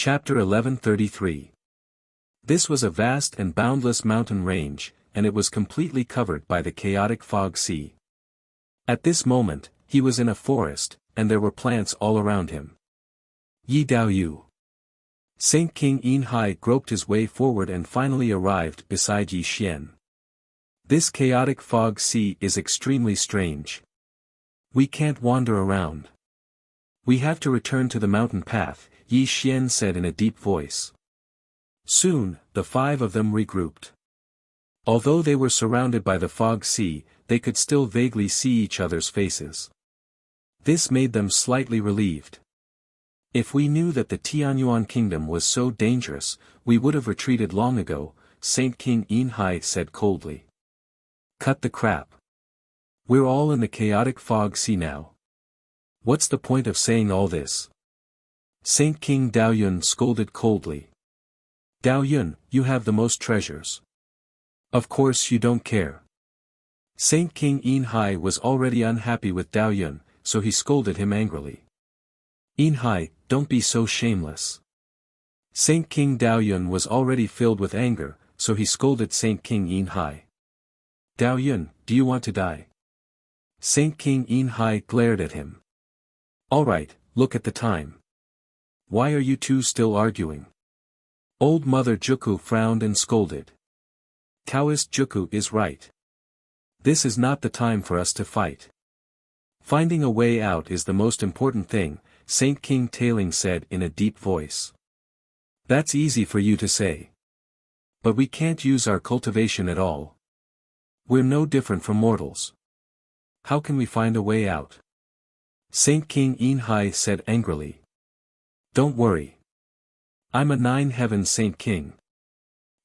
Chapter 1133. This was a vast and boundless mountain range, and it was completely covered by the chaotic fog sea. At this moment, he was in a forest, and there were plants all around him. Yi Dao Yu. Saint King Yin Hai groped his way forward and finally arrived beside Yi Xian. This chaotic fog sea is extremely strange. We can't wander around. We have to return to the mountain path, Yi Xian said in a deep voice. Soon, the five of them regrouped. Although they were surrounded by the fog sea, they could still vaguely see each other's faces. This made them slightly relieved. If we knew that the Tianyuan kingdom was so dangerous, we would have retreated long ago, Saint King Yin Hai said coldly. Cut the crap. We're all in the chaotic fog sea now. What's the point of saying all this? Saint King Daoyun scolded coldly. Daoyun, you have the most treasures. Of course you don't care. Saint King Yin Hai was already unhappy with Daoyun, so he scolded him angrily. Yin Hai, don't be so shameless. Saint King Daoyun was already filled with anger, so he scolded Saint King Yin Hai. Daoyun, do you want to die? Saint King Yin Hai glared at him. Alright, look at the time. Why are you two still arguing? Old Mother Juku frowned and scolded. Taoist Juku is right. This is not the time for us to fight. Finding a way out is the most important thing, Saint King Tailing said in a deep voice. That's easy for you to say. But we can't use our cultivation at all. We're no different from mortals. How can we find a way out? Saint King Yin Hai said angrily. Don't worry. I'm a nine-heaven Saint King.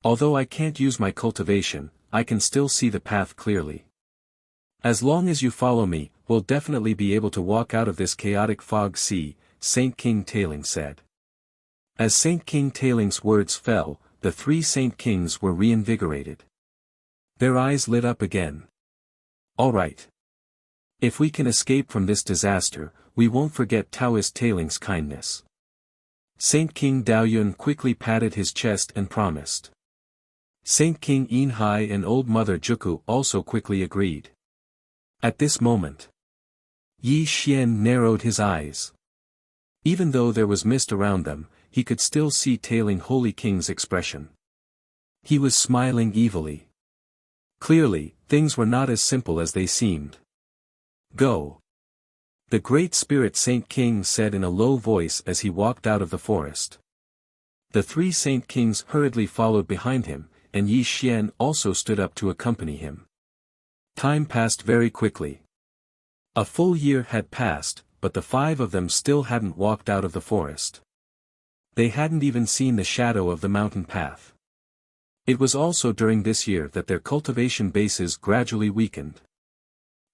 Although I can't use my cultivation, I can still see the path clearly. As long as you follow me, we'll definitely be able to walk out of this chaotic fog sea, Saint King Tailing said. As Saint King Tailing's words fell, the three Saint Kings were reinvigorated. Their eyes lit up again. All right. If we can escape from this disaster, we won't forget Taoist Tailing's kindness. Saint King Daoyun quickly patted his chest and promised. Saint King Yin Hai and Old Mother Juku also quickly agreed. At this moment, Yi Xian narrowed his eyes. Even though there was mist around them, he could still see Tailing Holy King's expression. He was smiling evilly. Clearly, things were not as simple as they seemed. Go. The Great Spirit Saint King said in a low voice as he walked out of the forest. The three Saint Kings hurriedly followed behind him, and Yi Xian also stood up to accompany him. Time passed very quickly. A full year had passed, but the five of them still hadn't walked out of the forest. They hadn't even seen the shadow of the mountain path. It was also during this year that their cultivation bases gradually weakened.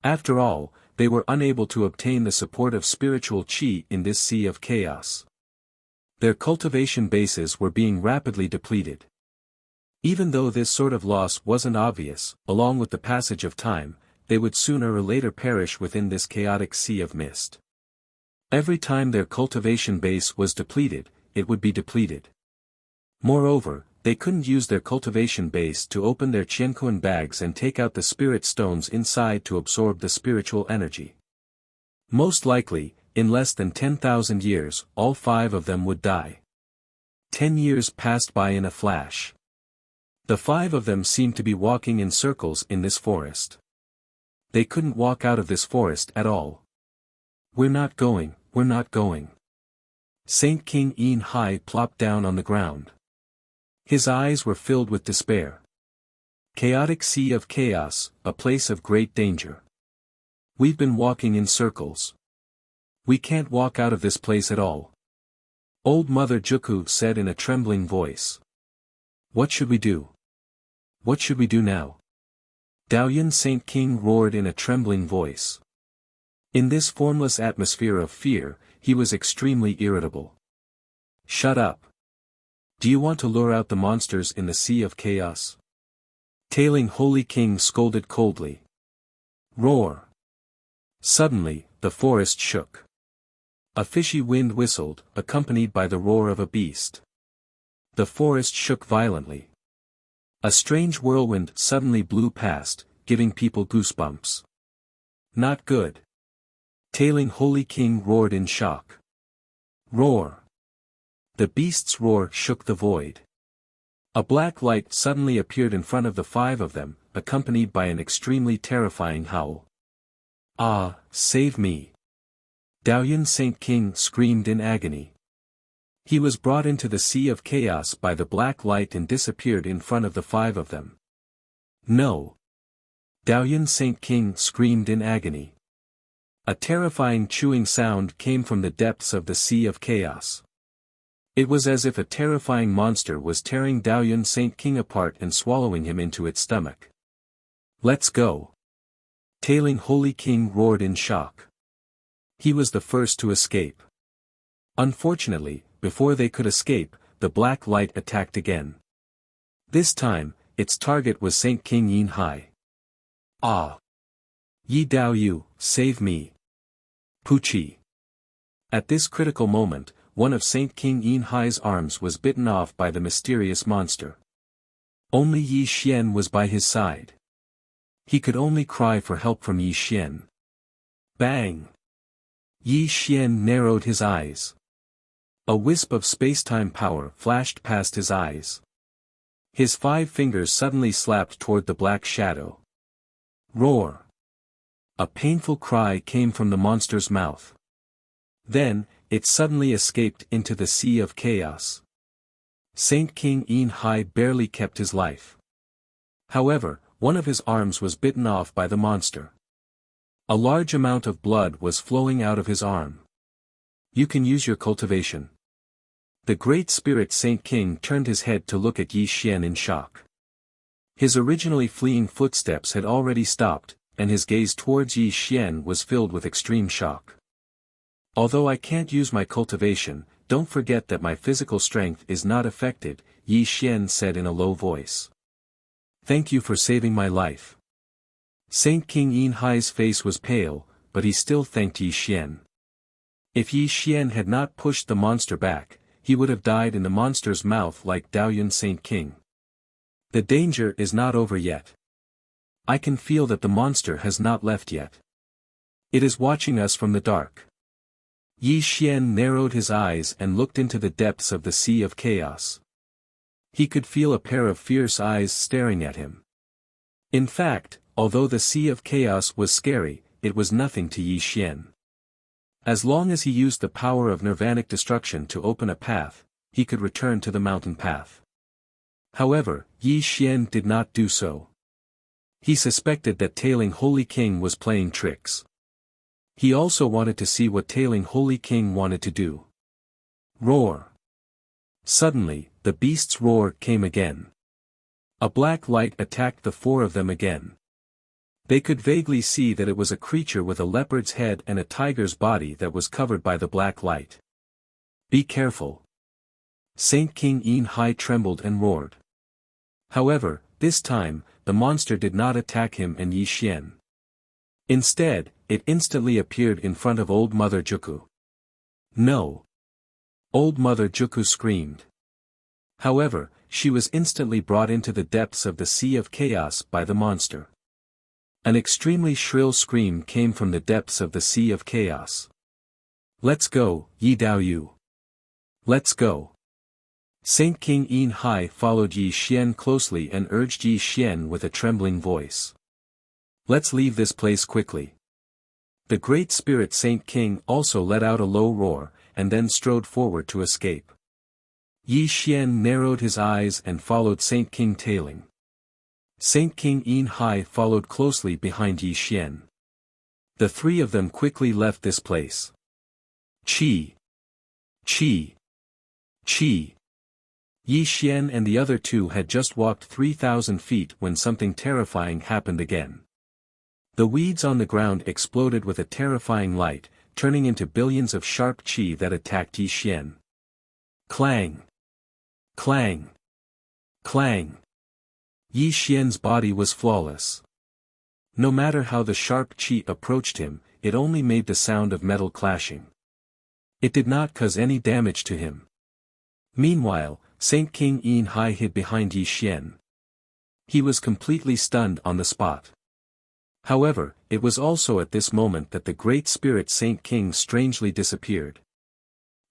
After all, they were unable to obtain the support of spiritual qi in this sea of chaos. Their cultivation bases were being rapidly depleted. Even though this sort of loss wasn't obvious, along with the passage of time, they would sooner or later perish within this chaotic sea of mist. Every time their cultivation base was depleted, it would be depleted. Moreover, they couldn't use their cultivation base to open their qiankuan bags and take out the spirit stones inside to absorb the spiritual energy. Most likely, in less than 10,000 years, all five of them would die. 10 years passed by in a flash. The five of them seemed to be walking in circles in this forest. They couldn't walk out of this forest at all. We're not going. Saint King Yin Hai plopped down on the ground. His eyes were filled with despair. Chaotic sea of chaos, a place of great danger. We've been walking in circles. We can't walk out of this place at all. Old Mother Juku said in a trembling voice. What should we do? What should we do now? Daoyun Saint King roared in a trembling voice. In this formless atmosphere of fear, he was extremely irritable. Shut up. Do you want to lure out the monsters in the sea of chaos? Tailing Holy King scolded coldly. Roar. Suddenly, the forest shook. A fishy wind whistled, accompanied by the roar of a beast. The forest shook violently. A strange whirlwind suddenly blew past, giving people goosebumps. Not good. Tailing Holy King roared in shock. Roar. The beast's roar shook the void. A black light suddenly appeared in front of the five of them, accompanied by an extremely terrifying howl. Ah, save me! Daoyun Saint King screamed in agony. He was brought into the sea of chaos by the black light and disappeared in front of the five of them. No! Daoyun Saint King screamed in agony. A terrifying chewing sound came from the depths of the sea of chaos. It was as if a terrifying monster was tearing Daoyun Saint King apart and swallowing him into its stomach. Let's go! Tailing Holy King roared in shock. He was the first to escape. Unfortunately, before they could escape, the black light attacked again. This time, its target was Saint King Yin Hai. Ah! Yi Dao Yu, save me! Puchi! At this critical moment, one of Saint King Yin Hai's arms was bitten off by the mysterious monster. Only Yi Xian was by his side. He could only cry for help from Yi Xian. Bang! Yi Xian narrowed his eyes. A wisp of space-time power flashed past his eyes. His 5 fingers suddenly slapped toward the black shadow. Roar! A painful cry came from the monster's mouth. Then, it suddenly escaped into the sea of chaos. Saint King Yin Hai barely kept his life. However, one of his arms was bitten off by the monster. A large amount of blood was flowing out of his arm. You can use your cultivation. The great spirit Saint King turned his head to look at Yi Xian in shock. His originally fleeing footsteps had already stopped, and his gaze towards Yi Xian was filled with extreme shock. Although I can't use my cultivation, don't forget that my physical strength is not affected, Yi Xian said in a low voice. Thank you for saving my life. Saint King Yin Hai's face was pale, but he still thanked Yi Xian. If Yi Xian had not pushed the monster back, he would have died in the monster's mouth like Daoyun Saint King. The danger is not over yet. I can feel that the monster has not left yet. It is watching us from the dark. Yi Xian narrowed his eyes and looked into the depths of the sea of chaos. He could feel a pair of fierce eyes staring at him. In fact, although the sea of chaos was scary, it was nothing to Yi Xian. As long as he used the power of nirvanic destruction to open a path, he could return to the mountain path. However, Yi Xian did not do so. He suspected that Tailing Holy King was playing tricks. He also wanted to see what Tailing Holy King wanted to do. Roar! Suddenly, the beast's roar came again. A black light attacked the 4 of them again. They could vaguely see that it was a creature with a leopard's head and a tiger's body that was covered by the black light. Be careful! Saint King Yin Hai trembled and roared. However, this time, the monster did not attack him and Yi Xian. Instead, it instantly appeared in front of Old Mother Juku. No! Old Mother Juku screamed. However, she was instantly brought into the depths of the sea of chaos by the monster. An extremely shrill scream came from the depths of the sea of chaos. Let's go, Yi Dao Yu. Let's go. Saint King Yin Hai followed Yi Xian closely and urged Yi Xian with a trembling voice. Let's leave this place quickly. The great spirit Saint King also let out a low roar, and then strode forward to escape. Yi Xian narrowed his eyes and followed Saint King tailing. Saint King Yin Hai followed closely behind Yi Xian. The 3 of them quickly left this place. Chi! Chi! Chi! Yi Xian and the other 2 had just walked 3,000 feet when something terrifying happened again. The weeds on the ground exploded with a terrifying light, turning into billions of sharp qi that attacked Yi Xian. Clang! Clang! Clang! Yi Xian's body was flawless. No matter how the sharp qi approached him, it only made the sound of metal clashing. It did not cause any damage to him. Meanwhile, Saint King Yin Hai hid behind Yi Xian. He was completely stunned on the spot. However, it was also at this moment that the great spirit Saint King strangely disappeared.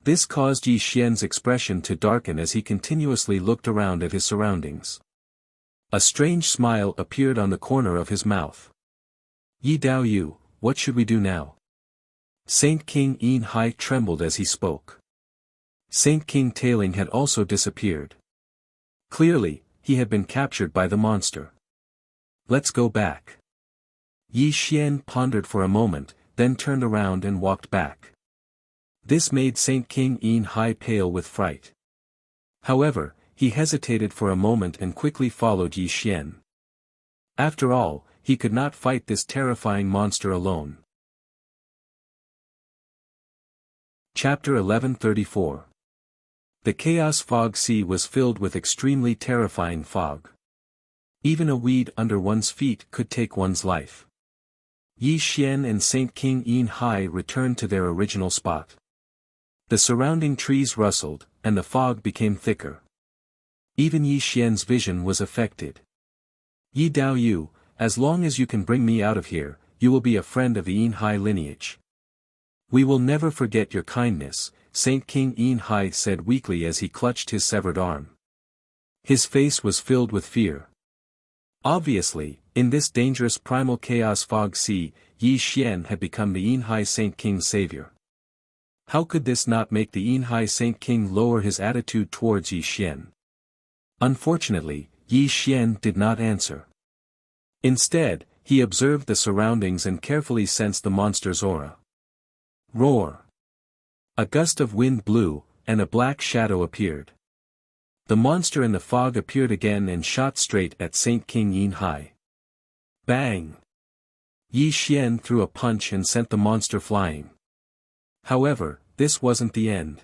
This caused Yi Xian's expression to darken as he continuously looked around at his surroundings. A strange smile appeared on the corner of his mouth. Yi Dao Yu, what should we do now? Saint King Yin Hai trembled as he spoke. Saint King Tailing had also disappeared. Clearly, he had been captured by the monster. Let's go back. Yi Xian pondered for a moment, then turned around and walked back. This made Saint King Yin Hai pale with fright. However, he hesitated for a moment and quickly followed Yi Xian. After all, he could not fight this terrifying monster alone. Chapter 1134. The Chaos Fog Sea was filled with extremely terrifying fog. Even a weed under one's feet could take one's life. Yi Xian and Saint King Yin Hai returned to their original spot. The surrounding trees rustled, and the fog became thicker. Even Yi Xian's vision was affected. Yi Dao Yu, as long as you can bring me out of here, you will be a friend of the Yin Hai lineage. We will never forget your kindness, Saint King Yin Hai said weakly as he clutched his severed arm. His face was filled with fear. Obviously, in this dangerous primal chaos fog sea, Yi Xian had become the Yin Hai Saint King's savior. How could this not make the Yin Hai Saint King lower his attitude towards Yi Xian? Unfortunately, Yi Xian did not answer. Instead, he observed the surroundings and carefully sensed the monster's aura. Roar! A gust of wind blew, and a black shadow appeared. The monster in the fog appeared again and shot straight at Saint King Yin Hai. Bang! Yi Xian threw a punch and sent the monster flying. However, this wasn't the end.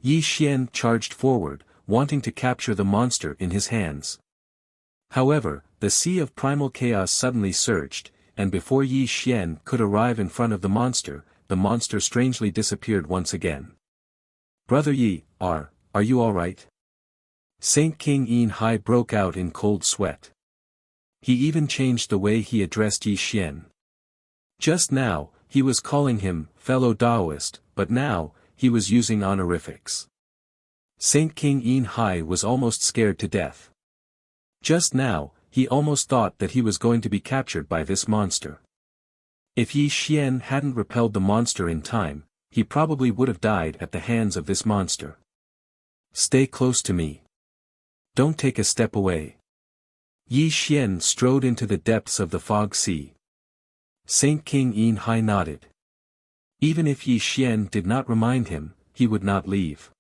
Yi Xian charged forward, wanting to capture the monster in his hands. However, the sea of primal chaos suddenly surged, and before Yi Xian could arrive in front of the monster strangely disappeared once again. Brother Yi, are you alright? Saint King Yin Hai broke out in cold sweat. He even changed the way he addressed Yi Xian. Just now, he was calling him, fellow Taoist, but now, he was using honorifics. Saint King Yin Hai was almost scared to death. Just now, he almost thought that he was going to be captured by this monster. If Yi Xian hadn't repelled the monster in time, he probably would have died at the hands of this monster. Stay close to me. Don't take a step away. Yi Xian strode into the depths of the fog sea. Saint King Yin Hai nodded. Even if Yi Xian did not remind him, he would not leave.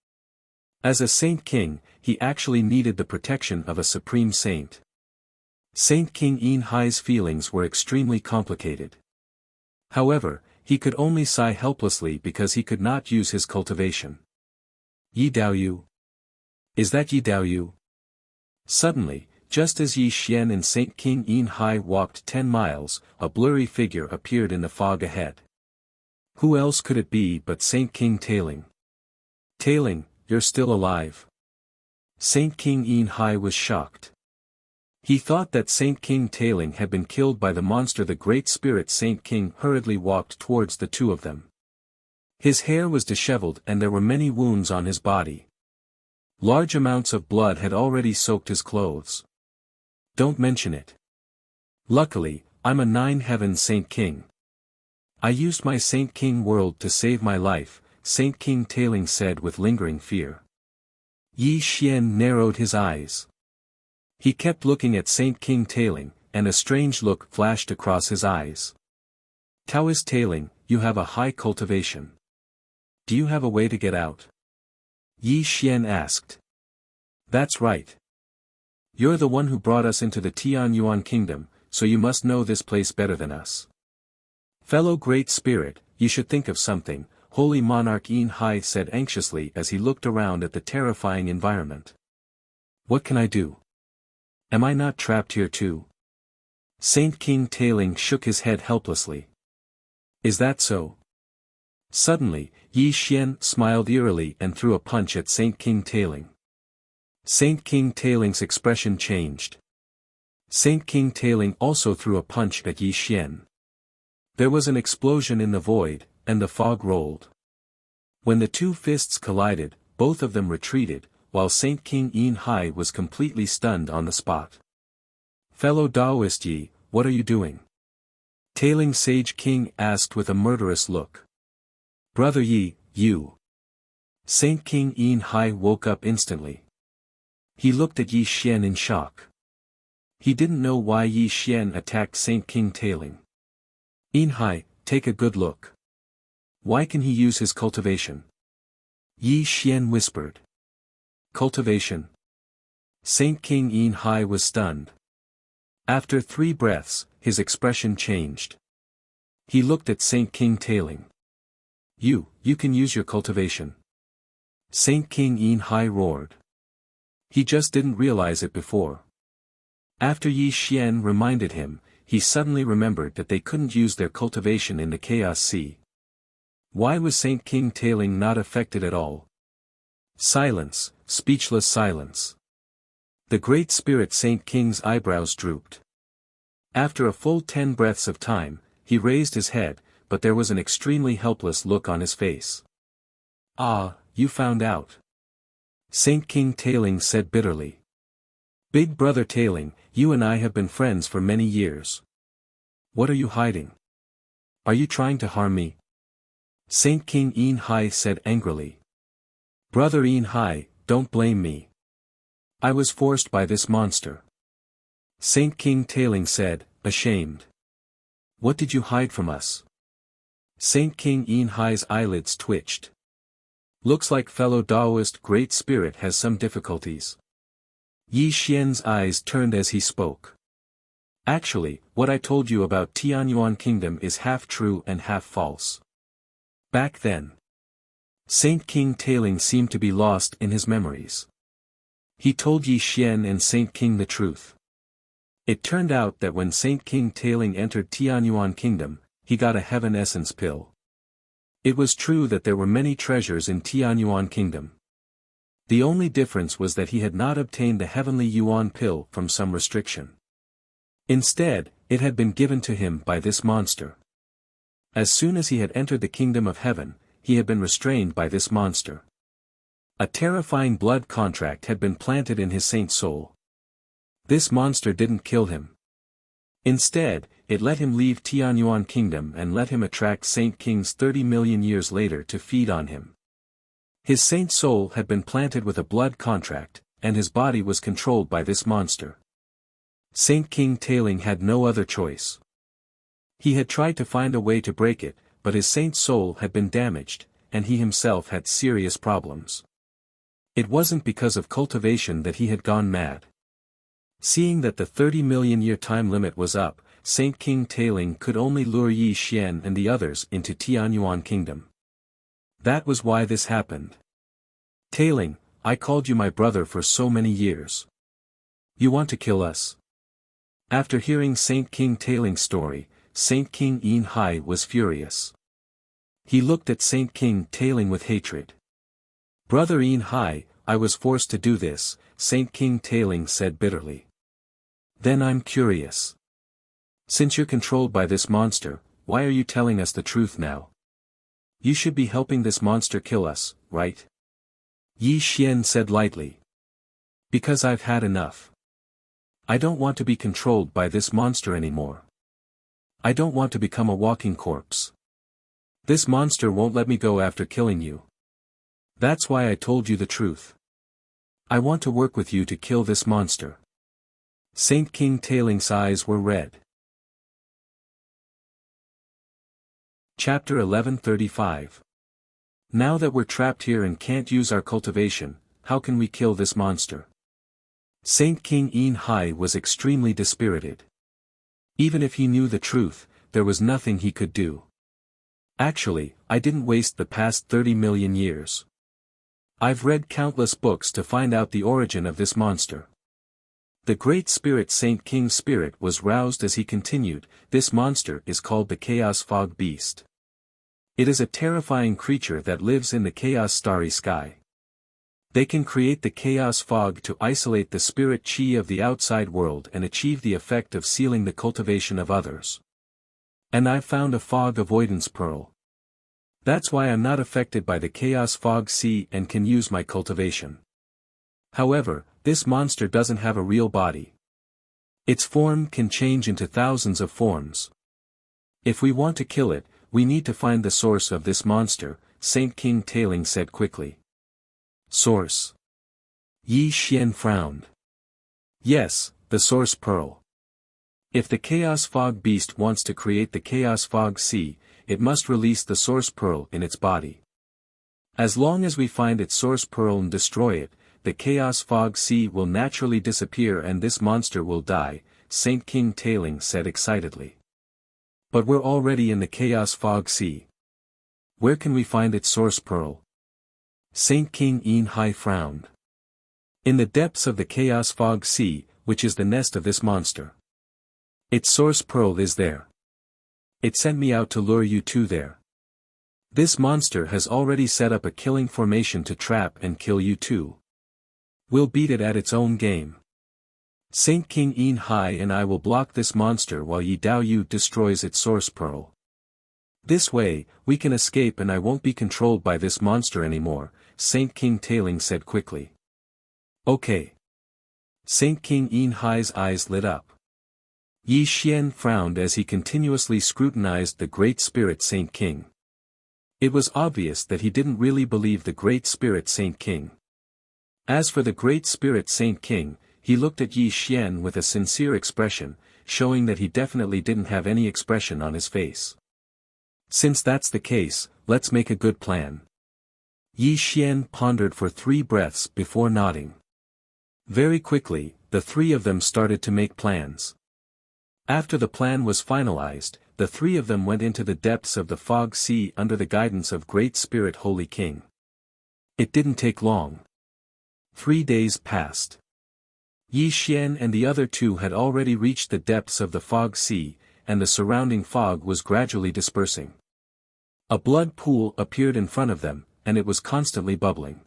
As a Saint King, he actually needed the protection of a supreme saint. Saint King Yin Hai's feelings were extremely complicated. However, he could only sigh helplessly because he could not use his cultivation. Yi Dao Yu? Is that Yi Dao Yu? Suddenly, just as Yi Xian and Saint King Yin Hai walked 10 miles, a blurry figure appeared in the fog ahead. Who else could it be but Saint King Tailing? Tailing, you're still alive. Saint King Yin Hai was shocked. He thought that Saint King Tailing had been killed by the monster. The great spirit Saint King hurriedly walked towards the two of them. His hair was disheveled and there were many wounds on his body. Large amounts of blood had already soaked his clothes. Don't mention it. Luckily, I'm a 9 Heaven Saint King. I used my Saint King world to save my life, Saint King Tailing said with lingering fear. Yi Xian narrowed his eyes. He kept looking at Saint King Tailing, and a strange look flashed across his eyes. Taoist Tailing, you have a high cultivation. Do you have a way to get out? Yi Xian asked. That's right. You're the one who brought us into the Tian Yuan Kingdom, so you must know this place better than us. Fellow Great Spirit, you should think of something, Holy Monarch Yin Hai said anxiously as he looked around at the terrifying environment. What can I do? Am I not trapped here too? Saint King Tailing shook his head helplessly. Is that so? Suddenly, Yi Xian smiled eerily and threw a punch at Saint King Tailing. Saint King Tailing's expression changed. Saint King Tailing also threw a punch at Yi Xian. There was an explosion in the void, and the fog rolled. When the two fists collided, both of them retreated, while Saint King Yin Hai was completely stunned on the spot. "Fellow Taoist Yi, what are you doing?" Tailing Sage King asked with a murderous look. "Brother Yi, you." Saint King Yin Hai woke up instantly. He looked at Yi Xian in shock. He didn't know why Yi Xian attacked Saint King Tailing. "Yin Hai, take a good look. Why can he use his cultivation?" Yi Xian whispered. "Cultivation?" Saint King Yin Hai was stunned. After 3 breaths, his expression changed. He looked at Saint King Tailing. You can use your cultivation." Saint King Yin Hai roared. He just didn't realize it before. After Yi Xian reminded him, he suddenly remembered that they couldn't use their cultivation in the Chaos Sea. Why was Saint King Tailing not affected at all? Silence, speechless silence. The Great Spirit Saint King's eyebrows drooped. After a full 10 breaths of time, he raised his head, but there was an extremely helpless look on his face. "Ah, you found out," Saint King Tailing said bitterly. "Big brother Tailing, you and I have been friends for many years. What are you hiding? Are you trying to harm me?" Saint King Yin Hai said angrily. "Brother Yin Hai, don't blame me. I was forced by this monster." Saint King Tailing said, ashamed. "What did you hide from us?" Saint King Yin Hai's eyelids twitched. "Looks like fellow Taoist Great Spirit has some difficulties." Yi Xian's eyes turned as he spoke. "Actually, what I told you about Tianyuan Kingdom is half true and half false. Back then, Saint King Tailing seemed to be lost in his memories. He told Yi Xian and Saint King the truth. It turned out that when Saint King Tailing entered Tianyuan Kingdom, he got a heaven essence pill. It was true that there were many treasures in Tianyuan Kingdom. The only difference was that he had not obtained the heavenly yuan pill from some restriction. Instead, it had been given to him by this monster. As soon as he had entered the kingdom of heaven, he had been restrained by this monster. A terrifying blood contract had been planted in his saint soul. This monster didn't kill him. Instead, it let him leave Tianyuan Kingdom and let him attract Saint Kings 30 million years later to feed on him. His saint soul had been planted with a blood contract, and his body was controlled by this monster. Saint King Tailing had no other choice. He had tried to find a way to break it, but his saint soul had been damaged, and he himself had serious problems. It wasn't because of cultivation that he had gone mad. Seeing that the 30 million year time limit was up, Saint King Tailing could only lure Yi Xian and the others into Tianyuan Kingdom. That was why this happened. "Tailing, I called you my brother for so many years. You want to kill us?" After hearing Saint King Tailing's story, Saint King Yin Hai was furious. He looked at Saint King Tailing with hatred. "Brother Yin Hai, I was forced to do this," Saint King Tailing said bitterly. "Then I'm curious. Since you're controlled by this monster, why are you telling us the truth now? You should be helping this monster kill us, right?" Yi Xian said lightly. "Because I've had enough. I don't want to be controlled by this monster anymore. I don't want to become a walking corpse. This monster won't let me go after killing you. That's why I told you the truth. I want to work with you to kill this monster." Saint King Tailing's eyes were red. Chapter 1135. Now that we're trapped here and can't use our cultivation, how can we kill this monster? Saint King Yin Hai was extremely dispirited. Even if he knew the truth, there was nothing he could do. "Actually, I didn't waste the past 30 million years. I've read countless books to find out the origin of this monster." The Great Spirit Saint King's spirit was roused as he continued, "This monster is called the Chaos Fog Beast. It is a terrifying creature that lives in the chaos starry sky. They can create the chaos fog to isolate the spirit chi of the outside world and achieve the effect of sealing the cultivation of others. And I've found a fog avoidance pearl. That's why I'm not affected by the chaos fog sea and can use my cultivation. However, this monster doesn't have a real body. Its form can change into thousands of forms. If we want to kill it, we need to find the source of this monster, Saint King Tailing said quickly. Source? Yi Xian frowned. Yes, the source pearl. If the chaos fog beast wants to create the chaos fog sea, it must release the source pearl in its body. As long as we find its source pearl and destroy it, the chaos fog sea will naturally disappear and this monster will die, Saint King Tailing said excitedly. But we're already in the chaos fog sea. Where can we find its source pearl? Saint King Yin Hai frowned. In the depths of the chaos fog sea, which is the nest of this monster. Its source pearl is there. It sent me out to lure you two there. This monster has already set up a killing formation to trap and kill you two. We'll beat it at its own game. Saint King Yin Hai and I will block this monster while Yi Dao Yu destroys its source pearl. This way, we can escape and I won't be controlled by this monster anymore, Saint King Tailing said quickly. Okay. Saint King Yin Hai's eyes lit up. Yi Xian frowned as he continuously scrutinized the Great Spirit Saint King. It was obvious that he didn't really believe the Great Spirit Saint King. As for the Great Spirit Saint King, he looked at Yi Xian with a sincere expression, showing that he definitely didn't have any expression on his face. Since that's the case, let's make a good plan. Yi Xian pondered for 3 breaths before nodding. Very quickly, the 3 of them started to make plans. After the plan was finalized, the 3 of them went into the depths of the fog sea under the guidance of Great Spirit Holy King. It didn't take long. 3 days passed. Yi Xian and the other 2 had already reached the depths of the fog sea, and the surrounding fog was gradually dispersing. A blood pool appeared in front of them, and it was constantly bubbling.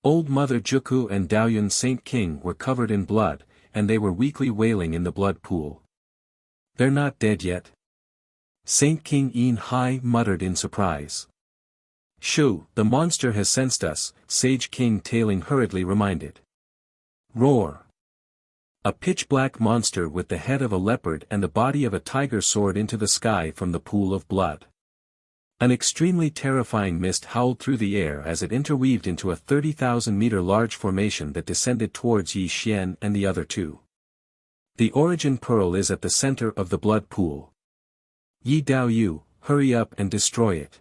Old Mother Juku and Daoyun Saint King were covered in blood, and they were weakly wailing in the blood pool. They're not dead yet? Saint King Yin Hai muttered in surprise. Shoo, the monster has sensed us, Sage King Tailing hurriedly reminded. Roar. A pitch-black monster with the head of a leopard and the body of a tiger soared into the sky from the pool of blood. An extremely terrifying mist howled through the air as it interweaved into a 30,000-meter large formation that descended towards Yi Xian and the other 2. The origin pearl is at the center of the blood pool. Yi Dao Yu, hurry up and destroy it.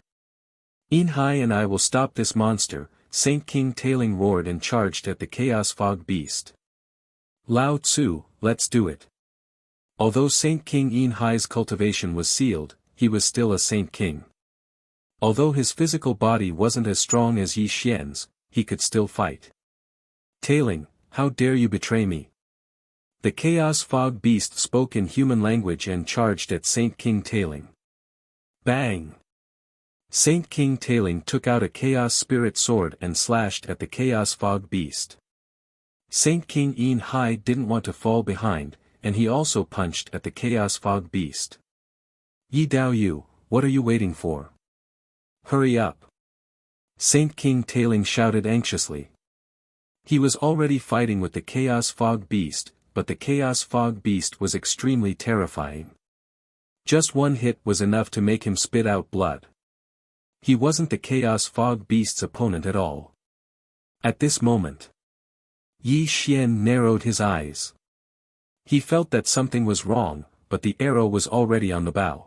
Yin Hai and I will stop this monster, Saint King Tailing roared and charged at the chaos fog beast. Lao Tzu, let's do it. Although Saint King Yin Hai's cultivation was sealed, he was still a Saint King. Although his physical body wasn't as strong as Yi Xian's, he could still fight. Tailing, how dare you betray me? The chaos fog beast spoke in human language and charged at Saint King Tailing. Bang! Saint King Tailing took out a chaos spirit sword and slashed at the chaos fog beast. Saint King Yin Hai didn't want to fall behind, and he also punched at the chaos fog beast. Yi Dao Yu, what are you waiting for? Hurry up! Saint King Tailing shouted anxiously. He was already fighting with the chaos fog beast, but the chaos fog beast was extremely terrifying. Just one hit was enough to make him spit out blood. He wasn't the chaos fog beast's opponent at all. At this moment, Yi Xian narrowed his eyes. He felt that something was wrong, but the arrow was already on the bow.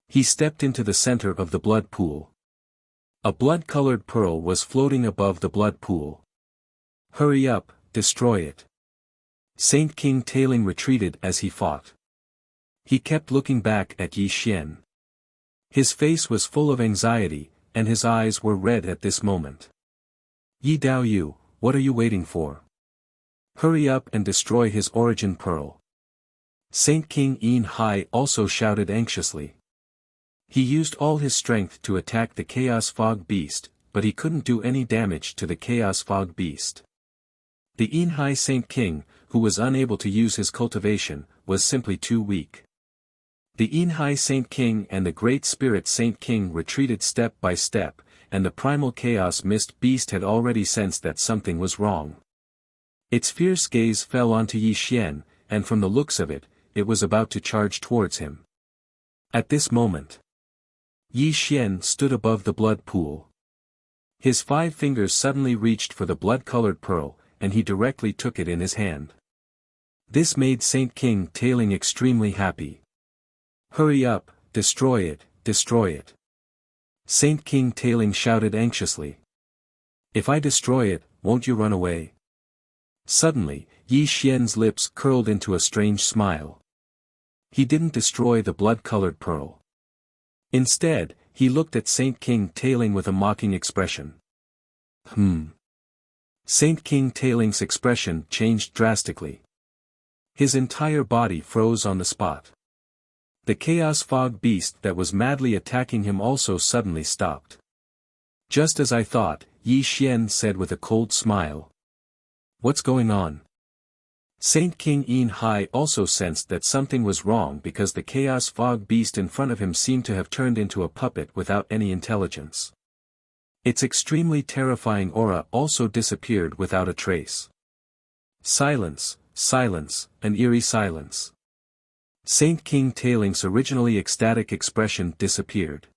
He stepped into the center of the blood pool. A blood-colored pearl was floating above the blood pool. Hurry up, destroy it. Saint King Tailing retreated as he fought. He kept looking back at Yi Xian. His face was full of anxiety, and his eyes were red at this moment. Yi Dao Yu, what are you waiting for? Hurry up and destroy his origin pearl. Saint King Yin Hai also shouted anxiously. He used all his strength to attack the Chaos Fog Beast, but he couldn't do any damage to the Chaos Fog Beast. The Inhai Saint King, who was unable to use his cultivation, was simply too weak. The Inhai Saint King and the Great Spirit Saint King retreated step by step, and the primal Chaos Mist Beast had already sensed that something was wrong. Its fierce gaze fell onto Yi Xian, and from the looks of it, it was about to charge towards him. At this moment, Yi Xian stood above the blood pool. His 5 fingers suddenly reached for the blood-colored pearl, and he directly took it in his hand. This made Saint King Tailing extremely happy. "Hurry up, destroy it, destroy it." Saint King Tailing shouted anxiously. "If I destroy it, won't you run away?" Suddenly, Yi Xian's lips curled into a strange smile. He didn't destroy the blood-colored pearl. Instead, he looked at Saint King Tailing with a mocking expression. Saint King Tailing's expression changed drastically. His entire body froze on the spot. The Chaos Fog Beast that was madly attacking him also suddenly stopped. "Just as I thought," Yi Xian said with a cold smile. "What's going on?" Saint King Inhai also sensed that something was wrong because the Chaos Fog Beast in front of him seemed to have turned into a puppet without any intelligence. Its extremely terrifying aura also disappeared without a trace. Silence, silence, an eerie silence. Saint King Tailing's originally ecstatic expression disappeared.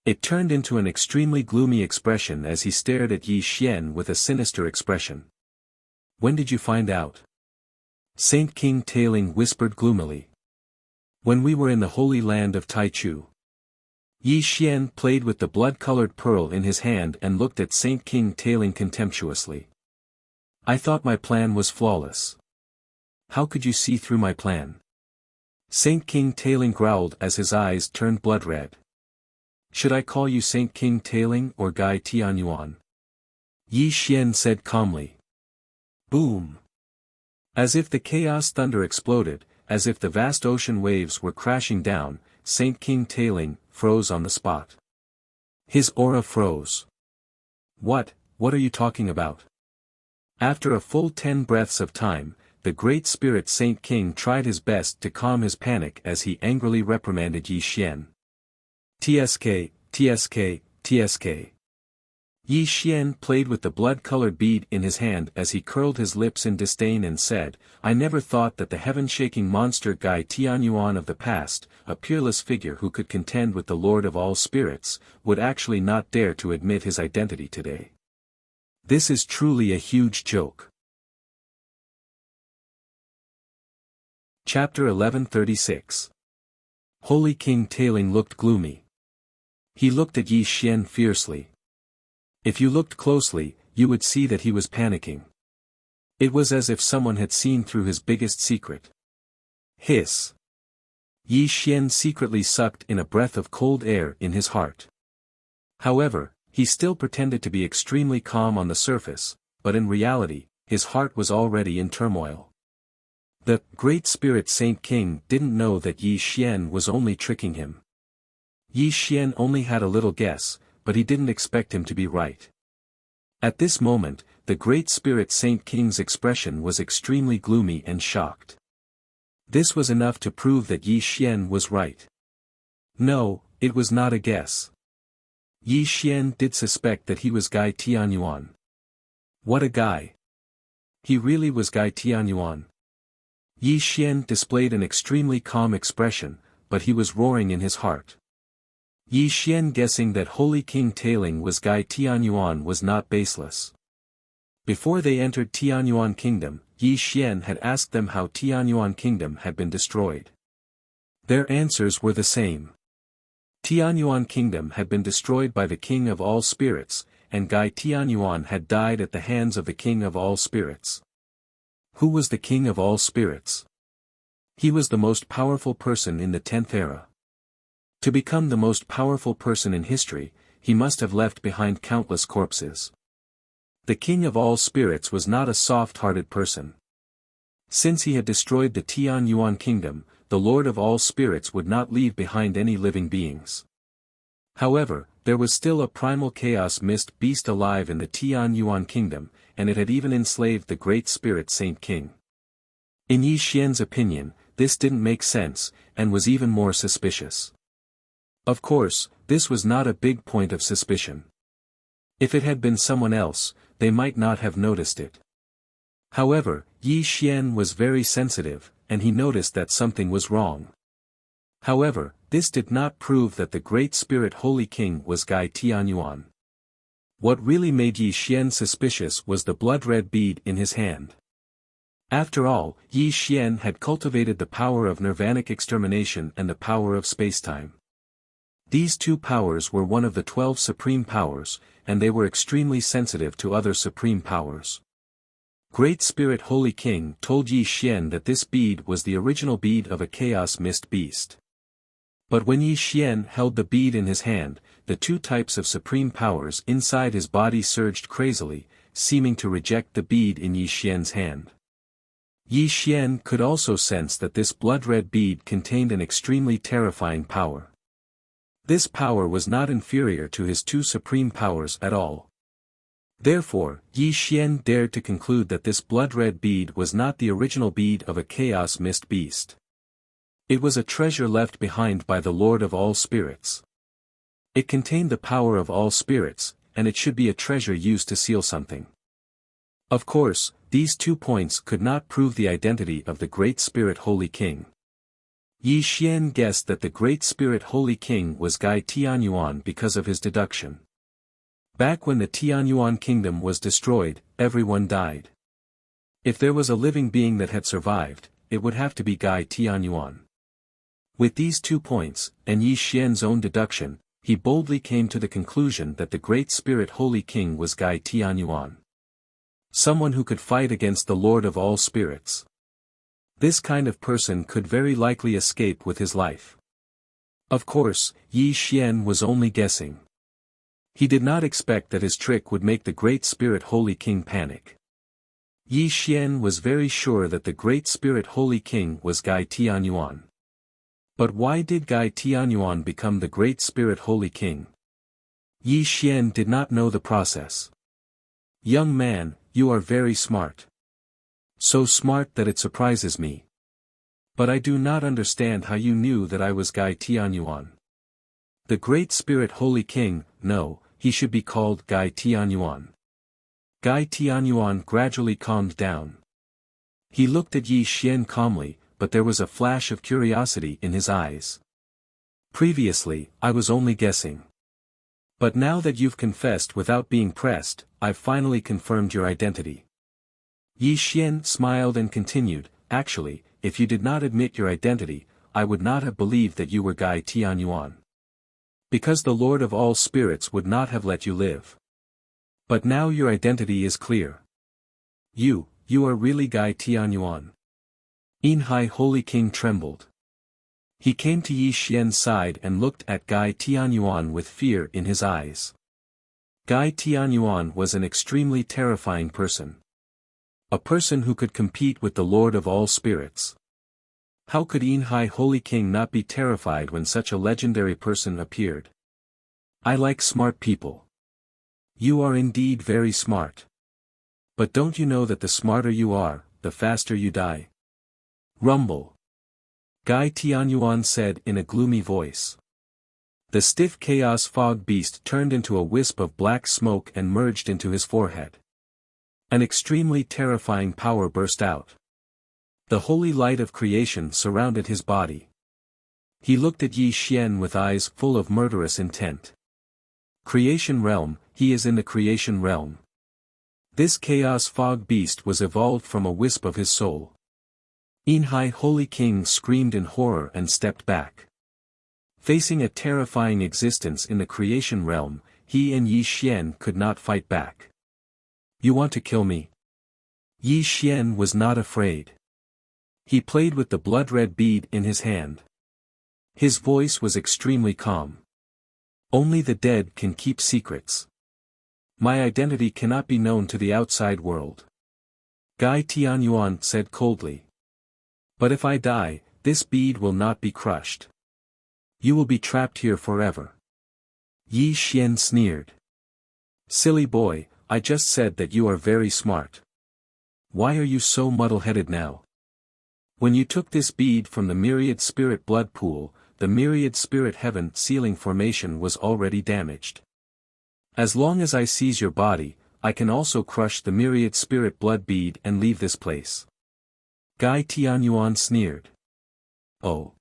It turned into an extremely gloomy expression as he stared at Yi Xian with a sinister expression. "When did you find out?" Saint King Tailing whispered gloomily. "When we were in the holy land of Taichu." Yi Xian played with the blood-colored pearl in his hand and looked at Saint King Tailing contemptuously. "I thought my plan was flawless. How could you see through my plan?" Saint King Tailing growled as his eyes turned blood-red. "Should I call you Saint King Tailing or Gai Tianyuan?" Yi Xian said calmly. Boom! As if the chaos thunder exploded, as if the vast ocean waves were crashing down, Saint King Tailing froze on the spot. His aura froze. What are you talking about?" After a full 10 breaths of time, the Great Spirit Saint King tried his best to calm his panic as he angrily reprimanded Yi Xian. "TSK, TSK, TSK." Yi Xian played with the blood-colored bead in his hand as he curled his lips in disdain and said, "I never thought that the heaven-shaking monster Gai Tianyuan of the past, a peerless figure who could contend with the Lord of all spirits, would actually not dare to admit his identity today. This is truly a huge joke." Chapter 1136. Holy King Tailing looked gloomy. He looked at Yi Xian fiercely. If you looked closely, you would see that he was panicking. It was as if someone had seen through his biggest secret. Hiss. Yi Xian secretly sucked in a breath of cold air in his heart. However, he still pretended to be extremely calm on the surface, but in reality, his heart was already in turmoil. The Great Spirit Saint King didn't know that Yi Xian was only tricking him. Yi Xian only had a little guess, but he didn't expect him to be right. At this moment, the Great Spirit Saint King's expression was extremely gloomy and shocked. This was enough to prove that Yi Xian was right. No, it was not a guess. Yi Xian did suspect that he was Gai Tianyuan. What a guy! He really was Gai Tianyuan. Yi Xian displayed an extremely calm expression, but he was roaring in his heart. Yi Xian guessing that Holy King Tailing was Gai Tianyuan was not baseless. Before they entered Tianyuan Kingdom, Yi Xian had asked them how Tianyuan Kingdom had been destroyed. Their answers were the same. Tianyuan Kingdom had been destroyed by the King of all Spirits, and Gai Tianyuan had died at the hands of the King of all Spirits. Who was the King of all Spirits? He was the most powerful person in the 10th era. To become the most powerful person in history, he must have left behind countless corpses. The King of all Spirits was not a soft-hearted person. Since he had destroyed the Tianyuan Kingdom, the Lord of all spirits would not leave behind any living beings. However, there was still a primal chaos mist beast alive in the Tianyuan kingdom, and it had even enslaved the great spirit Saint King. In Yi Xian's opinion, this didn't make sense, and was even more suspicious. Of course, this was not a big point of suspicion. If it had been someone else, they might not have noticed it. However, Yi Xian was very sensitive, and he noticed that something was wrong. However, this did not prove that the great spirit Holy King was Gai Tianyuan. What really made Yi Xian suspicious was the blood-red bead in his hand. After all, Yi Xian had cultivated the power of nirvanic extermination and the power of spacetime. These two powers were one of the 12 supreme powers, and they were extremely sensitive to other supreme powers. Great Spirit Holy King told Yi Xian that this bead was the original bead of a chaos mist beast. But when Yi Xian held the bead in his hand, the two types of supreme powers inside his body surged crazily, seeming to reject the bead in Yi Xian's hand. Yi Xian could also sense that this blood-red bead contained an extremely terrifying power. This power was not inferior to his two supreme powers at all. Therefore, Yi Xian dared to conclude that this blood-red bead was not the original bead of a chaos mist beast. It was a treasure left behind by the Lord of all spirits. It contained the power of all spirits, and it should be a treasure used to seal something. Of course, these 2 points could not prove the identity of the Great Spirit Holy King. Yi Xian guessed that the Great Spirit Holy King was Gai Tianyuan because of his deduction. Back when the Tianyuan kingdom was destroyed, everyone died. If there was a living being that had survived, it would have to be Gai Tianyuan. With these 2 points, and Yi Xian's own deduction, he boldly came to the conclusion that the Great Spirit Holy King was Gai Tianyuan. Someone who could fight against the Lord of all spirits. This kind of person could very likely escape with his life. Of course, Yi Xian was only guessing. He did not expect that his trick would make the Great Spirit Holy King panic. Yi Xian was very sure that the Great Spirit Holy King was Gai Tianyuan. But why did Gai Tianyuan become the Great Spirit Holy King? Yi Xian did not know the process. Young man, you are very smart. So smart that it surprises me. But I do not understand how you knew that I was Gai Tianyuan. The Great Spirit Holy King, no, he should be called Gai Tianyuan. Gai Tianyuan gradually calmed down. He looked at Yi Xian calmly, but there was a flash of curiosity in his eyes. Previously, I was only guessing. But now that you've confessed without being pressed, I've finally confirmed your identity. Yi Xian smiled and continued, actually, if you did not admit your identity, I would not have believed that you were Gai Tianyuan. Because the Lord of all spirits would not have let you live. But now your identity is clear. You are really Gai Tianyuan. Inhai Holy King trembled. He came to Yi Xian's side and looked at Gai Tianyuan with fear in his eyes. Gai Tianyuan was an extremely terrifying person. A person who could compete with the Lord of all spirits. How could Inhai Holy King not be terrified when such a legendary person appeared? I like smart people. You are indeed very smart. But don't you know that the smarter you are, the faster you die? Rumble. Gai Tianyuan said in a gloomy voice. The stiff chaos fog beast turned into a wisp of black smoke and merged into his forehead. An extremely terrifying power burst out. The holy light of creation surrounded his body. He looked at Yi Xian with eyes full of murderous intent. Creation realm, he is in the creation realm. This chaos fog beast was evolved from a wisp of his soul. Inhai Holy King screamed in horror and stepped back. Facing a terrifying existence in the creation realm, he and Yi Xian could not fight back. You want to kill me? Yi Xian was not afraid. He played with the blood-red bead in his hand. His voice was extremely calm. Only the dead can keep secrets. My identity cannot be known to the outside world. Gai Tianyuan said coldly. But if I die, this bead will not be crushed. You will be trapped here forever. Yi Xian sneered. Silly boy, I just said that you are very smart. Why are you so muddle-headed now? When you took this bead from the myriad spirit blood pool, the myriad spirit heaven sealing formation was already damaged. As long as I seize your body, I can also crush the myriad spirit blood bead and leave this place. Gai Tianyuan sneered. Oh.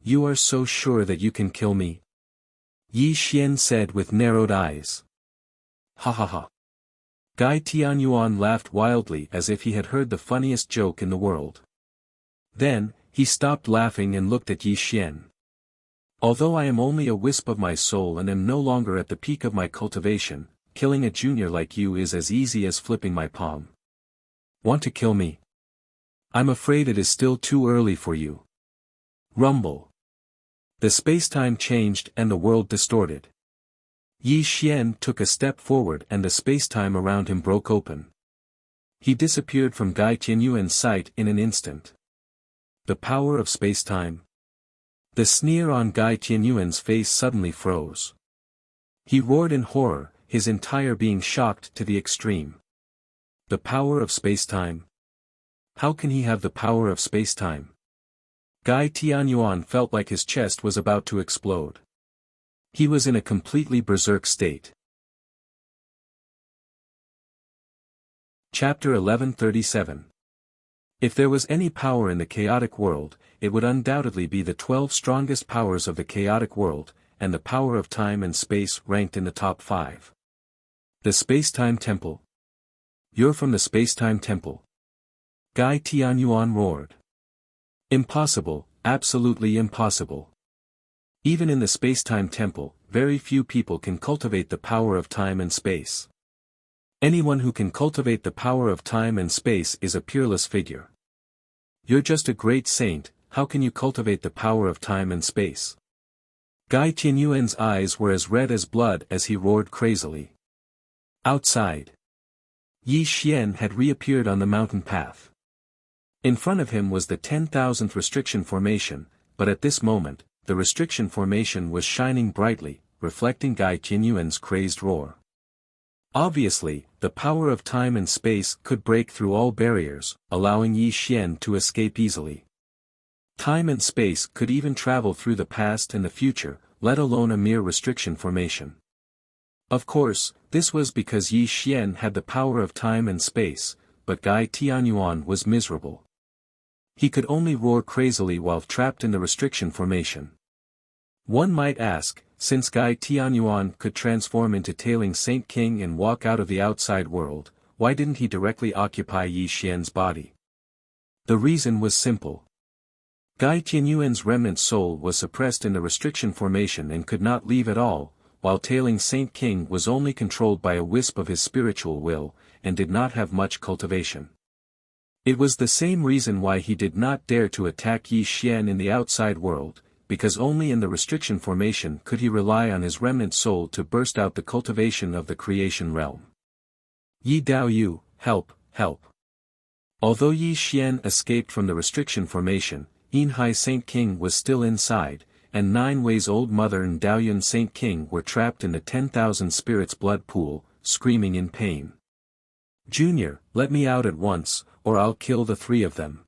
You are so sure that you can kill me? Yi Xian said with narrowed eyes. Ha ha ha. Gai Tianyuan laughed wildly as if he had heard the funniest joke in the world. Then, he stopped laughing and looked at Yi Xian. Although I am only a wisp of my soul and am no longer at the peak of my cultivation, killing a junior like you is as easy as flipping my palm. Want to kill me? I'm afraid it is still too early for you. Rumble. The spacetime changed and the world distorted. Yi Xian took a step forward and the spacetime around him broke open. He disappeared from Gai Tianyuan's sight in an instant. The power of spacetime. The sneer on Gai Tianyuan's face suddenly froze. He roared in horror, his entire being shocked to the extreme. The power of spacetime? How can he have the power of spacetime? Gai Tianyuan felt like his chest was about to explode. He was in a completely berserk state. Chapter 1137. If there was any power in the chaotic world, it would undoubtedly be the 12 strongest powers of the chaotic world, and the power of time and space ranked in the top 5. The Spacetime Temple. You're from the Spacetime Temple. Gai Tianyuan roared. Impossible, absolutely impossible. Even in the Spacetime Temple, very few people can cultivate the power of time and space. Anyone who can cultivate the power of time and space is a peerless figure. You're just a great saint, how can you cultivate the power of time and space? Gai Tianyuan's eyes were as red as blood as he roared crazily. Outside. Yi Xian had reappeared on the mountain path. In front of him was the 10,000th restriction formation, but at this moment, the restriction formation was shining brightly, reflecting Gai Tianyuan's crazed roar. Obviously, the power of time and space could break through all barriers, allowing Yi Xian to escape easily. Time and space could even travel through the past and the future, let alone a mere restriction formation. Of course, this was because Yi Xian had the power of time and space, but Gai Tianyuan was miserable. He could only roar crazily while trapped in the restriction formation. One might ask, since Gai Tianyuan could transform into Tailing Saint King and walk out of the outside world, why didn't he directly occupy Yi Xian's body? The reason was simple. Gai Tianyuan's remnant soul was suppressed in the restriction formation and could not leave at all, while Tailing Saint King was only controlled by a wisp of his spiritual will, and did not have much cultivation. It was the same reason why he did not dare to attack Yi Xian in the outside world, because only in the restriction formation could he rely on his remnant soul to burst out the cultivation of the creation realm. Yi Daoyu, help, help. Although Yi Xian escaped from the restriction formation, Yinhai Saint King was still inside, and 9 Wei's old mother and Daoyun Saint King were trapped in the 10,000 spirits blood pool, screaming in pain. Junior, let me out at once, or I'll kill the 3 of them.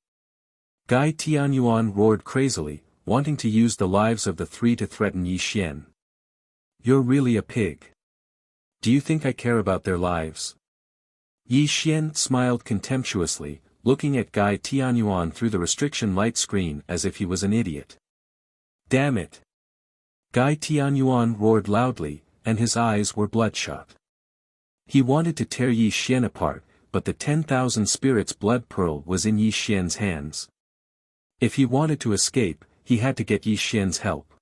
Gai Tianyuan roared crazily, wanting to use the lives of the 3 to threaten Yi Xian. You're really a pig. Do you think I care about their lives? Yi Xian smiled contemptuously, looking at Gai Tianyuan through the restriction light screen as if he was an idiot. Damn it! Gai Tianyuan roared loudly, and his eyes were bloodshot. He wanted to tear Yi Xian apart, but the 10,000 spirits blood pearl was in Yi Xian's hands. If he wanted to escape, he had to get Yi Xian's help.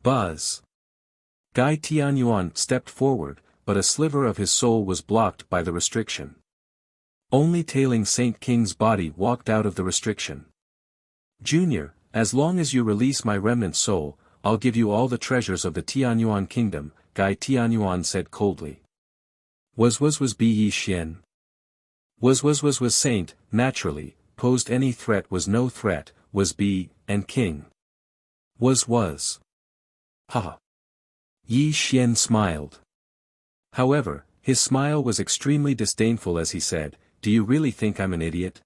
Buzz! Gai Tianyuan stepped forward, but a sliver of his soul was blocked by the restriction. Only Tailing Saint King's body walked out of the restriction. Junior, as long as you release my remnant soul, I'll give you all the treasures of the Tianyuan kingdom, Gai Tianyuan said coldly. Was be Yi Xian? Was Saint, naturally, posed any threat was no threat, was be, and king was. Ha! Yi Xian smiled. However, his smile was extremely disdainful as he said, "Do you really think I'm an idiot?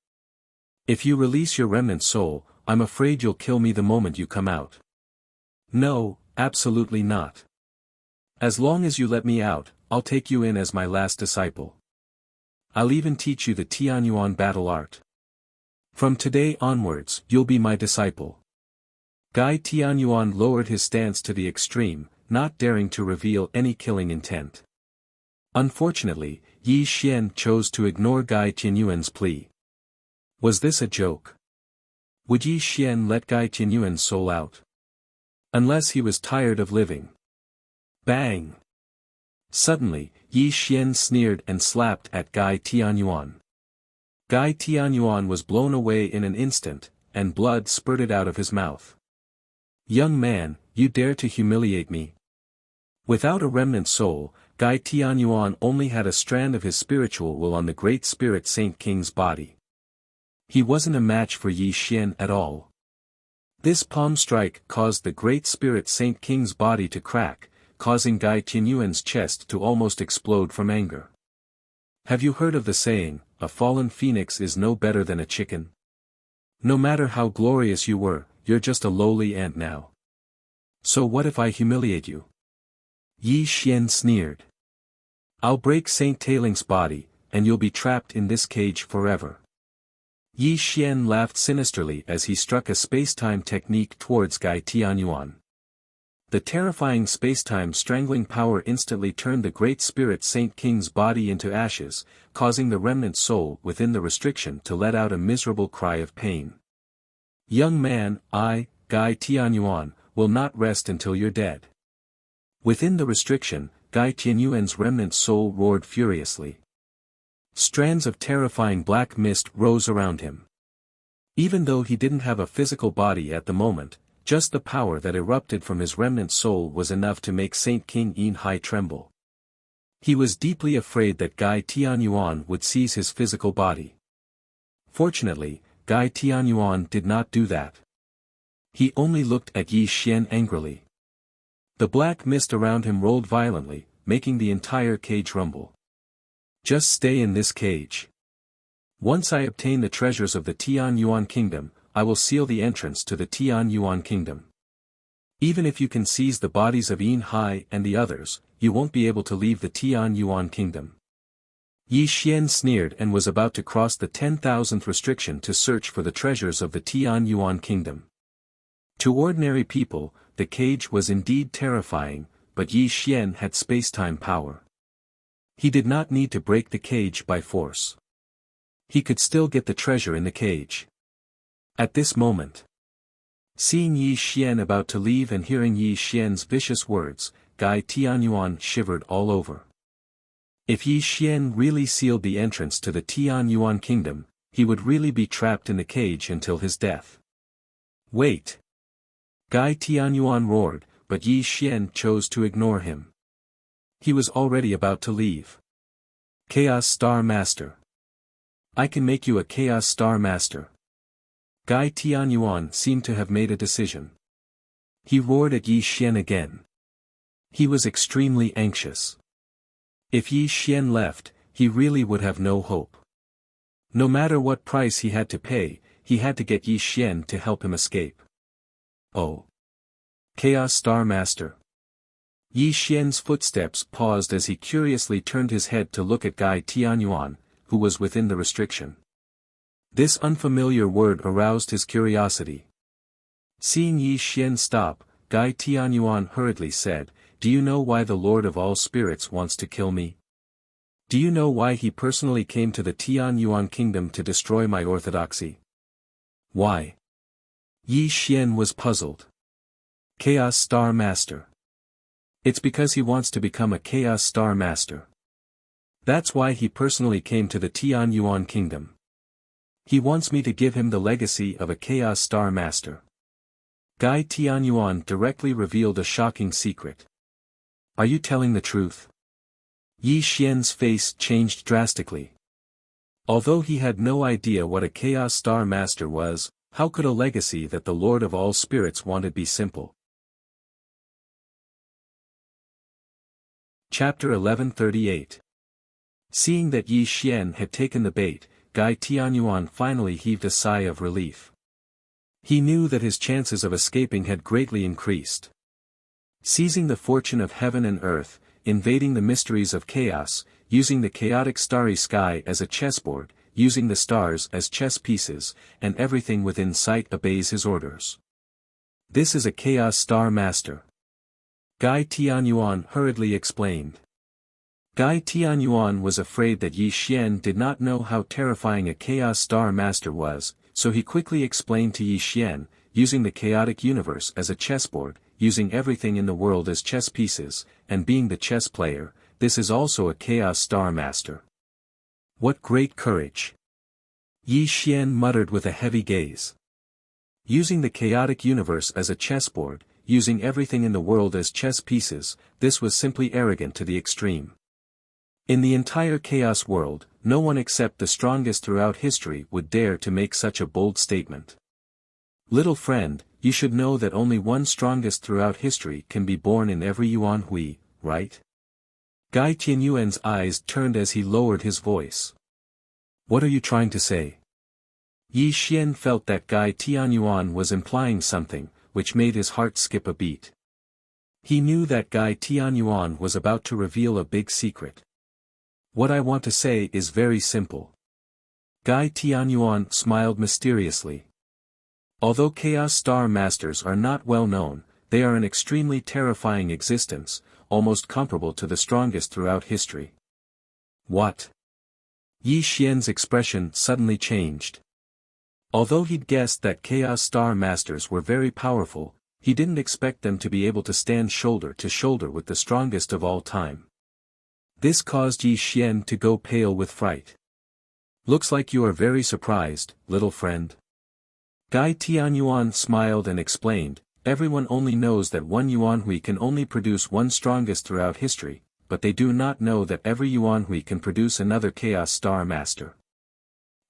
If you release your remnant soul, I'm afraid you'll kill me the moment you come out." "No, absolutely not. As long as you let me out, I'll take you in as my last disciple. I'll even teach you the Tianyuan battle art. From today onwards, you'll be my disciple." Gai Tianyuan lowered his stance to the extreme, not daring to reveal any killing intent. Unfortunately, Yi Xian chose to ignore Gai Tianyuan's plea. Was this a joke? Would Yi Xian let Gai Tianyuan's soul out? Unless he was tired of living. Bang! Suddenly, Yi Xian sneered and slapped at Gai Tianyuan. Gai Tianyuan was blown away in an instant, and blood spurted out of his mouth. "Young man, you dare to humiliate me?" Without a remnant soul, Gai Tianyuan only had a strand of his spiritual will on the Great Spirit Saint King's body. He wasn't a match for Yi Xian at all. This palm strike caused the Great Spirit Saint King's body to crack, causing Gai Tianyuan's chest to almost explode from anger. Have you heard of the saying, "A fallen phoenix is no better than a chicken"? No matter how glorious you were, you're just a lowly ant now. So what if I humiliate you? Yi Xian sneered. "I'll break Saint Tailing's body, and you'll be trapped in this cage forever." Yi Xian laughed sinisterly as he struck a space-time technique towards Gai Tianyuan. The terrifying space-time strangling power instantly turned the Great Spirit Saint King's body into ashes, causing the remnant soul within the restriction to let out a miserable cry of pain. "Young man, I, Gai Tianyuan, will not rest until you're dead." Within the restriction, Gai Tianyuan's remnant soul roared furiously. Strands of terrifying black mist rose around him. Even though he didn't have a physical body at the moment, just the power that erupted from his remnant soul was enough to make Saint King Yin Hai tremble. He was deeply afraid that Gai Tianyuan would seize his physical body. Fortunately, Gai Tianyuan did not do that. He only looked at Yi Xian angrily. The black mist around him rolled violently, making the entire cage rumble. "Just stay in this cage. Once I obtain the treasures of the Tianyuan kingdom, I will seal the entrance to the Tianyuan kingdom. Even if you can seize the bodies of Yin Hai and the others, you won't be able to leave the Tianyuan kingdom." Yi Xian sneered and was about to cross the 10,000th restriction to search for the treasures of the Tianyuan kingdom. To ordinary people, the cage was indeed terrifying, but Yi Xian had space-time power. He did not need to break the cage by force. He could still get the treasure in the cage. At this moment, seeing Yi Xian about to leave and hearing Yi Xian's vicious words, Gai Tianyuan shivered all over. If Yi Xian really sealed the entrance to the Tianyuan kingdom, he would really be trapped in the cage until his death. "Wait!" Gai Tianyuan roared, but Yi Xian chose to ignore him. He was already about to leave. "Chaos Star Master. I can make you a Chaos Star Master." Gai Tianyuan seemed to have made a decision. He roared at Yi Xian again. He was extremely anxious. If Yi Xian left, he really would have no hope. No matter what price he had to pay, he had to get Yi Xian to help him escape. "Oh. Chaos Star Master." Yi Xian's footsteps paused as he curiously turned his head to look at Gai Tianyuan, who was within the restriction. This unfamiliar word aroused his curiosity. Seeing Yi Xian stop, Gai Tianyuan hurriedly said, "Do you know why the Lord of all Spirits wants to kill me? Do you know why he personally came to the Tianyuan kingdom to destroy my orthodoxy?" "Why?" Yi Xian was puzzled. "Chaos Star Master. It's because he wants to become a Chaos Star Master. That's why he personally came to the Tianyuan kingdom. He wants me to give him the legacy of a Chaos Star Master." Gai Tianyuan directly revealed a shocking secret. "Are you telling the truth?" Yi Xian's face changed drastically. Although he had no idea what a Chaos Star Master was, How could a legacy that the Lord of all spirits wanted be simple? Chapter 1138. Seeing that Yi Xian had taken the bait, Gai Tianyuan finally heaved a sigh of relief. He knew that his chances of escaping had greatly increased. Seizing the fortune of heaven and earth, invading the mysteries of chaos, using the chaotic starry sky as a chessboard, using the stars as chess pieces, and everything within sight obeys his orders. This is a Chaos Star Master. Gai Tianyuan hurriedly explained. Gai Tianyuan was afraid that Yi Xian did not know how terrifying a Chaos Star Master was, so he quickly explained to Yi Xian, using the chaotic universe as a chessboard, using everything in the world as chess pieces, and being the chess player, this is also a Chaos Star Master. What great courage! Yi Xian muttered with a heavy gaze. Using the chaotic universe as a chessboard, using everything in the world as chess pieces, this was simply arrogant to the extreme. In the entire chaos world, no one except the strongest throughout history would dare to make such a bold statement. Little friend, you should know that only one strongest throughout history can be born in every Yuan Hui, right? Gai Tianyuan's eyes turned as he lowered his voice. What are you trying to say? Yi Xian felt that Gai Tianyuan was implying something, which made his heart skip a beat. He knew that Gai Tianyuan was about to reveal a big secret. What I want to say is very simple. Gai Tianyuan smiled mysteriously. Although Chaos Star Masters are not well known, they are an extremely terrifying existence, almost comparable to the strongest throughout history. What? Yi Xian's expression suddenly changed. Although he'd guessed that Chaos Star Masters were very powerful, he didn't expect them to be able to stand shoulder to shoulder with the strongest of all time. This caused Yi Xian to go pale with fright. Looks like you are very surprised, little friend. Gai Tianyuan smiled and explained, everyone only knows that one Yuanhui can only produce one strongest throughout history, but they do not know that every Yuanhui can produce another Chaos Star Master.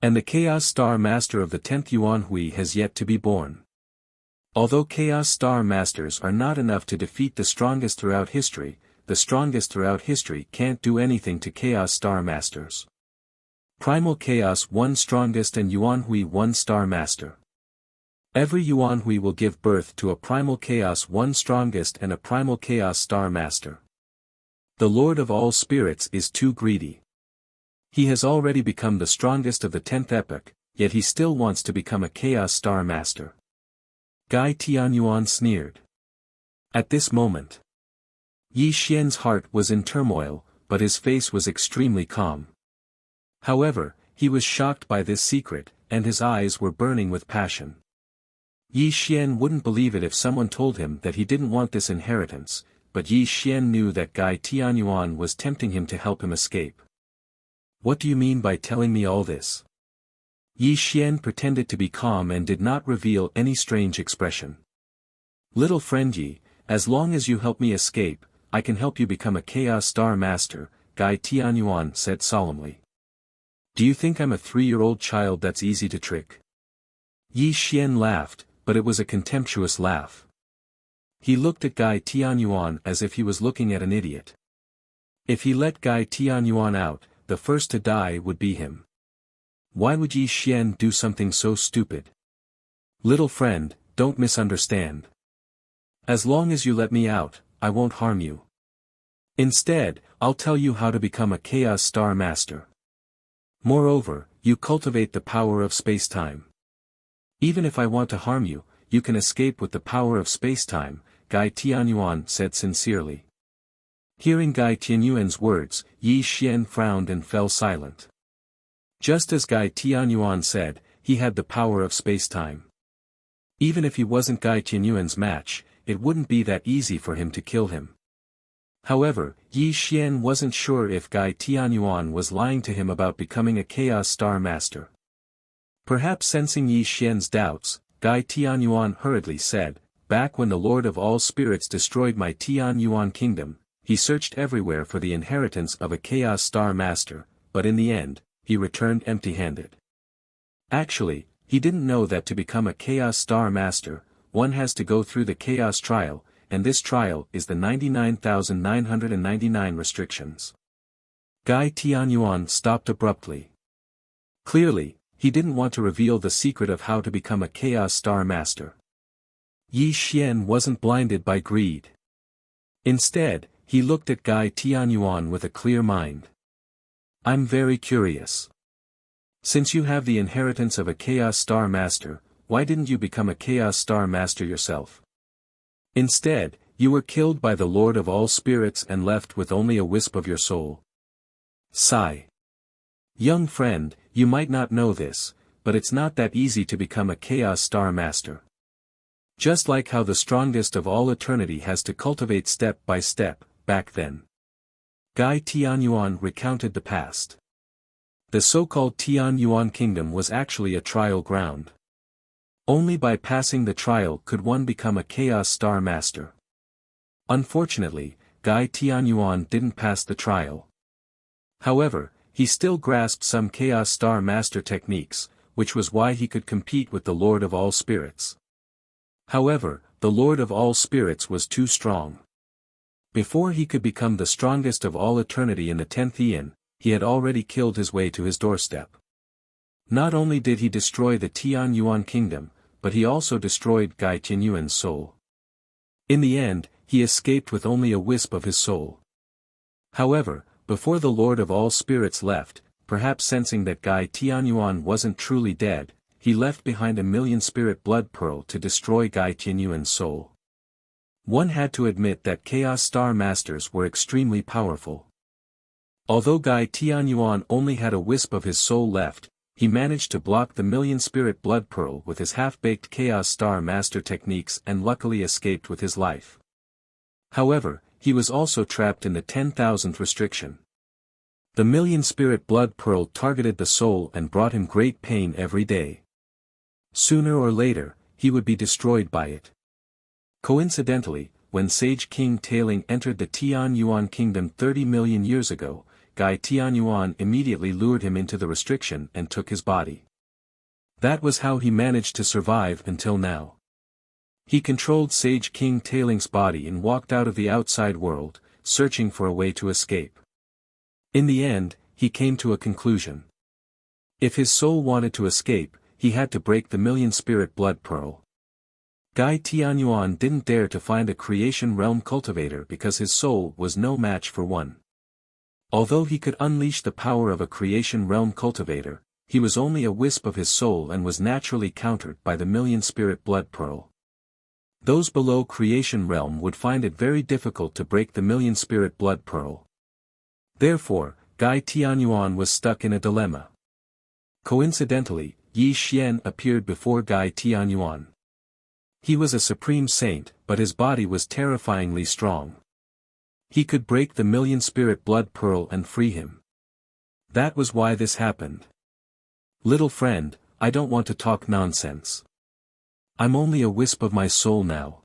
And the Chaos Star Master of the 10th Yuanhui has yet to be born. Although Chaos Star Masters are not enough to defeat the strongest throughout history, the strongest throughout history can't do anything to Chaos Star Masters. Primal Chaos 1 strongest and Yuanhui 1 Star Master. Every Yuanhui will give birth to a Primal Chaos 1 strongest and a Primal Chaos Star Master. The Lord of all spirits is too greedy. He has already become the strongest of the 10th epoch, yet he still wants to become a Chaos Star Master. Gai Tianyuan sneered. At this moment, Yi Xian's heart was in turmoil, but his face was extremely calm. However, he was shocked by this secret, and his eyes were burning with passion. Yi Xian wouldn't believe it if someone told him that he didn't want this inheritance, but Yi Xian knew that Gai Tianyuan was tempting him to help him escape. What do you mean by telling me all this? Yi Xian pretended to be calm and did not reveal any strange expression. Little friend Yi, as long as you help me escape, I can help you become a Chaos Star Master, Gai Tianyuan said solemnly. Do you think I'm a 3-year-old child that's easy to trick? Yi Xian laughed, but it was a contemptuous laugh. He looked at Gai Tianyuan as if he was looking at an idiot. If he let Gai Tianyuan out, the first to die would be him. Why would Yi Xian do something so stupid? Little friend, don't misunderstand. As long as you let me out, I won't harm you. Instead, I'll tell you how to become a Chaos Star Master. Moreover, you cultivate the power of space-time. Even if I want to harm you, you can escape with the power of space-time, Gai Tianyuan said sincerely. Hearing Gai Tianyuan's words, Yi Xian frowned and fell silent. Just as Gai Tianyuan said, he had the power of space-time. Even if he wasn't Gai Tianyuan's match, it wouldn't be that easy for him to kill him. However, Yi Xian wasn't sure if Gai Tianyuan was lying to him about becoming a Chaos Star Master. Perhaps sensing Yi Xian's doubts, Gai Tianyuan hurriedly said, back when the Lord of all spirits destroyed my Tianyuan kingdom, he searched everywhere for the inheritance of a Chaos Star Master, but in the end, he returned empty-handed. Actually, he didn't know that to become a Chaos Star Master, one has to go through the Chaos Trial, and this trial is the 99,999 restrictions. Guy Tianyuan stopped abruptly. Clearly, he didn't want to reveal the secret of how to become a Chaos Star Master. Yi Xian wasn't blinded by greed. Instead, he looked at Guy Tianyuan with a clear mind. I'm very curious. Since you have the inheritance of a Chaos Star Master, why didn't you become a Chaos Star Master yourself? Instead, you were killed by the Lord of all spirits and left with only a wisp of your soul. Sigh. Young friend, you might not know this, but it's not that easy to become a Chaos Star Master. Just like how the strongest of all eternity has to cultivate step by step, back then. Guy Tianyuan recounted the past. The so-called Tianyuan kingdom was actually a trial ground. Only by passing the trial could one become a Chaos Star Master. Unfortunately, Guy Tianyuan didn't pass the trial. However, he still grasped some Chaos Star Master techniques, which was why he could compete with the Lord of all Spirits. However, the Lord of all Spirits was too strong. Before he could become the strongest of all eternity in the 10th Eon, he had already killed his way to his doorstep. Not only did he destroy the Tianyuan kingdom, but he also destroyed Guy Tianyuan's soul. In the end, he escaped with only a wisp of his soul. However, before the Lord of all Spirits left, perhaps sensing that Guy Tianyuan wasn't truly dead, he left behind 1,000,000 spirit blood pearl to destroy Guy Tianyuan's soul. One had to admit that Chaos Star Masters were extremely powerful. Although Guy Tianyuan only had a wisp of his soul left, he managed to block the 1,000,000 spirit blood pearl with his half-baked Chaos Star Master techniques and luckily escaped with his life. However, he was also trapped in the 10,000th restriction. The 1,000,000 spirit blood pearl targeted the soul and brought him great pain every day. Sooner or later, he would be destroyed by it. Coincidentally, when Sage King Tailing entered the Tianyuan kingdom 30 million years ago, Guy Tianyuan immediately lured him into the restriction and took his body. That was how he managed to survive until now. He controlled Sage King Tailing's body and walked out of the outside world, searching for a way to escape. In the end, he came to a conclusion. If his soul wanted to escape, he had to break the 1,000,000 spirit blood pearl. Guy Tianyuan didn't dare to find a creation realm cultivator because his soul was no match for one. Although he could unleash the power of a creation realm cultivator, he was only a wisp of his soul and was naturally countered by the 1,000,000 spirit blood pearl. Those below creation realm would find it very difficult to break the 1,000,000 spirit blood pearl. Therefore, Guy Tianyuan was stuck in a dilemma. Coincidentally, Yi Xian appeared before Guy Tianyuan. He was a supreme saint, but his body was terrifyingly strong. He could break the 1,000,000 spirit blood pearl and free him. That was why this happened. Little friend, I don't want to talk nonsense. I'm only a wisp of my soul now.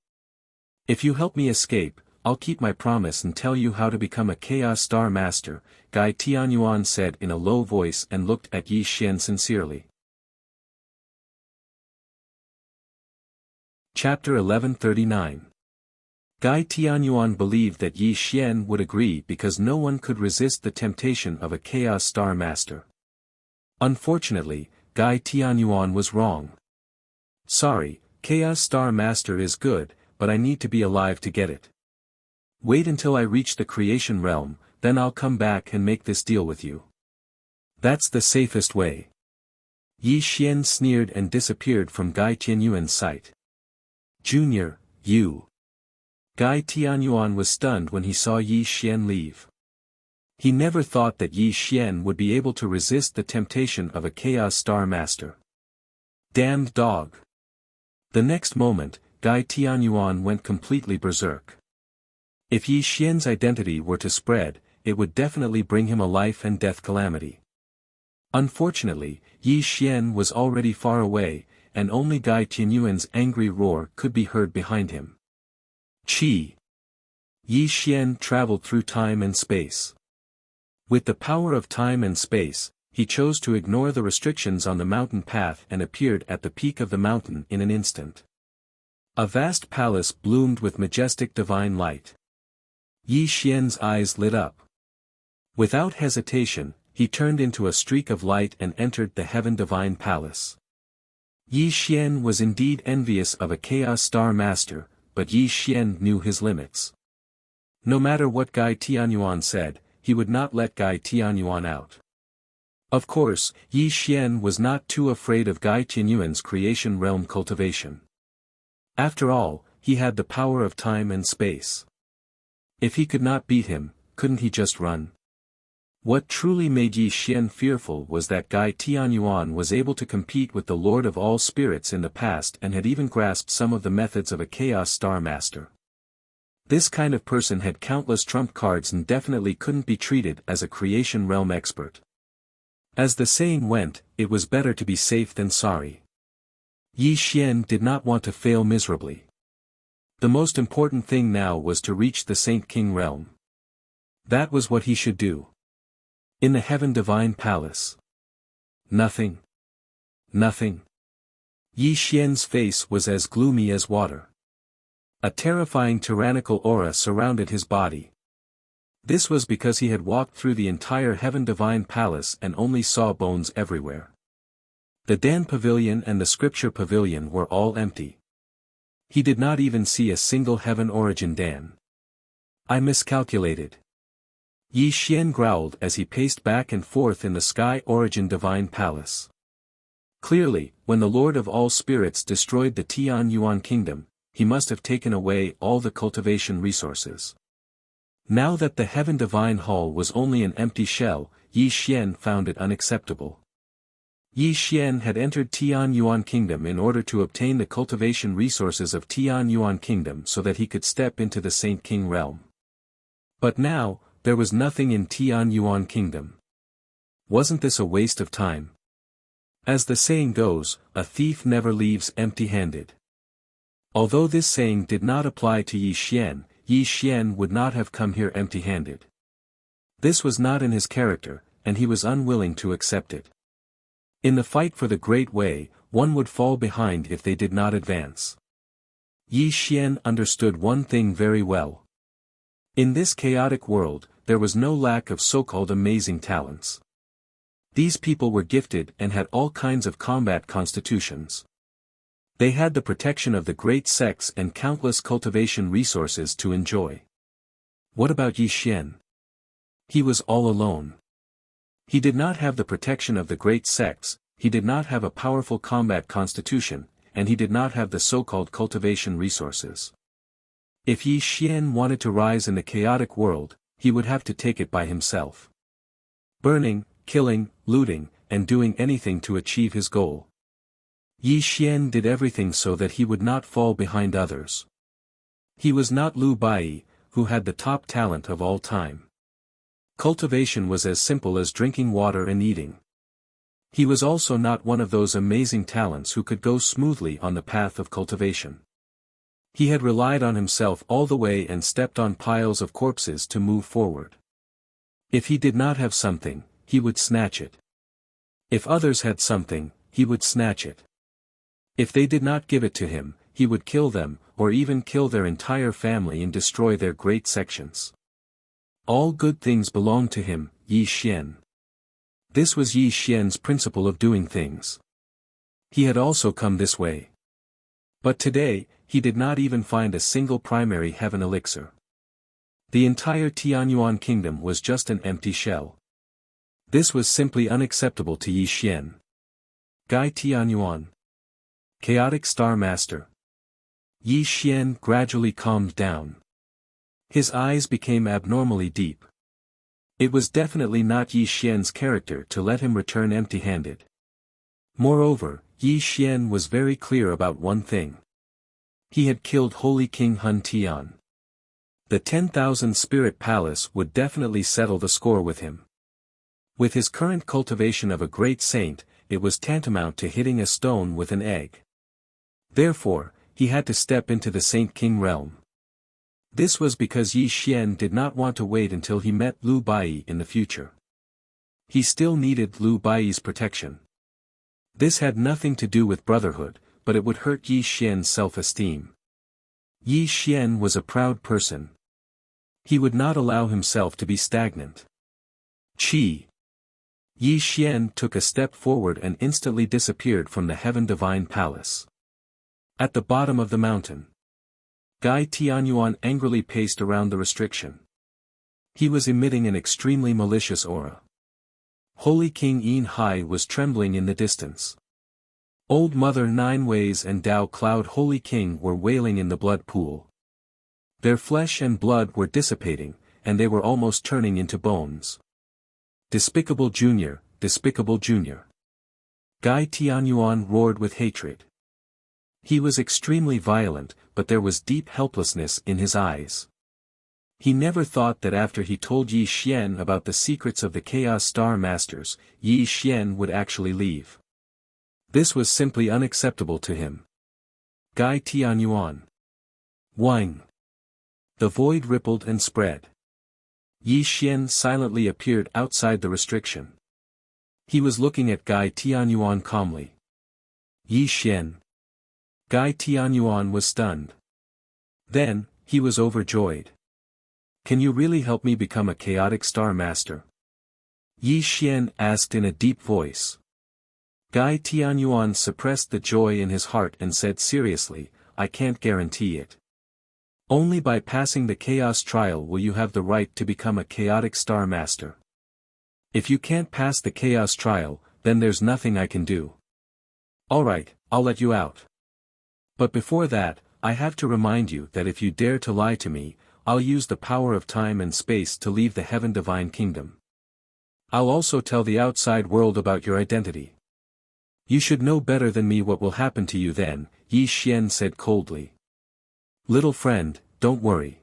If you help me escape, I'll keep my promise and tell you how to become a Chaos Star Master, Guy Tianyuan said in a low voice and looked at Yi Xian sincerely. Chapter 1139. Guy Tianyuan believed that Yi Xian would agree because no one could resist the temptation of a Chaos Star Master. Unfortunately, Guy Tianyuan was wrong. Sorry, Chaos Star Master is good, but I need to be alive to get it. Wait until I reach the creation realm, then I'll come back and make this deal with you. That's the safest way. Yi Xian sneered and disappeared from Guy Tianyuan's sight. Junior, you. Guy Tianyuan was stunned when he saw Yi Xian leave. He never thought that Yi Xian would be able to resist the temptation of a Chaos Star Master. Damned dog. The next moment, Guy Tianyuan went completely berserk. If Yi Xian's identity were to spread, it would definitely bring him a life and death calamity. Unfortunately, Yi Xian was already far away, and only Guy Tianyuan's angry roar could be heard behind him. Chi! Yi Xian traveled through time and space. With the power of time and space, he chose to ignore the restrictions on the mountain path and appeared at the peak of the mountain in an instant. A vast palace bloomed with majestic divine light. Yi Xian's eyes lit up. Without hesitation, he turned into a streak of light and entered the Heaven Divine Palace. Yi Xian was indeed envious of a Chaos Star Master, but Yi Xian knew his limits. No matter what Gai Tianyuan said, he would not let Gai Tianyuan out. Of course, Yi Xian was not too afraid of Gai Tianyuan's creation realm cultivation. After all, he had the power of time and space. If he could not beat him, couldn't he just run? What truly made Yi Xian fearful was that Gai Tianyuan was able to compete with the Lord of all Spirits in the past and had even grasped some of the methods of a Chaos Star Master. This kind of person had countless trump cards and definitely couldn't be treated as a creation realm expert. As the saying went, it was better to be safe than sorry. Yi Xian did not want to fail miserably. The most important thing now was to reach the Saint King realm. That was what he should do. In the Heaven Divine Palace. Nothing. Nothing. Yi Xian's face was as gloomy as water. A terrifying tyrannical aura surrounded his body. This was because he had walked through the entire Heaven Divine Palace and only saw bones everywhere. The Dan Pavilion and the Scripture Pavilion were all empty. He did not even see a single Heaven Origin Dan. I miscalculated. Yi Xian growled as he paced back and forth in the Sky Origin Divine Palace. Clearly, when the Lord of all Spirits destroyed the Tianyuan Kingdom, he must have taken away all the cultivation resources. Now that the Heaven Divine Hall was only an empty shell, Yi Xian found it unacceptable. Yi Xian had entered Tianyuan Kingdom in order to obtain the cultivation resources of Tianyuan Kingdom so that he could step into the Saint King realm. But now, there was nothing in Tianyuan Kingdom. Wasn't this a waste of time? As the saying goes, a thief never leaves empty-handed. Although this saying did not apply to Yi Xian would not have come here empty-handed. This was not in his character, and he was unwilling to accept it. In the fight for the Great Way, one would fall behind if they did not advance. Yi Xian understood one thing very well. In this chaotic world, there was no lack of so-called amazing talents. These people were gifted and had all kinds of combat constitutions. They had the protection of the great sects and countless cultivation resources to enjoy. What about Yi Xian? He was all alone. He did not have the protection of the great sects, he did not have a powerful combat constitution, and he did not have the so-called cultivation resources. If Yi Xian wanted to rise in the chaotic world, he would have to take it by himself. Burning, killing, looting, and doing anything to achieve his goal. Yi Xian did everything so that he would not fall behind others. He was not Lu Bai, who had the top talent of all time. Cultivation was as simple as drinking water and eating. He was also not one of those amazing talents who could go smoothly on the path of cultivation. He had relied on himself all the way and stepped on piles of corpses to move forward. If he did not have something, he would snatch it. If others had something, he would snatch it. If they did not give it to him, he would kill them, or even kill their entire family and destroy their great sections. All good things belonged to him, Yi Xian. This was Yi Xian's principle of doing things. He had also come this way. But today, he did not even find a single primary heaven elixir. The entire Tianyuan Kingdom was just an empty shell. This was simply unacceptable to Yi Xian. Gai Tianyuan. Chaotic Star Master. Yi Xian gradually calmed down. His eyes became abnormally deep. It was definitely not Yi Xian's character to let him return empty-handed. Moreover, Yi Xian was very clear about one thing. He had killed Holy King Hun Tian. The 10,000 Spirit Palace would definitely settle the score with him. With his current cultivation of a great saint, it was tantamount to hitting a stone with an egg. Therefore, he had to step into the Saint King realm. This was because Yi Xian did not want to wait until he met Lu Bai in the future. He still needed Liu Baiyi's protection. This had nothing to do with brotherhood, but it would hurt Yi Xian's self-esteem. Yi Xian was a proud person. He would not allow himself to be stagnant. Chi. Yi Xian took a step forward and instantly disappeared from the Heaven Divine Palace. At the bottom of the mountain, Gai Tianyuan angrily paced around the restriction. He was emitting an extremely malicious aura. Holy King Yin Hai was trembling in the distance. Old Mother Nine Ways and Dao Cloud Holy King were wailing in the blood pool. Their flesh and blood were dissipating, and they were almost turning into bones. Despicable Junior, Despicable Junior. Gai Tianyuan roared with hatred. He was extremely violent, but there was deep helplessness in his eyes. He never thought that after he told Yi Xian about the secrets of the Chaos Star Masters, Yi Xian would actually leave. This was simply unacceptable to him. Gai Tianyuan. Wang. The void rippled and spread. Yi Xian silently appeared outside the restriction. He was looking at Gai Tianyuan calmly. Yi Xian. Gai Tianyuan was stunned. Then, he was overjoyed. Can you really help me become a chaotic star master? Yi Xian asked in a deep voice. Gai Tianyuan suppressed the joy in his heart and said seriously, I can't guarantee it. Only by passing the chaos trial will you have the right to become a chaotic star master. If you can't pass the chaos trial, then there's nothing I can do. Alright, I'll let you out. But before that, I have to remind you that if you dare to lie to me, I'll use the power of time and space to leave the Heaven Divine Kingdom. I'll also tell the outside world about your identity. You should know better than me what will happen to you then, Yi Xian said coldly. Little friend, don't worry.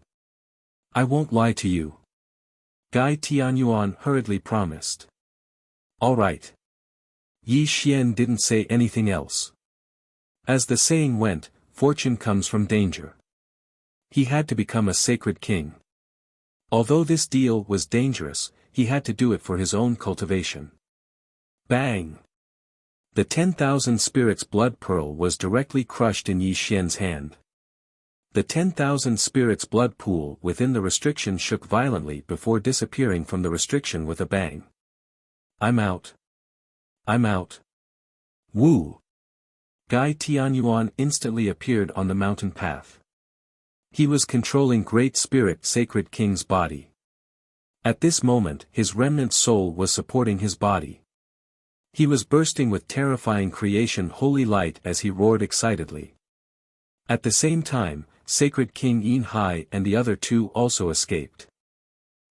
I won't lie to you. Gai Tianyuan hurriedly promised. All right. Yi Xian didn't say anything else. As the saying went, fortune comes from danger. He had to become a sacred king. Although this deal was dangerous, he had to do it for his own cultivation. Bang! The 10,000 spirits blood pearl was directly crushed in Yi Xian's hand. The 10,000 spirits blood pool within the restriction shook violently before disappearing from the restriction with a bang. I'm out. I'm out. Woo! Gai Tianyuan instantly appeared on the mountain path. He was controlling Great Spirit Sacred King's body. At this moment his remnant soul was supporting his body. He was bursting with terrifying creation holy light as he roared excitedly. At the same time, Sacred King Yin Hai and the other two also escaped.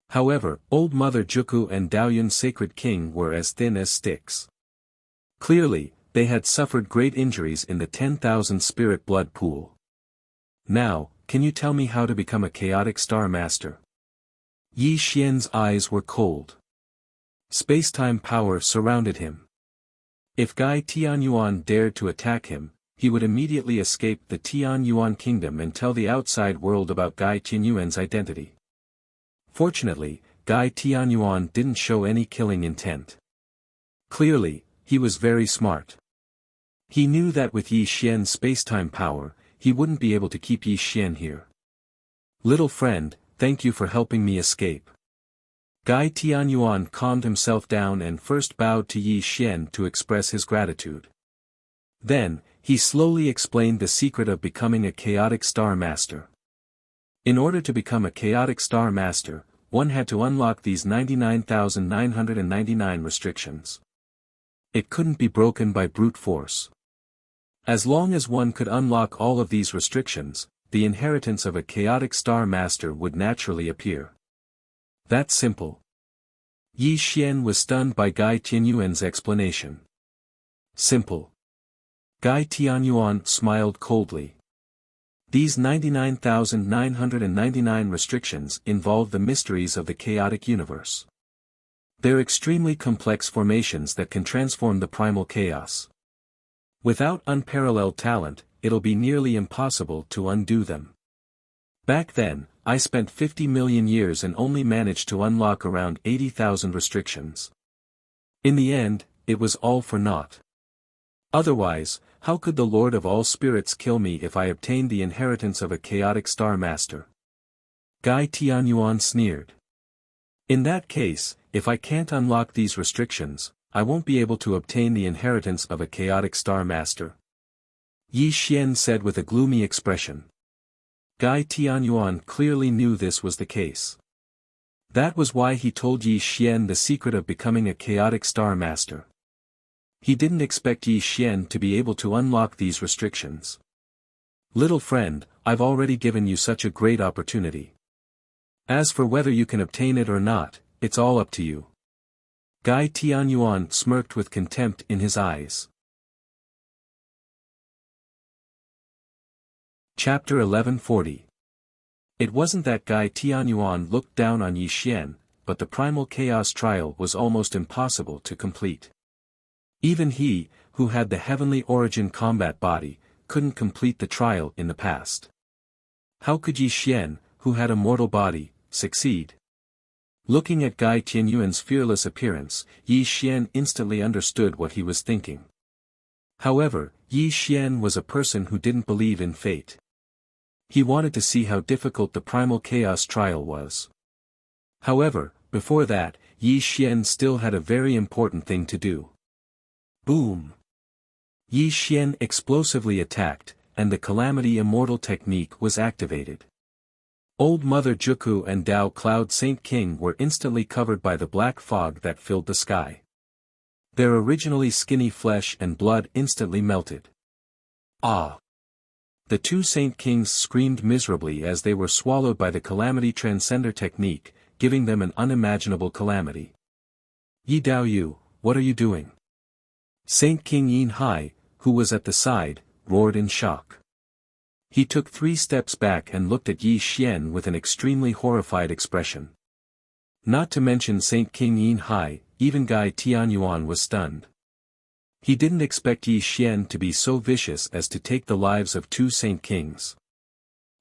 However, Old Mother Juku and Daoyun Sacred King were as thin as sticks. Clearly, they had suffered great injuries in the 10,000 spirit blood pool. Now, can you tell me how to become a chaotic star master? Yi Xian's eyes were cold. Space-time power surrounded him. If Gai Tianyuan dared to attack him, he would immediately escape the Tianyuan kingdom and tell the outside world about Gai Tianyuan's identity. Fortunately, Gai Tianyuan didn't show any killing intent. Clearly, he was very smart. He knew that with Yi Xian's space-time power, he wouldn't be able to keep Yi Xian here. Little friend, thank you for helping me escape. Gai Tianyuan calmed himself down and first bowed to Yi Xian to express his gratitude. Then, he slowly explained the secret of becoming a chaotic star master. In order to become a chaotic star master, one had to unlock these 99,999 restrictions. It couldn't be broken by brute force. As long as one could unlock all of these restrictions, the inheritance of a chaotic star master would naturally appear. That's simple. Yi Xian was stunned by Gai Tianyuan's explanation. Simple. Gai Tianyuan smiled coldly. These 99,999 restrictions involve the mysteries of the chaotic universe. They're extremely complex formations that can transform the primal chaos. Without unparalleled talent, it'll be nearly impossible to undo them. Back then, I spent 50 million years and only managed to unlock around 80,000 restrictions. In the end, it was all for naught. Otherwise, how could the Lord of all Spirits kill me if I obtained the inheritance of a chaotic Star Master? Gai Tianyuan sneered. In that case, if I can't unlock these restrictions, I won't be able to obtain the inheritance of a chaotic Star Master. Yi Xian said with a gloomy expression. Gai Tianyuan clearly knew this was the case. That was why he told Yi Xian the secret of becoming a chaotic Star Master. He didn't expect Yi Xian to be able to unlock these restrictions. Little friend, I've already given you such a great opportunity. As for whether you can obtain it or not, it's all up to you. Gai Tianyuan smirked with contempt in his eyes. Chapter 1140. It wasn't that Gai Tianyuan looked down on Yi Xian, but the primal chaos trial was almost impossible to complete. Even he, who had the heavenly origin combat body, couldn't complete the trial in the past. How could Yi Xian, who had a mortal body, succeed? Looking at Gai Tianyuan's fearless appearance, Yi Xian instantly understood what he was thinking. However, Yi Xian was a person who didn't believe in fate. He wanted to see how difficult the primal chaos trial was. However, before that, Yi Xian still had a very important thing to do. Boom! Yi Xian explosively attacked, and the Calamity Immortal technique was activated. Old Mother Juku and Dao Cloud Saint King were instantly covered by the black fog that filled the sky. Their originally skinny flesh and blood instantly melted. Ah! The two Saint Kings screamed miserably as they were swallowed by the Calamity Transcender technique, giving them an unimaginable calamity. Yi Dao Yu, what are you doing? Saint King Yin Hai, who was at the side, roared in shock. He took 3 steps back and looked at Yi Xian with an extremely horrified expression. Not to mention Saint King Yin Hai, even Gai Tianyuan was stunned. He didn't expect Yi Xian to be so vicious as to take the lives of 2 Saint Kings.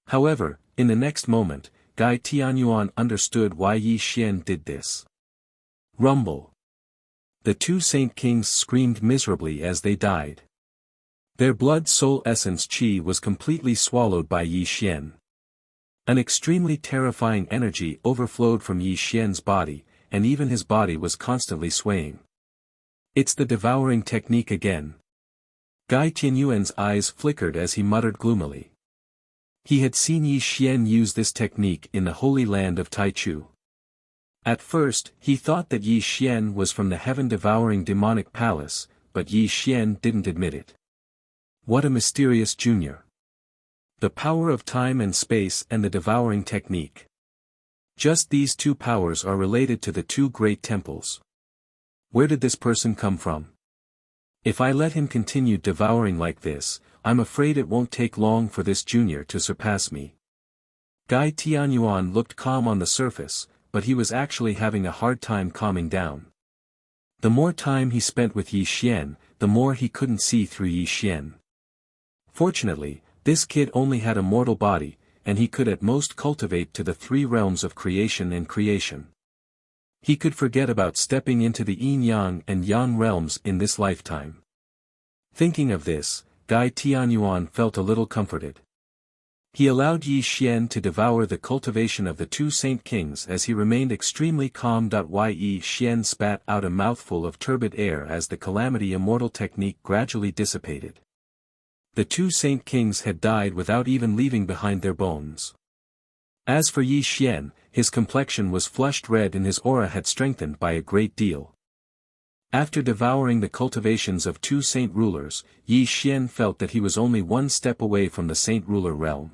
However, in the next moment, Gai Tianyuan understood why Yi Xian did this. Rumble. The 2 Saint Kings screamed miserably as they died. Their blood soul essence chi was completely swallowed by Yi Xian. An extremely terrifying energy overflowed from Yi Xian's body, and even his body was constantly swaying. It's the devouring technique again. Gai Tianyuan's eyes flickered as he muttered gloomily. He had seen Yi Xian use this technique in the Holy Land of Taichu. At first, he thought that Yi Xian was from the heaven-devouring demonic palace, but Yi Xian didn't admit it. What a mysterious junior. The power of time and space and the devouring technique. Just these 2 powers are related to the 2 great temples. Where did this person come from? If I let him continue devouring like this, I'm afraid it won't take long for this junior to surpass me. Gai Tianyuan looked calm on the surface, but he was actually having a hard time calming down. The more time he spent with Yi Xian, the more he couldn't see through Yi Xian. Fortunately, this kid only had a mortal body, and he could at most cultivate to the 3 realms of creation and creation. He could forget about stepping into the yin-yang and yang realms in this lifetime. Thinking of this, Gai Tianyuan felt a little comforted. He allowed Yi Xian to devour the cultivation of the 2 Saint Kings as he remained extremely calm. Yi Xian spat out a mouthful of turbid air as the Calamity Immortal technique gradually dissipated. The 2 Saint Kings had died without even leaving behind their bones. As for Yi Xian, his complexion was flushed red and his aura had strengthened by a great deal. After devouring the cultivations of 2 saint rulers, Yi Xian felt that he was only 1 step away from the saint ruler realm.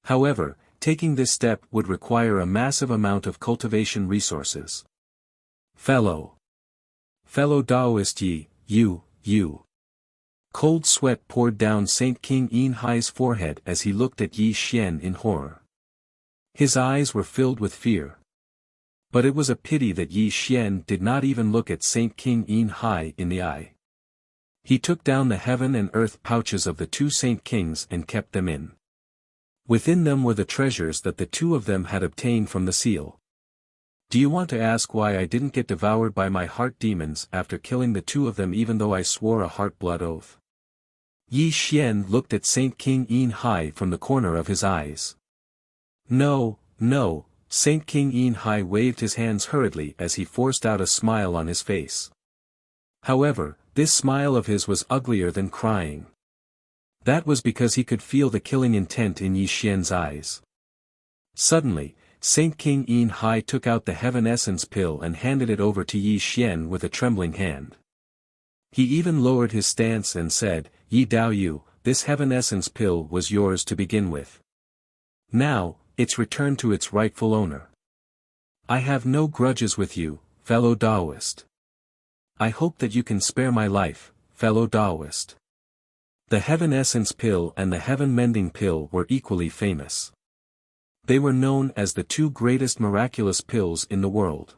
However, taking this step would require a massive amount of cultivation resources. Fellow Taoist Yi, you. Cold sweat poured down Saint King Yin Hai's forehead as he looked at Yi Xian in horror. His eyes were filled with fear. But it was a pity that Yi Xian did not even look at Saint King Yin Hai in the eye. He took down the heaven and earth pouches of the 2 Saint Kings and kept them in. Within them were the treasures that the 2 of them had obtained from the seal. Do you want to ask why I didn't get devoured by my heart demons after killing the two of them even though I swore a heart-blood oath? Yi Xian looked at Saint King Yin Hai from the corner of his eyes. No, no, Saint King Yin Hai waved his hands hurriedly as he forced out a smile on his face. However, this smile of his was uglier than crying. That was because he could feel the killing intent in Yi Xian's eyes. Suddenly, Saint King Yin Hai took out the Heaven Essence pill and handed it over to Yi Xian with a trembling hand. He even lowered his stance and said, Yi Dao Yu, this Heaven Essence pill was yours to begin with. Now, it's returned to its rightful owner. I have no grudges with you, fellow Taoist. I hope that you can spare my life, fellow Taoist. The Heaven Essence pill and the Heaven Mending pill were equally famous. They were known as the two greatest miraculous pills in the world.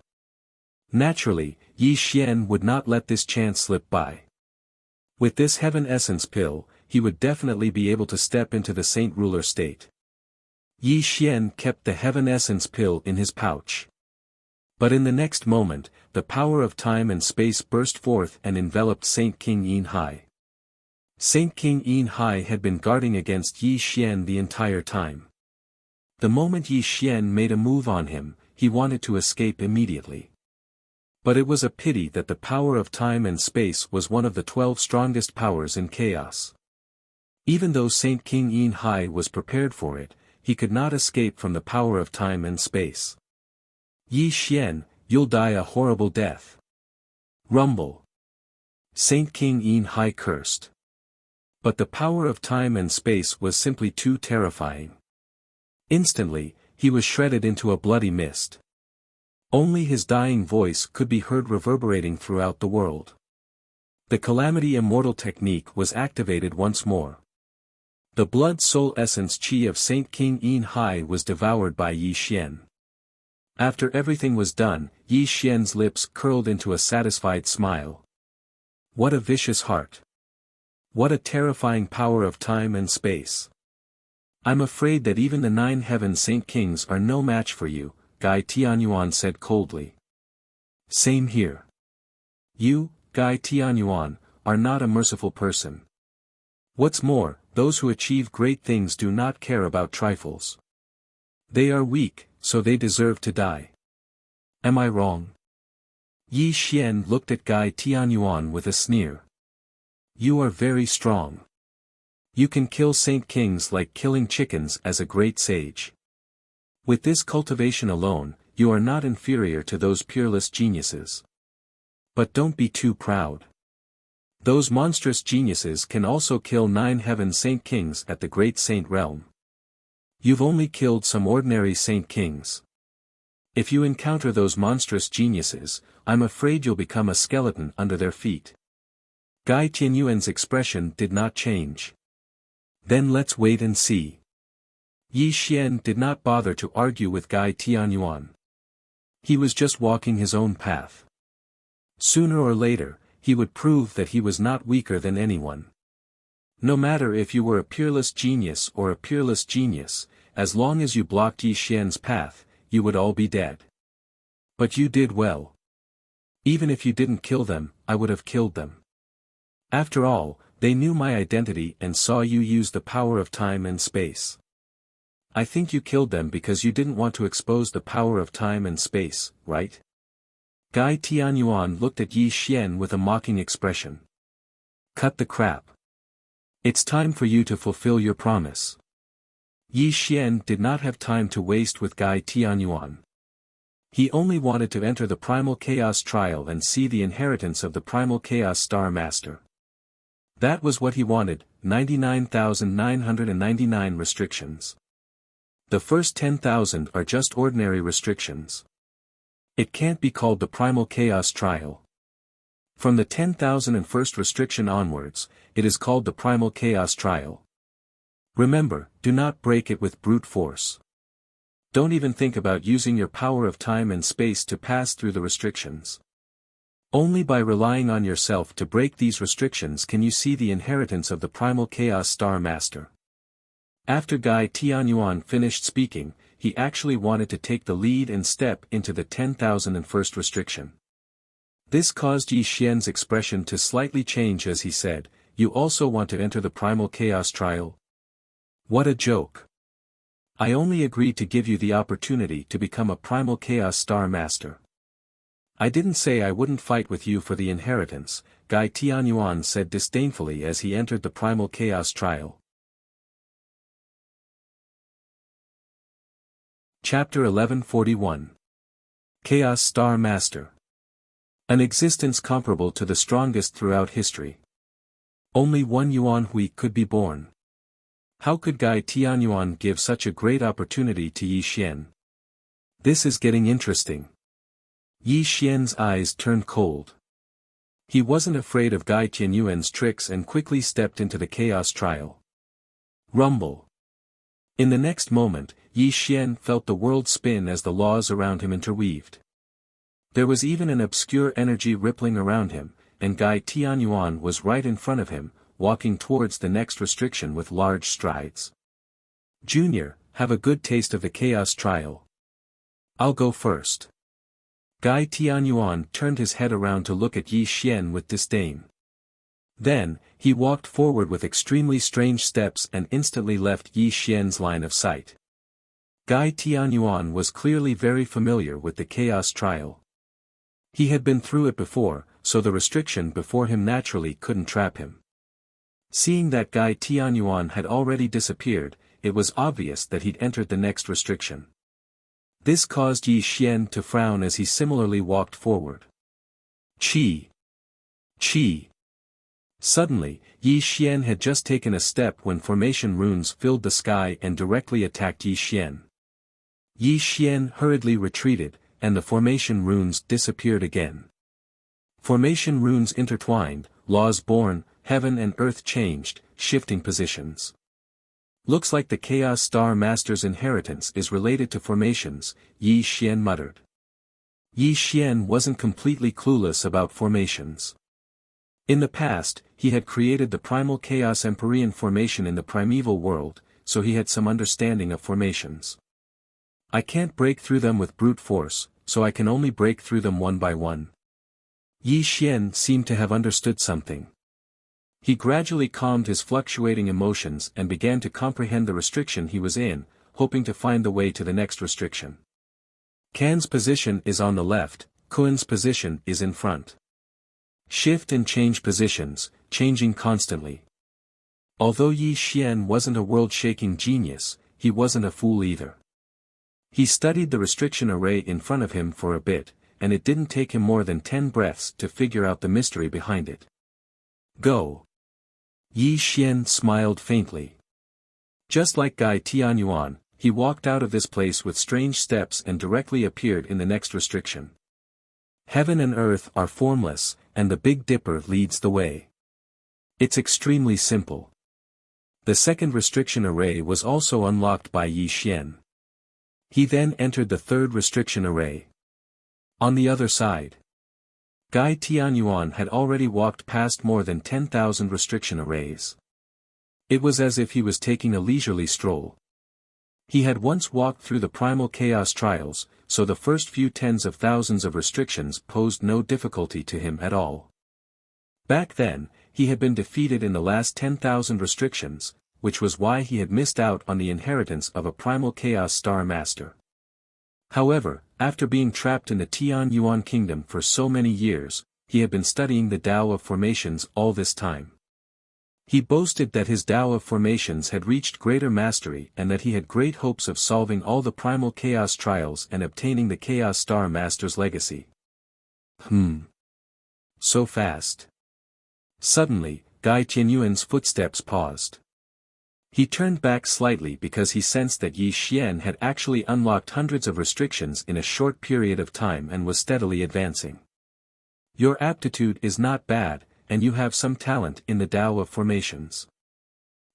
Naturally, Yi Xian would not let this chance slip by. With this Heaven Essence pill, he would definitely be able to step into the Saint Ruler state. Yi Xian kept the Heaven Essence pill in his pouch. But in the next moment, the power of time and space burst forth and enveloped Saint King Yin Hai. Saint King Yin Hai had been guarding against Yi Xian the entire time. The moment Yi Xian made a move on him, he wanted to escape immediately. But it was a pity that the power of time and space was one of the 12 strongest powers in chaos. Even though Saint King Yin Hai was prepared for it, he could not escape from the power of time and space. Yi Xian, you'll die a horrible death. Rumble. Saint King Yin Hai cursed. But the power of time and space was simply too terrifying. Instantly, he was shredded into a bloody mist. Only his dying voice could be heard reverberating throughout the world. The Calamity Immortal technique was activated once more. The blood soul essence chi of Saint King Yin Hai was devoured by Yi Xian. After everything was done, Yi Xian's lips curled into a satisfied smile. What a vicious heart! What a terrifying power of time and space! I'm afraid that even the 9 heaven Saint Kings are no match for you, Gai Tianyuan said coldly. Same here. You, Gai Tianyuan, are not a merciful person. What's more, those who achieve great things do not care about trifles. They are weak, so they deserve to die. Am I wrong? Yi Xian looked at Gai Tianyuan with a sneer. You are very strong. You can kill Saint Kings like killing chickens as a great sage. With this cultivation alone, you are not inferior to those peerless geniuses. But don't be too proud. Those monstrous geniuses can also kill 9 heaven Saint Kings at the Great Saint Realm. You've only killed some ordinary Saint Kings. If you encounter those monstrous geniuses, I'm afraid you'll become a skeleton under their feet. Gai Tianyuan's expression did not change. Then let's wait and see. Yi Xian did not bother to argue with Gai Tianyuan. He was just walking his own path. Sooner or later, he would prove that he was not weaker than anyone. No matter if you were a peerless genius or a peerless genius, as long as you blocked Yi Xian's path, you would all be dead. But you did well. Even if you didn't kill them, I would have killed them. After all, they knew my identity and saw you use the power of time and space. I think you killed them because you didn't want to expose the power of time and space, right? Gai Tianyuan looked at Yi Xian with a mocking expression. Cut the crap. It's time for you to fulfill your promise. Yi Xian did not have time to waste with Gai Tianyuan. He only wanted to enter the Primal Chaos trial and see the inheritance of the Primal Chaos Star Master. That was what he wanted, 99,999 restrictions. The first 10,000 are just ordinary restrictions. It can't be called the Primal Chaos trial. From the 10,001st restriction onwards, it is called the Primal Chaos trial. Remember, do not break it with brute force. Don't even think about using your power of time and space to pass through the restrictions. Only by relying on yourself to break these restrictions can you see the inheritance of the Primal Chaos Star Master. After Gai Tianyuan finished speaking, he actually wanted to take the lead and step into the 10,001st restriction. This caused Yi Xian's expression to slightly change as he said, "You also want to enter the Primal Chaos Trial? What a joke. I only agreed to give you the opportunity to become a Primal Chaos Star Master. I didn't say I wouldn't fight with you for the inheritance," Gai Tianyuan said disdainfully as he entered the Primal Chaos Trial. Chapter 1141. Chaos Star Master. An existence comparable to the strongest throughout history. Only one Yuan Hui could be born. How could Gai Tianyuan give such a great opportunity to Yi Xian? This is getting interesting. Yi Xian's eyes turned cold. He wasn't afraid of Gai Tianyuan's tricks and quickly stepped into the chaos trial. Rumble. In the next moment, Yi Xian felt the world spin as the laws around him interweaved. There was even an obscure energy rippling around him, and Gai Tianyuan was right in front of him, walking towards the next restriction with large strides. "Junior, have a good taste of the chaos trial. I'll go first." Gai Tianyuan turned his head around to look at Yi Xian with disdain. Then, he walked forward with extremely strange steps and instantly left Yi Xian's line of sight. Gai Tianyuan was clearly very familiar with the chaos trial. He had been through it before, so the restriction before him naturally couldn't trap him. Seeing that Gai Tianyuan had already disappeared, it was obvious that he'd entered the next restriction. This caused Yi Xian to frown as he similarly walked forward. Chi! Chi! Suddenly, Yi Xian had just taken a step when formation runes filled the sky and directly attacked Yi Xian. Yi Xian hurriedly retreated, and the formation runes disappeared again. Formation runes intertwined, laws born, heaven and earth changed, shifting positions. "Looks like the Chaos Star Master's inheritance is related to formations," Yi Xian muttered. Yi Xian wasn't completely clueless about formations. In the past, he had created the Primal Chaos Empyrean formation in the primeval world, so he had some understanding of formations. "I can't break through them with brute force, so I can only break through them one by one." Yi Xian seemed to have understood something. He gradually calmed his fluctuating emotions and began to comprehend the restriction he was in, hoping to find the way to the next restriction. Kan's position is on the left, Kuen's position is in front. Shift and change positions, changing constantly. Although Yi Xian wasn't a world-shaking genius, he wasn't a fool either. He studied the restriction array in front of him for a bit, and it didn't take him more than 10 breaths to figure out the mystery behind it. "Go." Yi Xian smiled faintly. Just like Gai Tianyuan, he walked out of this place with strange steps and directly appeared in the next restriction. Heaven and earth are formless, and the Big Dipper leads the way. It's extremely simple. The second restriction array was also unlocked by Yi Xian. He then entered the third restriction array. On the other side, Gai Tianyuan had already walked past more than 10,000 restriction arrays. It was as if he was taking a leisurely stroll. He had once walked through the primal chaos trials, so the first few tens of thousands of restrictions posed no difficulty to him at all. Back then, he had been defeated in the last 10,000 restrictions, which was why he had missed out on the inheritance of a primal chaos star master. However, after being trapped in the Tian Yuan kingdom for so many years, he had been studying the Tao of formations all this time. He boasted that his Tao of formations had reached greater mastery and that he had great hopes of solving all the primal chaos trials and obtaining the Chaos Star Master's legacy. So fast. Suddenly, Gai Tianyuan's footsteps paused. He turned back slightly because he sensed that Yi Xian had actually unlocked hundreds of restrictions in a short period of time and was steadily advancing. "Your aptitude is not bad, and you have some talent in the Tao of formations.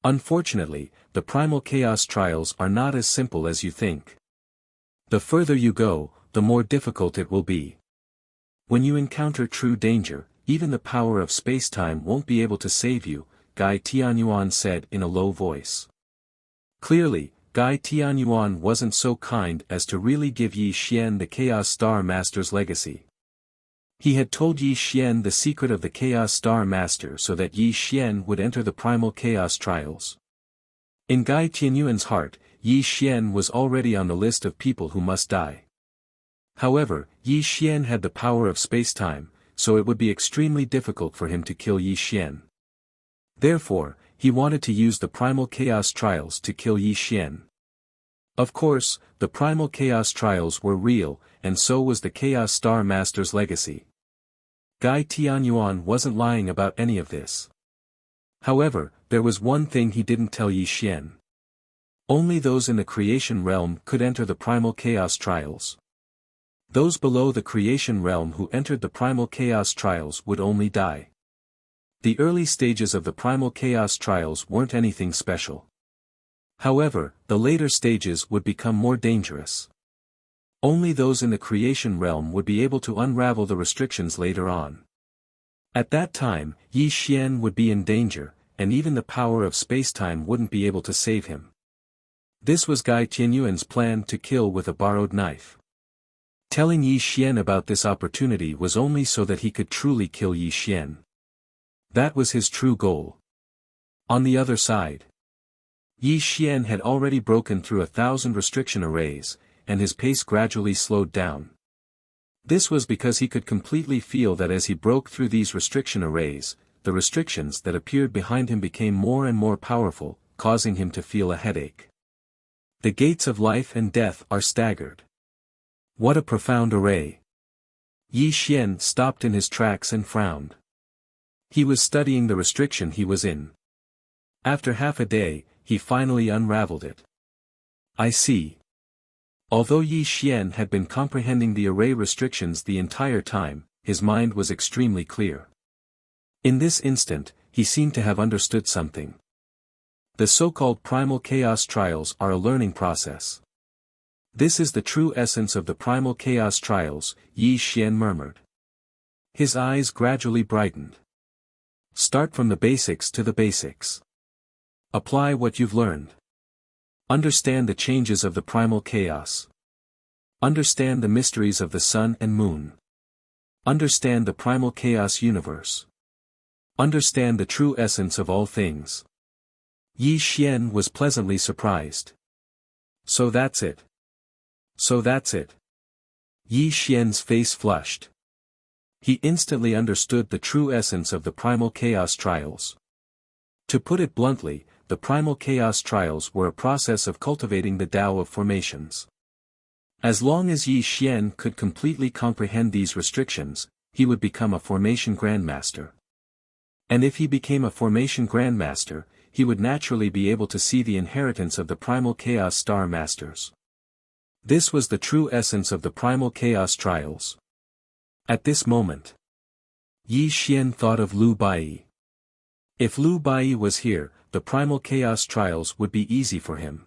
Unfortunately, the primal chaos trials are not as simple as you think. The further you go, the more difficult it will be. When you encounter true danger, even the power of space-time won't be able to save you," Gai Tianyuan said in a low voice. Clearly, Guy Tianyuan wasn't so kind as to really give Yi Xian the Chaos Star Master's legacy. He had told Yi Xian the secret of the Chaos Star Master so that Yi Xian would enter the primal chaos trials. In Guy Tianyuan's heart, Yi Xian was already on the list of people who must die. However, Yi Xian had the power of space-time, so it would be extremely difficult for him to kill Yi Xian. Therefore, he wanted to use the primal chaos trials to kill Yi Xian. Of course, the primal chaos trials were real, and so was the Chaos Star Master's legacy. Guy Tianyuan wasn't lying about any of this. However, there was one thing he didn't tell Yi Xian. Only those in the creation realm could enter the primal chaos trials. Those below the creation realm who entered the primal chaos trials would only die. The early stages of the primal chaos trials weren't anything special. However, the later stages would become more dangerous. Only those in the creation realm would be able to unravel the restrictions later on. At that time, Yi Xian would be in danger, and even the power of space-time wouldn't be able to save him. This was Guy Tianyuan's plan to kill with a borrowed knife. Telling Yi Xian about this opportunity was only so that he could truly kill Yi Xian. That was his true goal. On the other side, Yi Xian had already broken through 1,000 restriction arrays, and his pace gradually slowed down. This was because he could completely feel that as he broke through these restriction arrays, the restrictions that appeared behind him became more and more powerful, causing him to feel a headache. The gates of life and death are staggered. What a profound array! Yi Xian stopped in his tracks and frowned. He was studying the restriction he was in. After half a day, he finally unraveled it. I see. Although Yi Xian had been comprehending the array restrictions the entire time, his mind was extremely clear. In this instant, he seemed to have understood something. The so-called primal chaos trials are a learning process. This is the true essence of the primal chaos trials, Yi Xian murmured. His eyes gradually brightened. Start from the basics to the basics. Apply what you've learned. Understand the changes of the primal chaos. Understand the mysteries of the sun and moon. Understand the primal chaos universe. Understand the true essence of all things. Yi Xian was pleasantly surprised. So that's it. So that's it. Yi Xian's face flushed. He instantly understood the true essence of the primal chaos trials. To put it bluntly, the primal chaos trials were a process of cultivating the Tao of formations. As long as Yi Xian could completely comprehend these restrictions, he would become a formation grandmaster. And if he became a formation grandmaster, he would naturally be able to see the inheritance of the primal chaos star masters. This was the true essence of the primal chaos trials. At this moment, Yi Xian thought of Lu Bai. If Lu Bai was here, the primal chaos trials would be easy for him.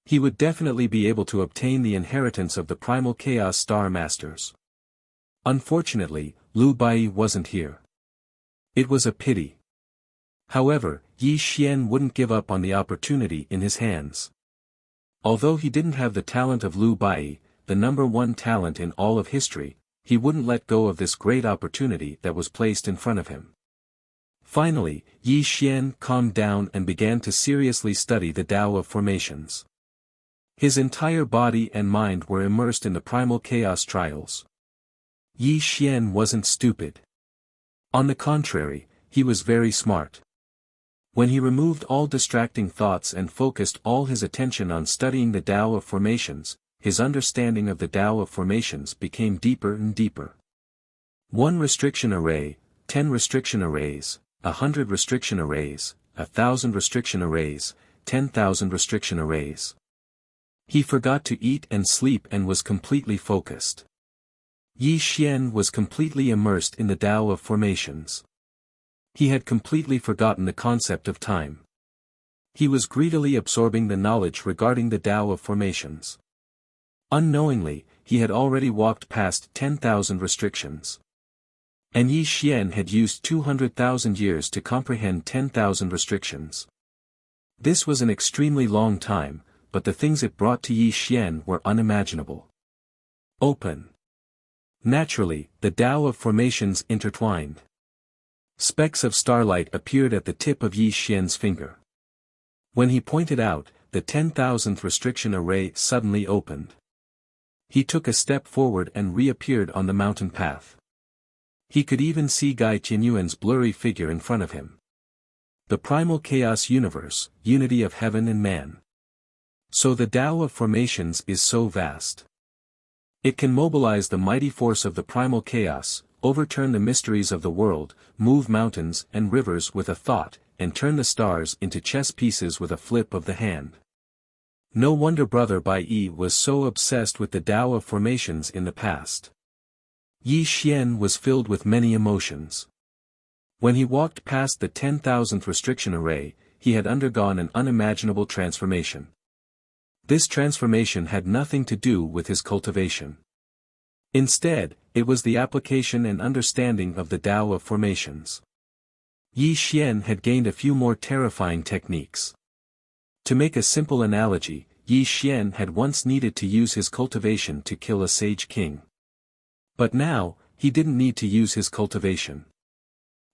He would definitely be able to obtain the inheritance of the primal chaos star masters. Unfortunately, Lu Bai wasn't here. It was a pity. However, Yi Xian wouldn't give up on the opportunity in his hands. Although he didn't have the talent of Lu Bai, the #1 talent in all of history, he wouldn't let go of this great opportunity that was placed in front of him. Finally, Yi Xian calmed down and began to seriously study the Tao of formations. His entire body and mind were immersed in the primal chaos trials. Yi Xian wasn't stupid. On the contrary, he was very smart. When he removed all distracting thoughts and focused all his attention on studying the Tao of formations, his understanding of the Tao of formations became deeper and deeper. 1 restriction array, 10 restriction arrays, 100 restriction arrays, 1,000 restriction arrays, 10,000 restriction arrays. He forgot to eat and sleep and was completely focused. Yi Xian was completely immersed in the Tao of formations. He had completely forgotten the concept of time. He was greedily absorbing the knowledge regarding the Tao of formations. Unknowingly, he had already walked past 10,000 restrictions. And Yi Xian had used 200,000 years to comprehend 10,000 restrictions. This was an extremely long time, but the things it brought to Yi Xian were unimaginable. Open. Naturally, the Tao of formations intertwined. Specks of starlight appeared at the tip of Yi Xian's finger. When he pointed out, the 10,000th restriction array suddenly opened. He took a step forward and reappeared on the mountain path. He could even see Gai Qianyuan's blurry figure in front of him. The primal chaos universe, unity of heaven and man. So the Tao of formations is so vast. It can mobilize the mighty force of the primal chaos, overturn the mysteries of the world, move mountains and rivers with a thought, and turn the stars into chess pieces with a flip of the hand. No wonder Brother Bai Yi was so obsessed with the Tao of formations in the past. Yi Xian was filled with many emotions. When he walked past the 10,000th restriction array, he had undergone an unimaginable transformation. This transformation had nothing to do with his cultivation. Instead, it was the application and understanding of the Tao of formations. Yi Xian had gained a few more terrifying techniques. To make a simple analogy, Yi Xian had once needed to use his cultivation to kill a sage king. But now, he didn't need to use his cultivation.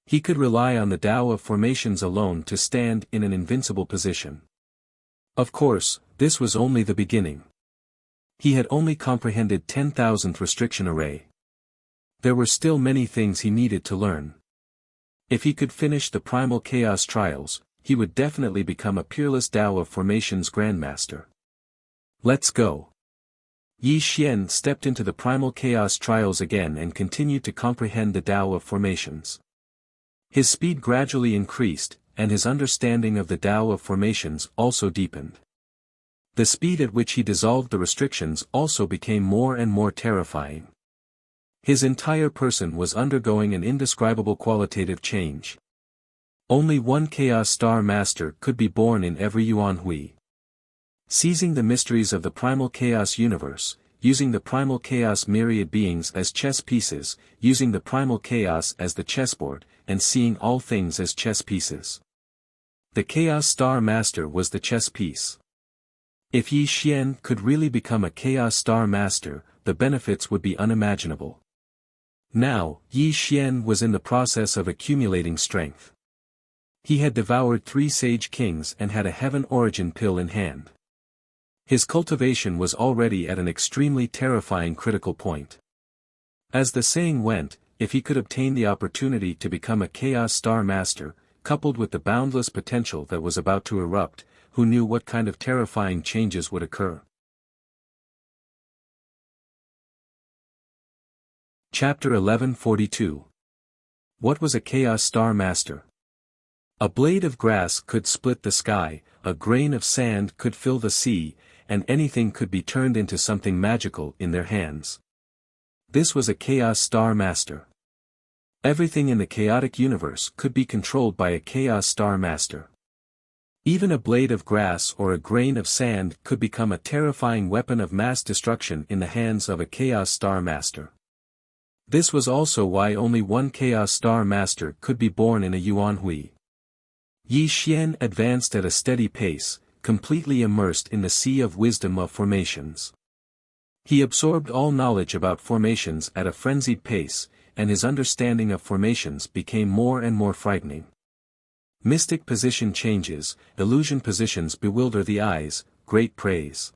He could rely on the Tao of formations alone to stand in an invincible position. Of course, this was only the beginning. He had only comprehended 10,000th restriction array. There were still many things he needed to learn. If he could finish the primal chaos trials, he would definitely become a peerless Tao of formations grandmaster. Let's go. Yi Xian stepped into the primal chaos trials again and continued to comprehend the Tao of formations. His speed gradually increased, and his understanding of the Tao of formations also deepened. The speed at which he dissolved the restrictions also became more and more terrifying. His entire person was undergoing an indescribable qualitative change. Only one Chaos Star Master could be born in every Yuan Hui. Seizing the mysteries of the primal chaos universe, using the primal chaos myriad beings as chess pieces, using the primal chaos as the chessboard, and seeing all things as chess pieces. The Chaos Star Master was the chess piece. If Yi Xian could really become a Chaos Star Master, the benefits would be unimaginable. Now, Yi Xian was in the process of accumulating strength. He had devoured 3 sage kings and had a heaven origin pill in hand. His cultivation was already at an extremely terrifying critical point. As the saying went, if he could obtain the opportunity to become a Chaos Star Master, coupled with the boundless potential that was about to erupt, who knew what kind of terrifying changes would occur? Chapter 1142. What was a Chaos Star Master? A blade of grass could split the sky, a grain of sand could fill the sea, and anything could be turned into something magical in their hands. This was a Chaos Star Master. Everything in the chaotic universe could be controlled by a Chaos Star Master. Even a blade of grass or a grain of sand could become a terrifying weapon of mass destruction in the hands of a Chaos Star Master. This was also why only one Chaos Star Master could be born in a Yuan Hui. Yi Xian advanced at a steady pace, completely immersed in the sea of wisdom of formations. He absorbed all knowledge about formations at a frenzied pace, and his understanding of formations became more and more frightening. Mystic position changes, illusion positions bewilder the eyes, great praise.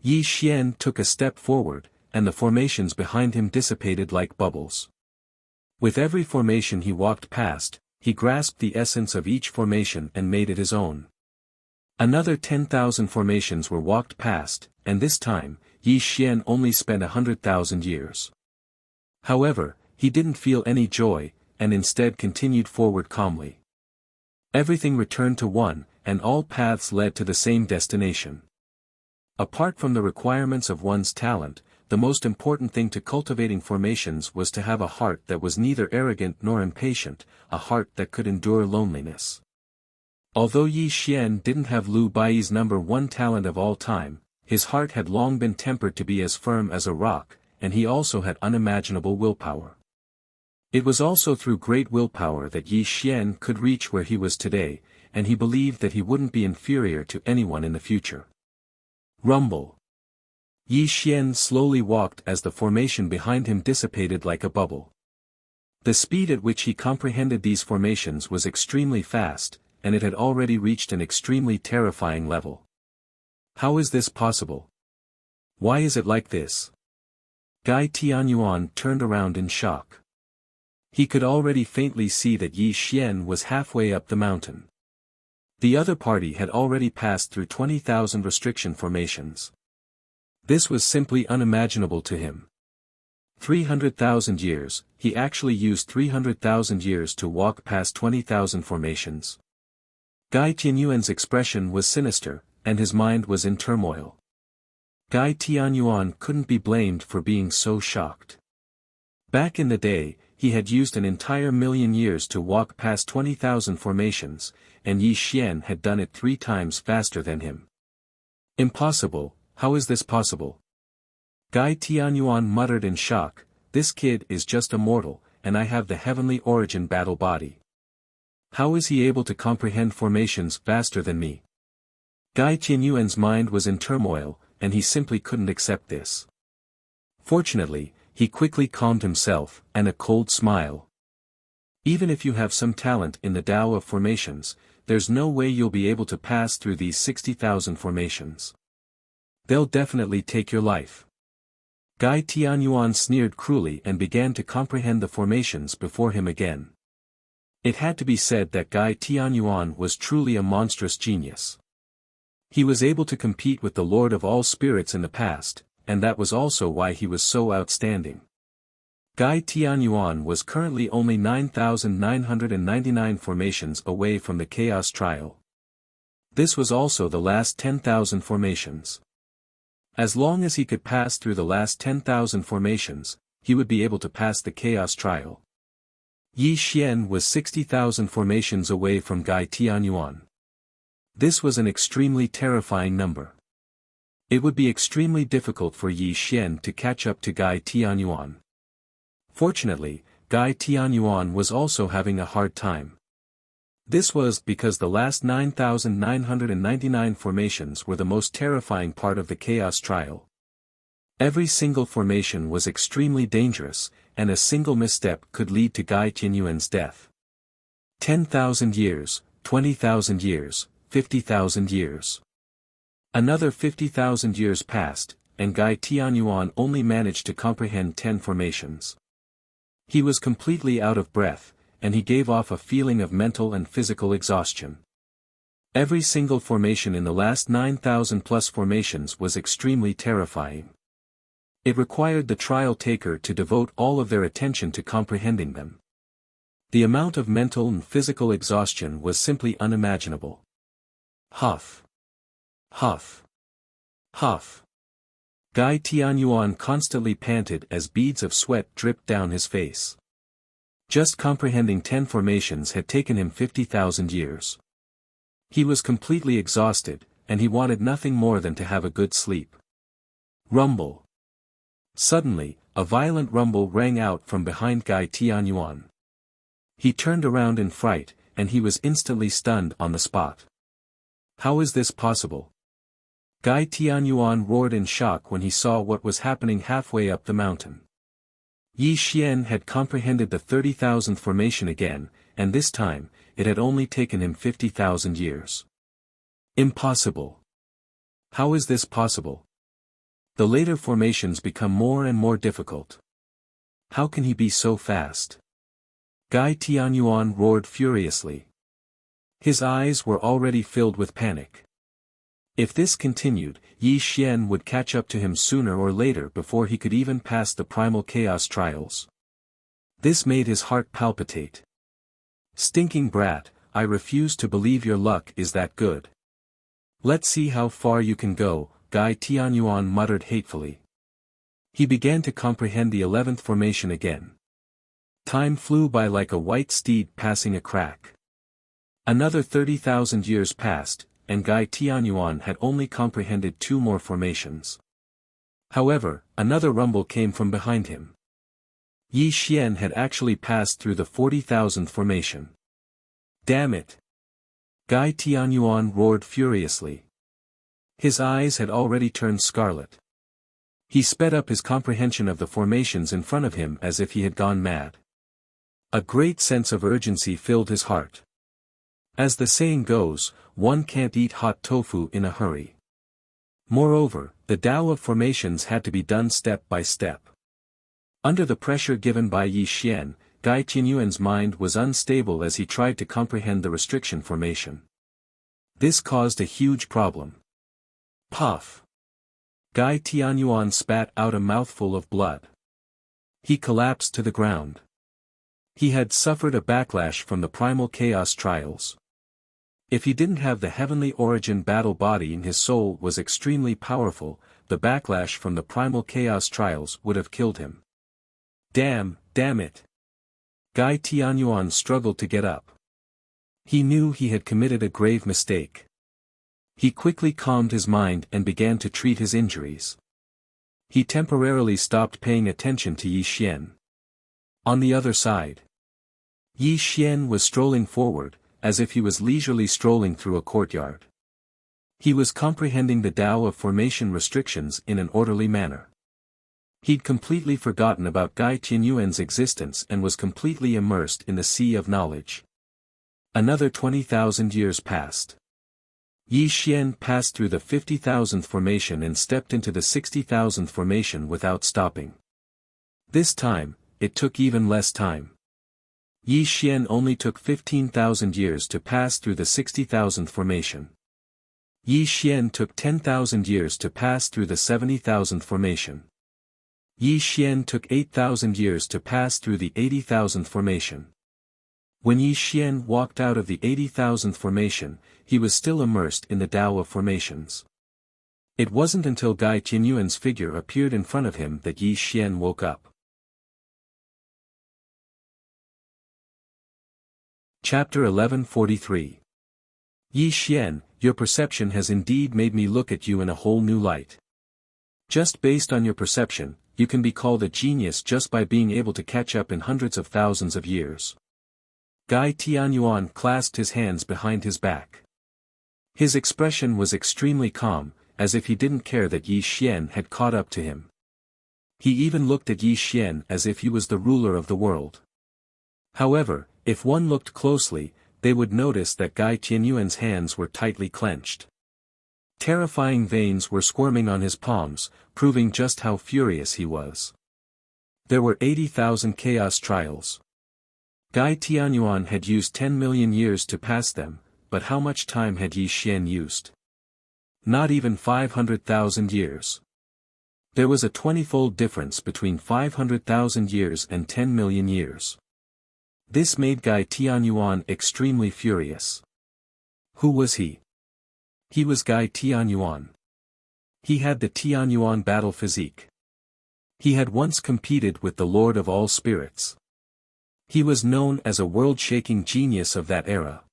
Yi Xian took a step forward, and the formations behind him dissipated like bubbles. With every formation he walked past, he grasped the essence of each formation and made it his own. Another 10,000 formations were walked past, and this time, Yi Xian only spent 100,000 years. However, he didn't feel any joy, and instead continued forward calmly. Everything returned to one, and all paths led to the same destination. Apart from the requirements of one's talent, the most important thing to cultivating formations was to have a heart that was neither arrogant nor impatient, a heart that could endure loneliness. Although Yi Xian didn't have Lu Baiyi's #1 talent of all time, his heart had long been tempered to be as firm as a rock, and he also had unimaginable willpower. It was also through great willpower that Yi Xian could reach where he was today, and he believed that he wouldn't be inferior to anyone in the future. Rumble. Yi Xian slowly walked as the formation behind him dissipated like a bubble. The speed at which he comprehended these formations was extremely fast, and it had already reached an extremely terrifying level. How is this possible? Why is it like this? Gai Tianyuan turned around in shock. He could already faintly see that Yi Xian was halfway up the mountain. The other party had already passed through 20,000 restriction formations. This was simply unimaginable to him. 300,000 years, he actually used 300,000 years to walk past 20,000 formations. Gai Tianyuan's expression was sinister, and his mind was in turmoil. Gai Tianyuan couldn't be blamed for being so shocked. Back in the day, he had used an entire million years to walk past 20,000 formations, and Yi Xian had done it 3 times faster than him. Impossible, how is this possible? Gai Tianyuan muttered in shock, this kid is just a mortal, and I have the heavenly origin battle body. How is he able to comprehend formations faster than me? Gai Tianyuan's mind was in turmoil, and he simply couldn't accept this. Fortunately, he quickly calmed himself, and a cold smile. Even if you have some talent in the Tao of formations, there's no way you'll be able to pass through these 60,000 formations. They'll definitely take your life. Gai Tianyuan sneered cruelly and began to comprehend the formations before him again. It had to be said that Gai Tianyuan was truly a monstrous genius. He was able to compete with the Lord of all spirits in the past, and that was also why he was so outstanding. Gai Tianyuan was currently only 9,999 formations away from the Chaos Trial. This was also the last 10,000 formations. As long as he could pass through the last 10,000 formations, he would be able to pass the Chaos Trial. Yi Xian was 60,000 formations away from Gai Tianyuan. This was an extremely terrifying number. It would be extremely difficult for Yi Xian to catch up to Gai Tianyuan. Fortunately, Gai Tianyuan was also having a hard time. This was because the last 9,999 formations were the most terrifying part of the Chaos Trial. Every single formation was extremely dangerous, and a single misstep could lead to Gai Tianyuan's death. 10,000 years, 20,000 years, 50,000 years. Another 50,000 years passed, and Gai Tianyuan only managed to comprehend 10 formations. He was completely out of breath, and he gave off a feeling of mental and physical exhaustion. Every single formation in the last 9,000 plus formations was extremely terrifying. It required the trial taker to devote all of their attention to comprehending them. The amount of mental and physical exhaustion was simply unimaginable. Huff. Huff. Huff. Gai Tianyuan constantly panted as beads of sweat dripped down his face. Just comprehending 10 formations had taken him 50,000 years. He was completely exhausted, and he wanted nothing more than to have a good sleep. Rumble. Suddenly, a violent rumble rang out from behind Gai Tianyuan. He turned around in fright, and he was instantly stunned on the spot. How is this possible? Gai Tianyuan roared in shock when he saw what was happening halfway up the mountain. Yi Xian had comprehended the 30,000th formation again, and this time, it had only taken him 50,000 years. Impossible. How is this possible? The later formations become more and more difficult. How can he be so fast? Gai Tianyuan roared furiously. His eyes were already filled with panic. If this continued, Yi Xian would catch up to him sooner or later before he could even pass the primal chaos trials. This made his heart palpitate. Stinking brat, I refuse to believe your luck is that good. Let's see how far you can go, Gai Tianyuan muttered hatefully. He began to comprehend the 11th formation again. Time flew by like a white steed passing a crack. Another 30,000 years passed, and Gai Tianyuan had only comprehended 2 more formations. However, another rumble came from behind him. Yi Xian had actually passed through the 40,000th formation. Damn it! Gai Tianyuan roared furiously. His eyes had already turned scarlet. He sped up his comprehension of the formations in front of him as if he had gone mad. A great sense of urgency filled his heart. As the saying goes, one can't eat hot tofu in a hurry. Moreover, the Tao of formations had to be done step by step. Under the pressure given by Yi Xian, Gai Tianyuan's mind was unstable as he tried to comprehend the restriction formation. This caused a huge problem. Puff! Gai Tianyuan spat out a mouthful of blood. He collapsed to the ground. He had suffered a backlash from the primal chaos trials. If he didn't have the heavenly origin battle body in his soul was extremely powerful, the backlash from the primal chaos trials would have killed him. Damn it! Gai Tianyuan struggled to get up. He knew he had committed a grave mistake. He quickly calmed his mind and began to treat his injuries. He temporarily stopped paying attention to Yi Xian. On the other side, Yi Xian was strolling forward, as if he was leisurely strolling through a courtyard. He was comprehending the Tao of formation restrictions in an orderly manner. He'd completely forgotten about Gai Tianyuan's existence and was completely immersed in the sea of knowledge. Another 20,000 years passed. Yi Xian passed through the 50,000th formation and stepped into the 60,000th formation without stopping. This time, it took even less time. Yi Xian only took 15,000 years to pass through the 60,000th formation. Yi Xian took 10,000 years to pass through the 70,000th formation. Yi Xian took 8,000 years to pass through the 80,000th formation. When Yi Xian walked out of the 80,000th formation, he was still immersed in the Tao of formations. It wasn't until Gai Tianyuan's figure appeared in front of him that Yi Xian woke up. Chapter 1143. Yi Xian, your perception has indeed made me look at you in a whole new light. Just based on your perception, you can be called a genius just by being able to catch up in hundreds of thousands of years. Gai Tianyuan clasped his hands behind his back. His expression was extremely calm, as if he didn't care that Yi Xian had caught up to him. He even looked at Yi Xian as if he was the ruler of the world. However, if one looked closely, they would notice that Gai Tianyuan's hands were tightly clenched. Terrifying veins were squirming on his palms, proving just how furious he was. There were 80,000 chaos trials. Gai Tianyuan had used 10 million years to pass them, but how much time had Yi Xian used? Not even 500,000 years. There was a 20-fold difference between 500,000 years and 10 million years. This made Gai Tianyuan extremely furious. Who was he? He was Gai Tianyuan. He had the Tianyuan battle physique. He had once competed with the Lord of all spirits. He was known as a world-shaking genius of that era.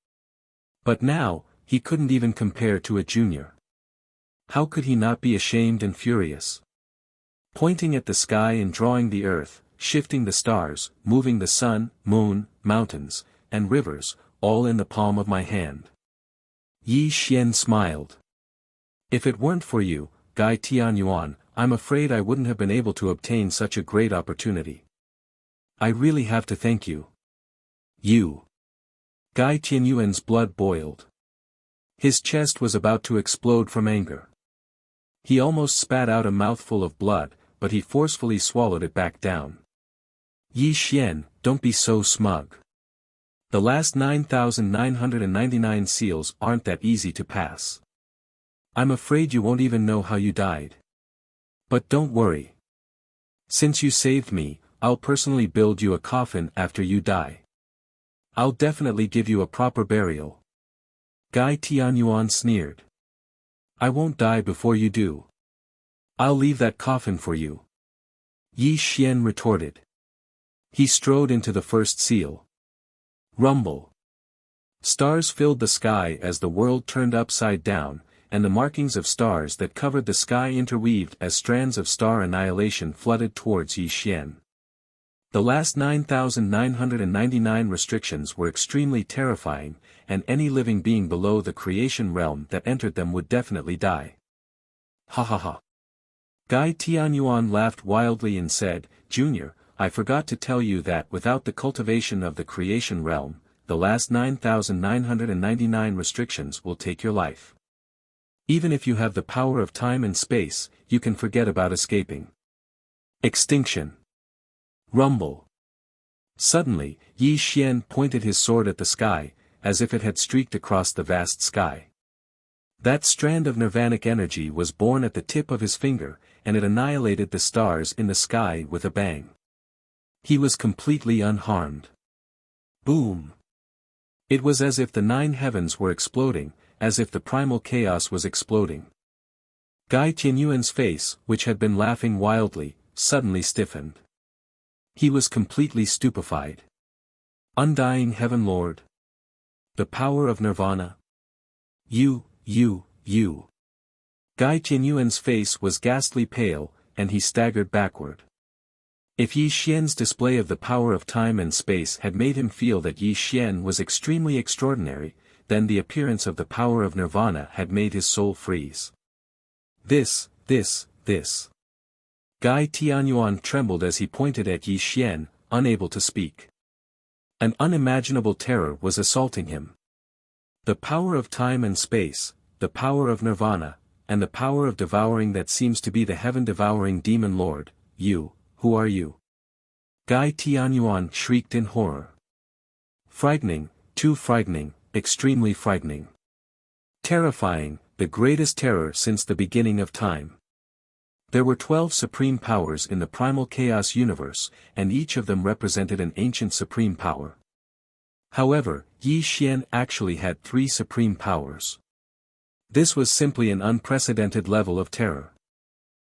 But now, he couldn't even compare to a junior. How could he not be ashamed and furious? Pointing at the sky and drawing the earth, shifting the stars, moving the sun, moon, mountains, and rivers, all in the palm of my hand. Yi Xian smiled. If it weren't for you, Gai Tianyuan, I'm afraid I wouldn't have been able to obtain such a great opportunity. I really have to thank you. You. Gai Tianyuan's blood boiled. His chest was about to explode from anger. He almost spat out a mouthful of blood, but he forcefully swallowed it back down. Yi Xian, don't be so smug. The last 9,999 seals aren't that easy to pass. I'm afraid you won't even know how you died. But don't worry. Since you saved me, I'll personally build you a coffin after you die. I'll definitely give you a proper burial. Gai Tianyuan sneered. I won't die before you do. I'll leave that coffin for you. Yi Xian retorted. He strode into the first seal. Rumble. Stars filled the sky as the world turned upside down, and the markings of stars that covered the sky interweaved as strands of star annihilation flooded towards Yi Xian. The last 9,999 restrictions were extremely terrifying, and any living being below the creation realm that entered them would definitely die. Ha ha ha. Guy Tianyuan laughed wildly and said, Junior, I forgot to tell you that without the cultivation of the creation realm, the last 9,999 restrictions will take your life. Even if you have the power of time and space, you can forget about escaping. Extinction. Rumble. Suddenly, Yi Xian pointed his sword at the sky, as if it had streaked across the vast sky. That strand of nirvanic energy was born at the tip of his finger, and it annihilated the stars in the sky with a bang. He was completely unharmed. Boom! It was as if the 9 heavens were exploding, as if the primal chaos was exploding. Guy Tianyuan's face, which had been laughing wildly, suddenly stiffened. He was completely stupefied. Undying Heaven Lord. The power of Nirvana. You. Guy Tianyuan's face was ghastly pale, and he staggered backward. If Yi Xian's display of the power of time and space had made him feel that Yi Xian was extremely extraordinary, then the appearance of the power of Nirvana had made his soul freeze. This. Guy Tianyuan trembled as he pointed at Yi Xian, unable to speak. An unimaginable terror was assaulting him. The power of time and space, the power of Nirvana, and the power of devouring that seems to be the heaven-devouring demon lord, you, who are you? Guy Tianyuan shrieked in horror. Frightening, too frightening, extremely frightening. Terrifying, the greatest terror since the beginning of time. There were 12 supreme powers in the primal chaos universe, and each of them represented an ancient supreme power. However, Yi Xian actually had 3 supreme powers. This was simply an unprecedented level of terror.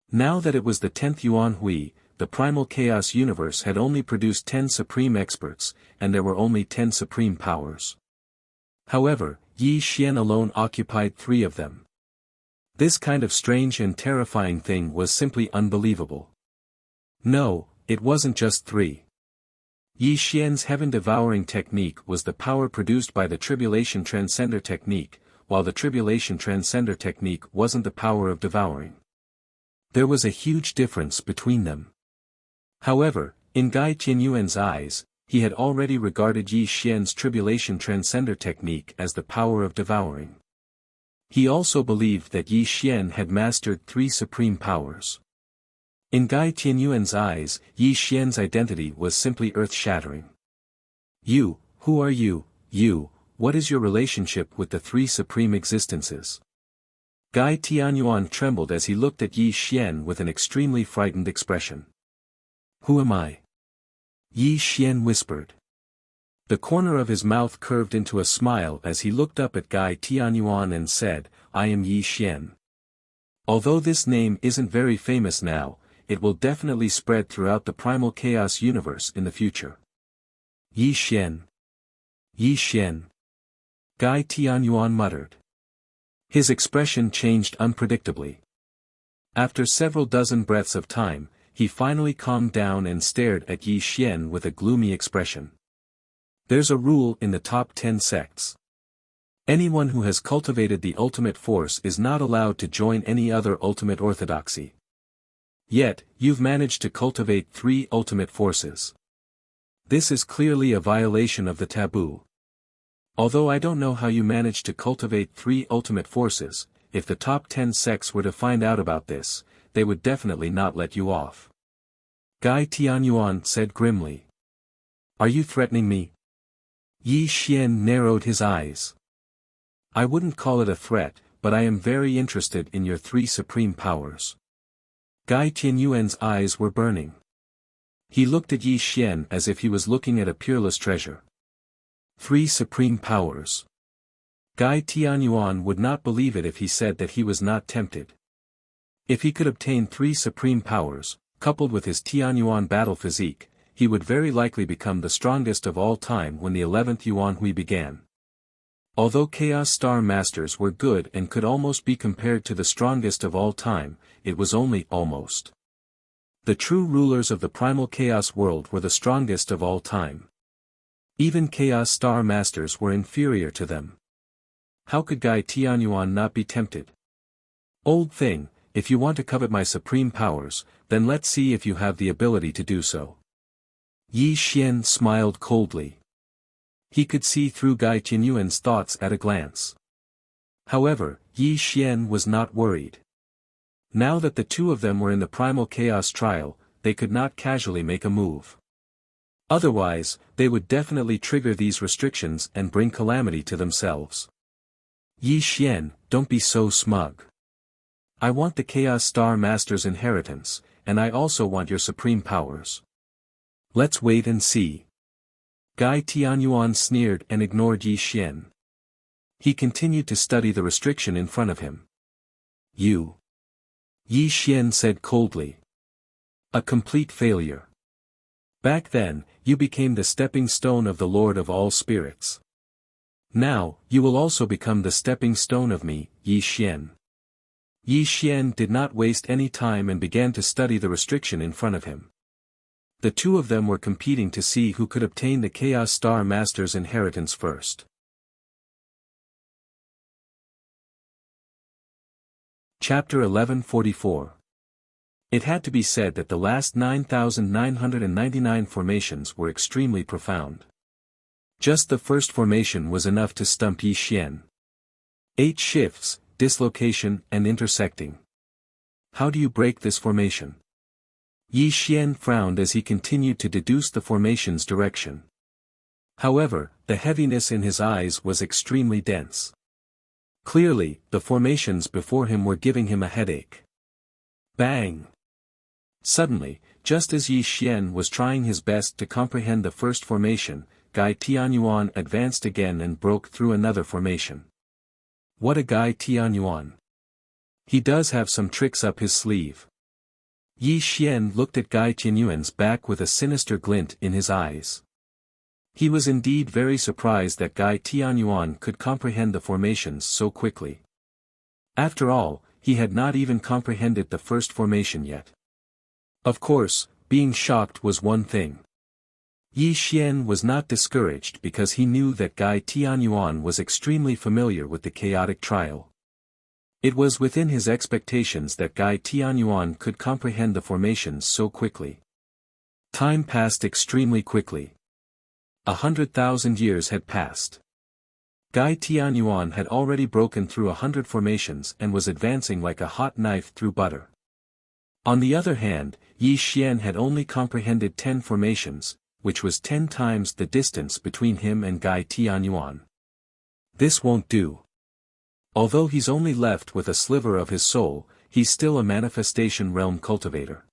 Now that it was the 10th Yuan Hui, the primal chaos universe had only produced 10 supreme experts, and there were only 10 supreme powers. However, Yi Xian alone occupied 3 of them. This kind of strange and terrifying thing was simply unbelievable. No, it wasn't just 3. Yi Xian's heaven-devouring technique was the power produced by the Tribulation Transcender technique, while the Tribulation Transcender technique wasn't the power of devouring. There was a huge difference between them. However, in Guy Tianyuan's eyes, he had already regarded Yi Xian's Tribulation Transcender technique as the power of devouring. He also believed that Yi Xian had mastered 3 supreme powers. In Guy Tianyuan's eyes, Yi Xian's identity was simply earth-shattering. You, who are you, what is your relationship with the 3 supreme existences? Guy Tianyuan trembled as he looked at Yi Xian with an extremely frightened expression. Who am I? Yi Xian whispered. The corner of his mouth curved into a smile as he looked up at Guy Tianyuan and said, I am Yi Xian. Although this name isn't very famous now, it will definitely spread throughout the primal chaos universe in the future. Yi Xian. Guy Tianyuan muttered. His expression changed unpredictably. After several dozen breaths of time, he finally calmed down and stared at Yi Xian with a gloomy expression. There's a rule in the top 10 sects. Anyone who has cultivated the ultimate force is not allowed to join any other ultimate orthodoxy. Yet, you've managed to cultivate 3 ultimate forces. This is clearly a violation of the taboo. Although I don't know how you managed to cultivate 3 ultimate forces, if the top 10 sects were to find out about this, they would definitely not let you off. Guy Tianyuan said grimly. Are you threatening me? Yi Xian narrowed his eyes. I wouldn't call it a threat, but I am very interested in your 3 supreme powers. Guy Tianyuan's eyes were burning. He looked at Yi Xian as if he was looking at a peerless treasure. 3 supreme powers. Guy Tianyuan would not believe it if he said that he was not tempted. If he could obtain 3 supreme powers, coupled with his Tianyuan battle physique, he would very likely become the strongest of all time when the 11th Yuan Hui began. Although Chaos Star Masters were good and could almost be compared to the strongest of all time, it was only almost. The true rulers of the primal chaos world were the strongest of all time. Even Chaos Star Masters were inferior to them. How could Guy Tianyuan not be tempted? Old thing, if you want to covet my supreme powers, then let's see if you have the ability to do so. Yi Xian smiled coldly. He could see through Gai Tianyuan's thoughts at a glance. However, Yi Xian was not worried. Now that the two of them were in the primal chaos trial, they could not casually make a move. Otherwise, they would definitely trigger these restrictions and bring calamity to themselves. Yi Xian, don't be so smug. I want the Chaos Star Master's inheritance, and I also want your supreme powers. Let's wait and see. Gai Tianyuan sneered and ignored Yi Xian. He continued to study the restriction in front of him. You. Yi Xian said coldly. A complete failure. Back then, you became the stepping stone of the Lord of all spirits. Now, you will also become the stepping stone of me, Yi Xian. Yi Xian did not waste any time and began to study the restriction in front of him. The two of them were competing to see who could obtain the Chaos Star Master's inheritance first. Chapter 1144. It had to be said that the last 9,999 formations were extremely profound. Just the first formation was enough to stump Yi Xian. 8 shifts, dislocation and intersecting. How do you break this formation? Yi Xian frowned as he continued to deduce the formation's direction. However, the heaviness in his eyes was extremely dense. Clearly, the formations before him were giving him a headache. Bang! Suddenly, just as Yi Xian was trying his best to comprehend the first formation, Gai Tianyuan advanced again and broke through another formation. What a Gai Tianyuan! He does have some tricks up his sleeve. Yi Xian looked at Gai Tianyuan's back with a sinister glint in his eyes. He was indeed very surprised that Gai Tianyuan could comprehend the formations so quickly. After all, he had not even comprehended the first formation yet. Of course, being shocked was one thing. Yi Xian was not discouraged because he knew that Gai Tianyuan was extremely familiar with the chaotic trial. It was within his expectations that Gai Tianyuan could comprehend the formations so quickly. Time passed extremely quickly. 100,000 years had passed. Gai Tianyuan had already broken through 100 formations and was advancing like a hot knife through butter. On the other hand, Yi Xian had only comprehended 10 formations, which was 10 times the distance between him and Gai Tianyuan. This won't do. Although he's only left with a sliver of his soul, he's still a manifestation realm cultivator.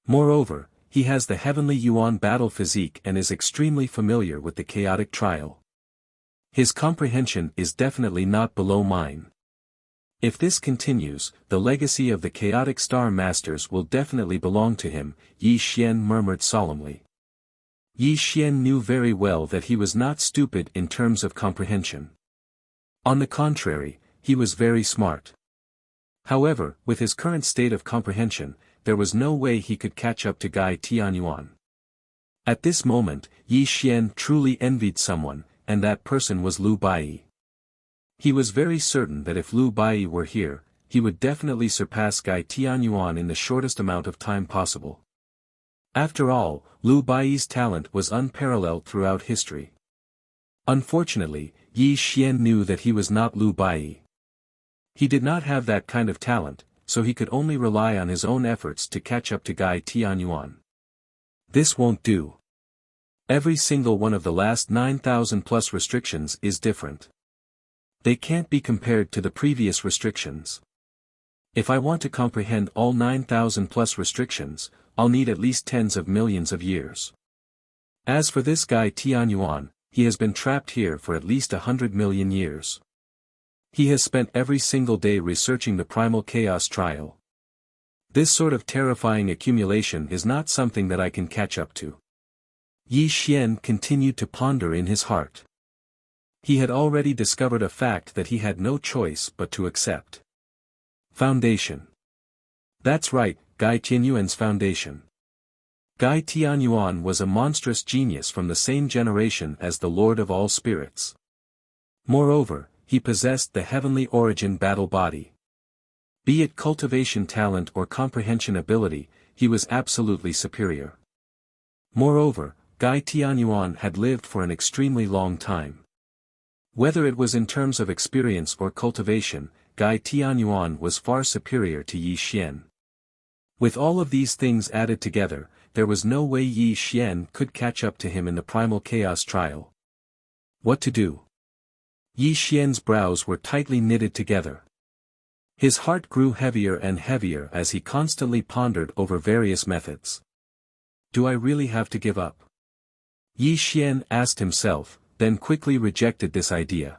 Moreover, he has the heavenly Yuan battle physique and is extremely familiar with the chaotic trial. His comprehension is definitely not below mine. If this continues, the legacy of the chaotic star masters will definitely belong to him, Yi Xian murmured solemnly. Yi Xian knew very well that he was not stupid in terms of comprehension. On the contrary, he was very smart. However, with his current state of comprehension, there was no way he could catch up to Gai Tianyuan. At this moment, Yi Xian truly envied someone, and that person was Lu Bai. He was very certain that if Lu Bai were here, he would definitely surpass Gai Tianyuan in the shortest amount of time possible. After all, Lu Bai's talent was unparalleled throughout history. Unfortunately, Yi Xian knew that he was not Lu Bai. He did not have that kind of talent, so he could only rely on his own efforts to catch up to Gai Tianyuan. This won't do. Every single one of the last 9,000 plus restrictions is different. They can't be compared to the previous restrictions. If I want to comprehend all 9,000 plus restrictions, I'll need at least tens of millions of years. As for this Gai Tianyuan, he has been trapped here for at least 100 million years. He has spent every single day researching the primal chaos trial. This sort of terrifying accumulation is not something that I can catch up to. Yi Xian continued to ponder in his heart. He had already discovered a fact that he had no choice but to accept. Foundation. That's right, Gai Tianyuan's foundation. Gai Tianyuan was a monstrous genius from the same generation as the Lord of all spirits. Moreover, he possessed the heavenly origin battle body. Be it cultivation talent or comprehension ability, he was absolutely superior. Moreover, Gai Tianyuan had lived for an extremely long time. Whether it was in terms of experience or cultivation, Gai Tianyuan was far superior to Yi Xian. With all of these things added together, there was no way Yi Xian could catch up to him in the primal chaos trial. What to do? Yi Xian's brows were tightly knitted together. His heart grew heavier and heavier as he constantly pondered over various methods. Do I really have to give up? Yi Xian asked himself, then quickly rejected this idea.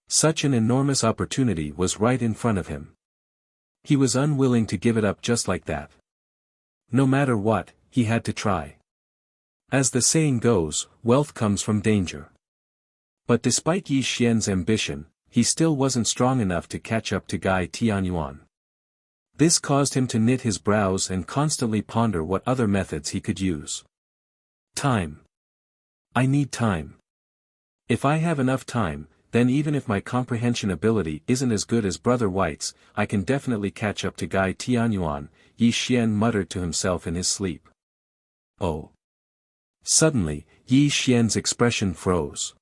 Such an enormous opportunity was right in front of him. He was unwilling to give it up just like that. No matter what, he had to try. As the saying goes, wealth comes from danger. But despite Yi Xian's ambition, he still wasn't strong enough to catch up to Gai Tianyuan. This caused him to knit his brows and constantly ponder what other methods he could use. Time. I need time. If I have enough time, then even if my comprehension ability isn't as good as Brother White's, I can definitely catch up to Gai Tianyuan, Yi Xian muttered to himself in his sleep. Oh. Suddenly, Yi Xian's expression froze.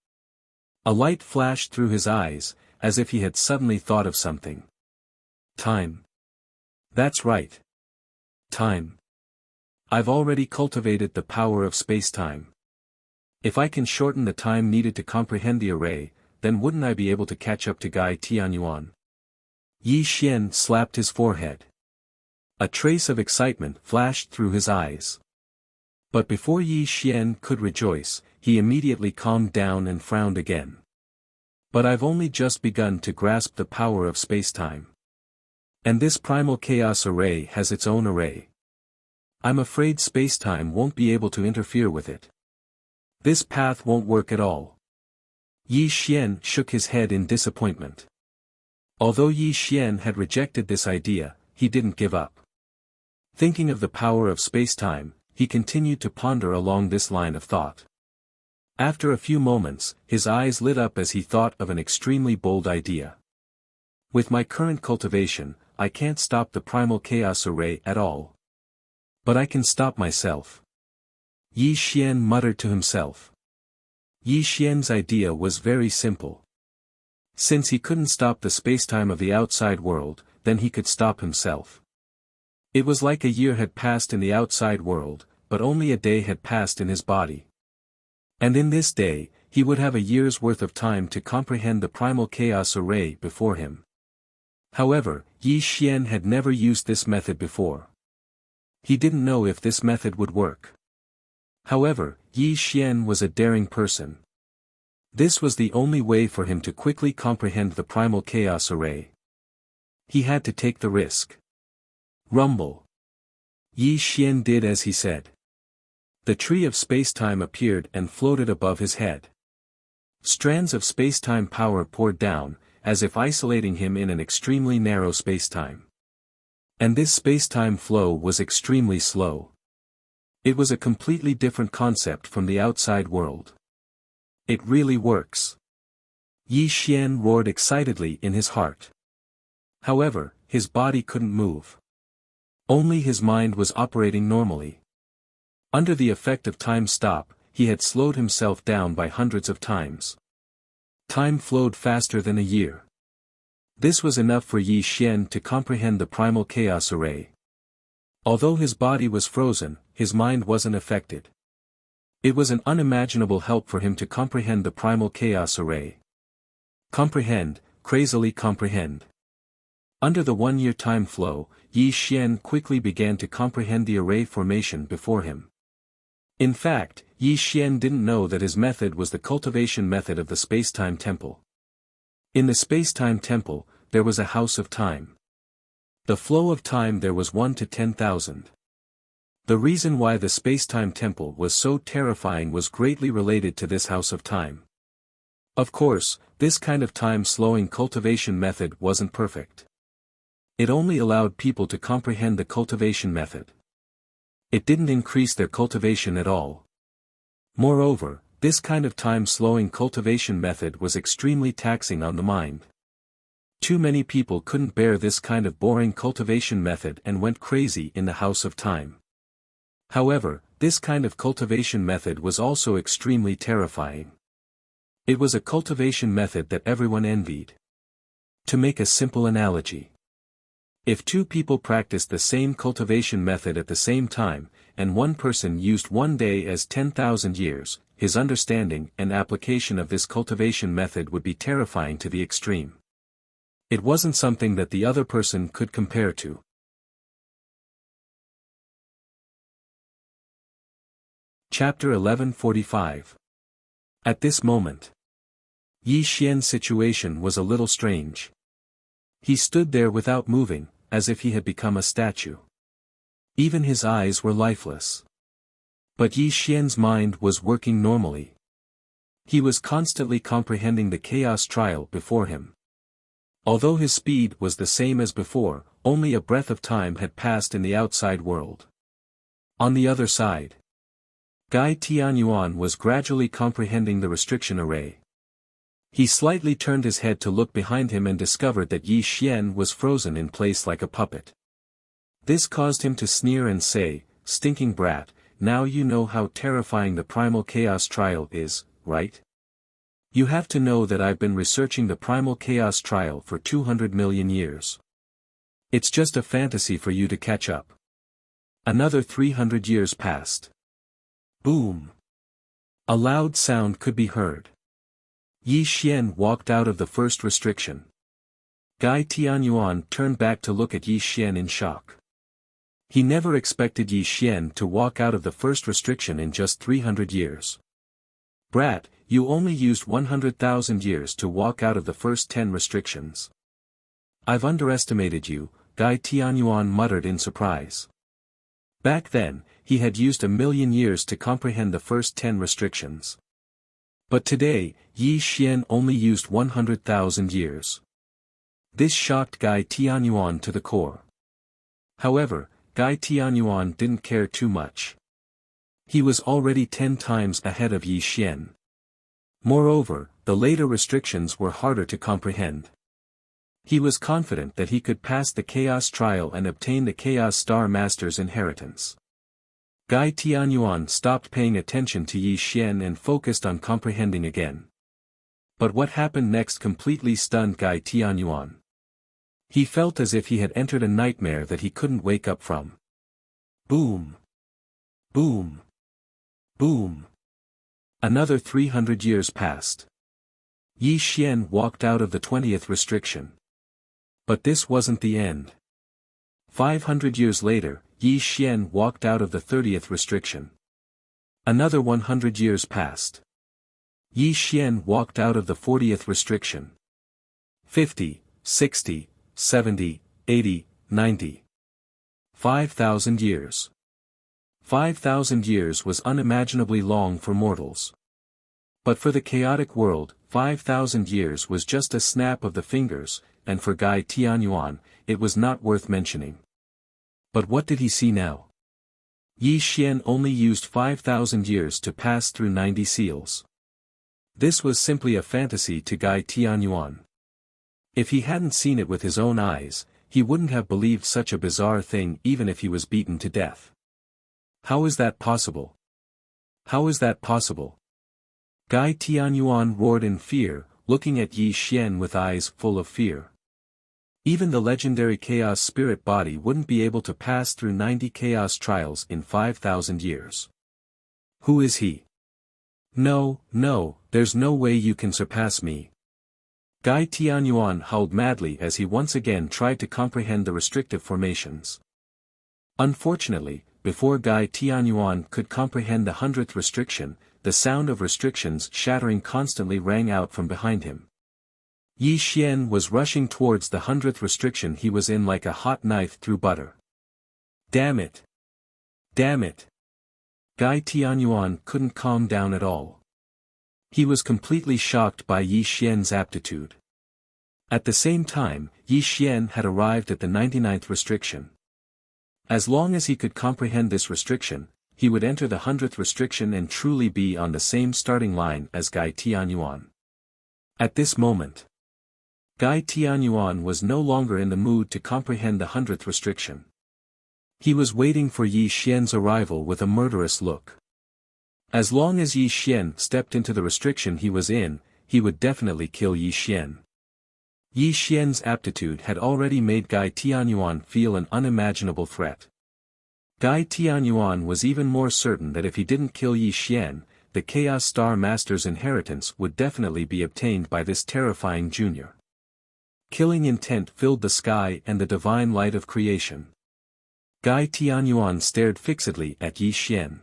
A light flashed through his eyes, as if he had suddenly thought of something. Time. That's right. Time. I've already cultivated the power of space-time. If I can shorten the time needed to comprehend the array, then wouldn't I be able to catch up to Gai Tianyuan? Yi Xian slapped his forehead. A trace of excitement flashed through his eyes. But before Yi Xian could rejoice, he immediately calmed down and frowned again. But I've only just begun to grasp the power of space-time. And this primal chaos array has its own array. I'm afraid space-time won't be able to interfere with it. This path won't work at all. Yi Xian shook his head in disappointment. Although Yi Xian had rejected this idea, he didn't give up. Thinking of the power of space-time, he continued to ponder along this line of thought. After a few moments, his eyes lit up as he thought of an extremely bold idea. With my current cultivation, I can't stop the primal chaos array at all. But I can stop myself. Yi Xian muttered to himself. Yi Xian's idea was very simple. Since he couldn't stop the spacetime of the outside world, then he could stop himself. It was like a year had passed in the outside world, but only a day had passed in his body. And in this day, he would have a year's worth of time to comprehend the primal chaos array before him. However, Yi Xian had never used this method before. He didn't know if this method would work. However, Yi Xian was a daring person. This was the only way for him to quickly comprehend the primal chaos array. He had to take the risk. Rumble. Yi Xian did as he said. The tree of spacetime appeared and floated above his head. Strands of spacetime power poured down, as if isolating him in an extremely narrow spacetime. And this spacetime flow was extremely slow. It was a completely different concept from the outside world. It really works. Yi Xian roared excitedly in his heart. However, his body couldn't move. Only his mind was operating normally. Under the effect of time stop, he had slowed himself down by hundreds of times. Time flowed faster than a year. This was enough for Yi Xian to comprehend the primal chaos array. Although his body was frozen, his mind wasn't affected. It was an unimaginable help for him to comprehend the primal chaos array. Comprehend, crazily comprehend. Under the one-year time flow, Yi Xian quickly began to comprehend the array formation before him. In fact, Yi Xian didn't know that his method was the cultivation method of the space-time temple. In the space-time temple, there was a house of time. The flow of time there was 1 to 10,000. The reason why the space-time temple was so terrifying was greatly related to this house of time. Of course, this kind of time-slowing cultivation method wasn't perfect. It only allowed people to comprehend the cultivation method. It didn't increase their cultivation at all. Moreover, this kind of time-slowing cultivation method was extremely taxing on the mind. Too many people couldn't bear this kind of boring cultivation method and went crazy in the House of Time. However, this kind of cultivation method was also extremely terrifying. It was a cultivation method that everyone envied. To make a simple analogy, if two people practiced the same cultivation method at the same time, and one person used one day as 10,000 years, his understanding and application of this cultivation method would be terrifying to the extreme. It wasn't something that the other person could compare to. Chapter 11:45. At this moment, Yi Xian's situation was a little strange. He stood there without moving, as if he had become a statue. Even his eyes were lifeless. But Yi Xian's mind was working normally. He was constantly comprehending the chaos trial before him. Although his speed was the same as before, only a breath of time had passed in the outside world. On the other side, Gai Tianyuan was gradually comprehending the restriction array. He slightly turned his head to look behind him and discovered that Yi Xian was frozen in place like a puppet. This caused him to sneer and say, "Stinking brat, now you know how terrifying the primal chaos trial is, right? You have to know that I've been researching the primal chaos trial for 200 million years. It's just a fantasy for you to catch up." Another 300 years passed. Boom! A loud sound could be heard. Yi Xian walked out of the first restriction. Gai Tianyuan turned back to look at Yi Xian in shock. He never expected Yi Xian to walk out of the first restriction in just 300 years. "Brat, you only used 100,000 years to walk out of the first 10 restrictions. I've underestimated you," Gai Tianyuan muttered in surprise. Back then, he had used 1,000,000 years to comprehend the first 10 restrictions. But today, Yi Xian only used 100,000 years. This shocked Gai Tianyuan to the core. However, Gai Tianyuan didn't care too much. He was already 10 times ahead of Yi Xian. Moreover, the later restrictions were harder to comprehend. He was confident that he could pass the Chaos Trial and obtain the Chaos Star Master's inheritance. Gai Tianyuan stopped paying attention to Yi Xian and focused on comprehending again. But what happened next completely stunned Gai Tianyuan. He felt as if he had entered a nightmare that he couldn't wake up from. Boom! Boom! Boom! Another 300 years passed. Yi Xian walked out of the 20th restriction. But this wasn't the end. 500 years later, Yi Xian walked out of the 30th restriction. Another 100 years passed. Yi Xian walked out of the 40th restriction. 50, 60, 70, 80, 90. 5,000 years. 5,000 years was unimaginably long for mortals. But for the chaotic world, 5,000 years was just a snap of the fingers, and for Gai Tianyuan, it was not worth mentioning. But what did he see now? Yi Xian only used 5,000 years to pass through 90 seals. This was simply a fantasy to Gai Tianyuan. If he hadn't seen it with his own eyes, he wouldn't have believed such a bizarre thing even if he was beaten to death. How is that possible? How is that possible? Gai Tianyuan roared in fear, looking at Yi Xian with eyes full of fear. Even the legendary Chaos Spirit body wouldn't be able to pass through 90 Chaos trials in 5,000 years. Who is he? No, no, there's no way you can surpass me. Gai Tianyuan howled madly as he once again tried to comprehend the restrictive formations. Unfortunately, before Gai Tianyuan could comprehend the 100th restriction, the sound of restrictions shattering constantly rang out from behind him. Yi Xian was rushing towards the 100th restriction he was in like a hot knife through butter. Damn it! Damn it! Gai Tianyuan couldn't calm down at all. He was completely shocked by Yi Xian's aptitude. At the same time, Yi Xian had arrived at the 99th restriction. As long as he could comprehend this restriction, he would enter the 100th restriction and truly be on the same starting line as Gai Tianyuan. At this moment, Gai Tianyuan was no longer in the mood to comprehend the 100th restriction. He was waiting for Yi Xian's arrival with a murderous look. As long as Yi Xian stepped into the restriction he was in, he would definitely kill Yi Xian. Yi Xian's aptitude had already made Gai Tianyuan feel an unimaginable threat. Gai Tianyuan was even more certain that if he didn't kill Yi Xian, the Chaos Star Master's inheritance would definitely be obtained by this terrifying junior. Killing intent filled the sky and the divine light of creation. Gai Tianyuan stared fixedly at Yi Xian.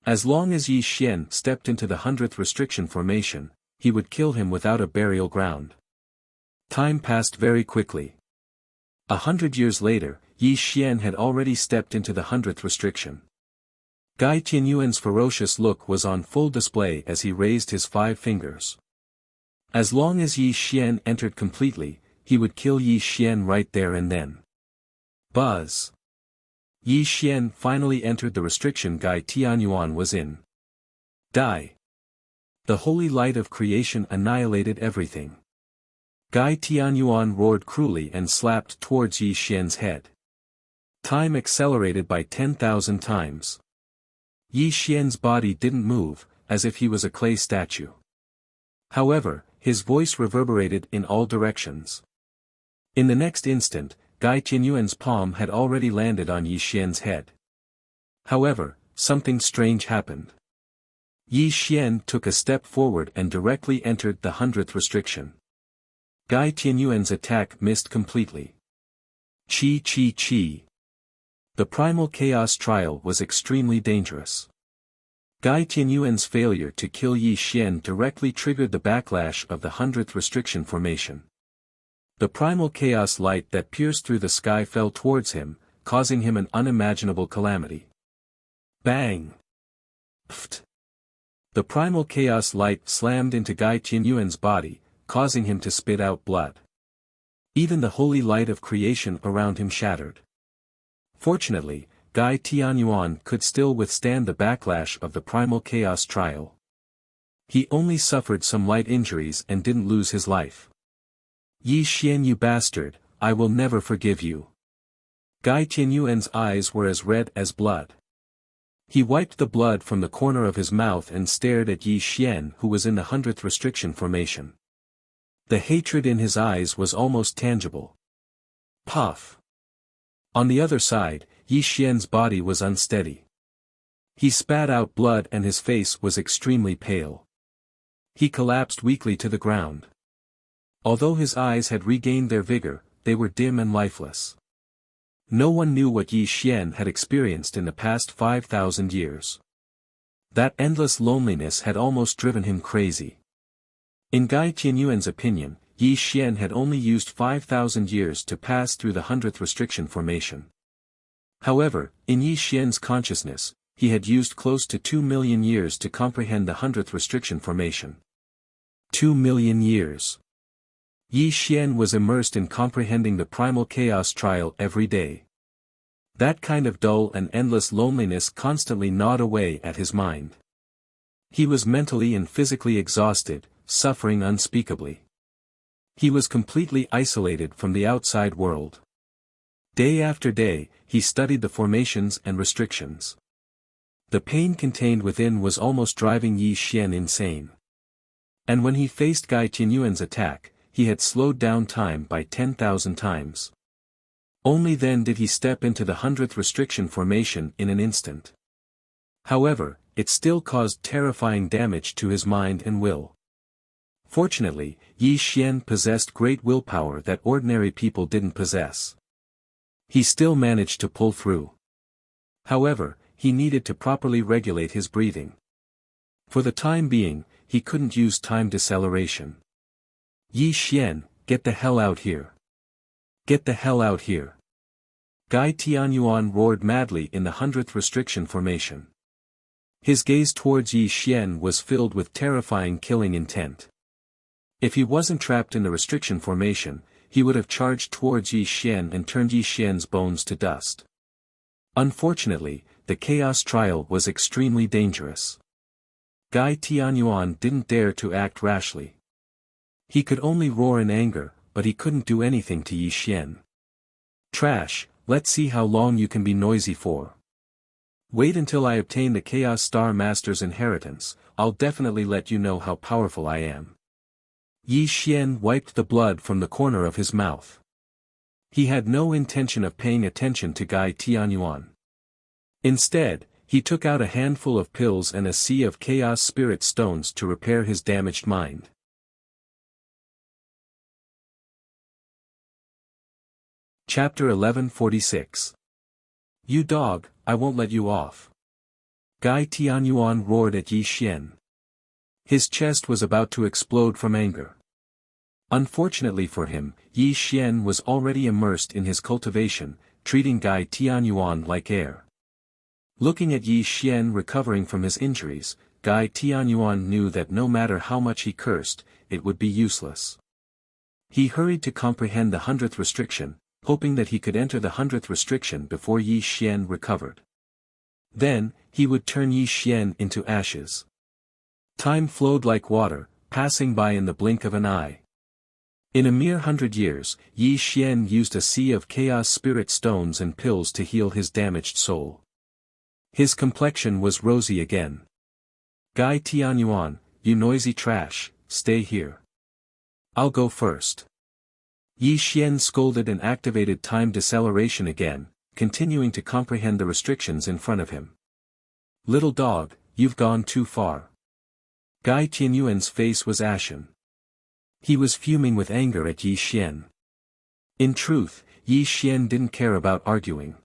As long as Yi Xian stepped into the 100th restriction formation, he would kill him without a burial ground. Time passed very quickly. 100 years later, Yi Xian had already stepped into the 100th restriction. Gai Tianyuan's ferocious look was on full display as he raised his 5 fingers. As long as Yi Xian entered completely, he would kill Yi Xian right there and then. Buzz! Yi Xian finally entered the restriction Gai Tianyuan was in. Die! The holy light of creation annihilated everything. Gai Tianyuan roared cruelly and slapped towards Yi Xian's head. Time accelerated by 10,000 times. Yi Xian's body didn't move, as if he was a clay statue. However, his voice reverberated in all directions. In the next instant, Gai Tianyuan's palm had already landed on Yi Xian's head. However, something strange happened. Yi Xian took a step forward and directly entered the 100th restriction. Gai Tianyuan's attack missed completely. Chi chi chi. The primal chaos trial was extremely dangerous. Gai Tianyuan's failure to kill Yi Xian directly triggered the backlash of the 100th restriction formation. The primal chaos light that pierced through the sky fell towards him, causing him an unimaginable calamity. Bang! Pft! The primal chaos light slammed into Gai Tianyuan's body, causing him to spit out blood. Even the holy light of creation around him shattered. Fortunately, Gai Tianyuan could still withstand the backlash of the primal chaos trial. He only suffered some light injuries and didn't lose his life. Yi Xian, you bastard, I will never forgive you. Gai Tianyuan's eyes were as red as blood. He wiped the blood from the corner of his mouth and stared at Yi Xian, who was in the 100th restriction formation. The hatred in his eyes was almost tangible. Puff! On the other side, Yi Xian's body was unsteady. He spat out blood and his face was extremely pale. He collapsed weakly to the ground. Although his eyes had regained their vigor, they were dim and lifeless. No one knew what Yi Xian had experienced in the past 5,000 years. That endless loneliness had almost driven him crazy. In Gai Tianyuan's opinion, Yi Xian had only used 5,000 years to pass through the 100th restriction formation. However, in Yi Xian's consciousness, he had used close to 2 million years to comprehend the 100th restriction formation. 2 million years. Yi Xian was immersed in comprehending the primal chaos trial every day. That kind of dull and endless loneliness constantly gnawed away at his mind. He was mentally and physically exhausted, suffering unspeakably. He was completely isolated from the outside world. Day after day, he studied the formations and restrictions. The pain contained within was almost driving Yi Xian insane. And when he faced Gai Tianyuan's attack, he had slowed down time by 10,000 times. Only then did he step into the 100th restriction formation in an instant. However, it still caused terrifying damage to his mind and will. Fortunately, Yi Xian possessed great willpower that ordinary people didn't possess. He still managed to pull through. However, he needed to properly regulate his breathing. For the time being, he couldn't use time deceleration. Yi Xian, get the hell out here. Get the hell out here. Gai Tianyuan roared madly in the 100th restriction formation. His gaze towards Yi Xian was filled with terrifying killing intent. If he wasn't trapped in the restriction formation, he would have charged towards Yi Xian and turned Yi Xian's bones to dust. Unfortunately, the chaos trial was extremely dangerous. Gai Tianyuan didn't dare to act rashly. He could only roar in anger, but he couldn't do anything to Yi Xian. Trash, let's see how long you can be noisy for. Wait until I obtain the Chaos Star Master's inheritance, I'll definitely let you know how powerful I am. Yi Xian wiped the blood from the corner of his mouth. He had no intention of paying attention to Gai Tianyuan. Instead, he took out a handful of pills and a sea of chaos spirit stones to repair his damaged mind. Chapter 1146. You dog, I won't let you off. Gai Tianyuan roared at Yi Xian. His chest was about to explode from anger. Unfortunately for him, Yi Xian was already immersed in his cultivation, treating Gai Tianyuan like air. Looking at Yi Xian recovering from his injuries, Gai Tianyuan knew that no matter how much he cursed, it would be useless. He hurried to comprehend the 100th restriction, hoping that he could enter the 100th restriction before Yi Xian recovered. Then, he would turn Yi Xian into ashes. Time flowed like water, passing by in the blink of an eye. In a mere 100 years, Yi Xian used a sea of chaos spirit stones and pills to heal his damaged soul. His complexion was rosy again. Gai Tianyuan, you noisy trash, stay here. I'll go first. Yi Xian scolded and activated time deceleration again, continuing to comprehend the restrictions in front of him. Little dog, you've gone too far. Gai Tianyuan's face was ashen. He was fuming with anger at Yi Xian. In truth, Yi Xian didn't care about arguing.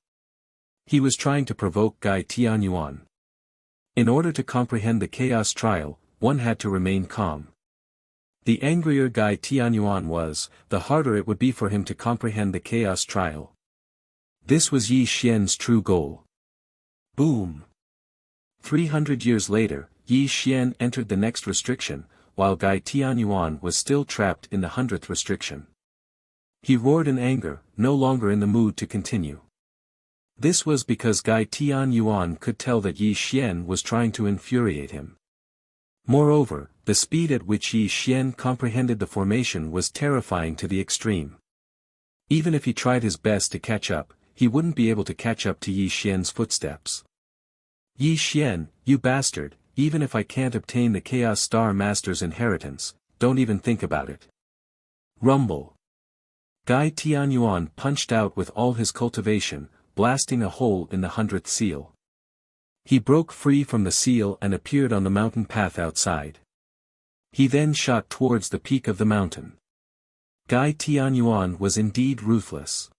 He was trying to provoke Gai Tianyuan. In order to comprehend the chaos trial, one had to remain calm. The angrier Gai Tianyuan was, the harder it would be for him to comprehend the chaos trial. This was Yi Xian's true goal. Boom! 300 years later, Yi Xian entered the next restriction, while Gai Tianyuan was still trapped in the 100th restriction. He roared in anger, no longer in the mood to continue. This was because Gai Tianyuan could tell that Yi Xian was trying to infuriate him. Moreover, the speed at which Yi Xian comprehended the formation was terrifying to the extreme. Even if he tried his best to catch up, he wouldn't be able to catch up to Yi Xian's footsteps. Yi Xian, you bastard, even if I can't obtain the Chaos Star Master's inheritance, don't even think about it. Rumble. Gai Tianyuan punched out with all his cultivation, blasting a hole in the 100th seal. He broke free from the seal and appeared on the mountain path outside. He then shot towards the peak of the mountain. Gai Tianyuan was indeed ruthless.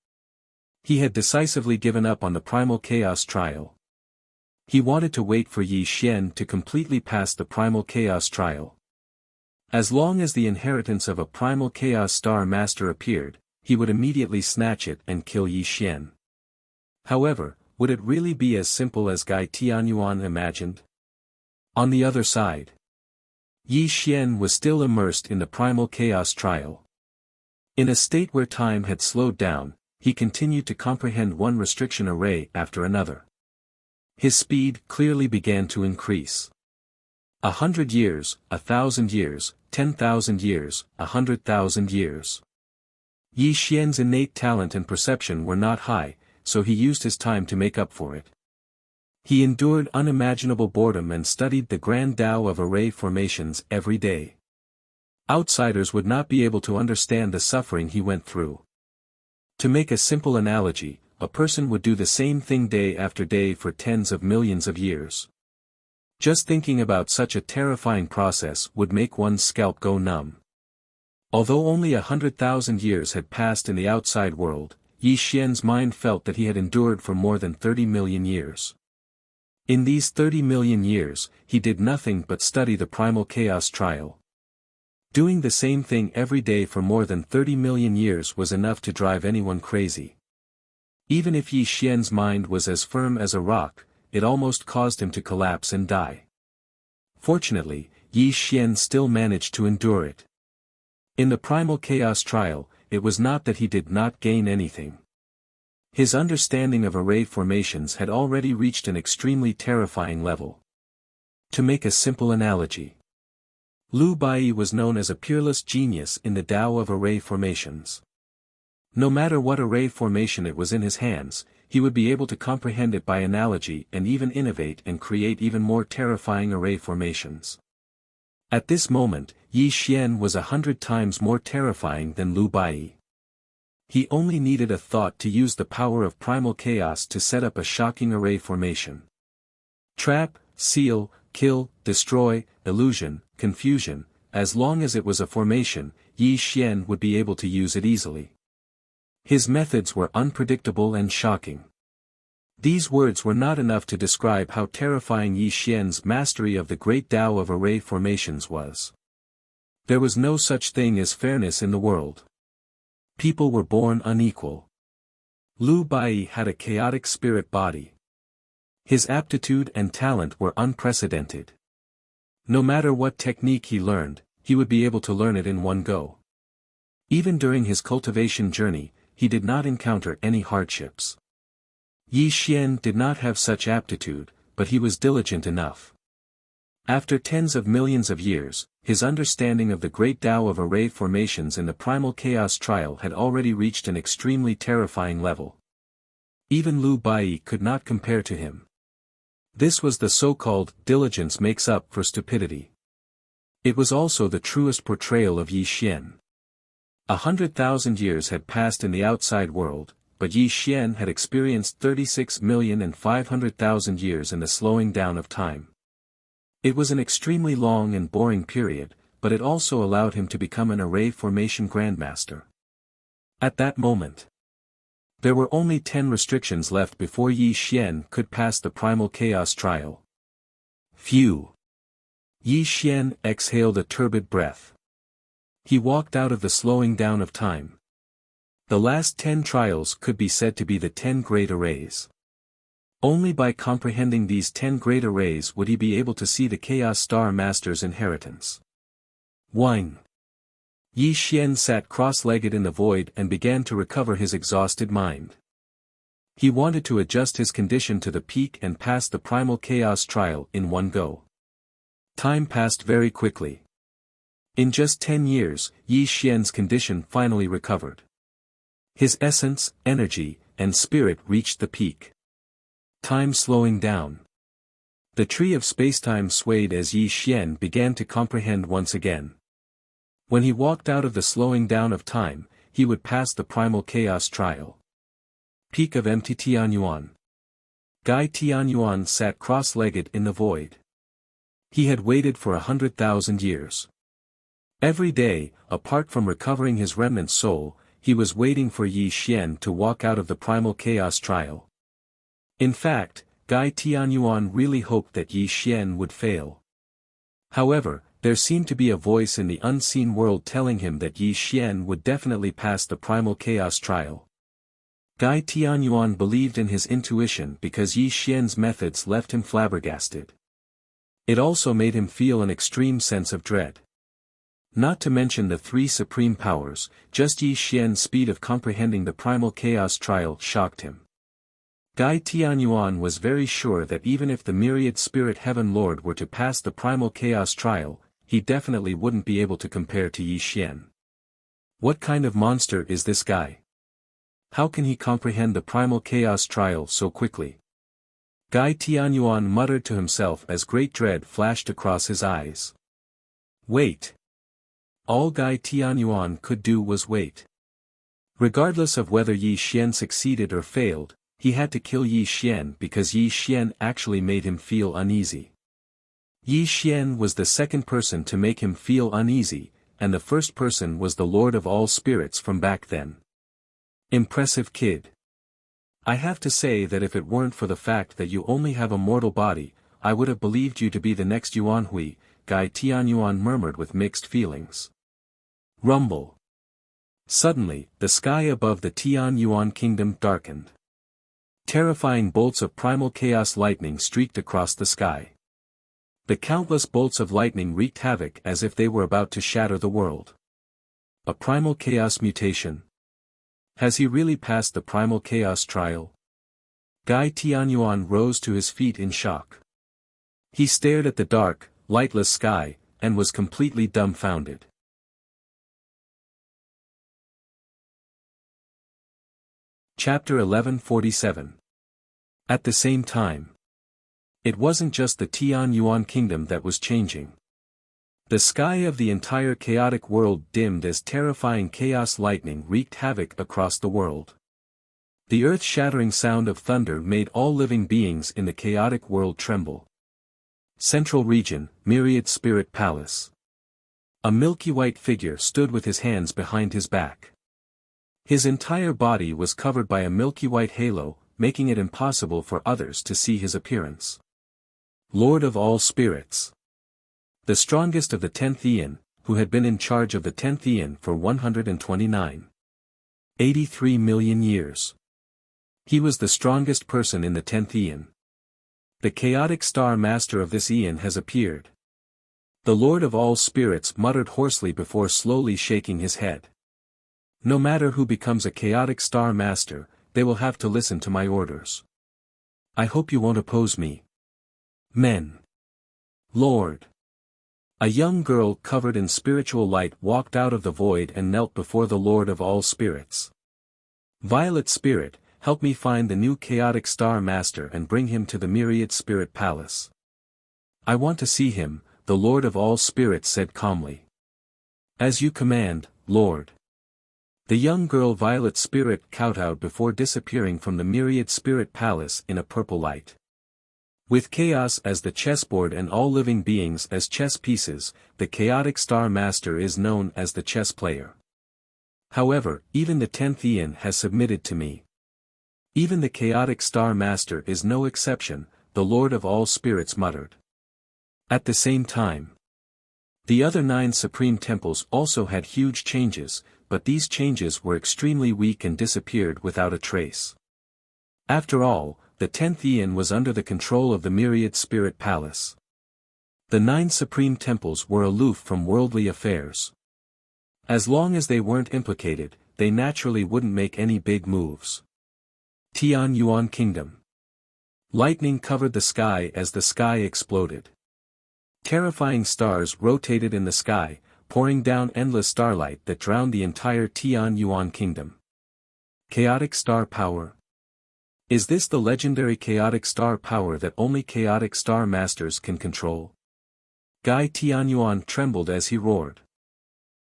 He had decisively given up on the primal chaos trial. He wanted to wait for Yi Xian to completely pass the primal chaos trial. As long as the inheritance of a primal chaos star master appeared, he would immediately snatch it and kill Yi Xian. However, would it really be as simple as Gai Tianyuan imagined? On the other side, Yi Xian was still immersed in the primal chaos trial. In a state where time had slowed down, he continued to comprehend one restriction array after another. His speed clearly began to increase. 100 years, 1,000 years, 10,000 years, 100,000 years. Yi Xian's innate talent and perception were not high, so he used his time to make up for it. He endured unimaginable boredom and studied the grand Tao of array formations every day. Outsiders would not be able to understand the suffering he went through. To make a simple analogy, a person would do the same thing day after day for tens of millions of years. Just thinking about such a terrifying process would make one's scalp go numb. Although only 100,000 years had passed in the outside world, Yi Xian's mind felt that he had endured for more than 30 million years. In these 30 million years, he did nothing but study the primal chaos trial. Doing the same thing every day for more than 30 million years was enough to drive anyone crazy. Even if Yi Xian's mind was as firm as a rock, it almost caused him to collapse and die. Fortunately, Yi Xian still managed to endure it. In the primal chaos trial, it was not that he did not gain anything. His understanding of array formations had already reached an extremely terrifying level. To make a simple analogy, Liu Bai was known as a peerless genius in the Tao of array formations. No matter what array formation it was in his hands, he would be able to comprehend it by analogy and even innovate and create even more terrifying array formations. At this moment, Yi Xian was 100 times more terrifying than Liu Bai. He only needed a thought to use the power of primal chaos to set up a shocking array formation. Trap, seal, kill, destroy, illusion, confusion, as long as it was a formation, Yi Xian would be able to use it easily. His methods were unpredictable and shocking. These words were not enough to describe how terrifying Yi Xian's mastery of the great Tao of array formations was. There was no such thing as fairness in the world. People were born unequal. Liu Bai had a chaotic spirit body. His aptitude and talent were unprecedented. No matter what technique he learned, he would be able to learn it in one go. Even during his cultivation journey, he did not encounter any hardships. Yi Xian did not have such aptitude, but he was diligent enough. After tens of millions of years, his understanding of the great Tao of array formations in the primal chaos trial had already reached an extremely terrifying level. Even Liu Bai could not compare to him. This was the so-called diligence makes up for stupidity. It was also the truest portrayal of Yi Xian. 100,000 years had passed in the outside world, but Yi Xian had experienced 36,500,000 years in the slowing down of time. It was an extremely long and boring period, but it also allowed him to become an array formation grandmaster. At that moment, there were only 10 restrictions left before Yi Xian could pass the primal chaos trial. Phew! Yi Xian exhaled a turbid breath. He walked out of the slowing down of time. The last 10 trials could be said to be the 10 great arrays. Only by comprehending these 10 great arrays would he be able to see the Chaos Star Master's inheritance. Whine! Yi Xian sat cross-legged in the void and began to recover his exhausted mind. He wanted to adjust his condition to the peak and pass the primal chaos trial in one go. Time passed very quickly. In just 10 years, Yi Xian's condition finally recovered. His essence, energy, and spirit reached the peak. Time slowing down. The tree of spacetime swayed as Yi Xian began to comprehend once again. When he walked out of the slowing down of time, he would pass the primal chaos trial. Peak of empty Tianyuan. Guy Tianyuan sat cross-legged in the void. He had waited for 100,000 years. Every day, apart from recovering his remnant soul, he was waiting for Yi Xian to walk out of the primal chaos trial. In fact, Guy Tianyuan really hoped that Yi Xian would fail. However, there seemed to be a voice in the unseen world telling him that Yi Xian would definitely pass the primal chaos trial. Guy Tianyuan believed in his intuition because Yi Xian's methods left him flabbergasted. It also made him feel an extreme sense of dread. Not to mention the 3 supreme powers, just Yi Xian's speed of comprehending the primal chaos trial shocked him. Guy Tianyuan was very sure that even if the myriad spirit heaven lord were to pass the primal chaos trial, he definitely wouldn't be able to compare to Yi Xian. What kind of monster is this guy? How can he comprehend the primal chaos trial so quickly? Guy Tianyuan muttered to himself as great dread flashed across his eyes. Wait. All Guy Tianyuan could do was wait. Regardless of whether Yi Xian succeeded or failed, he had to kill Yi Xian because Yi Xian actually made him feel uneasy. Yi Xian was the second person to make him feel uneasy, and the first person was the Lord of all spirits from back then. Impressive kid. I have to say that if it weren't for the fact that you only have a mortal body, I would have believed you to be the next Yuan Hui, Guy Tianyuan murmured with mixed feelings. Rumble. Suddenly, the sky above the Tianyuan kingdom darkened. Terrifying bolts of primal chaos lightning streaked across the sky. The countless bolts of lightning wreaked havoc as if they were about to shatter the world. A primal chaos mutation? Has he really passed the primal chaos trial? Guy Tianyuan rose to his feet in shock. He stared at the dark, lightless sky, and was completely dumbfounded. Chapter 1147. At the same time. It wasn't just the Tian Yuan kingdom that was changing. The sky of the entire chaotic world dimmed as terrifying chaos lightning wreaked havoc across the world. The earth-shattering sound of thunder made all living beings in the chaotic world tremble. Central region, Myriad Spirit Palace. A milky white figure stood with his hands behind his back. His entire body was covered by a milky white halo, making it impossible for others to see his appearance. Lord of all spirits. The strongest of the 10th Eon, who had been in charge of the 10th Eon for 183 million years. He was the strongest person in the 10th Eon. The chaotic star master of this Eon has appeared. The Lord of all spirits muttered hoarsely before slowly shaking his head. No matter who becomes a chaotic star master, they will have to listen to my orders. I hope you won't oppose me. Men. Lord. A young girl covered in spiritual light walked out of the void and knelt before the Lord of all spirits. Violet Spirit, help me find the new chaotic star master and bring him to the Myriad Spirit Palace. I want to see him, the Lord of all spirits said calmly. As you command, Lord. The young girl Violet Spirit kowtowed before disappearing from the Myriad Spirit Palace in a purple light. With chaos as the chessboard and all living beings as chess pieces, the chaotic star master is known as the chess player. However, even the 10th Eon has submitted to me. Even the chaotic star master is no exception, the Lord of all spirits muttered. At the same time, the other 9 supreme temples also had huge changes, but these changes were extremely weak and disappeared without a trace. After all, the 10th Eon was under the control of the Myriad Spirit Palace. The 9 supreme temples were aloof from worldly affairs. As long as they weren't implicated, they naturally wouldn't make any big moves. Tian Yuan Kingdom. Lightning covered the sky as the sky exploded. Terrifying stars rotated in the sky, pouring down endless starlight that drowned the entire Tian Yuan Kingdom. Chaotic star power. Is this the legendary chaotic star power that only chaotic star masters can control? Gai Tianyuan trembled as he roared.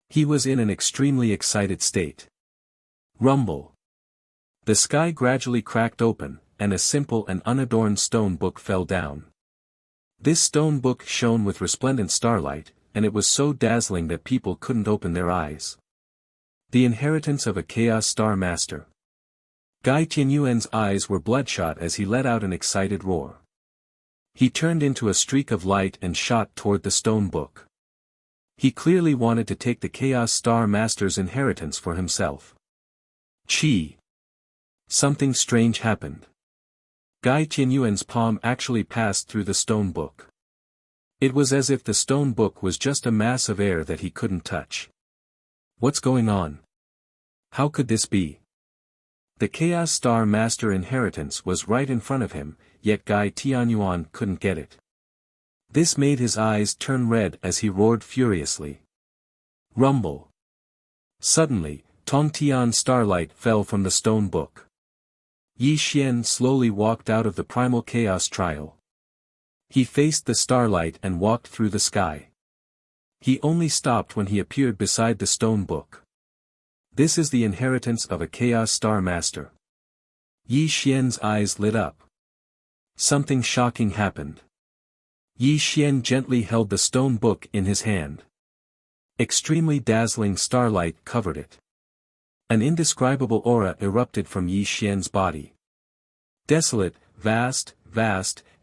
He was in an extremely excited state. Rumble. The sky gradually cracked open, and a simple and unadorned stone book fell down. This stone book shone with resplendent starlight, and it was so dazzling that people couldn't open their eyes. The inheritance of a chaos star master. Gai Tianyuan's eyes were bloodshot as he let out an excited roar. He turned into a streak of light and shot toward the stone book. He clearly wanted to take the Chaos Star Master's inheritance for himself. Chi. Something strange happened. Gai Tianyuan's palm actually passed through the stone book. It was as if the stone book was just a mass of air that he couldn't touch. What's going on? How could this be? The Chaos Star Master inheritance was right in front of him, yet Gai Tianyuan couldn't get it. This made his eyes turn red as he roared furiously. Rumble. Suddenly, Tongtian starlight fell from the stone book. Yi Xian slowly walked out of the primal chaos trial. He faced the starlight and walked through the sky. He only stopped when he appeared beside the stone book. This is the inheritance of a Chaos Star Master. Yi Xian's eyes lit up. Something shocking happened. Yi Xian gently held the stone book in his hand. Extremely dazzling starlight covered it. An indescribable aura erupted from Yi Xian's body. Desolate, vast,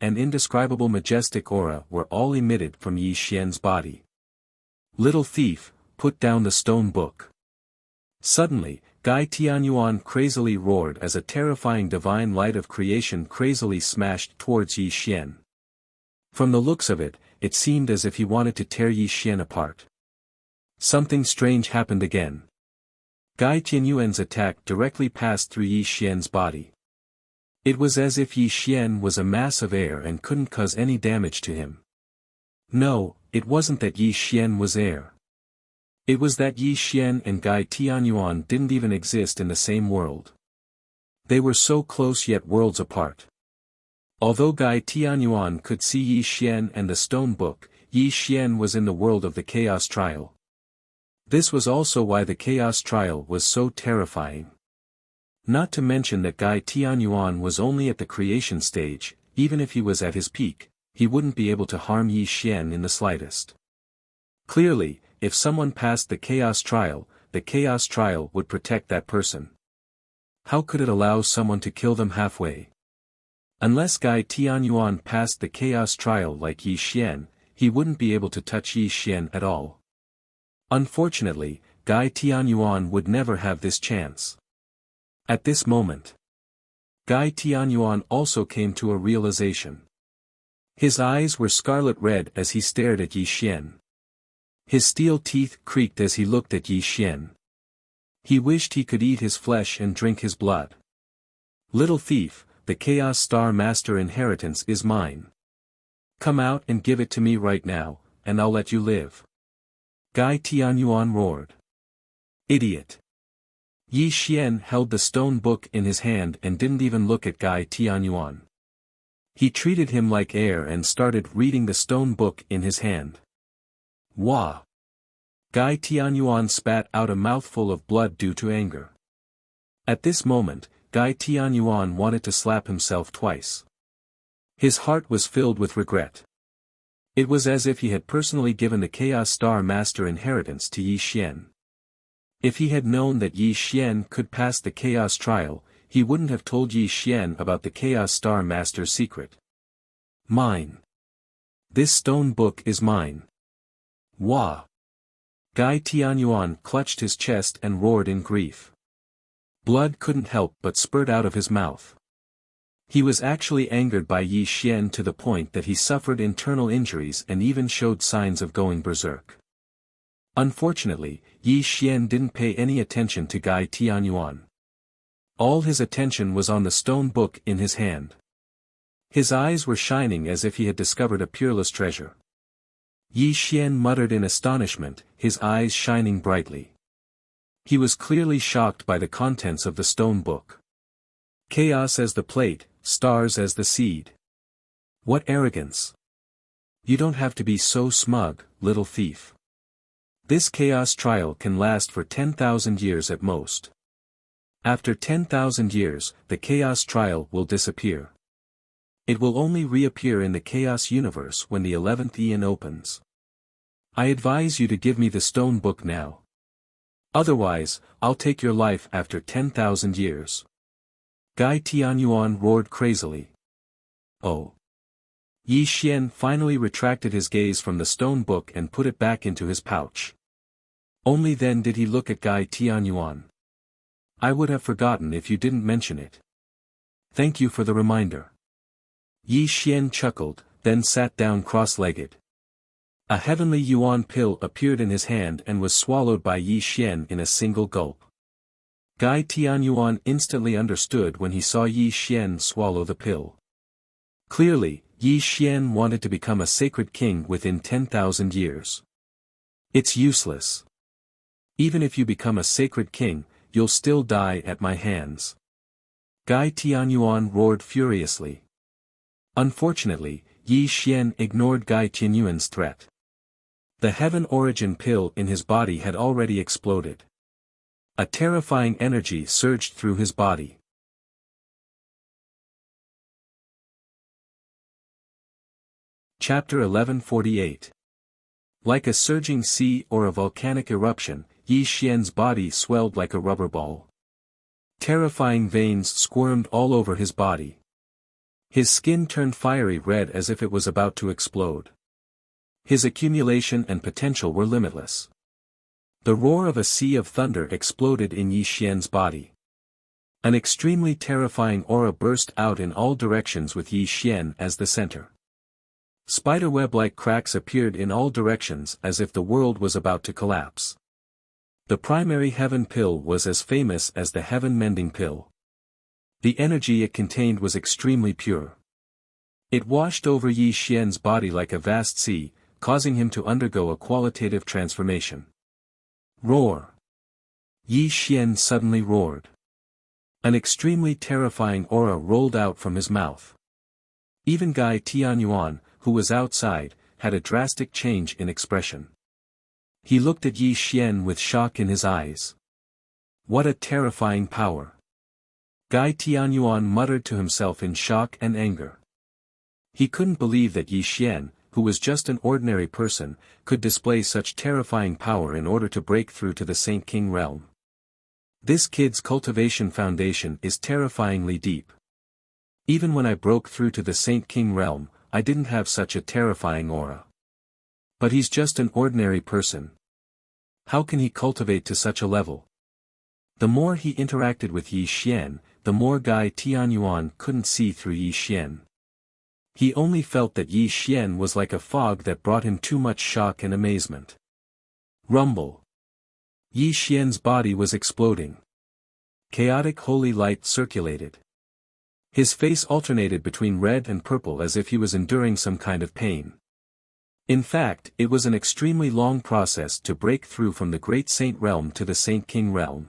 and indescribable majestic aura were all emitted from Yi Xian's body. Little thief, put down the stone book. Suddenly, Gai Tianyuan crazily roared as a terrifying divine light of creation crazily smashed towards Yi Xian. From the looks of it, it seemed as if he wanted to tear Yi Xian apart. Something strange happened again. Gai Tianyuan's attack directly passed through Yi Xian's body. It was as if Yi Xian was a mass of air and couldn't cause any damage to him. No, it wasn't that Yi Xian was heir. It was that Yi Xian and Gai Tianyuan didn't even exist in the same world. They were so close yet worlds apart. Although Gai Tianyuan could see Yi Xian and the stone book, Yi Xian was in the world of the Chaos Trial. This was also why the Chaos Trial was so terrifying. Not to mention that Gai Tianyuan was only at the creation stage. Even if he was at his peak, he wouldn't be able to harm Yi Xian in the slightest. Clearly, if someone passed the Chaos Trial would protect that person. How could it allow someone to kill them halfway? Unless Gai Tianyuan passed the Chaos Trial like Yi Xian, he wouldn't be able to touch Yi Xian at all. Unfortunately, Gai Tianyuan would never have this chance. At this moment, Gai Tianyuan also came to a realization. His eyes were scarlet red as he stared at Yi Xian. His steel teeth creaked as he looked at Yi Xian. He wished he could eat his flesh and drink his blood. Little thief, the Chaos Star Master inheritance is mine. Come out and give it to me right now, and I'll let you live. Gai Tianyuan roared. Idiot. Yi Xian held the stone book in his hand and didn't even look at Gai Tianyuan. He treated him like air and started reading the stone book in his hand. Wah! Gai Tianyuan spat out a mouthful of blood due to anger. At this moment, Gai Tianyuan wanted to slap himself twice. His heart was filled with regret. It was as if he had personally given the Chaos Star Master inheritance to Yi Xian. If he had known that Yi Xian could pass the Chaos Trial, he wouldn't have told Yi Xian about the Chaos Star Master's secret. Mine. This stone book is mine. Wah! Gai Tianyuan clutched his chest and roared in grief. Blood couldn't help but spurt out of his mouth. He was actually angered by Yi Xian to the point that he suffered internal injuries and even showed signs of going berserk. Unfortunately, Yi Xian didn't pay any attention to Gai Tianyuan. All his attention was on the stone book in his hand. His eyes were shining as if he had discovered a peerless treasure. Yi Xian muttered in astonishment, his eyes shining brightly. He was clearly shocked by the contents of the stone book. Chaos as the plate, stars as the seed. What arrogance! You don't have to be so smug, little thief. This Chaos Trial can last for 10,000 years at most. After 10,000 years, the Chaos Trial will disappear. It will only reappear in the Chaos Universe when the 11th Eon opens. I advise you to give me the stone book now. Otherwise, I'll take your life after 10,000 years. Gai Tianyuan roared crazily. Oh! Yi Xian finally retracted his gaze from the stone book and put it back into his pouch. Only then did he look at Gai Tianyuan. I would have forgotten if you didn't mention it. Thank you for the reminder. Yi Xian chuckled, then sat down cross-legged. A heavenly yuan pill appeared in his hand and was swallowed by Yi Xian in a single gulp. Gai Tianyuan instantly understood when he saw Yi Xian swallow the pill. Clearly, Yi Xian wanted to become a sacred king within 10,000 years. It's useless. Even if you become a sacred king, you'll still die at my hands. Gai Tianyuan roared furiously. Unfortunately, Yi Xian ignored Gai Tianyuan's threat. The heaven origin pill in his body had already exploded. A terrifying energy surged through his body. Chapter 1148. Like a surging sea or a volcanic eruption, Yi Xian's body swelled like a rubber ball. Terrifying veins squirmed all over his body. His skin turned fiery red as if it was about to explode. His accumulation and potential were limitless. The roar of a sea of thunder exploded in Yi Xian's body. An extremely terrifying aura burst out in all directions with Yi Xian as the center. Spiderweb-like cracks appeared in all directions as if the world was about to collapse. The primary heaven pill was as famous as the heaven mending pill. The energy it contained was extremely pure. It washed over Yi Xian's body like a vast sea, causing him to undergo a qualitative transformation. Roar! Yi Xian suddenly roared. An extremely terrifying aura rolled out from his mouth. Even Gai Tianyuan, who was outside, had a drastic change in expression. He looked at Yi Xian with shock in his eyes. What a terrifying power! Gai Tianyuan muttered to himself in shock and anger. He couldn't believe that Yi Xian, who was just an ordinary person, could display such terrifying power in order to break through to the Saint King realm. This kid's cultivation foundation is terrifyingly deep. Even when I broke through to the Saint King realm, I didn't have such a terrifying aura. But he's just an ordinary person. How can he cultivate to such a level? The more he interacted with Yi Xian, the more Gai Tianyuan couldn't see through Yi Xian. He only felt that Yi Xian was like a fog that brought him too much shock and amazement. Rumble. Yi Xian's body was exploding. Chaotic holy light circulated. His face alternated between red and purple as if he was enduring some kind of pain. In fact, it was an extremely long process to break through from the Great Saint realm to the Saint King realm.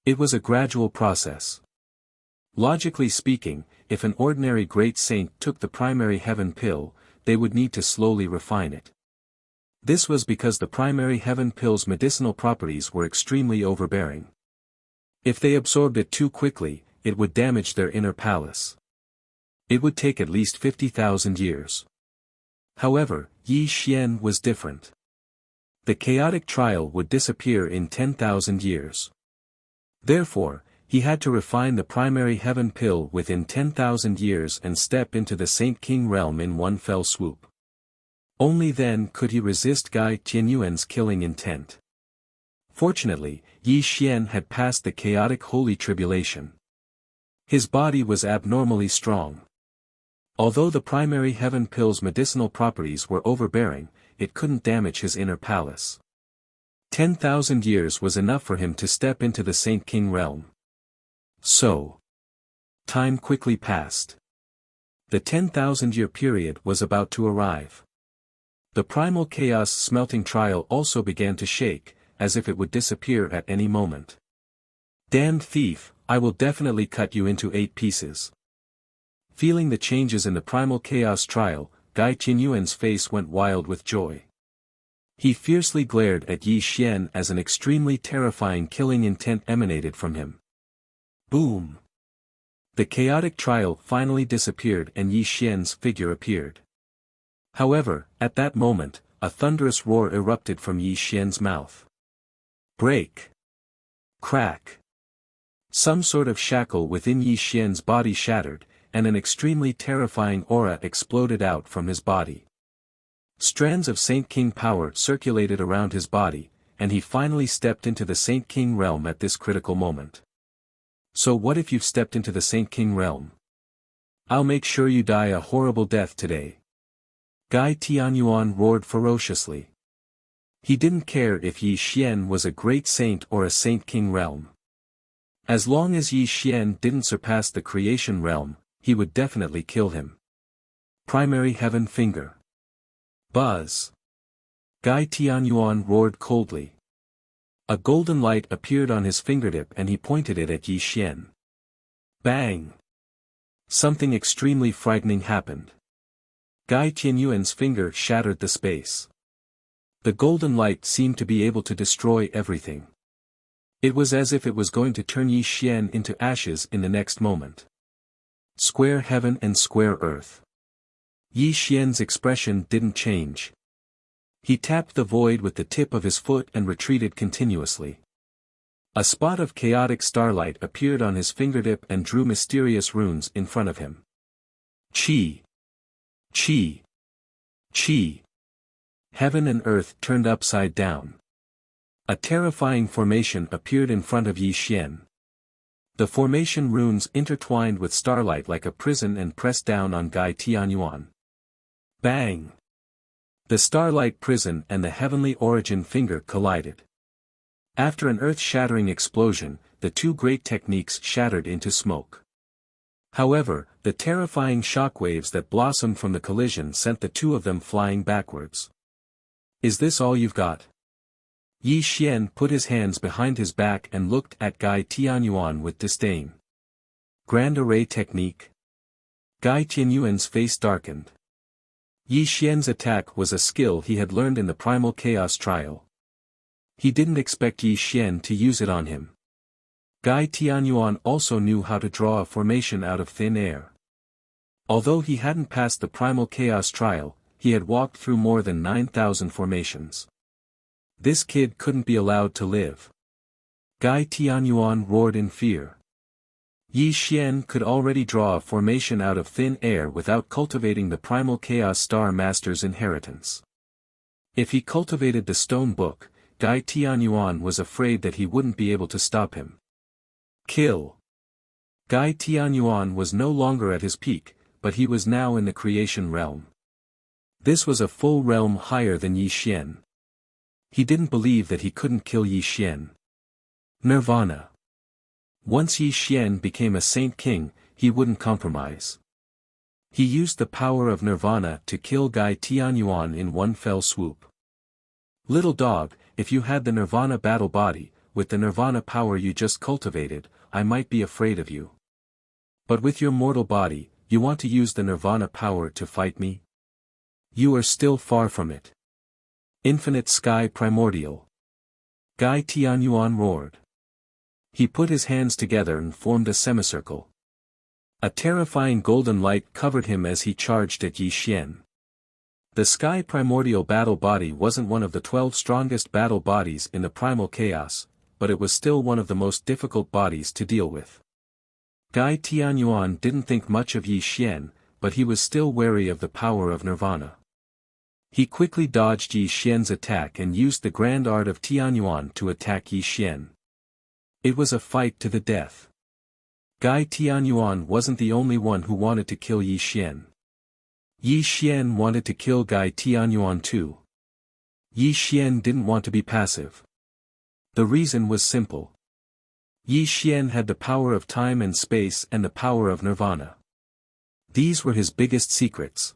It was a gradual process. Logically speaking, if an ordinary Great Saint took the primary heaven pill, they would need to slowly refine it. This was because the primary heaven pill's medicinal properties were extremely overbearing. If they absorbed it too quickly, it would damage their inner palace. It would take at least 50,000 years. However, Yi Xian was different. The chaotic trial would disappear in 10,000 years. Therefore, he had to refine the primary heaven pill within 10,000 years and step into the Saint King realm in one fell swoop. Only then could he resist Gai Tianyuan's killing intent. Fortunately, Yi Xian had passed the chaotic holy tribulation. His body was abnormally strong. Although the primary heaven pill's medicinal properties were overbearing, it couldn't damage his inner palace. 10,000 years was enough for him to step into the Saint King realm. So, time quickly passed. The 10,000-year period was about to arrive. The primal chaos smelting trial also began to shake, as if it would disappear at any moment. Damned thief, I will definitely cut you into 8 pieces. Feeling the changes in the primal chaos trial, Gai Tianyuan's face went wild with joy. He fiercely glared at Yi Xian as an extremely terrifying killing intent emanated from him. Boom! The chaotic trial finally disappeared and Yi Xian's figure appeared. However, at that moment, a thunderous roar erupted from Yi Xian's mouth. Break! Crack! Some sort of shackle within Yi Xian's body shattered, and an extremely terrifying aura exploded out from his body. Strands of Saint King power circulated around his body, and he finally stepped into the Saint King realm at this critical moment. So what if you've stepped into the Saint King realm? I'll make sure you die a horrible death today. Gai Tianyuan roared ferociously. He didn't care if Yi Xian was a great saint or a Saint King realm. As long as Yi Xian didn't surpass the creation realm, he would definitely kill him. Primary heaven finger. Buzz. Gai Tianyuan roared coldly. A golden light appeared on his fingertip and he pointed it at Yi Xian. Bang! Something extremely frightening happened. Gai Tianyuan's finger shattered the space. The golden light seemed to be able to destroy everything. It was as if it was going to turn Yi Xian into ashes in the next moment. Square heaven and square earth. Yi Xian's expression didn't change. He tapped the void with the tip of his foot and retreated continuously. A spot of chaotic starlight appeared on his fingertip and drew mysterious runes in front of him. Qi. Qi. Qi. Heaven and earth turned upside down. A terrifying formation appeared in front of Yi Xian. The formation runes intertwined with starlight like a prison and pressed down on Gai Tianyuan. Bang! The starlight prison and the heavenly origin finger collided. After an earth-shattering explosion, the two great techniques shattered into smoke. However, the terrifying shockwaves that blossomed from the collision sent the two of them flying backwards. Is this all you've got? Yi Xian put his hands behind his back and looked at Gai Tianyuan with disdain. Grand array technique? Gai Tianyuan's face darkened. Yi Xian's attack was a skill he had learned in the Primal Chaos trial. He didn't expect Yi Xian to use it on him. Gai Tianyuan also knew how to draw a formation out of thin air. Although he hadn't passed the Primal Chaos trial, he had walked through more than 9,000 formations. This kid couldn't be allowed to live. Gai Tianyuan roared in fear. Yi Xian could already draw a formation out of thin air without cultivating the Primal Chaos Star Master's inheritance. If he cultivated the stone book, Gai Tianyuan was afraid that he wouldn't be able to stop him. Kill. Gai Tianyuan was no longer at his peak, but he was now in the creation realm. This was a full realm higher than Yi Xian. He didn't believe that he couldn't kill Yi Xian. Nirvana. Once Yi Xian became a Saint King, he wouldn't compromise. He used the power of Nirvana to kill Gai Tianyuan in one fell swoop. Little dog, if you had the Nirvana battle body, with the Nirvana power you just cultivated, I might be afraid of you. But with your mortal body, you want to use the Nirvana power to fight me? You are still far from it. Infinite Sky Primordial. Gai Tianyuan roared. He put his hands together and formed a semicircle. A terrifying golden light covered him as he charged at Yi Xian. The Sky Primordial battle body wasn't one of the 12 strongest battle bodies in the Primal Chaos, but it was still one of the most difficult bodies to deal with. Gai Tianyuan didn't think much of Yi Xian, but he was still wary of the power of Nirvana. He quickly dodged Yi Xian's attack and used the grand art of Tianyuan to attack Yi Xian. It was a fight to the death. Gai Tianyuan wasn't the only one who wanted to kill Yi Xian. Yi Xian wanted to kill Gai Tianyuan too. Yi Xian didn't want to be passive. The reason was simple. Yi Xian had the power of time and space and the power of Nirvana. These were his biggest secrets.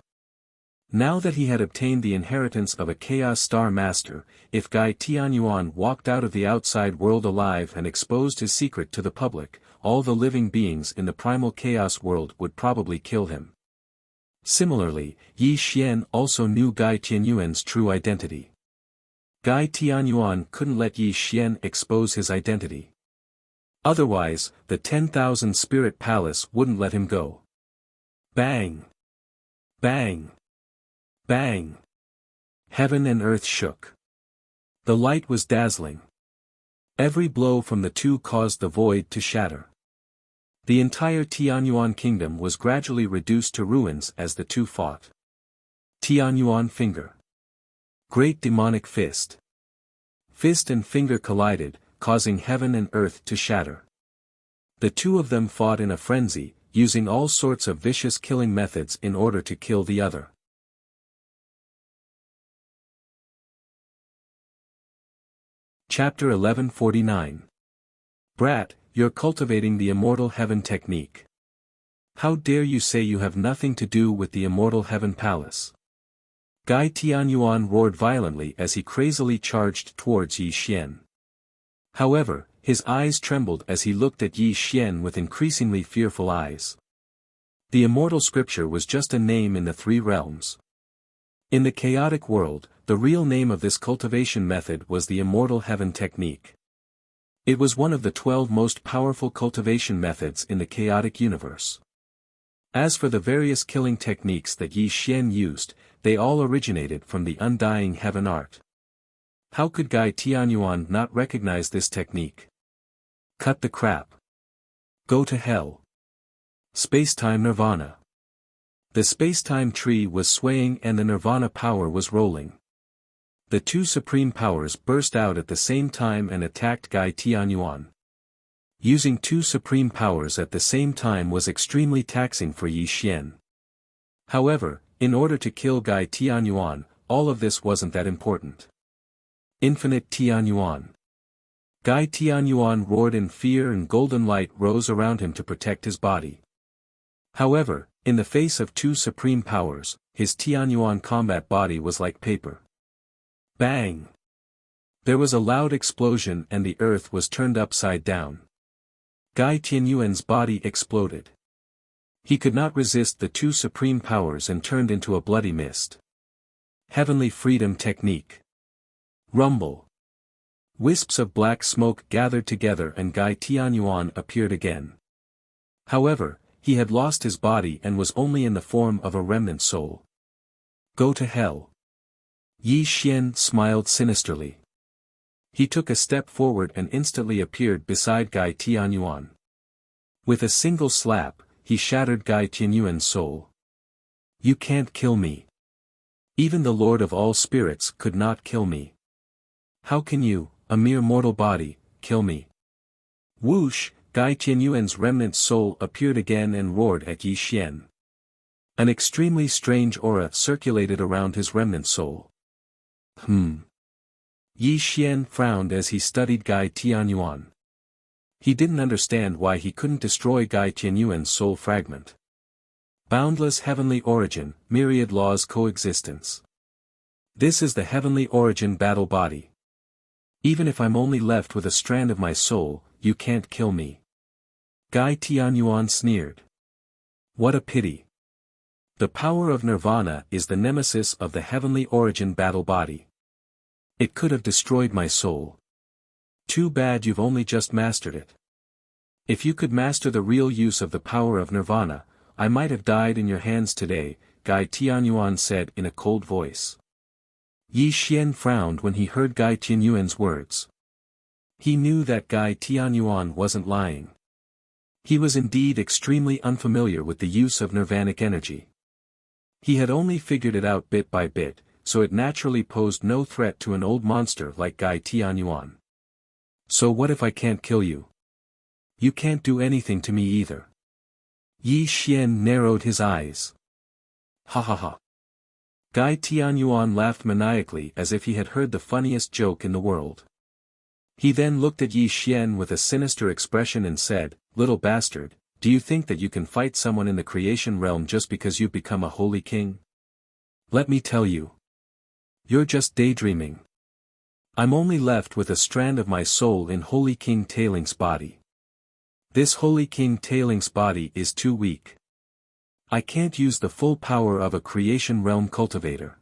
Now that he had obtained the inheritance of a Chaos Star Master, if Gai Tianyuan walked out of the outside world alive and exposed his secret to the public, all the living beings in the Primal Chaos world would probably kill him. Similarly, Yi Xian also knew Gai Tianyuan's true identity. Gai Tianyuan couldn't let Yi Xian expose his identity. Otherwise, the 10,000 Spirit Palace wouldn't let him go. Bang! Bang! Bang! Heaven and earth shook. The light was dazzling. Every blow from the two caused the void to shatter. The entire Tianyuan kingdom was gradually reduced to ruins as the two fought. Tianyuan finger. Great demonic fist. Fist and finger collided, causing heaven and earth to shatter. The two of them fought in a frenzy, using all sorts of vicious killing methods in order to kill the other. Chapter 1149. Brat, you're cultivating the Immortal Heaven technique. How dare you say you have nothing to do with the Immortal Heaven Palace? Gai Tianyuan roared violently as he crazily charged towards Yi Xian. However, his eyes trembled as he looked at Yi Xian with increasingly fearful eyes. The Immortal Scripture was just a name in the three realms. In the chaotic world, the real name of this cultivation method was the Immortal Heaven technique. It was one of the 12 most powerful cultivation methods in the chaotic universe. As for the various killing techniques that Yi Xian used, they all originated from the undying heaven art. How could Gai Tianyuan not recognize this technique? Cut the crap. Go to hell. Spacetime Nirvana. The spacetime tree was swaying and the Nirvana power was rolling. The two supreme powers burst out at the same time and attacked Gai Tianyuan. Using two supreme powers at the same time was extremely taxing for Yi Xian. However, in order to kill Gai Tianyuan, all of this wasn't that important. Infinite Tianyuan. Gai Tianyuan roared in fear and golden light rose around him to protect his body. However, in the face of two supreme powers, his Tianyuan combat body was like paper. Bang! There was a loud explosion and the earth was turned upside down. Gai Tianyuan's body exploded. He could not resist the two supreme powers and turned into a bloody mist. Heavenly Freedom Technique. Rumble. Wisps of black smoke gathered together and Gai Tianyuan appeared again. However, he had lost his body and was only in the form of a remnant soul. Go to hell. Yi Xian smiled sinisterly. He took a step forward and instantly appeared beside Gai Tianyuan. With a single slap, he shattered Gai Tianyuan's soul. You can't kill me. Even the Lord of all spirits could not kill me. How can you, a mere mortal body, kill me? Whoosh! Gai Tianyuan's remnant soul appeared again and roared at Yi Xian. An extremely strange aura circulated around his remnant soul. Yi Xian frowned as he studied Gai Tianyuan. He didn't understand why he couldn't destroy Gai Tianyuan's soul fragment. Boundless heavenly origin, myriad laws coexistence. This is the heavenly origin battle body. Even if I'm only left with a strand of my soul, you can't kill me. Gai Tianyuan sneered. What a pity. The power of nirvana is the nemesis of the heavenly origin battle body. It could have destroyed my soul. Too bad you've only just mastered it. If you could master the real use of the power of nirvana, I might have died in your hands today, Gai Tianyuan said in a cold voice. Yi Xian frowned when he heard Gai Tianyuan's words. He knew that Gai Tianyuan wasn't lying. He was indeed extremely unfamiliar with the use of nirvanic energy. He had only figured it out bit by bit, so it naturally posed no threat to an old monster like Gai Tianyuan. So what if I can't kill you? You can't do anything to me either. Yi Xian narrowed his eyes. Ha ha ha. Gai Tianyuan laughed maniacally as if he had heard the funniest joke in the world. He then looked at Yi Xian with a sinister expression and said, Little bastard, do you think that you can fight someone in the creation realm just because you've become a holy king? Let me tell you. You're just daydreaming. I'm only left with a strand of my soul in Holy King Tailing's body. This Holy King Tailing's body is too weak. I can't use the full power of a creation realm cultivator.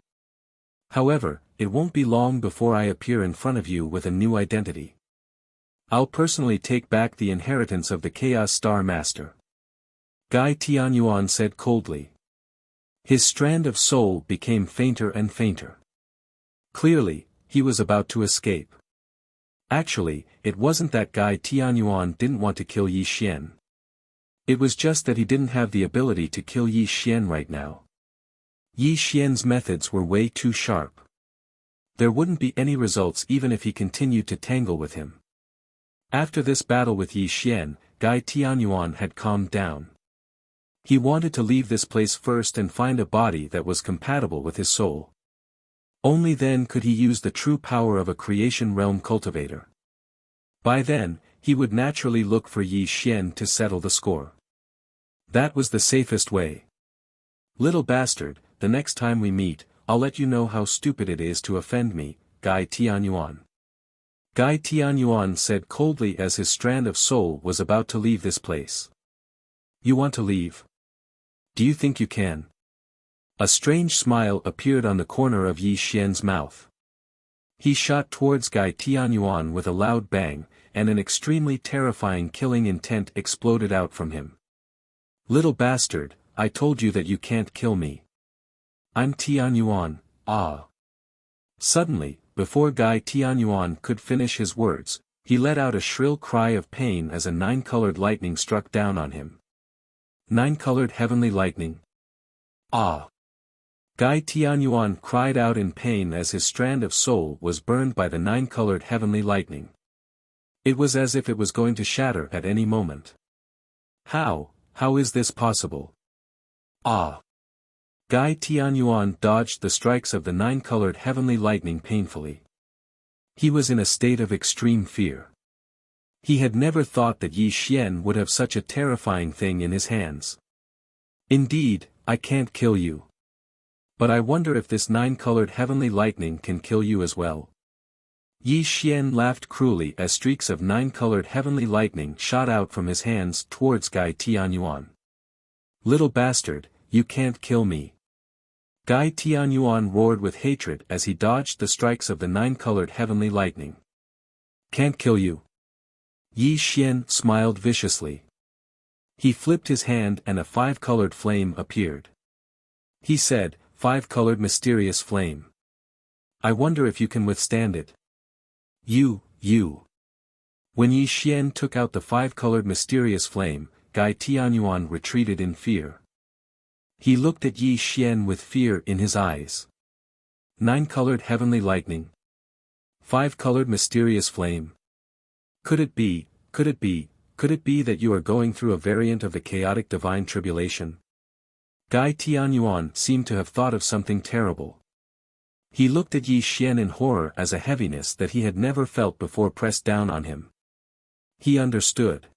However, it won't be long before I appear in front of you with a new identity. I'll personally take back the inheritance of the Chaos Star Master. Gai Tianyuan said coldly. His strand of soul became fainter and fainter. Clearly, he was about to escape. Actually, it wasn't that Gai Tianyuan didn't want to kill Yi Xian. It was just that he didn't have the ability to kill Yi Xian right now. Yi Xian's methods were way too sharp. There wouldn't be any results even if he continued to tangle with him. After this battle with Yi Xian, Gai Tianyuan had calmed down. He wanted to leave this place first and find a body that was compatible with his soul. Only then could he use the true power of a creation realm cultivator. By then, he would naturally look for Yi Xian to settle the score. That was the safest way. Little bastard, the next time we meet, I'll let you know how stupid it is to offend me, Gai Tianyuan. Gai Tianyuan said coldly as his strand of soul was about to leave this place. You want to leave? Do you think you can? A strange smile appeared on the corner of Yi Xian's mouth. He shot towards Gai Tianyuan with a loud bang, and an extremely terrifying killing intent exploded out from him. Little bastard, I told you that you can't kill me. I'm Tianyuan, ah. Suddenly, before Gai Tianyuan could finish his words, he let out a shrill cry of pain as a nine-colored lightning struck down on him. Nine-colored heavenly lightning. Ah! Gai Tianyuan cried out in pain as his strand of soul was burned by the nine-colored heavenly lightning. It was as if it was going to shatter at any moment. How is this possible? Ah! Gai Tianyuan dodged the strikes of the nine-colored heavenly lightning painfully. He was in a state of extreme fear. He had never thought that Yi Xian would have such a terrifying thing in his hands. Indeed, I can't kill you. But I wonder if this 9-colored heavenly lightning can kill you as well. Yi Xian laughed cruelly as streaks of 9-colored heavenly lightning shot out from his hands towards Gai Tianyuan. Little bastard, you can't kill me. Gai Tianyuan roared with hatred as he dodged the strikes of the 9-colored heavenly lightning. Can't kill you. Yi Xian smiled viciously. He flipped his hand and a 5-colored flame appeared. He said, 5-colored mysterious flame. I wonder if you can withstand it. You. When Yi Xian took out the 5-colored mysterious flame, Gai Tianyuan retreated in fear. He looked at Yi Xian with fear in his eyes. 9-colored heavenly lightning. 5-colored mysterious flame. Could it be that you are going through a variant of the chaotic divine tribulation? Gai Tianyuan seemed to have thought of something terrible. He looked at Yi Xian in horror as a heaviness that he had never felt before pressed down on him. He understood.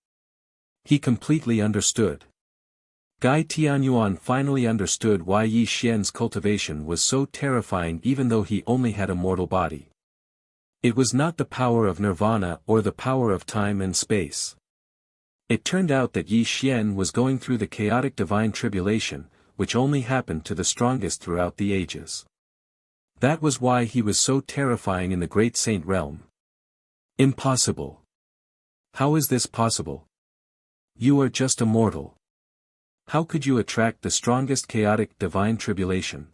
He completely understood. Gai Tianyuan finally understood why Yi Xian's cultivation was so terrifying even though he only had a mortal body. It was not the power of nirvana or the power of time and space. It turned out that Yi Xian was going through the chaotic divine tribulation, which only happened to the strongest throughout the ages. That was why he was so terrifying in the great saint realm. Impossible. How is this possible? You are just a mortal. How could you attract the strongest chaotic divine tribulation?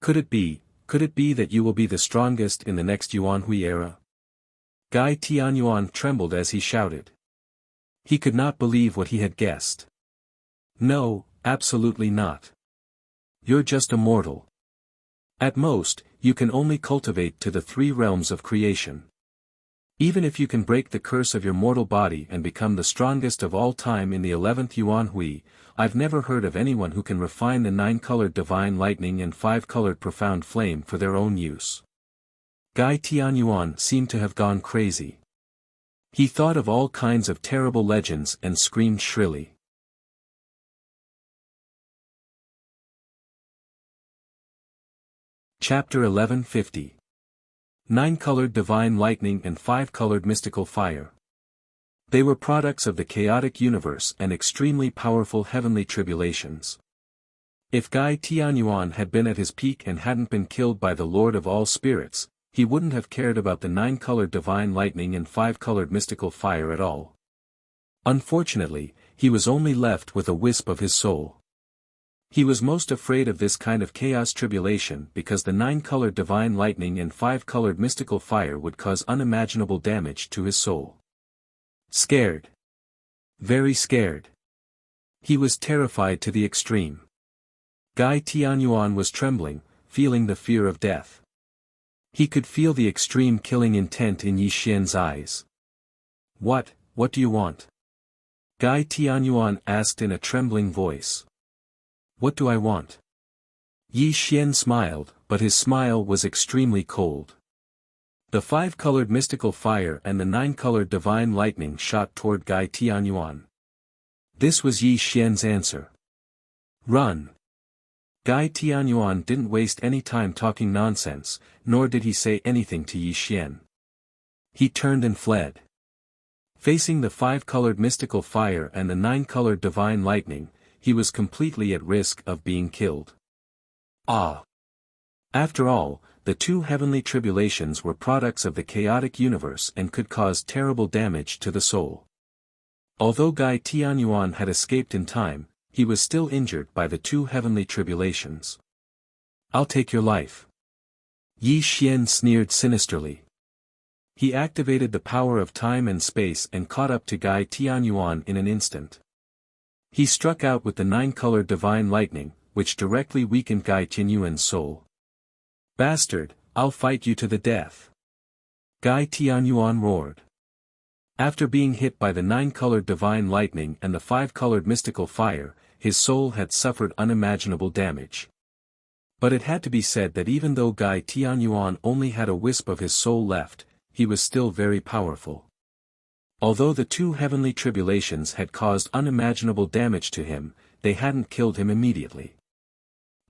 Could it be that you will be the strongest in the next Yuanhui era? Gai Tianyuan trembled as he shouted. He could not believe what he had guessed. No, absolutely not. You're just a mortal. At most, you can only cultivate to the 3 realms of creation. Even if you can break the curse of your mortal body and become the strongest of all time in the 11th Yuanhui, I've never heard of anyone who can refine the 9-colored divine lightning and 5-colored profound flame for their own use. Gai Tianyuan seemed to have gone crazy. He thought of all kinds of terrible legends and screamed shrilly. Chapter 1150. 9-colored divine lightning and 5-colored mystical fire. They were products of the chaotic universe and extremely powerful heavenly tribulations. If Gai Tianyuan had been at his peak and hadn't been killed by the Lord of all spirits, he wouldn't have cared about the 9-colored divine lightning and 5-colored mystical fire at all. Unfortunately, he was only left with a wisp of his soul. He was most afraid of this kind of chaos tribulation because the 9-colored divine lightning and 5-colored mystical fire would cause unimaginable damage to his soul. Scared. Very scared. He was terrified to the extreme. Gai Tianyuan was trembling, feeling the fear of death. He could feel the extreme killing intent in Yi Xian's eyes. What do you want? Gai Tianyuan asked in a trembling voice. What do I want? Yi Xian smiled, but his smile was extremely cold. The 5-colored mystical fire and the 9-colored divine lightning shot toward Gai Tianyuan. This was Yi Xian's answer. Run! Gai Tianyuan didn't waste any time talking nonsense, nor did he say anything to Yi Xian. He turned and fled. Facing the 5-colored mystical fire and the 9-colored divine lightning, he was completely at risk of being killed. After all, the 2 heavenly tribulations were products of the chaotic universe and could cause terrible damage to the soul. Although Gai Tianyuan had escaped in time, he was still injured by the 2 heavenly tribulations. I'll take your life. Yi Xian sneered sinisterly. He activated the power of time and space and caught up to Gai Tianyuan in an instant. He struck out with the 9-colored divine lightning, which directly weakened Gai Tianyuan's soul. Bastard, I'll fight you to the death. Gai Tianyuan roared. After being hit by the 9-colored divine lightning and the 5-colored mystical fire, his soul had suffered unimaginable damage. But it had to be said that even though Gai Tianyuan only had a wisp of his soul left, he was still very powerful. Although the 2 heavenly tribulations had caused unimaginable damage to him, they hadn't killed him immediately.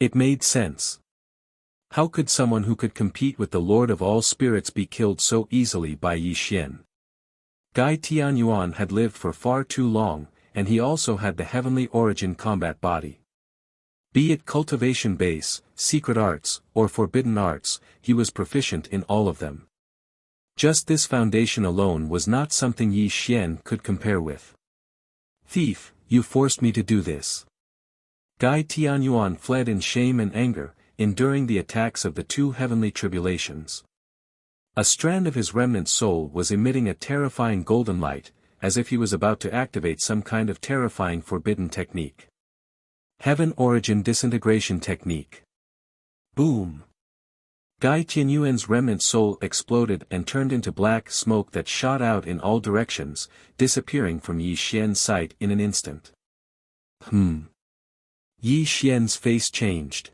It made sense. How could someone who could compete with the Lord of all spirits be killed so easily by Yi Xian? Gai Tianyuan had lived for far too long, and he also had the heavenly origin combat body. Be it cultivation base, secret arts, or forbidden arts, he was proficient in all of them. Just this foundation alone was not something Yi Xian could compare with. Thief, you forced me to do this. Gai Tianyuan fled in shame and anger, enduring the attacks of the two heavenly tribulations. A strand of his remnant soul was emitting a terrifying golden light, as if he was about to activate some kind of terrifying forbidden technique. Heaven Origin Disintegration Technique. Boom! Gai Tianyuan's remnant soul exploded and turned into black smoke that shot out in all directions, disappearing from Yi Xian's sight in an instant. Yi Xian's face changed.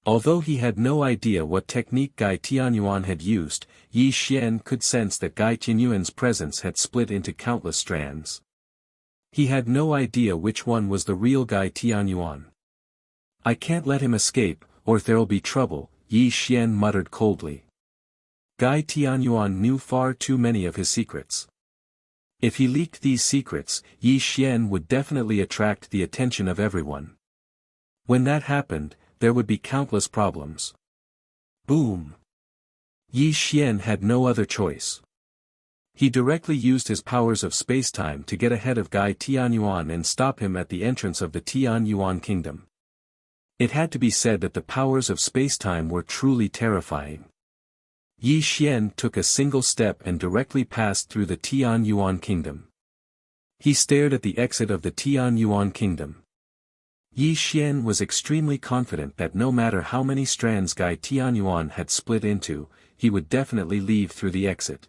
Although he had no idea what technique Gai Tianyuan had used, Yi Xian could sense that Gai Tianyuan's presence had split into countless strands. He had no idea which one was the real Gai Tianyuan. I can't let him escape, or there'll be trouble, Yi Xian muttered coldly. Gai Tianyuan knew far too many of his secrets. If he leaked these secrets, Yi Xian would definitely attract the attention of everyone. When that happened, there would be countless problems. Boom! Yi Xian had no other choice. He directly used his powers of spacetime to get ahead of Gai Tianyuan and stop him at the entrance of the Tianyuan kingdom. It had to be said that the powers of spacetime were truly terrifying. Yi Xian took a single step and directly passed through the Tianyuan kingdom. He stared at the exit of the Tianyuan kingdom. Yi Xian was extremely confident that no matter how many strands Gai Tianyuan had split into, he would definitely leave through the exit.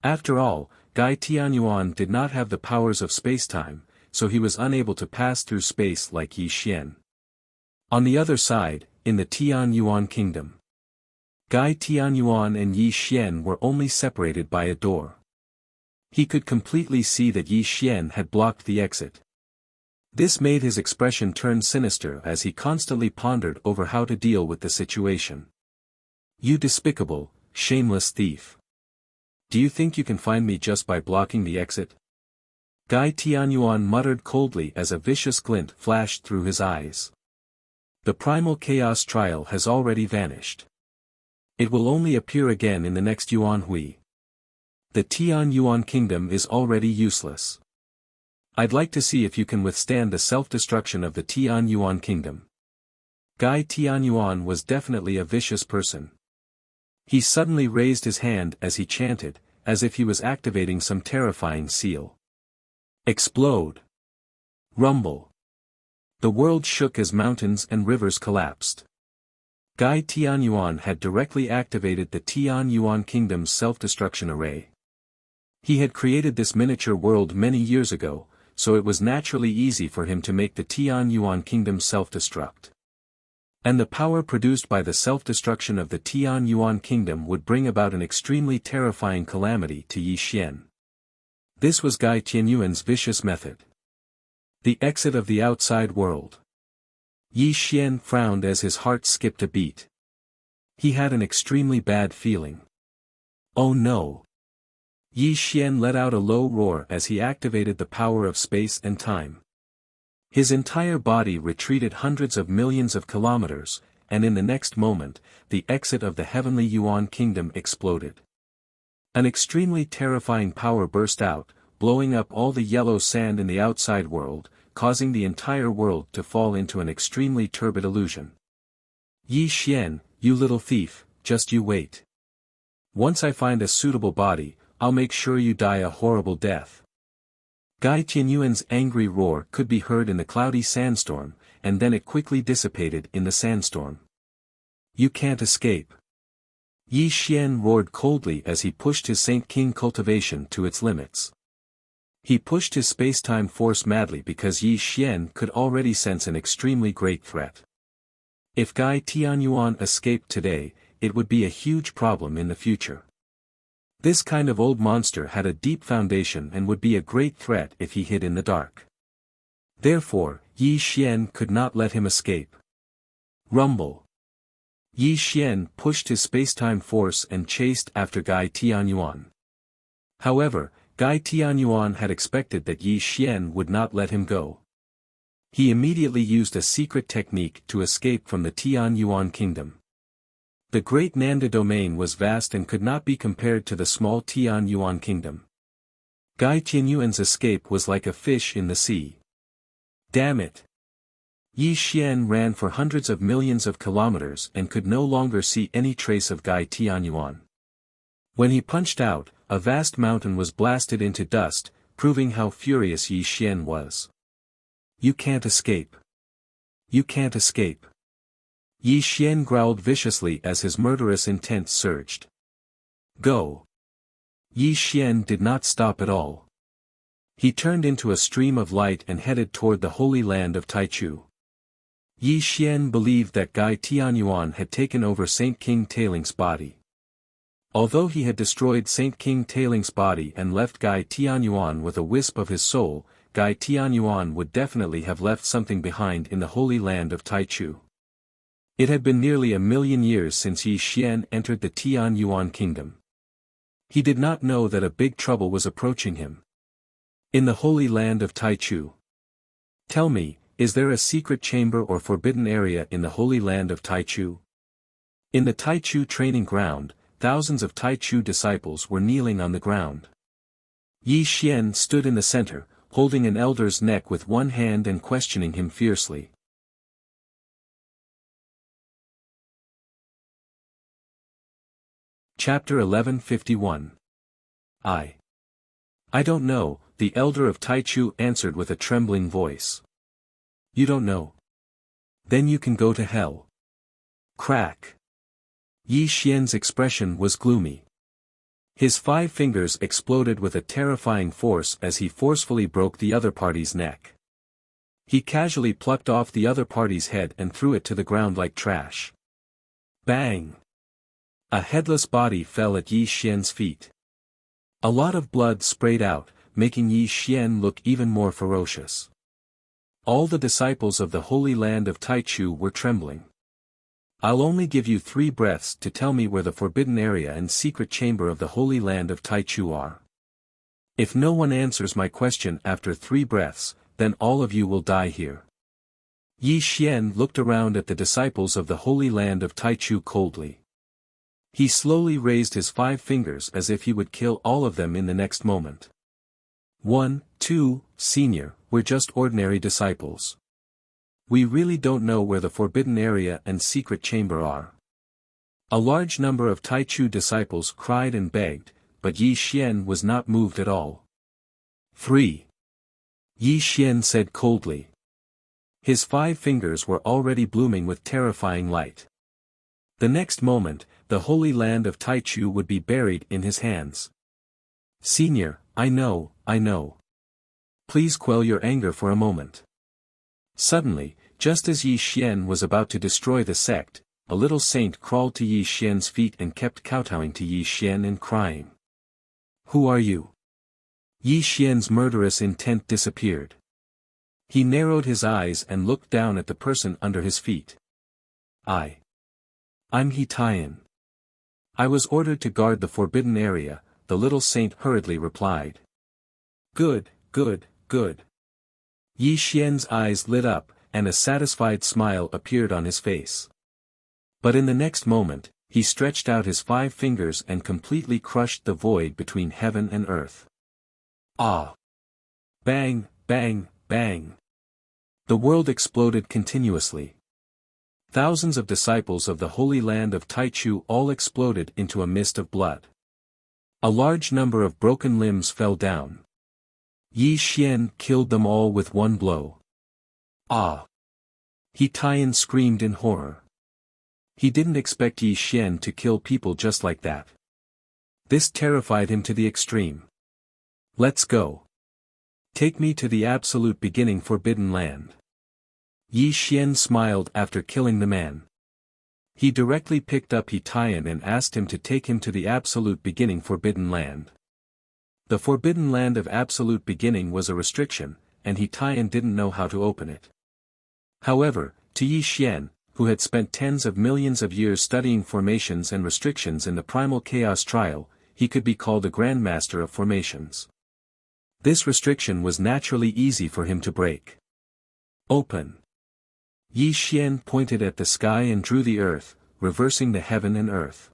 After all, Gai Tianyuan did not have the powers of spacetime, so he was unable to pass through space like Yi Xian. On the other side, in the Tianyuan kingdom, Gai Tianyuan and Yi Xian were only separated by a door. He could completely see that Yi Xian had blocked the exit. This made his expression turn sinister as he constantly pondered over how to deal with the situation. You despicable, shameless thief. Do you think you can find me just by blocking the exit? Gai Tianyuan muttered coldly as a vicious glint flashed through his eyes. The primal chaos trial has already vanished. It will only appear again in the next Yuan Hui. The Tianyuan kingdom is already useless. I'd like to see if you can withstand the self-destruction of the Tianyuan kingdom. Gai Tianyuan was definitely a vicious person. He suddenly raised his hand as he chanted, as if he was activating some terrifying seal. Explode! Rumble! The world shook as mountains and rivers collapsed. Gai Tianyuan had directly activated the Tianyuan kingdom's self-destruction array. He had created this miniature world many years ago, so it was naturally easy for him to make the Tianyuan kingdom self-destruct. And the power produced by the self-destruction of the Tianyuan kingdom would bring about an extremely terrifying calamity to Yi Xian. This was Gai Tianyuan's vicious method. The exit of the outside world. Yi Xian frowned as his heart skipped a beat. He had an extremely bad feeling. Oh no! Yi Xian let out a low roar as he activated the power of space and time. His entire body retreated hundreds of millions of kilometers, and in the next moment, the exit of the heavenly Yuan kingdom exploded. An extremely terrifying power burst out, blowing up all the yellow sand in the outside world, causing the entire world to fall into an extremely turbid illusion. Yi Xian, you little thief, just you wait. Once I find a suitable body, I'll make sure you die a horrible death. Gai Tianyuan's angry roar could be heard in the cloudy sandstorm, and then it quickly dissipated in the sandstorm. You can't escape. Yi Xian roared coldly as he pushed his Saint King cultivation to its limits. He pushed his space-time force madly because Yi Xian could already sense an extremely great threat. If Gai Tianyuan escaped today, it would be a huge problem in the future. This kind of old monster had a deep foundation and would be a great threat if he hid in the dark. Therefore, Yi Xian could not let him escape. Rumble. Yi Xian pushed his spacetime force and chased after Gai Tianyuan. However, Gai Tianyuan had expected that Yi Xian would not let him go. He immediately used a secret technique to escape from the Tianyuan kingdom. The great Nanda domain was vast and could not be compared to the small Tianyuan kingdom. Gai Tianyuan's escape was like a fish in the sea. Damn it! Yi Xian ran for hundreds of millions of kilometers and could no longer see any trace of Gai Tianyuan. When he punched out, a vast mountain was blasted into dust, proving how furious Yi Xian was. You can't escape. You can't escape. Yi Xian growled viciously as his murderous intent surged. Go! Yi Xian did not stop at all. He turned into a stream of light and headed toward the holy land of Taichu. Yi Xian believed that Gai Tianyuan had taken over Saint King Tailing's body. Although he had destroyed Saint King Tailing's body and left Gai Tianyuan with a wisp of his soul, Gai Tianyuan would definitely have left something behind in the holy land of Taichu. It had been nearly 1,000,000 years since Yi Xian entered the Tianyuan kingdom. He did not know that a big trouble was approaching him. In the holy land of Taichu. Tell me, is there a secret chamber or forbidden area in the holy land of Taichu? In the Taichu training ground, thousands of Taichu disciples were kneeling on the ground. Yi Xian stood in the center, holding an elder's neck with one hand and questioning him fiercely. Chapter 1151. I don't know, the elder of Taichu answered with a trembling voice. You don't know? Then you can go to hell. Crack. Yi Xian's expression was gloomy. His 5 fingers exploded with a terrifying force as he forcefully broke the other party's neck. He casually plucked off the other party's head and threw it to the ground like trash. Bang! A headless body fell at Yi Xian's feet. A lot of blood sprayed out, making Yi Xian look even more ferocious. All the disciples of the holy land of Taichu were trembling. I'll only give you 3 breaths to tell me where the forbidden area and secret chamber of the holy land of Taichu are. If no one answers my question after 3 breaths, then all of you will die here. Yi Xian looked around at the disciples of the holy land of Taichu coldly. He slowly raised his 5 fingers as if he would kill all of them in the next moment. 1, 2, Senior, we're just ordinary disciples. We really don't know where the forbidden area and secret chamber are. A large number of Taichu disciples cried and begged, but Yi Xian was not moved at all. 3. Yi Xian said coldly. His 5 fingers were already blooming with terrifying light. The next moment, the holy land of Taichu would be buried in his hands. Senior, I know. Please quell your anger for a moment. Suddenly, just as Yi Xian was about to destroy the sect, a little saint crawled to Yi Xian's feet and kept kowtowing to Yi Xian and crying. Who are you? Yi Xian's murderous intent disappeared. He narrowed his eyes and looked down at the person under his feet. I'm He Tian. I was ordered to guard the forbidden area, the little saint hurriedly replied. Good. Yi Xian's eyes lit up, and a satisfied smile appeared on his face. But in the next moment, he stretched out his 5 fingers and completely crushed the void between heaven and earth. Ah! Bang, bang, bang! The world exploded continuously. Thousands of disciples of the holy land of Taichu all exploded into a mist of blood. A large number of broken limbs fell down. Yi Xian killed them all with one blow. Ah! He Tian screamed in horror. He didn't expect Yi Xian to kill people just like that. This terrified him to the extreme. Let's go. Take me to the absolute beginning forbidden land. Yi Xian smiled after killing the man. He directly picked up He Tian and asked him to take him to the absolute beginning forbidden land. The forbidden land of absolute beginning was a restriction, and He Tian didn't know how to open it. However, to Yi Xian, who had spent tens of millions of years studying formations and restrictions in the primal chaos trial, he could be called a grandmaster of formations. This restriction was naturally easy for him to break. Open. Yi Xian pointed at the sky and drew the earth, reversing the heaven and earth.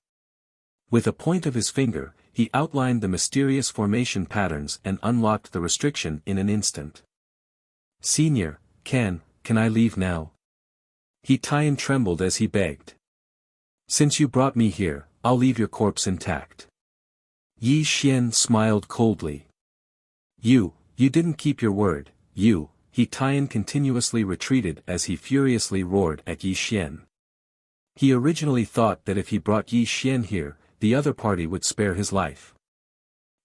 With a point of his finger, he outlined the mysterious formation patterns and unlocked the restriction in an instant. Senior, can I leave now? He Tian trembled as he begged. Since you brought me here, I'll leave your corpse intact. Yi Xian smiled coldly. You didn't keep your word, He Tian continuously retreated as he furiously roared at Yi Xian. He originally thought that if he brought Yi Xian here, the other party would spare his life.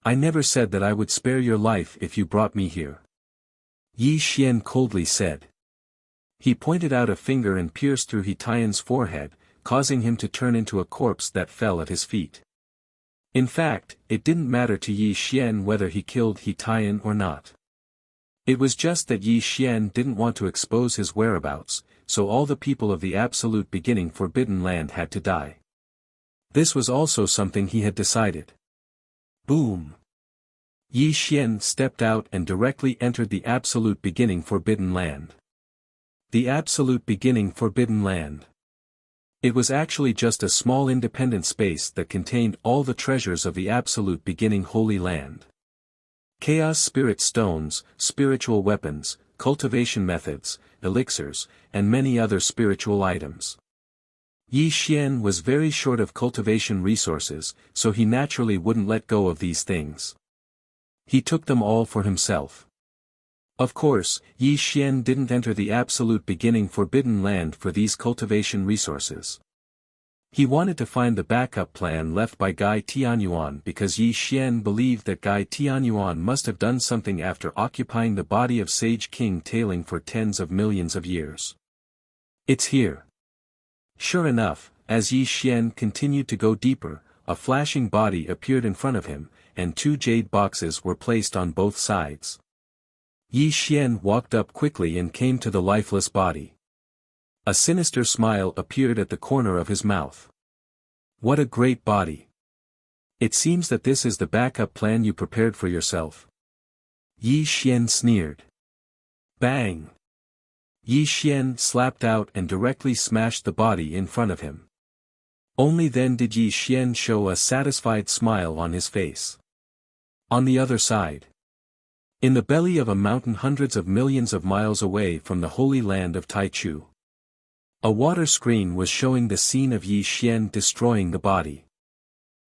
I never said that I would spare your life if you brought me here. Yi Xian coldly said. He pointed out a finger and pierced through He Tian's forehead, causing him to turn into a corpse that fell at his feet. In fact, it didn't matter to Yi Xian whether he killed He Tian or not. It was just that Yi Xian didn't want to expose his whereabouts, so all the people of the absolute beginning Forbidden Land had to die. This was also something he had decided. Boom! Yi Xian stepped out and directly entered the absolute beginning Forbidden Land. The absolute beginning Forbidden Land. It was actually just a small independent space that contained all the treasures of the absolute beginning Holy Land. Chaos spirit stones, spiritual weapons, cultivation methods, elixirs, and many other spiritual items. Yi Xian was very short of cultivation resources, so he naturally wouldn't let go of these things. He took them all for himself. Of course, Yi Xian didn't enter the absolute beginning Forbidden Land for these cultivation resources. He wanted to find the backup plan left by Gai Tianyuan because Yi Xian believed that Gai Tianyuan must have done something after occupying the body of Sage King Tailing for tens of millions of years. It's here. Sure enough, as Yi Xian continued to go deeper, a flashing body appeared in front of him, and 2 jade boxes were placed on both sides. Yi Xian walked up quickly and came to the lifeless body. A sinister smile appeared at the corner of his mouth. What a great body! It seems that this is the backup plan you prepared for yourself. Yi Xian sneered. Bang! Yi Xian slapped out and directly smashed the body in front of him. Only then did Yi Xian show a satisfied smile on his face. On the other side. In the belly of a mountain hundreds of millions of miles away from the holy land of Taichu. A water screen was showing the scene of Yi Xian destroying the body.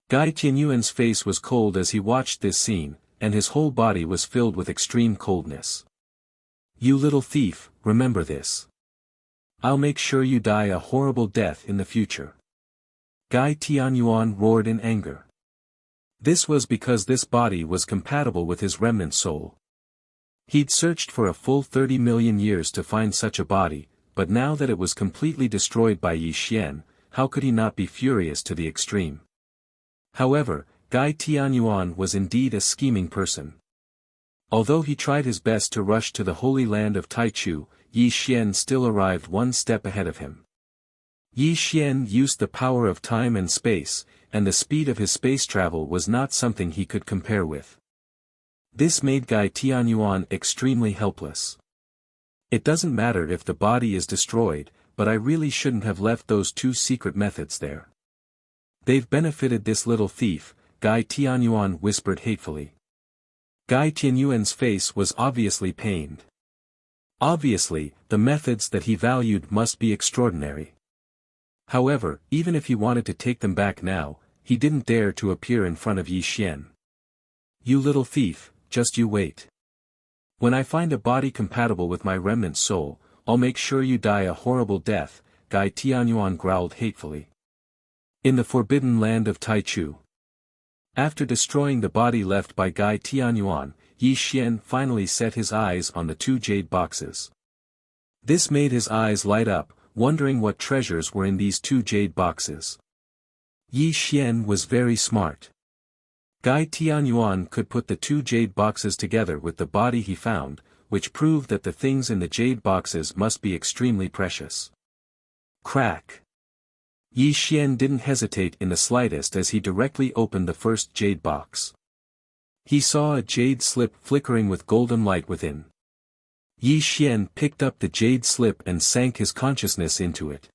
Gai Tianyuan's face was cold as he watched this scene, and his whole body was filled with extreme coldness. You little thief, remember this. I'll make sure you die a horrible death in the future. Gai Tianyuan roared in anger. This was because this body was compatible with his remnant soul. He'd searched for a full 30 million years to find such a body, but now that it was completely destroyed by Yi Xian, how could he not be furious to the extreme? However, Gai Tianyuan was indeed a scheming person. Although he tried his best to rush to the holy land of Taichu, Yi Xian still arrived one step ahead of him. Yi Xian used the power of time and space, and the speed of his space travel was not something he could compare with. This made Gai Tianyuan extremely helpless. It doesn't matter if the body is destroyed, but I really shouldn't have left those 2 secret methods there. They've benefited this little thief, Gai Tianyuan whispered hatefully. Gai Tianyuan's face was obviously pained. Obviously, the methods that he valued must be extraordinary. However, even if he wanted to take them back now, he didn't dare to appear in front of Yi Xian. You little thief, just you wait. When I find a body compatible with my remnant soul, I'll make sure you die a horrible death, Gai Tianyuan growled hatefully. In the forbidden land of Taichu. After destroying the body left by Gai Tianyuan, Yi Xian finally set his eyes on the 2 jade boxes. This made his eyes light up, wondering what treasures were in these 2 jade boxes. Yi Xian was very smart. Gai Tianyuan could put the 2 jade boxes together with the body he found, which proved that the things in the jade boxes must be extremely precious. Crack! Yi Xian didn't hesitate in the slightest as he directly opened the first jade box. He saw a jade slip flickering with golden light within. Yi Xian picked up the jade slip and sank his consciousness into it.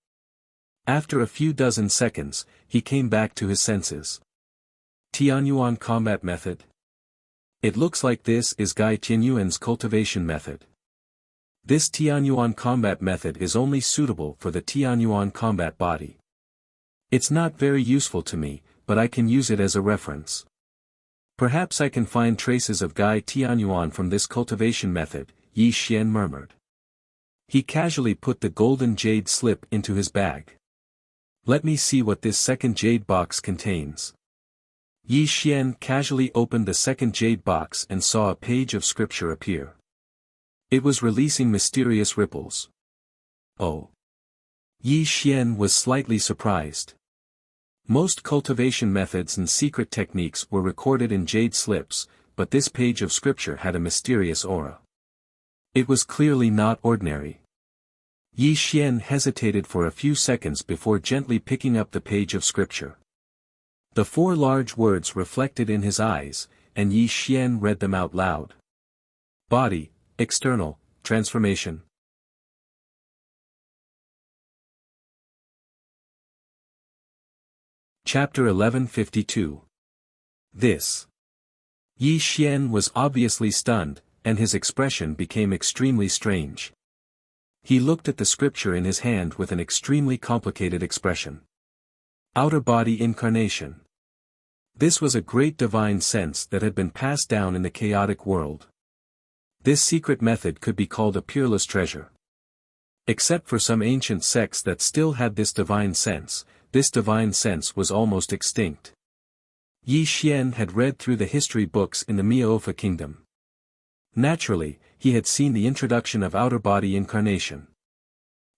After a few dozen seconds, he came back to his senses. Tianyuan combat method? It looks like this is Gai Tianyuan's cultivation method. This Tianyuan combat method is only suitable for the Tianyuan combat body. It's not very useful to me, but I can use it as a reference. Perhaps I can find traces of Gai Tianyuan from this cultivation method, Yi Xian murmured. He casually put the golden jade slip into his bag. Let me see what this second jade box contains. Yi Xian casually opened the second jade box and saw a page of scripture appear. It was releasing mysterious ripples. Oh! Yi Xian was slightly surprised. Most cultivation methods and secret techniques were recorded in jade slips, but this page of scripture had a mysterious aura. It was clearly not ordinary. Yi Xian hesitated for a few seconds before gently picking up the page of scripture. The 4 large words reflected in his eyes, and Yi Xian read them out loud. Body, external, transformation. Chapter 1152. This. Yi Xian was obviously stunned, and his expression became extremely strange. He looked at the scripture in his hand with an extremely complicated expression. Outer body incarnation. This was a great divine sense that had been passed down in the chaotic world. This secret method could be called a peerless treasure. Except for some ancient sects that still had this divine sense was almost extinct. Yi Xian had read through the history books in the Miaofa kingdom. Naturally, he had seen the introduction of outer body incarnation.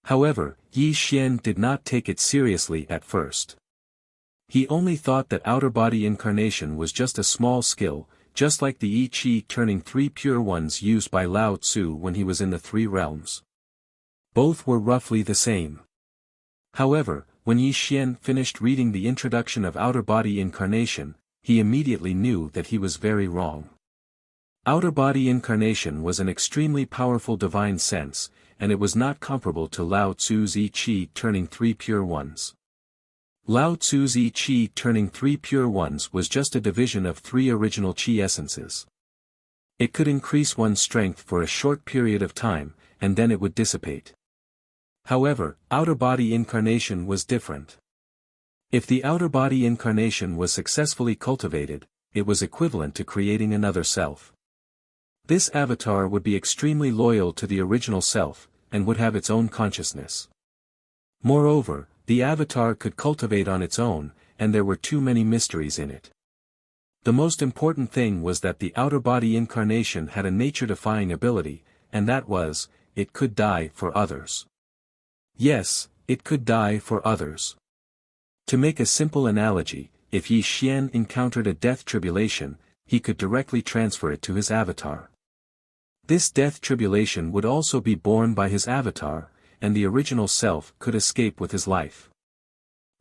However, Yi Xian did not take it seriously at first. He only thought that outer body incarnation was just a small skill, just like the Yi Qi turning 3 pure ones used by Lao Tzu when he was in the 3 realms. Both were roughly the same. However, when Yi Xian finished reading the introduction of outer body incarnation, he immediately knew that he was very wrong. Outer body incarnation was an extremely powerful divine sense, and it was not comparable to Lao Tzu's Yi Qi turning 3 pure ones. Lao Tzu's Yi Qi turning 3 pure ones was just a division of 3 original Qi essences. It could increase one's strength for a short period of time, and then it would dissipate. However, outer body incarnation was different. If the outer body incarnation was successfully cultivated, it was equivalent to creating another self. This avatar would be extremely loyal to the original self, and would have its own consciousness. Moreover, the avatar could cultivate on its own, and there were too many mysteries in it. The most important thing was that the outer body incarnation had a nature-defying ability, and that was, it could die for others. Yes, it could die for others. To make a simple analogy, if Yi Xian encountered a death tribulation, he could directly transfer it to his avatar. This death tribulation would also be borne by his avatar, and the original self could escape with his life.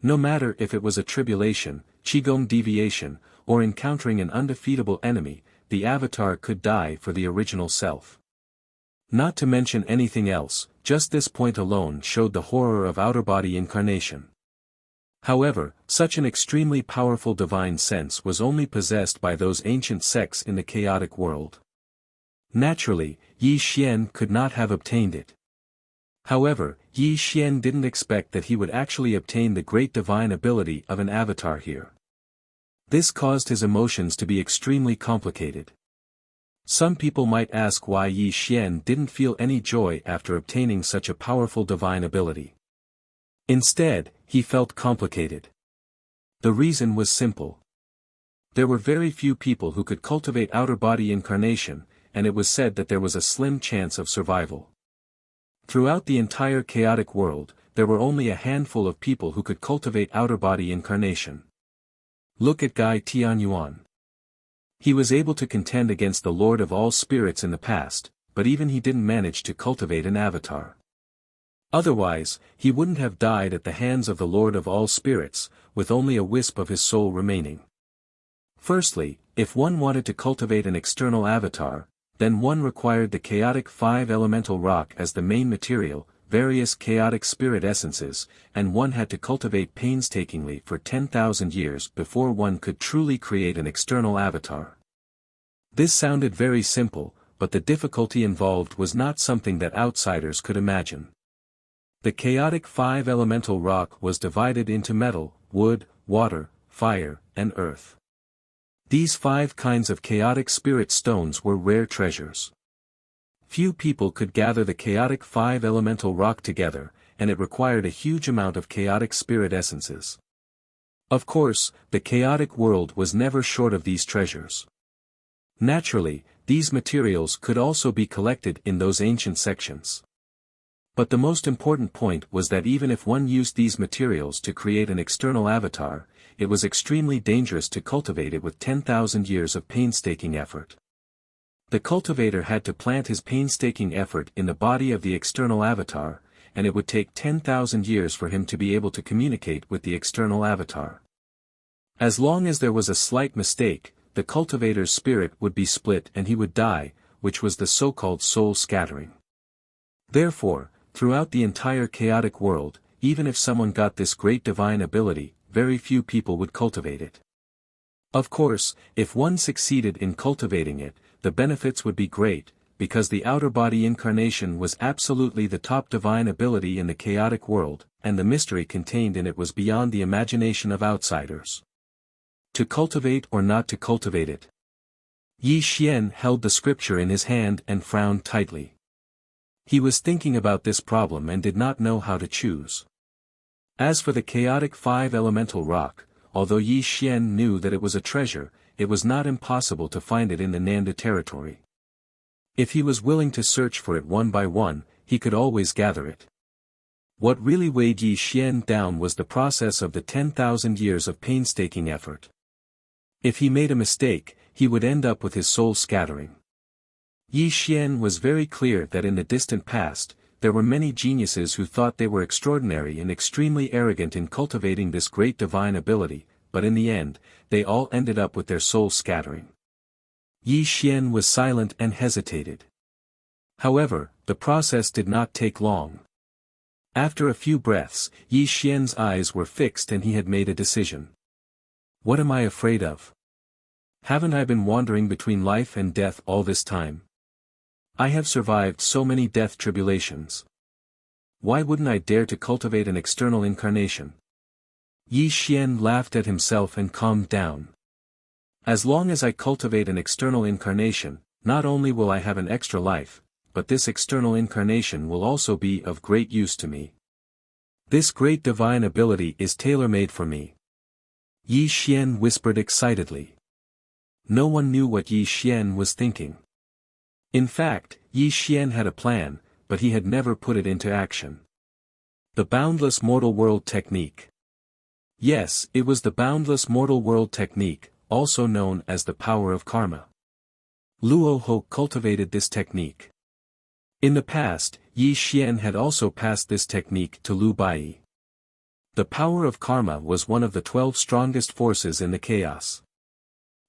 No matter if it was a tribulation, qigong deviation, or encountering an undefeatable enemy, the avatar could die for the original self. Not to mention anything else, just this point alone showed the horror of outer body incarnation. However, such an extremely powerful divine sense was only possessed by those ancient sects in the chaotic world. Naturally, Yi Xian could not have obtained it. However, Yi Xian didn't expect that he would actually obtain the great divine ability of an avatar here. This caused his emotions to be extremely complicated. Some people might ask why Yi Xian didn't feel any joy after obtaining such a powerful divine ability. Instead, he felt complicated. The reason was simple. There were very few people who could cultivate outer body incarnation, and it was said that there was a slim chance of survival. Throughout the entire chaotic world, there were only a handful of people who could cultivate outer body incarnation. Look at Gai Tianyuan. He was able to contend against the Lord of all spirits in the past, but even he didn't manage to cultivate an avatar. Otherwise, he wouldn't have died at the hands of the Lord of all spirits, with only a wisp of his soul remaining. Firstly, if one wanted to cultivate an external avatar, then one required the chaotic 5 elemental rock as the main material, various chaotic spirit essences, and one had to cultivate painstakingly for 10,000 years before one could truly create an external avatar. This sounded very simple, but the difficulty involved was not something that outsiders could imagine. The chaotic 5 elemental rock was divided into metal, wood, water, fire, and earth. These 5 kinds of chaotic spirit stones were rare treasures. Few people could gather the chaotic 5 elemental rock together, and it required a huge amount of chaotic spirit essences. Of course, the chaotic world was never short of these treasures. Naturally, these materials could also be collected in those ancient sections. But the most important point was that even if one used these materials to create an external avatar, it was extremely dangerous to cultivate it with 10,000 years of painstaking effort. The cultivator had to plant his painstaking effort in the body of the external avatar, and it would take 10,000 years for him to be able to communicate with the external avatar. As long as there was a slight mistake, the cultivator's spirit would be split and he would die, which was the so-called soul scattering. Therefore, throughout the entire chaotic world, even if someone got this great divine ability, very few people would cultivate it. Of course, if one succeeded in cultivating it, the benefits would be great, because the outer body incarnation was absolutely the top divine ability in the chaotic world, and the mystery contained in it was beyond the imagination of outsiders. To cultivate or not to cultivate it? Yi Xian held the scripture in his hand and frowned tightly. He was thinking about this problem and did not know how to choose. As for the chaotic 5 elemental rock, although Yi Xian knew that it was a treasure, it was not impossible to find it in the Nanda territory. If he was willing to search for it one by one, he could always gather it. What really weighed Yi Xian down was the process of the 10,000 years of painstaking effort. If he made a mistake, he would end up with his soul scattering. Yi Xian was very clear that in the distant past, there were many geniuses who thought they were extraordinary and extremely arrogant in cultivating this great divine ability, but in the end, they all ended up with their soul scattering. Yi Xian was silent and hesitated. However, the process did not take long. After a few breaths, Yi Xian's eyes were fixed and he had made a decision. What am I afraid of? Haven't I been wandering between life and death all this time? I have survived so many death tribulations. Why wouldn't I dare to cultivate an external incarnation? Yi Xian laughed at himself and calmed down. As long as I cultivate an external incarnation, not only will I have an extra life, but this external incarnation will also be of great use to me. This great divine ability is tailor-made for me. Yi Xian whispered excitedly. No one knew what Yi Xian was thinking. In fact, Yi Xian had a plan, but he had never put it into action. The boundless mortal world technique. Yes, it was the boundless mortal world technique, also known as the power of karma. Luo Ho cultivated this technique. In the past, Yi Xian had also passed this technique to Lu Bai. The power of karma was one of the 12 strongest forces in the chaos.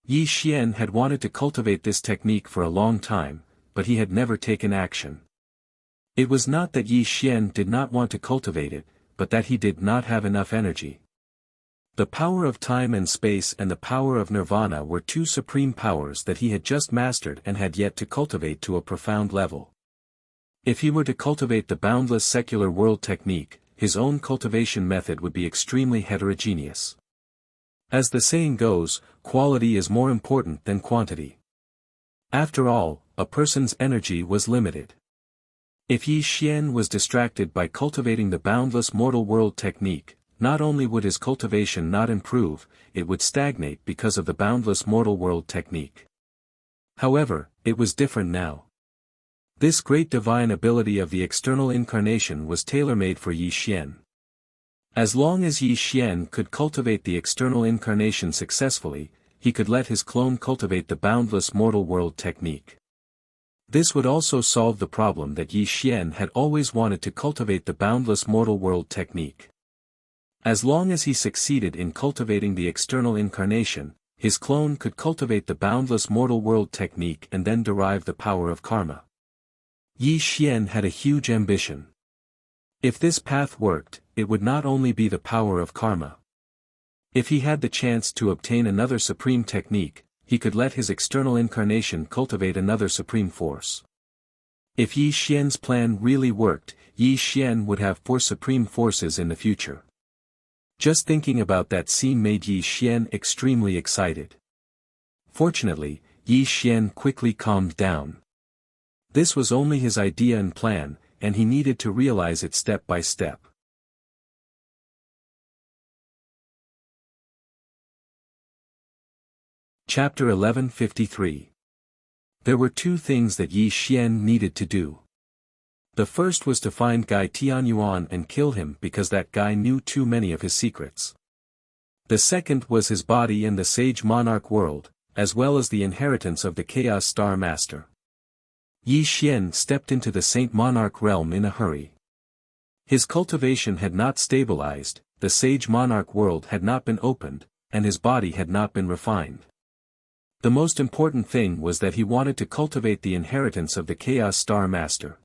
Yi Xian had wanted to cultivate this technique for a long time, but he had never taken action. It was not that Yi Xian did not want to cultivate it, but that he did not have enough energy. The power of time and space and the power of nirvana were 2 supreme powers that he had just mastered and had yet to cultivate to a profound level. If he were to cultivate the boundless secular world technique, his own cultivation method would be extremely heterogeneous. As the saying goes, quality is more important than quantity. After all, a person's energy was limited. If Yi Xian was distracted by cultivating the boundless mortal world technique, not only would his cultivation not improve, it would stagnate because of the boundless mortal world technique. However, it was different now. This great divine ability of the external incarnation was tailor-made for Yi Xian. As long as Yi Xian could cultivate the external incarnation successfully, he could let his clone cultivate the boundless mortal world technique. This would also solve the problem that Yi Xian had always wanted to cultivate the boundless mortal world technique. As long as he succeeded in cultivating the external incarnation, his clone could cultivate the boundless mortal world technique and then derive the power of karma. Yi Xian had a huge ambition. If this path worked, it would not only be the power of karma. If he had the chance to obtain another supreme technique, he could let his external incarnation cultivate another supreme force. If Yi Xian's plan really worked, Yi Xian would have 4 supreme forces in the future. Just thinking about that scene made Yi Xian extremely excited. Fortunately, Yi Xian quickly calmed down. This was only his idea and plan, and he needed to realize it step by step. Chapter 1153. There were 2 things that Yi Xian needed to do. The first was to find Guy Tianyuan and kill him because that guy knew too many of his secrets. The second was his body and the Sage Monarch world, as well as the inheritance of the Chaos Star Master. Yi Xian stepped into the Saint Monarch realm in a hurry. His cultivation had not stabilized, the Sage Monarch world had not been opened, and his body had not been refined. The most important thing was that he wanted to cultivate the inheritance of the Chaos Star Master.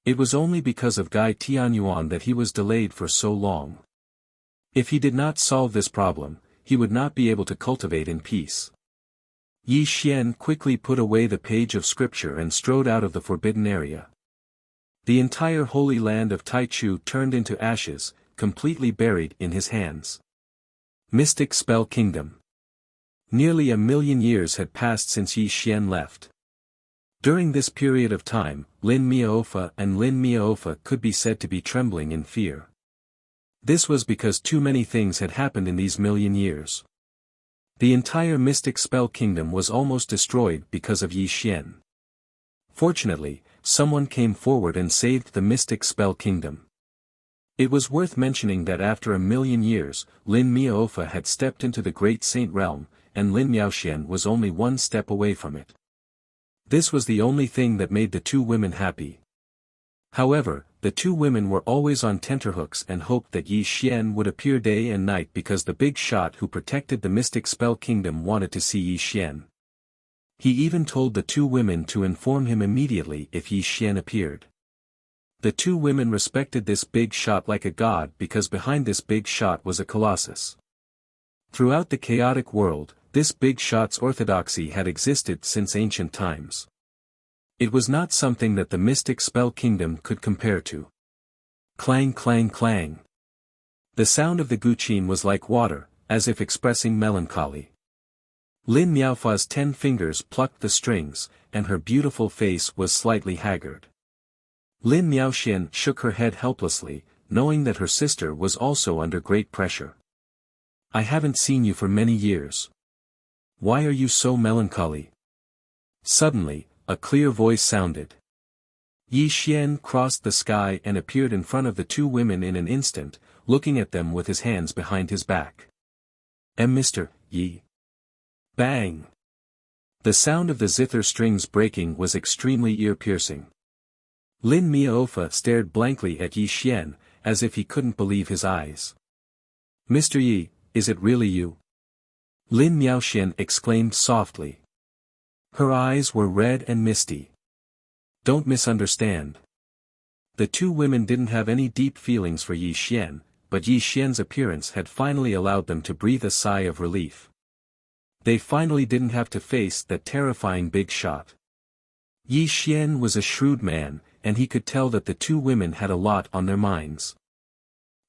It was only because of Guy Tianyuan that he was delayed for so long. If he did not solve this problem, he would not be able to cultivate in peace. Yi Xian quickly put away the page of scripture and strode out of the forbidden area. The entire holy land of Taichu turned into ashes, completely buried in his hands. Mystic Spell Kingdom. Nearly 1,000,000 years had passed since Yi Xian left. During this period of time, Lin Miaofa and Lin Miaofa could be said to be trembling in fear. This was because too many things had happened in these 1,000,000 years. The entire Mystic Spell Kingdom was almost destroyed because of Yi Xian. Fortunately, someone came forward and saved the Mystic Spell Kingdom. It was worth mentioning that after 1,000,000 years, Lin Miaofa had stepped into the Great Saint Realm, and Lin Miaoxian was only 1 step away from it. This was the only thing that made the 2 women happy. However, the 2 women were always on tenterhooks and hoped that Yi Xian would appear day and night because the big shot who protected the Mystic Spell Kingdom wanted to see Yi Xian. He even told the 2 women to inform him immediately if Yi Xian appeared. The 2 women respected this big shot like a god because behind this big shot was a colossus. Throughout the chaotic world, this big shot's orthodoxy had existed since ancient times. It was not something that the Mystic Spell Kingdom could compare to. Clang clang clang. The sound of the guqin was like water, as if expressing melancholy. Lin Miaofa's 10 fingers plucked the strings, and her beautiful face was slightly haggard. Lin Miaoxian shook her head helplessly, knowing that her sister was also under great pressure. I haven't seen you for many years. Why are you so melancholy? Suddenly, a clear voice sounded. Yi Xian crossed the sky and appeared in front of the 2 women in an instant, looking at them with his hands behind his back. Mr. Yi. Bang! The sound of the zither strings breaking was extremely ear-piercing. Lin Miaofa stared blankly at Yi Xian, as if he couldn't believe his eyes. Mr. Yi, is it really you? Lin Miaoxian exclaimed softly. Her eyes were red and misty. Don't misunderstand. The 2 women didn't have any deep feelings for Yi Xian, but Yi Xian's appearance had finally allowed them to breathe a sigh of relief. They finally didn't have to face that terrifying big shot. Yi Xian was a shrewd man, and he could tell that the 2 women had a lot on their minds.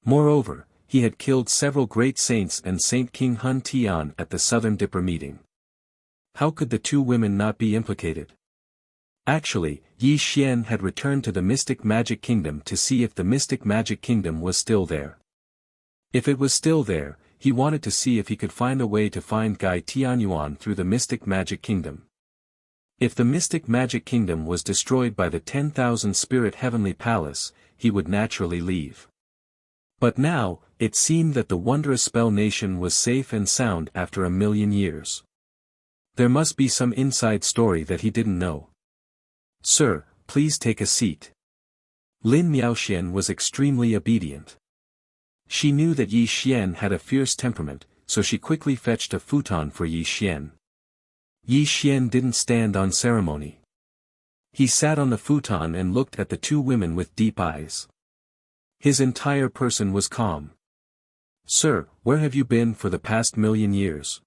Moreover, he had killed several great saints and Saint King Hun Tian at the Southern Dipper meeting. How could the 2 women not be implicated? Actually, Yi Xian had returned to the Mystic Magic Kingdom to see if the Mystic Magic Kingdom was still there. If it was still there, he wanted to see if he could find a way to find Guy Tianyuan through the Mystic Magic Kingdom. If the Mystic Magic Kingdom was destroyed by the 10,000 Spirit Heavenly Palace, he would naturally leave. But now, it seemed that the wondrous Spell Nation was safe and sound after 1,000,000 years. There must be some inside story that he didn't know. Sir, please take a seat. Lin Miaoxian was extremely obedient. She knew that Yi Xian had a fierce temperament, so she quickly fetched a futon for Yi Xian. Yi Xian didn't stand on ceremony. He sat on the futon and looked at the two women with deep eyes. His entire person was calm. Sir, where have you been for the past 1,000,000 years?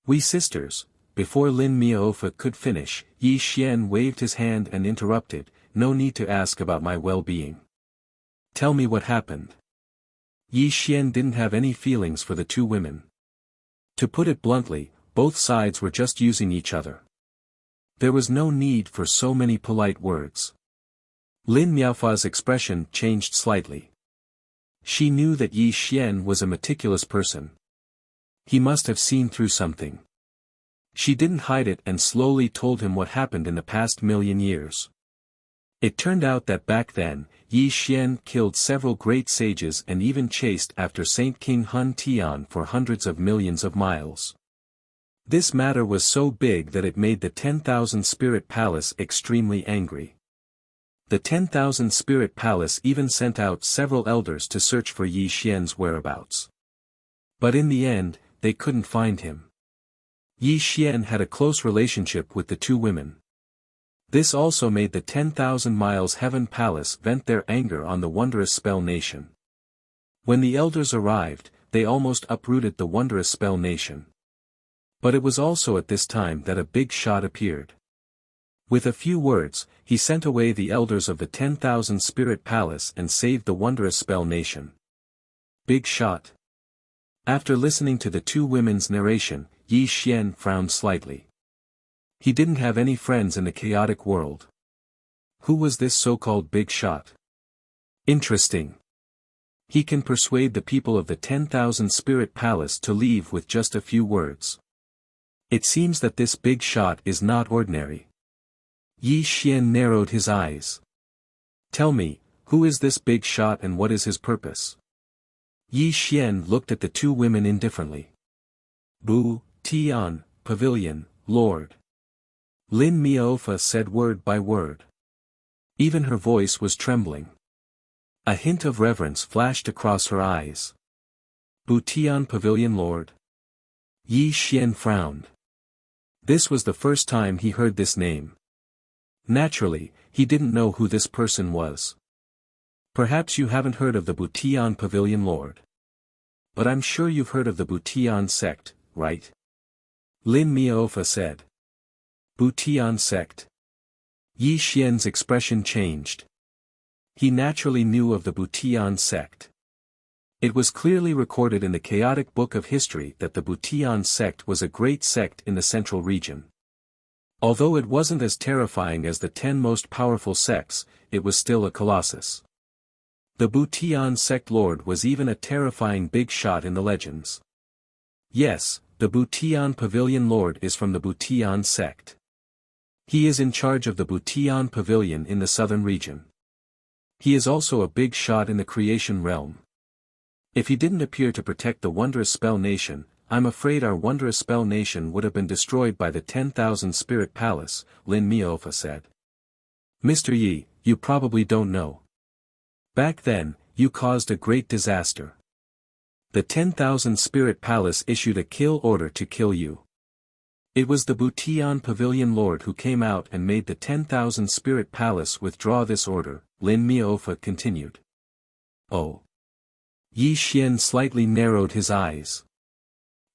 We sisters. Before Lin Miaofa could finish, Yi Xian waved his hand and interrupted, no need to ask about my well-being. Tell me what happened. Yi Xian didn't have any feelings for the two women. To put it bluntly, both sides were just using each other. There was no need for so many polite words. Lin Miaofa's expression changed slightly. She knew that Yi Xian was a meticulous person. He must have seen through something. She didn't hide it and slowly told him what happened in the past 1,000,000 years. It turned out that back then, Yi Xian killed several great sages and even chased after Saint King Hun Tian for hundreds of millions of miles. This matter was so big that it made the 10,000 Spirit Palace extremely angry. The 10,000 Spirit Palace even sent out several elders to search for Yi Xian's whereabouts. But in the end, they couldn't find him. Yi Xian had a close relationship with the two women. This also made the 10,000 Miles Heaven Palace vent their anger on the Wondrous Spell Nation. When the elders arrived, they almost uprooted the Wondrous Spell Nation. But it was also at this time that a big shot appeared. With a few words, he sent away the elders of the 10,000 Spirit Palace and saved the Wondrous Spell Nation. Big shot. After listening to the two women's narration, Yi Xian frowned slightly. He didn't have any friends in the chaotic world. Who was this so-called big shot? Interesting. He can persuade the people of the 10,000 Spirit Palace to leave with just a few words. It seems that this big shot is not ordinary. Yi Xian narrowed his eyes. Tell me, who is this big shot and what is his purpose? Yi Xian looked at the two women indifferently. Bu, Tian, Pavilion, Lord. Lin Miaofa said word by word. Even her voice was trembling. A hint of reverence flashed across her eyes. Bu Tian Pavilion Lord. Yi Xian frowned. This was the first time he heard this name. Naturally, he didn't know who this person was. Perhaps you haven't heard of the Butian Pavilion Lord. But I'm sure you've heard of the Butian sect, right? Lin Miaofa said. Butian sect. Yi Xian's expression changed. He naturally knew of the Butian sect. It was clearly recorded in the chaotic book of history that the Butian sect was a great sect in the central region. Although it wasn't as terrifying as the 10 most powerful sects, it was still a colossus. The Butian sect lord was even a terrifying big shot in the legends. Yes, the Butian Pavilion Lord is from the Butian sect. He is in charge of the Butian Pavilion in the southern region. He is also a big shot in the creation realm. If he didn't appear to protect the Wondrous Spell Nation, I'm afraid our Wondrous Spell Nation would have been destroyed by the 10,000 Spirit Palace, Lin Miaofa said. Mr. Yi, you probably don't know. Back then, you caused a great disaster. The 10,000 Spirit Palace issued a kill order to kill you. It was the Butian Pavilion Lord who came out and made the 10,000 Spirit Palace withdraw this order, Lin Miaofa continued. Oh. Yi Xian slightly narrowed his eyes.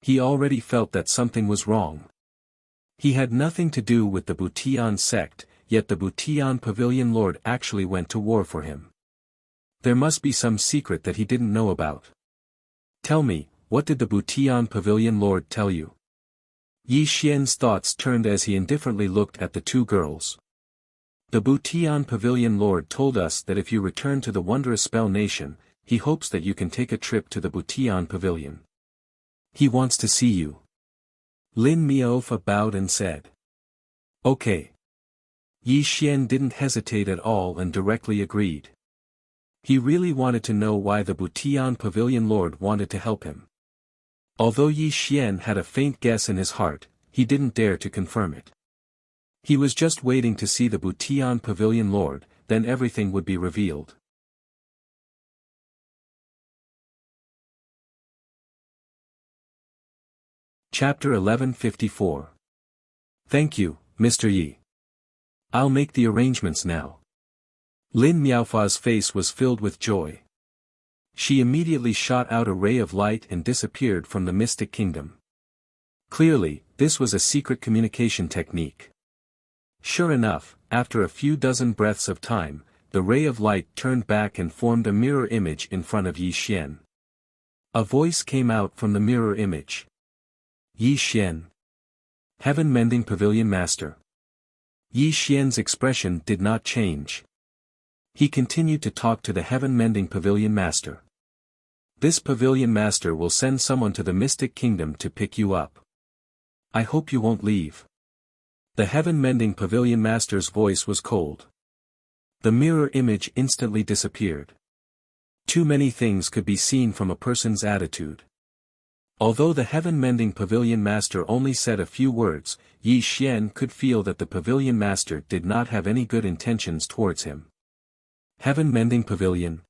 He already felt that something was wrong. He had nothing to do with the Butian sect, yet the Butian Pavilion Lord actually went to war for him. There must be some secret that he didn't know about. Tell me, what did the Butian Pavilion Lord tell you? Yi Xian's thoughts turned as he indifferently looked at the two girls. The Butian Pavilion Lord told us that if you return to the Wondrous Spell Nation, he hopes that you can take a trip to the Butian Pavilion. He wants to see you. Lin Miaofa bowed and said. Okay. Yi Xian didn't hesitate at all and directly agreed. He really wanted to know why the Butian Pavilion Lord wanted to help him. Although Yi Xian had a faint guess in his heart, he didn't dare to confirm it. He was just waiting to see the Butian Pavilion Lord, then everything would be revealed. Chapter 1154. Thank you, Mr. Yi. I'll make the arrangements now. Lin Miaofa's face was filled with joy. She immediately shot out a ray of light and disappeared from the mystic kingdom. Clearly, this was a secret communication technique. Sure enough, after a few dozen breaths of time, the ray of light turned back and formed a mirror image in front of Yi Xian. A voice came out from the mirror image. Yi Xian. Heaven-mending pavilion master. Yi Xian's expression did not change. He continued to talk to the heaven-mending pavilion master. This pavilion master will send someone to the mystic kingdom to pick you up. I hope you won't leave. The heaven-mending pavilion master's voice was cold. The mirror image instantly disappeared. Too many things could be seen from a person's attitude. Although the heaven-mending pavilion master only said a few words, Yi Xian could feel that the pavilion master did not have any good intentions towards him. Heaven-mending pavilion.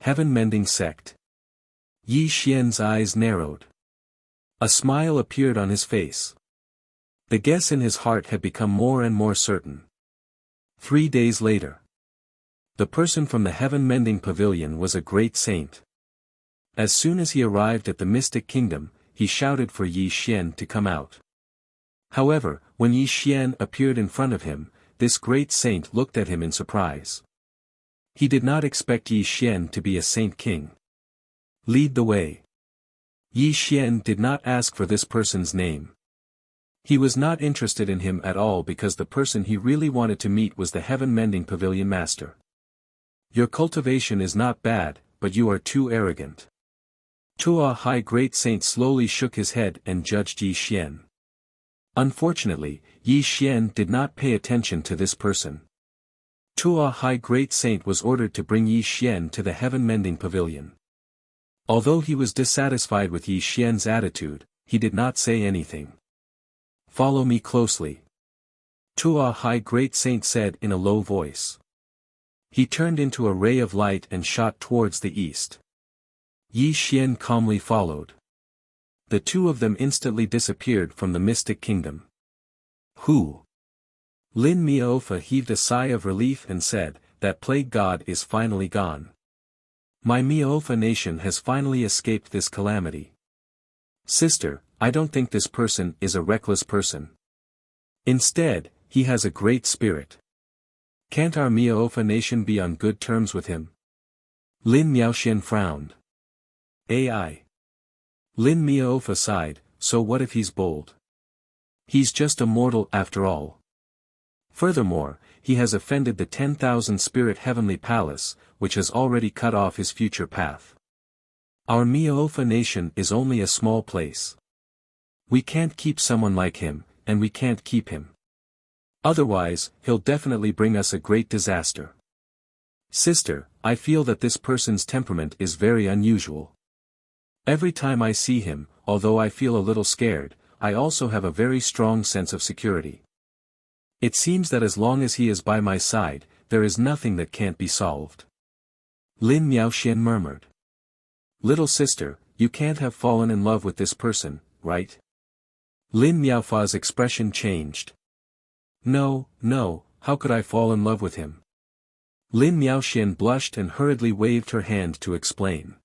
Heaven-mending sect. Yi Xian's eyes narrowed. A smile appeared on his face. The guess in his heart had become more and more certain. 3 days later. The person from the heaven-mending pavilion was a great saint. As soon as he arrived at the mystic kingdom, he shouted for Yi Xian to come out. However, when Yi Xian appeared in front of him, this great saint looked at him in surprise. He did not expect Yi Xian to be a saint king. Lead the way. Yi Xian did not ask for this person's name. He was not interested in him at all because the person he really wanted to meet was the heaven-mending pavilion master. Your cultivation is not bad, but you are too arrogant. Tua High Great Saint slowly shook his head and judged Yi Xian. Unfortunately, Yi Xian did not pay attention to this person. Tua High Great Saint was ordered to bring Yi Xian to the heaven-mending pavilion. Although he was dissatisfied with Yi Xian's attitude, he did not say anything. Follow me closely. Tua High Great Saint said in a low voice. He turned into a ray of light and shot towards the east. Yi Xian calmly followed. The two of them instantly disappeared from the mystic kingdom. Who? Lin Miaofa heaved a sigh of relief and said, that plague god is finally gone. My Miaofa nation has finally escaped this calamity. Sister, I don't think this person is a reckless person. Instead, he has a great spirit. Can't our Miaofa nation be on good terms with him? Lin Miaoxian frowned. AI. Lin Miaofa sighed, so what if he's bold? He's just a mortal after all. Furthermore, he has offended the 10,000 spirit heavenly palace, which has already cut off his future path. Our Miaofa nation is only a small place. We can't keep someone like him, and we can't keep him. Otherwise, he'll definitely bring us a great disaster. Sister, I feel that this person's temperament is very unusual. Every time I see him, although I feel a little scared, I also have a very strong sense of security. It seems that as long as he is by my side, there is nothing that can't be solved. Lin Miaoxian murmured. Little sister, you can't have fallen in love with this person, right? Lin Miaofa's expression changed. No, how could I fall in love with him? Lin Miaoxian blushed and hurriedly waved her hand to explain.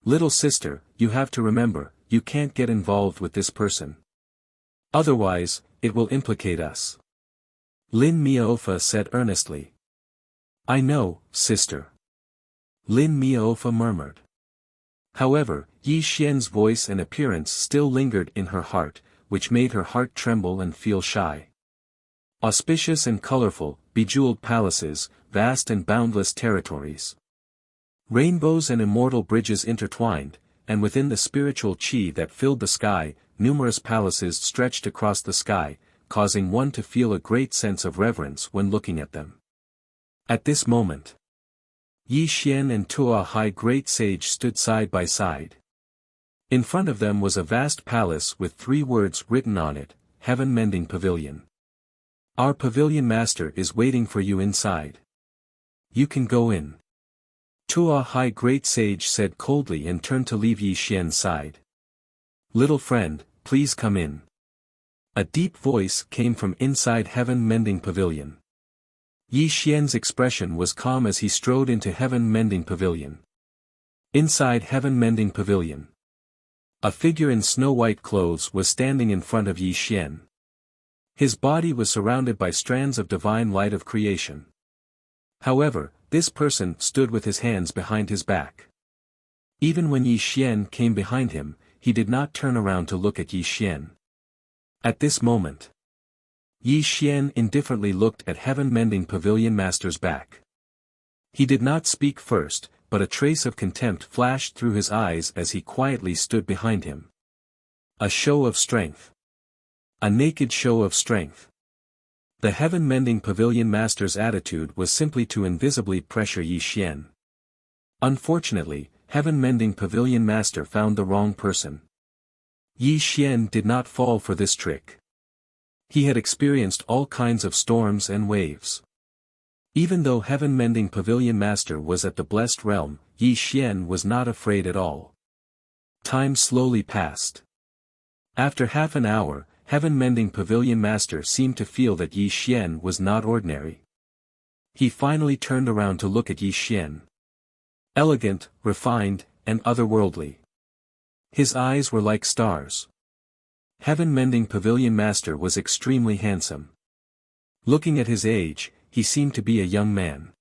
Little sister, you have to remember, you can't get involved with this person. Otherwise, it will implicate us. Lin Miaofa said earnestly. I know, sister. Lin Miaofa murmured. However, Yi Xian's voice and appearance still lingered in her heart, which made her heart tremble and feel shy. Auspicious and colorful, bejeweled palaces, vast and boundless territories. Rainbows and immortal bridges intertwined, and within the spiritual qi that filled the sky, numerous palaces stretched across the sky, causing one to feel a great sense of reverence when looking at them. At this moment, Yi Xian and Tua High Great Sage stood side by side. In front of them was a vast palace with 3 words written on it, Heaven Mending Pavilion. Our pavilion master is waiting for you inside. You can go in. Tua Hai Great Sage said coldly and turned to leave Yi Xian's side. Little friend, please come in. A deep voice came from inside Heaven Mending Pavilion. Yi Xian's expression was calm as he strode into Heaven Mending Pavilion. Inside Heaven Mending Pavilion, a figure in snow-white clothes was standing in front of Yi Xian. His body was surrounded by strands of divine light of creation. However, this person stood with his hands behind his back. Even when Yi Xian came behind him, he did not turn around to look at Yi Xian. At this moment, Yi Xian indifferently looked at Heaven Mending Pavilion Master's back. He did not speak first, but a trace of contempt flashed through his eyes as he quietly stood behind him. A show of strength. A naked show of strength. The Heaven Mending Pavilion Master's attitude was simply to invisibly pressure Yi Xian. Unfortunately, Heaven Mending Pavilion Master found the wrong person. Yi Xian did not fall for this trick. He had experienced all kinds of storms and waves. Even though Heaven Mending Pavilion Master was at the blessed realm, Yi Xian was not afraid at all. Time slowly passed. After half an hour, Heaven Mending Pavilion Master seemed to feel that Yi Xian was not ordinary. He finally turned around to look at Yi Xian. Elegant, refined, and otherworldly. His eyes were like stars. Heaven Mending Pavilion Master was extremely handsome. Looking at his age, he seemed to be a young man.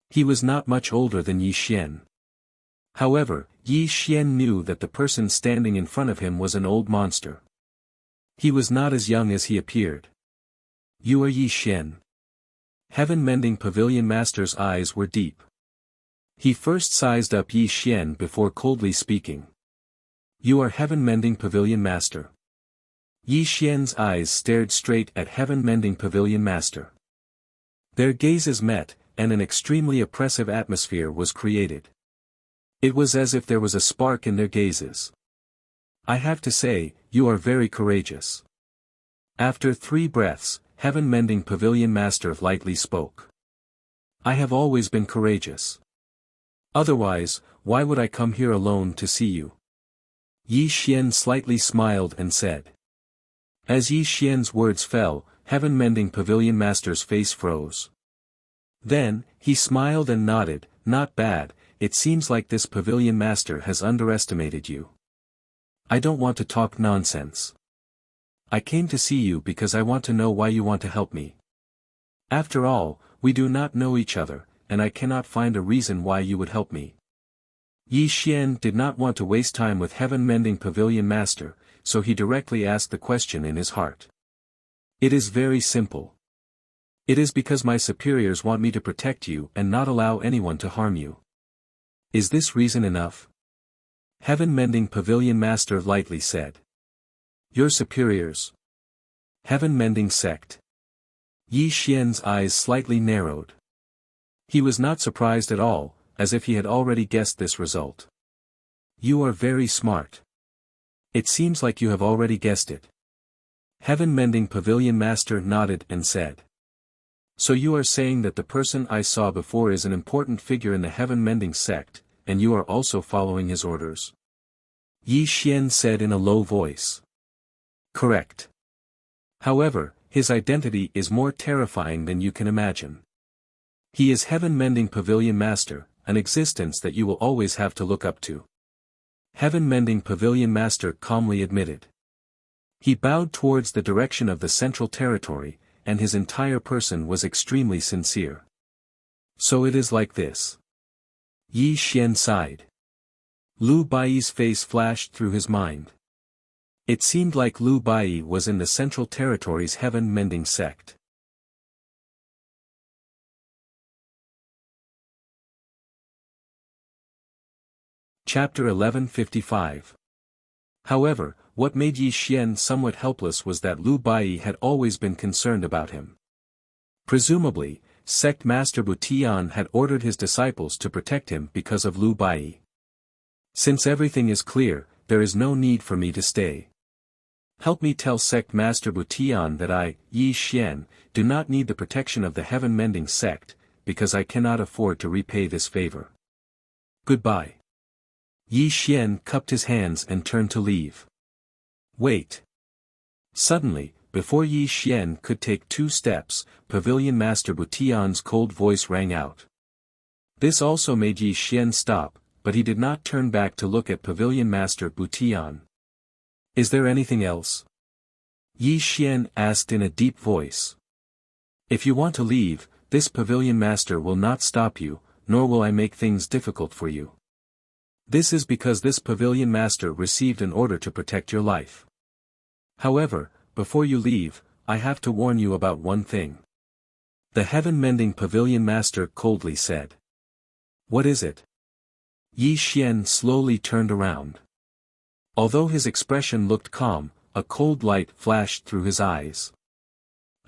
He was not much older than Yi Xian. However, Yi Xian knew that the person standing in front of him was an old monster. He was not as young as he appeared. You are Yi Xian. Heaven Mending Pavilion Master's eyes were deep. He first sized up Yi Xian before coldly speaking. You are Heaven Mending Pavilion Master. Yi Xian's eyes stared straight at Heaven Mending Pavilion Master. Their gazes met, and an extremely oppressive atmosphere was created. It was as if there was a spark in their gazes. I have to say, you are very courageous. After 3 breaths, Heaven Mending Pavilion Master lightly spoke. I have always been courageous. Otherwise, why would I come here alone to see you? Yi Xian slightly smiled and said. As Yi Xian's words fell, Heaven Mending Pavilion Master's face froze. Then, he smiled and nodded, not bad, it seems like this Pavilion Master has underestimated you. I don't want to talk nonsense. I came to see you because I want to know why you want to help me. After all, we do not know each other, and I cannot find a reason why you would help me. Yi Xian did not want to waste time with Heaven Mending Pavilion Master, so he directly asked the question in his heart. It is very simple. It is because my superiors want me to protect you and not allow anyone to harm you. Is this reason enough? Heaven Mending Pavilion Master lightly said. Your superiors. Heaven Mending Sect. Yi Xian's eyes slightly narrowed. He was not surprised at all, as if he had already guessed this result. You are very smart. It seems like you have already guessed it. Heaven Mending Pavilion Master nodded and said. So you are saying that the person I saw before is an important figure in the Heaven Mending Sect, and you are also following his orders? Yi Xian said in a low voice. Correct. However, his identity is more terrifying than you can imagine. He is Heaven Mending Pavilion Master, an existence that you will always have to look up to. Heaven Mending Pavilion Master calmly admitted. He bowed towards the direction of the Central Territory, and his entire person was extremely sincere. So it is like this. Yi Xian sighed. Lu Baiyi's face flashed through his mind. It seemed like Lu Baiyi was in the Central Territory's Heaven Mending Sect. Chapter 1155. However, what made Yi Xian somewhat helpless was that Lu Baiyi had always been concerned about him. Presumably, Sect Master Butian had ordered his disciples to protect him because of Lu Baiyi. Since everything is clear, there is no need for me to stay. Help me tell Sect Master Butian that I, Yi Xian, do not need the protection of the heaven-mending sect, because I cannot afford to repay this favor. Goodbye. Yi Xian cupped his hands and turned to leave. Wait. Suddenly, before Yi Xian could take 2 steps, Pavilion Master Butian's cold voice rang out. This also made Yi Xian stop, but he did not turn back to look at Pavilion Master Butian. Is there anything else? Yi Xian asked in a deep voice. If you want to leave, this Pavilion Master will not stop you, nor will I make things difficult for you. This is because this Pavilion Master received an order to protect your life. However, before you leave, I have to warn you about one thing. The heaven-mending Pavilion Master coldly said. What is it? Yi Xian slowly turned around. Although his expression looked calm, a cold light flashed through his eyes.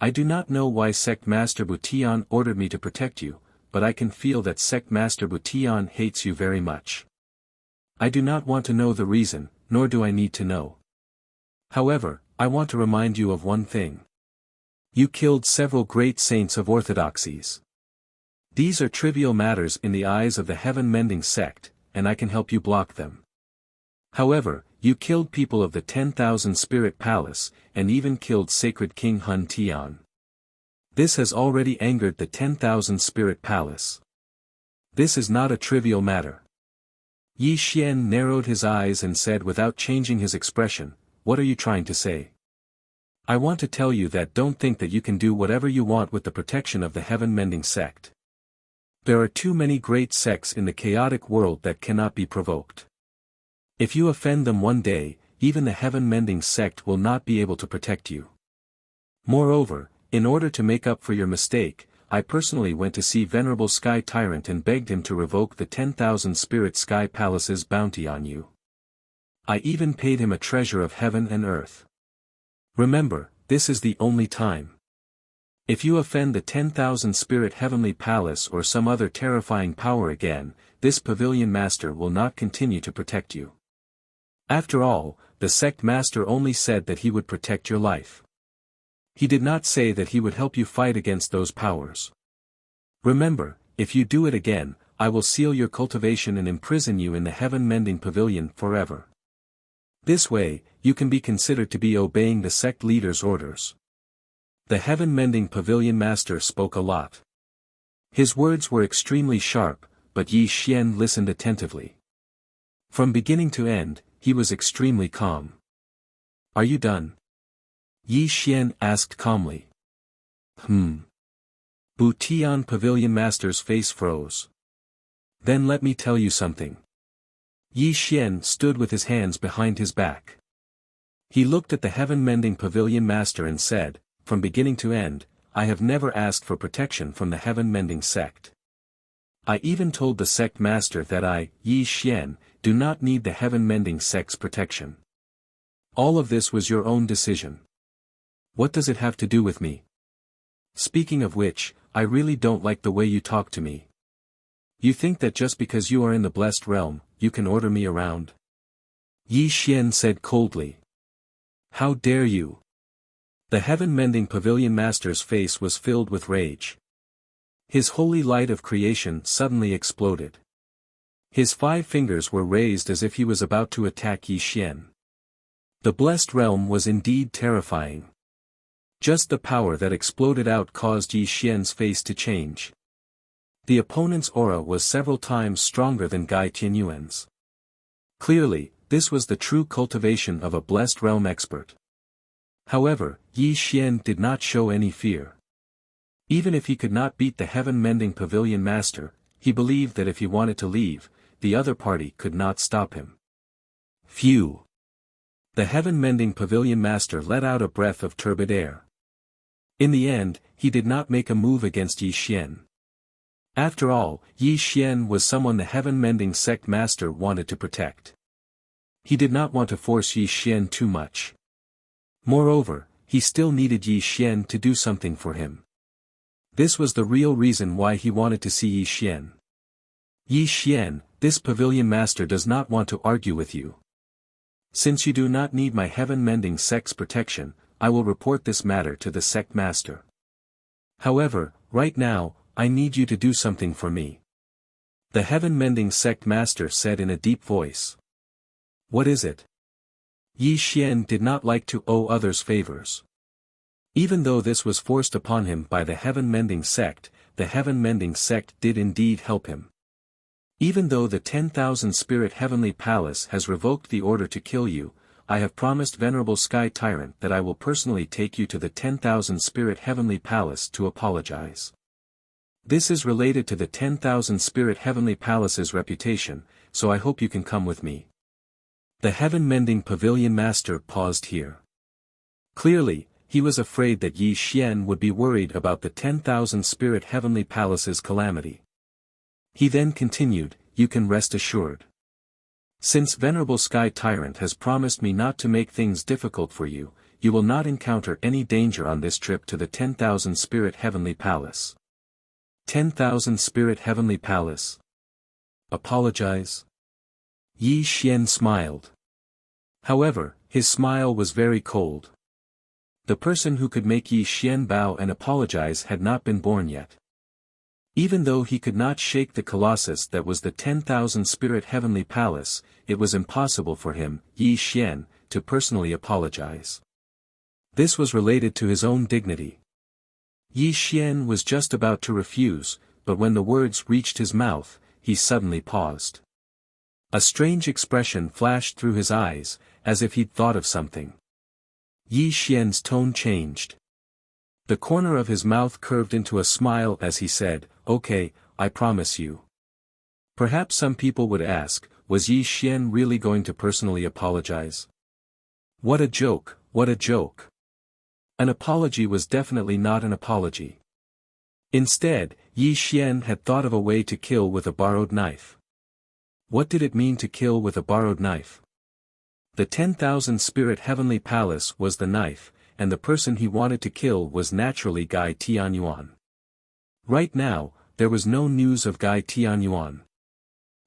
I do not know why Sect Master Butian ordered me to protect you, but I can feel that Sect Master Butian hates you very much. I do not want to know the reason, nor do I need to know. However, I want to remind you of one thing. You killed several great saints of orthodoxies. These are trivial matters in the eyes of the heaven-mending sect, and I can help you block them. However, you killed people of the 10,000 Spirit Palace, and even killed Sacred King Hun Tian. This has already angered the 10,000 Spirit Palace. This is not a trivial matter. Yi Xian narrowed his eyes and said without changing his expression, what are you trying to say? I want to tell you that don't think that you can do whatever you want with the protection of the heaven-mending sect. There are too many great sects in the chaotic world that cannot be provoked. If you offend them one day, even the heaven-mending sect will not be able to protect you. Moreover, in order to make up for your mistake, I personally went to see Venerable Sky Tyrant and begged him to revoke the 10,000 Spirit Sky Palace's bounty on you. I even paid him a treasure of heaven and earth. Remember, this is the only time. If you offend the 10,000 Spirit Heavenly Palace or some other terrifying power again, this Pavilion Master will not continue to protect you. After all, the Sect Master only said that he would protect your life. He did not say that he would help you fight against those powers. Remember, if you do it again, I will seal your cultivation and imprison you in the heaven-mending pavilion forever. This way, you can be considered to be obeying the sect leader's orders. The heaven-mending Pavilion Master spoke a lot. His words were extremely sharp, but Yi Xian listened attentively. From beginning to end, he was extremely calm. Are you done? Yi Xian asked calmly. Butian Pavilion Master's face froze. Then let me tell you something. Yi Xian stood with his hands behind his back. He looked at the heaven-mending Pavilion Master and said, from beginning to end, I have never asked for protection from the heaven-mending sect. I even told the sect master that I, Yi Xian, do not need the heaven-mending sect's protection. All of this was your own decision. What does it have to do with me? Speaking of which, I really don't like the way you talk to me. You think that just because you are in the blessed realm, you can order me around? Yi Xian said coldly. How dare you? The heaven-mending Pavilion Master's face was filled with rage. His holy light of creation suddenly exploded. His 5 fingers were raised as if he was about to attack Yi Xian. The blessed realm was indeed terrifying. Just the power that exploded out caused Yi Xian's face to change. The opponent's aura was several times stronger than Gai Tianyuan's. Clearly, this was the true cultivation of a blessed realm expert. However, Yi Xian did not show any fear. Even if he could not beat the heaven-mending Pavilion Master, he believed that if he wanted to leave, the other party could not stop him. Phew! The heaven-mending Pavilion Master let out a breath of turbid air. In the end, he did not make a move against Yi Xian. After all, Yi Xian was someone the heaven-mending sect master wanted to protect. He did not want to force Yi Xian too much. Moreover, he still needed Yi Xian to do something for him. This was the real reason why he wanted to see Yi Xian. Yi Xian, this Pavilion Master does not want to argue with you. Since you do not need my heaven-mending sect's protection, I will report this matter to the sect master. However, right now, I need you to do something for me. The heaven-mending sect master said in a deep voice. What is it? Yi Xian did not like to owe others favors. Even though this was forced upon him by the heaven-mending sect, the heaven-mending sect did indeed help him. Even though the 10,000 Spirit Heavenly Palace has revoked the order to kill you, I have promised Venerable Sky Tyrant that I will personally take you to the 10,000 Spirit Heavenly Palace to apologize. This is related to the 10,000 Spirit Heavenly Palace's reputation, so I hope you can come with me. The Heaven-Mending Pavilion Master paused here. Clearly, he was afraid that Yi Xian would be worried about the 10,000 Spirit Heavenly Palace's calamity. He then continued, you can rest assured. Since Venerable Sky Tyrant has promised me not to make things difficult for you, you will not encounter any danger on this trip to the 10,000 Spirit Heavenly Palace. 10,000 Spirit Heavenly Palace. Apologize? Yi Xian smiled. However, his smile was very cold. The person who could make Yi Xian bow and apologize had not been born yet. Even though he could not shake the colossus that was the 10,000 Spirit Heavenly Palace, it was impossible for him, Yi Xian, to personally apologize. This was related to his own dignity. Yi Xian was just about to refuse, but when the words reached his mouth, he suddenly paused. A strange expression flashed through his eyes, as if he'd thought of something. Yi Xian's tone changed. The corner of his mouth curved into a smile as he said, okay, I promise you. Perhaps some people would ask, was Yi Xian really going to personally apologize? What a joke, what a joke. An apology was definitely not an apology. Instead, Yi Xian had thought of a way to kill with a borrowed knife. What did it mean to kill with a borrowed knife? The 10,000 Spirit Heavenly Palace was the knife, and the person he wanted to kill was naturally Gai Tianyuan. Right now, there was no news of Gai Tianyuan.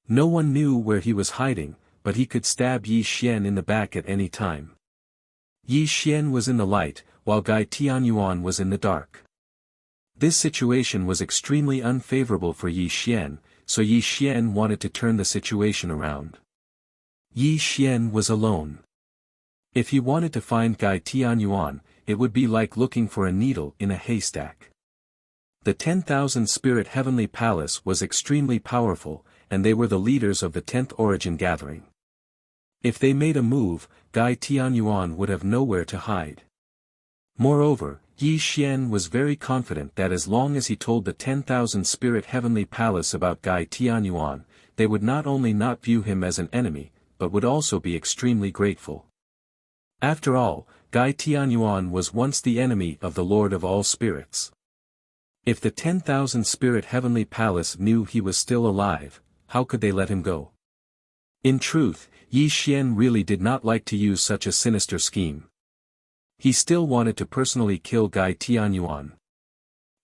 No one knew where he was hiding, but he could stab Yi Xian in the back at any time. Yi Xian was in the light, while Gai Tianyuan was in the dark. This situation was extremely unfavorable for Yi Xian, so Yi Xian wanted to turn the situation around. Yi Xian was alone. If he wanted to find Gai Tianyuan, it would be like looking for a needle in a haystack. The 10,000 Spirit Heavenly Palace was extremely powerful, and they were the leaders of the 10th Origin Gathering. If they made a move, Gai Tianyuan would have nowhere to hide. Moreover, Yi Xian was very confident that as long as he told the 10,000 Spirit Heavenly Palace about Gai Tianyuan, they would not only not view him as an enemy, but would also be extremely grateful. After all, Gai Tianyuan was once the enemy of the Lord of all Spirits. If the 10,000 Spirit Heavenly Palace knew he was still alive, how could they let him go? In truth, Yi Xian really did not like to use such a sinister scheme. He still wanted to personally kill Gai Tianyuan.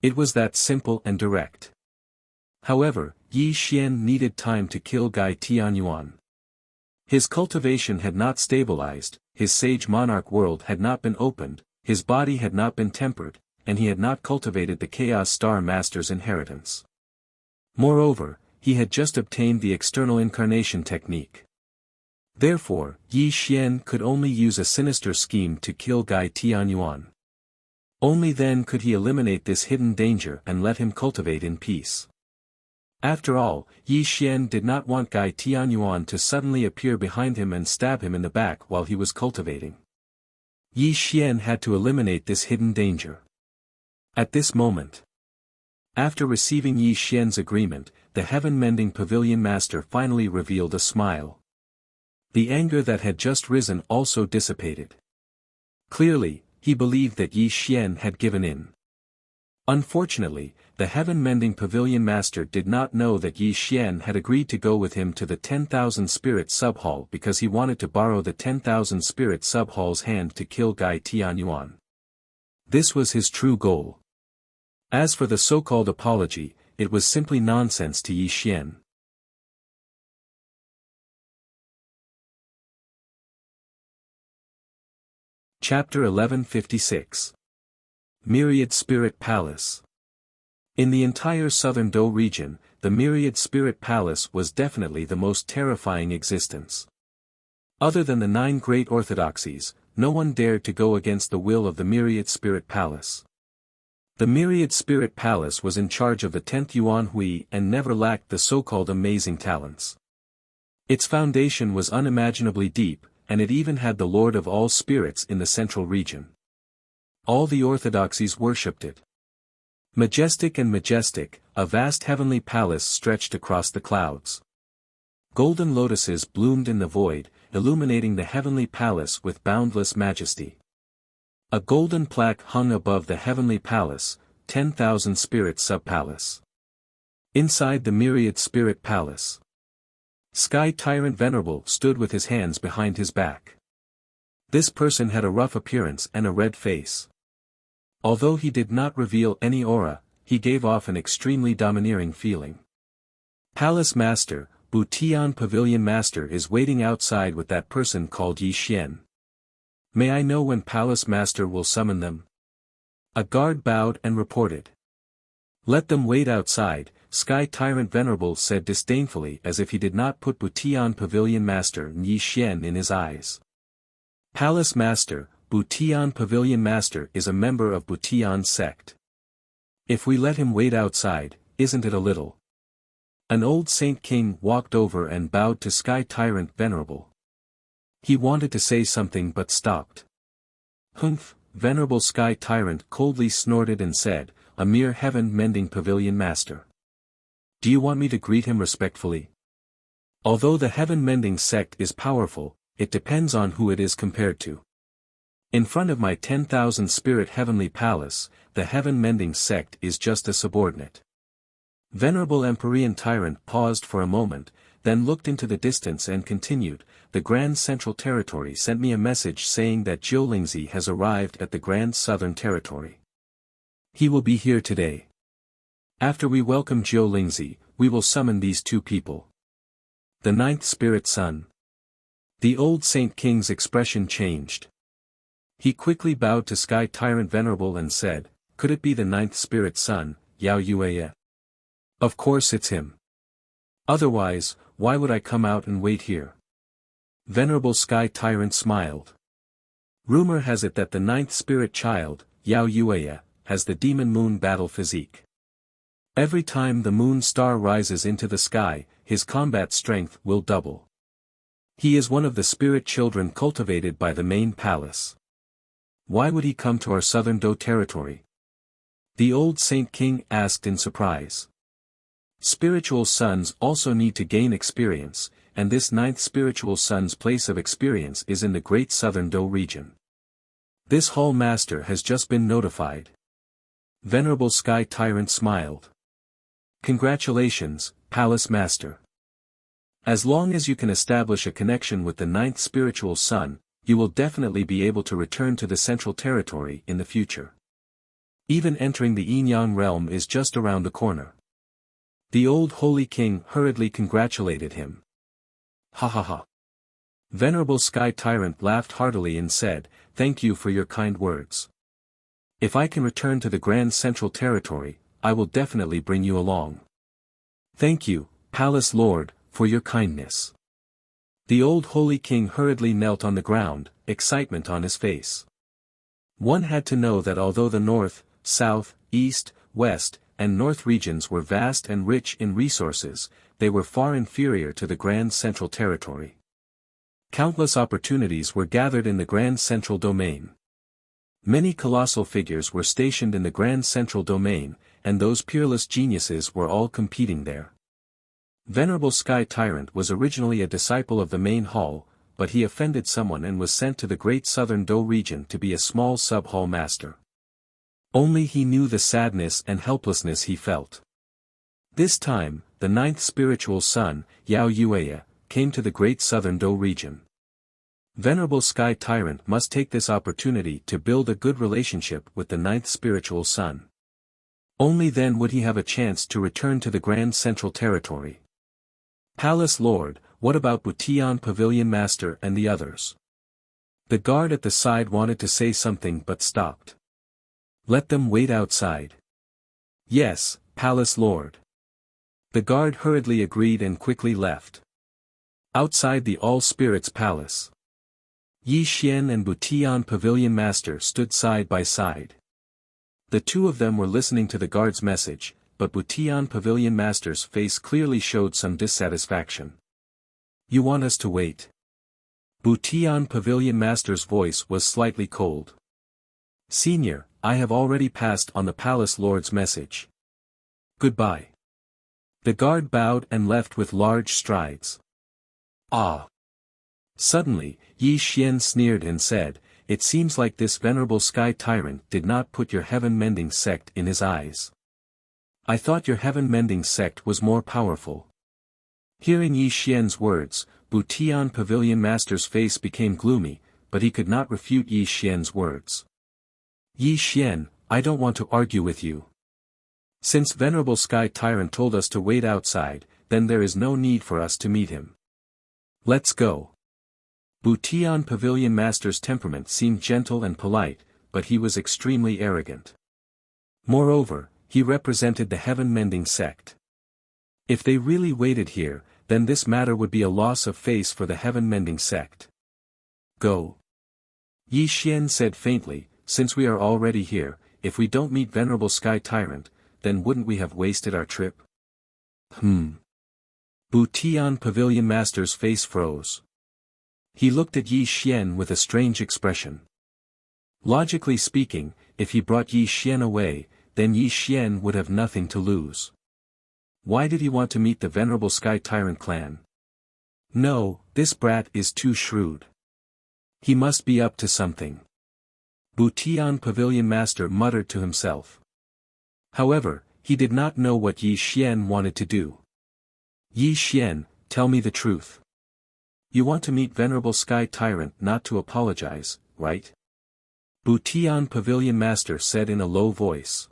It was that simple and direct. However, Yi Xian needed time to kill Gai Tianyuan. His cultivation had not stabilized, his sage monarch world had not been opened, his body had not been tempered, and he had not cultivated the Chaos Star Master's inheritance. Moreover, he had just obtained the external incarnation technique. Therefore, Yi Xian could only use a sinister scheme to kill Gai Tianyuan. Only then could he eliminate this hidden danger and let him cultivate in peace. After all, Yi Xian did not want Gai Tianyuan to suddenly appear behind him and stab him in the back while he was cultivating. Yi Xian had to eliminate this hidden danger. At this moment, after receiving Yi Xian's agreement, the Heaven-Mending Pavilion Master finally revealed a smile. The anger that had just risen also dissipated. Clearly, he believed that Yi Xian had given in. Unfortunately, the Heaven-Mending Pavilion Master did not know that Yi Xian had agreed to go with him to the 10,000 Spirit Sub-Hall because he wanted to borrow the 10,000 Spirit Sub-Hall's hand to kill Gai Tianyuan. This was his true goal. As for the so-called apology, it was simply nonsense to Yi Xian. Chapter 1156. Myriad Spirit Palace. In the entire southern Dou region, the Myriad Spirit Palace was definitely the most terrifying existence. Other than the 9 great orthodoxies, no one dared to go against the will of the Myriad Spirit Palace. The Myriad Spirit Palace was in charge of the 10th Yuan Hui and never lacked the so-called amazing talents. Its foundation was unimaginably deep, and it even had the Lord of all spirits in the central region. All the orthodoxies worshipped it. Majestic and majestic, a vast heavenly palace stretched across the clouds. Golden lotuses bloomed in the void, illuminating the heavenly palace with boundless majesty. A golden plaque hung above the heavenly palace, 10,000 Spirit Sub-Palace. Inside the Myriad Spirit Palace, Sky Tyrant Venerable stood with his hands behind his back. This person had a rough appearance and a red face. Although he did not reveal any aura, he gave off an extremely domineering feeling. Palace Master, Butian Pavilion Master is waiting outside with that person called Yi Xian. May I know when Palace Master will summon them? A guard bowed and reported. Let them wait outside, Sky Tyrant Venerable said disdainfully as if he did not put Butian Pavilion Master Yi Xian in his eyes. Palace Master, Butian Pavilion Master is a member of Butian sect. If we let him wait outside, isn't it a little? An old Saint King walked over and bowed to Sky Tyrant Venerable. He wanted to say something but stopped. Humph, Venerable Sky Tyrant coldly snorted and said, a mere heaven-mending pavilion master. Do you want me to greet him respectfully? Although the heaven-mending sect is powerful, it depends on who it is compared to. In front of my 10,000 spirit heavenly palace, the heaven-mending sect is just a subordinate. Venerable Empyrean Tyrant paused for a moment, then looked into the distance and continued, the Grand Central Territory sent me a message saying that Jiu Lingzi has arrived at the Grand Southern Territory. He will be here today. After we welcome Jiu Lingzi, we will summon these 2 people. The 9th Spirit Son. The old Saint King's expression changed. He quickly bowed to Sky Tyrant Venerable and said, could it be the 9th Spirit Son, Yao Yueya? Of course it's him. Otherwise, why would I come out and wait here? Venerable Sky Tyrant smiled. Rumor has it that the 9th Spirit Child, Yao Yueya, has the Demon Moon battle physique. Every time the moon star rises into the sky, his combat strength will double. He is one of the spirit children cultivated by the main palace. Why would he come to our southern Dou territory? The old Saint King asked in surprise. Spiritual sons also need to gain experience, and this 9th spiritual son's place of experience is in the great southern Dou region. This Hall Master has just been notified. Venerable Sky Tyrant smiled. Congratulations, Palace Master. As long as you can establish a connection with the 9th spiritual son, you will definitely be able to return to the Central Territory in the future. Even entering the Yin-Yang realm is just around the corner. The old Holy King hurriedly congratulated him. Ha ha ha. Venerable Sky Tyrant laughed heartily and said, thank you for your kind words. If I can return to the Grand Central Territory, I will definitely bring you along. Thank you, Palace Lord, for your kindness. The old Holy King hurriedly knelt on the ground, excitement on his face. One had to know that although the north, south, east, west, and north regions were vast and rich in resources, they were far inferior to the Grand Central Territory. Countless opportunities were gathered in the Grand Central Domain. Many colossal figures were stationed in the Grand Central Domain, and those peerless geniuses were all competing there. Venerable Sky Tyrant was originally a disciple of the main hall, but he offended someone and was sent to the Great Southern Dou region to be a small sub-hall master. Only he knew the sadness and helplessness he felt. This time, the 9th spiritual son, Yao Yueya, came to the Great Southern Dou region. Venerable Sky Tyrant must take this opportunity to build a good relationship with the 9th spiritual son. Only then would he have a chance to return to the Grand Central Territory. Palace Lord, what about Butian Pavilion Master and the others? The guard at the side wanted to say something but stopped. Let them wait outside. Yes, Palace Lord. The guard hurriedly agreed and quickly left. Outside the All-Spirits Palace, Yi Xian and Butian Pavilion Master stood side by side. The two of them were listening to the guard's message, but Butian Pavilion Master's face clearly showed some dissatisfaction. You want us to wait? Butian Pavilion Master's voice was slightly cold. Senior, I have already passed on the Palace Lord's message. Goodbye. The guard bowed and left with large strides. Ah! Suddenly, Yi Xian sneered and said, It seems like this venerable sky tyrant did not put your heaven-mending sect in his eyes. I thought your heaven-mending sect was more powerful. Hearing Yi Xian's words, Butian Pavilion Master's face became gloomy, but he could not refute Yi Xian's words. Yi Xian, I don't want to argue with you. Since Venerable Sky Tyrant told us to wait outside, then there is no need for us to meet him. Let's go. Butian Pavilion Master's temperament seemed gentle and polite, but he was extremely arrogant. Moreover, he represented the heaven-mending sect. If they really waited here, then this matter would be a loss of face for the heaven-mending sect. Go. Yi Xian said faintly, Since we are already here, if we don't meet Venerable Sky Tyrant, then wouldn't we have wasted our trip? Butian Pavilion Master's face froze. He looked at Yi Xian with a strange expression. Logically speaking, if he brought Yi Xian away, then Yi Xian would have nothing to lose. Why did he want to meet the Venerable Sky Tyrant clan? No, this brat is too shrewd. He must be up to something. Butian Pavilion Master muttered to himself. However, he did not know what Yi Xian wanted to do. Yi Xian, tell me the truth. You want to meet Venerable Sky Tyrant not to apologize, right? Butian Pavilion Master said in a low voice.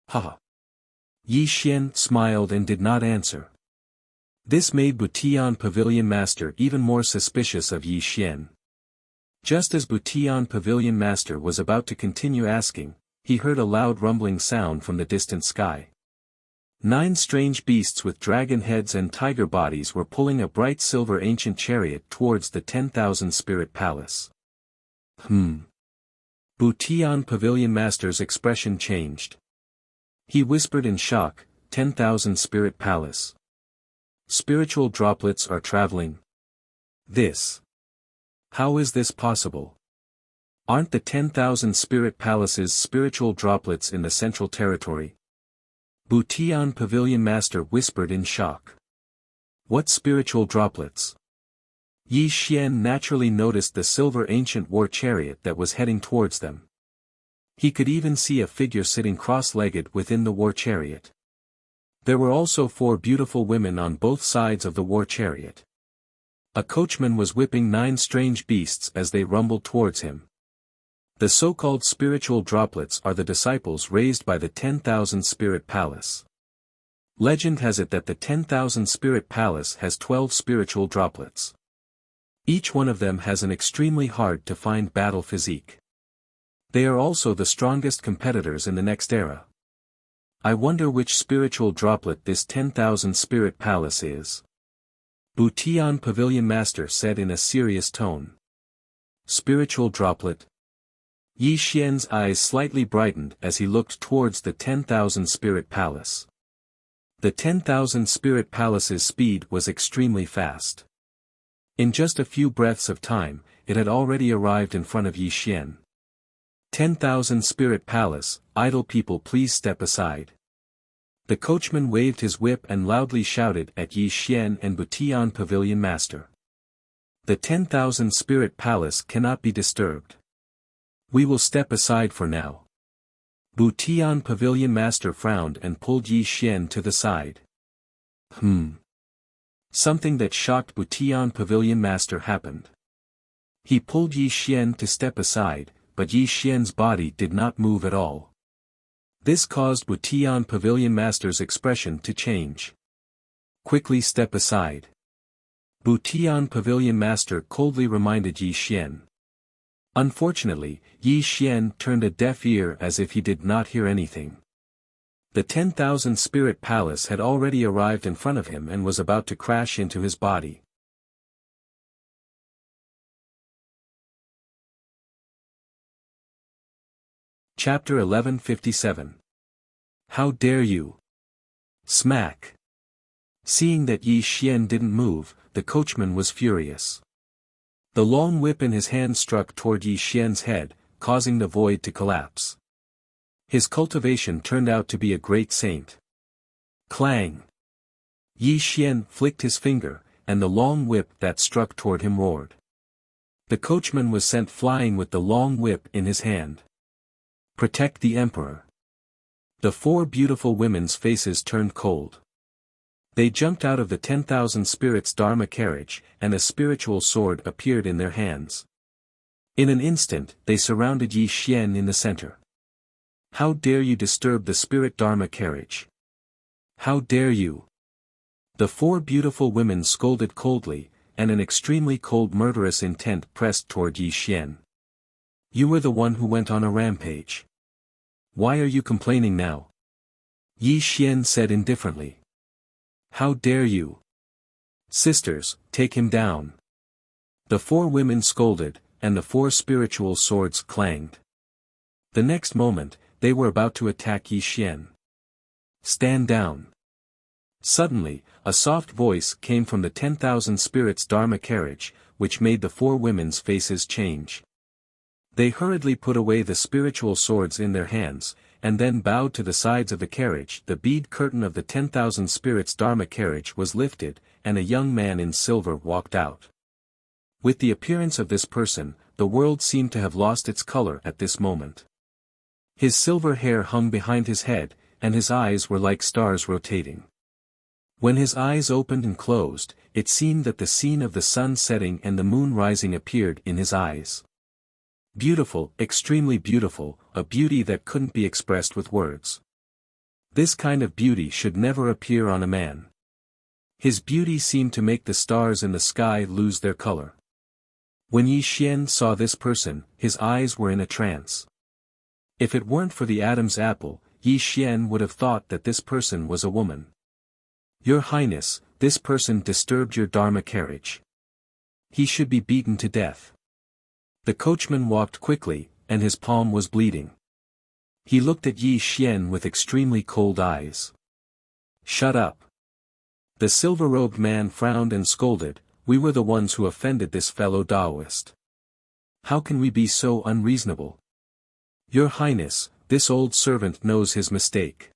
Ha! Yi Xian smiled and did not answer. This made Butian Pavilion Master even more suspicious of Yi Xian. Just as Butian Pavilion Master was about to continue asking, he heard a loud rumbling sound from the distant sky. 9 strange beasts with dragon heads and tiger bodies were pulling a bright silver ancient chariot towards the 10,000 Spirit Palace. Butian Pavilion Master's expression changed. He whispered in shock, 10,000 Spirit Palace. Spiritual droplets are traveling. This. How is this possible? Aren't the 10,000 Spirit Palaces spiritual droplets in the Central Territory? Butian Pavilion Master whispered in shock. What spiritual droplets? Yi Xian naturally noticed the silver ancient war chariot that was heading towards them. He could even see a figure sitting cross-legged within the war chariot. There were also 4 beautiful women on both sides of the war chariot. A coachman was whipping 9 strange beasts as they rumbled towards him. The so-called spiritual droplets are the disciples raised by the 10,000 Spirit Palace. Legend has it that the 10,000 Spirit Palace has 12 spiritual droplets. Each one of them has an extremely hard-to-find battle physique. They are also the strongest competitors in the next era. I wonder which spiritual droplet this 10,000 Spirit Palace is. Butian Pavilion Master said in a serious tone. Spiritual droplet. Yi Xian's eyes slightly brightened as he looked towards the 10,000 Spirit Palace. The 10,000 Spirit Palace's speed was extremely fast. In just a few breaths of time, it had already arrived in front of Yi Xian. 10,000 Spirit Palace, idle people please step aside. The coachman waved his whip and loudly shouted at Yi Xian and Butian Pavilion Master. The 10,000 Spirit Palace cannot be disturbed. We will step aside for now. Butian Pavilion Master frowned and pulled Yi Xian to the side. Something that shocked Butian Pavilion Master happened. He pulled Yi Xian to step aside, but Yi Xian's body did not move at all. This caused Butian Pavilion Master's expression to change. Quickly step aside. Butian Pavilion Master coldly reminded Yi Xian. Unfortunately, Yi Xian turned a deaf ear as if he did not hear anything. The 10,000 spirit palace had already arrived in front of him and was about to crash into his body. Chapter 1157. How dare you? Smack. Seeing that Yi Xian didn't move, the coachman was furious. The long whip in his hand struck toward Yi Xian's head, causing the void to collapse. His cultivation turned out to be a great saint. Clang! Yi Xian flicked his finger, and the long whip that struck toward him roared. The coachman was sent flying with the long whip in his hand. Protect the emperor. The four beautiful women's faces turned cold. They jumped out of the 10,000 spirits' Dharma carriage, and a spiritual sword appeared in their hands. In an instant, they surrounded Yi Xian in the center. How dare you disturb the spirit Dharma carriage? How dare you? The four beautiful women scolded coldly, and an extremely cold murderous intent pressed toward Yi Xian. You were the one who went on a rampage. Why are you complaining now? Yi Xian said indifferently. How dare you? Sisters, take him down. The four women scolded, and the four spiritual swords clanged. The next moment, they were about to attack Yi Xian. Stand down. Suddenly, a soft voice came from the 10,000 spirits' Dharma carriage, which made the four women's faces change. They hurriedly put away the spiritual swords in their hands, and then bowed to the sides of the carriage. The bead curtain of the 10,000 spirits' Dharma carriage was lifted, and a young man in silver walked out. With the appearance of this person, the world seemed to have lost its color at this moment. His silver hair hung behind his head, and his eyes were like stars rotating. When his eyes opened and closed, it seemed that the scene of the sun setting and the moon rising appeared in his eyes. Beautiful, extremely beautiful, a beauty that couldn't be expressed with words. This kind of beauty should never appear on a man. His beauty seemed to make the stars in the sky lose their color. When Yi Xian saw this person, his eyes were in a trance. If it weren't for the Adam's apple, Yi Xian would have thought that this person was a woman. Your Highness, this person disturbed your Dharma carriage. He should be beaten to death. The coachman walked quickly, and his palm was bleeding. He looked at Yi Xian with extremely cold eyes. Shut up. The silver-robed man frowned and scolded, we were the ones who offended this fellow Taoist. How can we be so unreasonable? Your Highness, this old servant knows his mistake.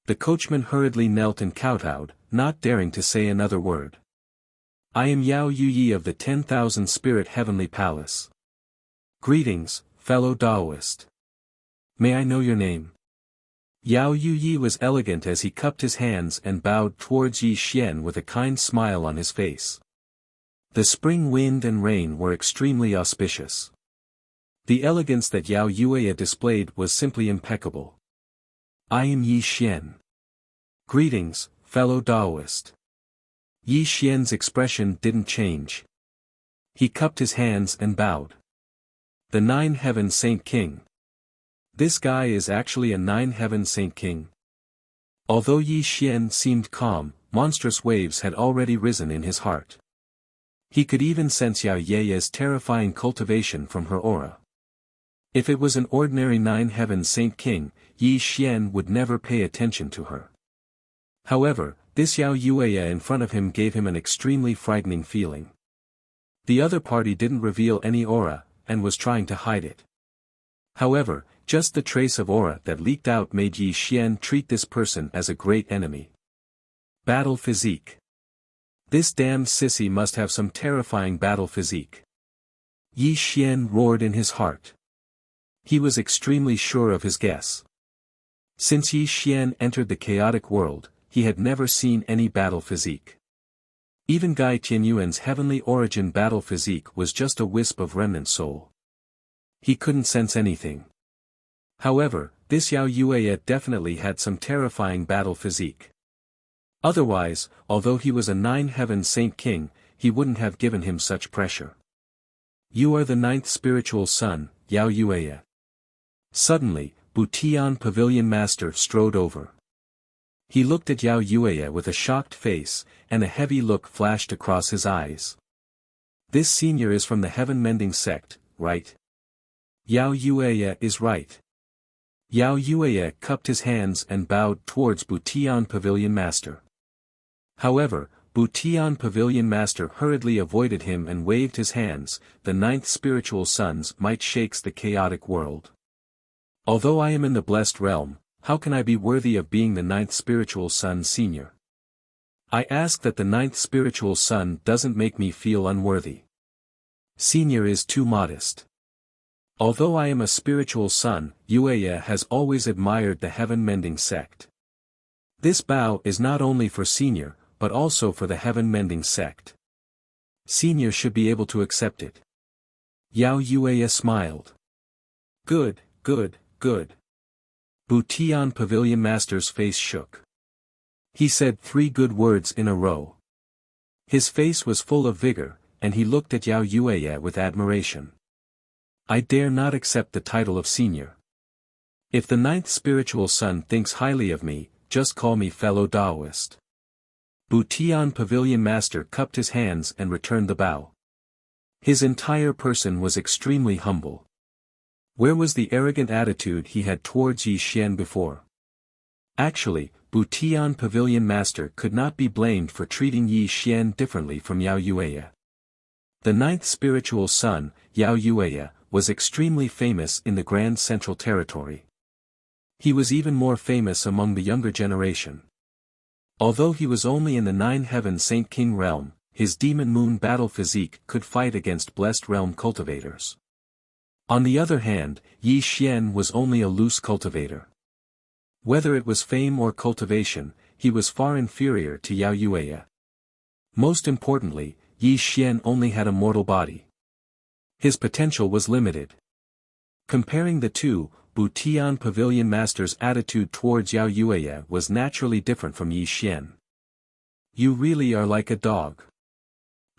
The coachman hurriedly knelt and kowtowed, not daring to say another word. I am Yao Yuyi of the 10,000 Spirit Heavenly Palace. Greetings, fellow Taoist. May I know your name? Yao Yuyi was elegant as he cupped his hands and bowed towards Yi Xian with a kind smile on his face. The spring wind and rain were extremely auspicious. The elegance that Yao Yuyi displayed was simply impeccable. I am Yi Xian. Greetings, fellow Taoist. Yi Xian's expression didn't change. He cupped his hands and bowed. The Nine-Heaven Saint King. This guy is actually a Nine-Heaven Saint King. Although Yi Xian seemed calm, monstrous waves had already risen in his heart. He could even sense Yao Yuyi's terrifying cultivation from her aura. If it was an ordinary Nine-Heaven Saint King, Yi Xian would never pay attention to her. However, this Yao Yuyi in front of him gave him an extremely frightening feeling. The other party didn't reveal any aura, and was trying to hide it. However, just the trace of aura that leaked out made Yi Xian treat this person as a great enemy. Battle physique. This damned sissy must have some terrifying battle physique. Yi Xian roared in his heart. He was extremely sure of his guess. Since Yi Xian entered the chaotic world, he had never seen any battle physique. Even Gai Tianyuan's heavenly origin battle physique was just a wisp of remnant soul. He couldn't sense anything. However, this Yao Yuyi definitely had some terrifying battle physique. Otherwise, although he was a Nine-Heaven Saint King, he wouldn't have given him such pressure. You are the ninth spiritual son, Yao Yueya. Suddenly, Butian Pavilion Master strode over. He looked at Yao Yueya with a shocked face, and a heavy look flashed across his eyes. This senior is from the heaven-mending sect, right? Yao Yueya is right. Yao Yueya cupped his hands and bowed towards Butian Pavilion Master. However, Butian Pavilion Master hurriedly avoided him and waved his hands. The ninth spiritual son's might shakes the chaotic world. Although I am in the blessed realm, how can I be worthy of being the ninth spiritual son senior? I ask that the ninth spiritual son doesn't make me feel unworthy. Senior is too modest. Although I am a spiritual son, Yueya has always admired the heaven-mending sect. This bow is not only for senior, but also for the heaven-mending sect. Senior should be able to accept it. Yao Yueya smiled. Good, good, good. Butian Pavilion Master's face shook. He said 3 good words in a row. His face was full of vigor, and he looked at Yao Yueya with admiration. I dare not accept the title of senior. If the ninth spiritual son thinks highly of me, just call me fellow Taoist. Butian Pavilion Master cupped his hands and returned the bow. His entire person was extremely humble. Where was the arrogant attitude he had towards Yi Xian before? Actually, Butian Pavilion Master could not be blamed for treating Yi Xian differently from Yao Yueya. The ninth spiritual son, Yao Yueya, was extremely famous in the Grand Central Territory. He was even more famous among the younger generation. Although he was only in the 9 Heaven Saint King realm, his Demon Moon battle physique could fight against Blessed Realm cultivators. On the other hand, Yi Xian was only a loose cultivator. Whether it was fame or cultivation, he was far inferior to Yao Yueya. Most importantly, Yi Xian only had a mortal body. His potential was limited. Comparing the two, Butian Pavilion Master's attitude towards Yao Yueya was naturally different from Yi Xian. You really are like a dog.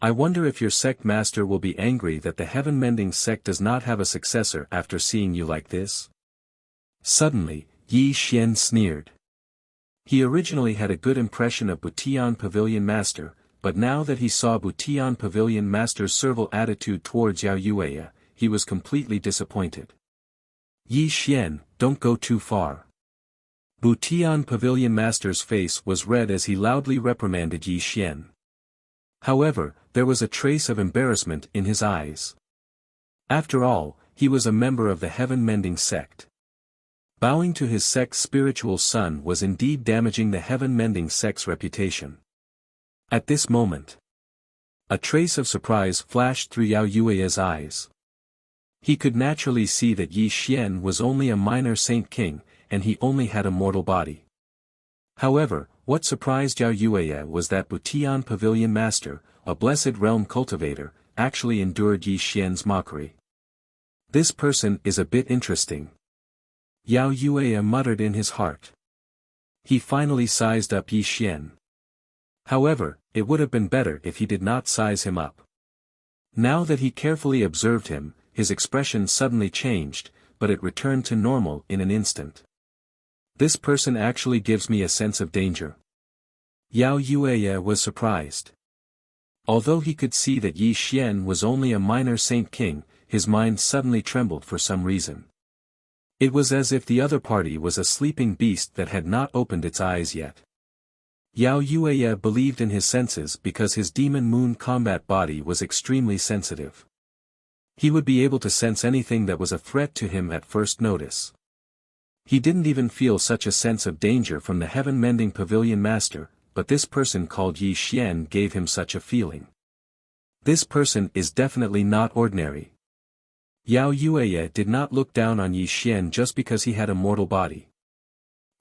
I wonder if your sect master will be angry that the heaven-mending sect does not have a successor after seeing you like this. Suddenly, Yi Xian sneered. He originally had a good impression of Butian Pavilion Master, but now that he saw Butian Pavilion Master's servile attitude towards Yao Yueya, he was completely disappointed. Yi Xian, don't go too far. Butian Pavilion Master's face was red as he loudly reprimanded Yi Xian. However, there was a trace of embarrassment in his eyes. After all, he was a member of the heaven-mending sect. Bowing to his sect's spiritual son was indeed damaging the heaven-mending sect's reputation. At this moment, a trace of surprise flashed through Yao Yueya's eyes. He could naturally see that Yi Xian was only a minor Saint King, and he only had a mortal body. However, what surprised Yao Yueya was that Butian Pavilion Master, a Blessed Realm cultivator, actually endured Yi Xian's mockery. This person is a bit interesting. Yao Yueya muttered in his heart. He finally sized up Yi Xian. However, it would have been better if he did not size him up. Now that he carefully observed him, his expression suddenly changed, but it returned to normal in an instant. This person actually gives me a sense of danger. Yao Yueya was surprised. Although he could see that Yi Xian was only a minor Saint King, his mind suddenly trembled for some reason. It was as if the other party was a sleeping beast that had not opened its eyes yet. Yao Yueya believed in his senses because his Demon Moon combat body was extremely sensitive. He would be able to sense anything that was a threat to him at first notice. He didn't even feel such a sense of danger from the heaven-mending Pavilion Master, but this person called Yi Xian gave him such a feeling. This person is definitely not ordinary. Yao Yueya did not look down on Yi Xian just because he had a mortal body.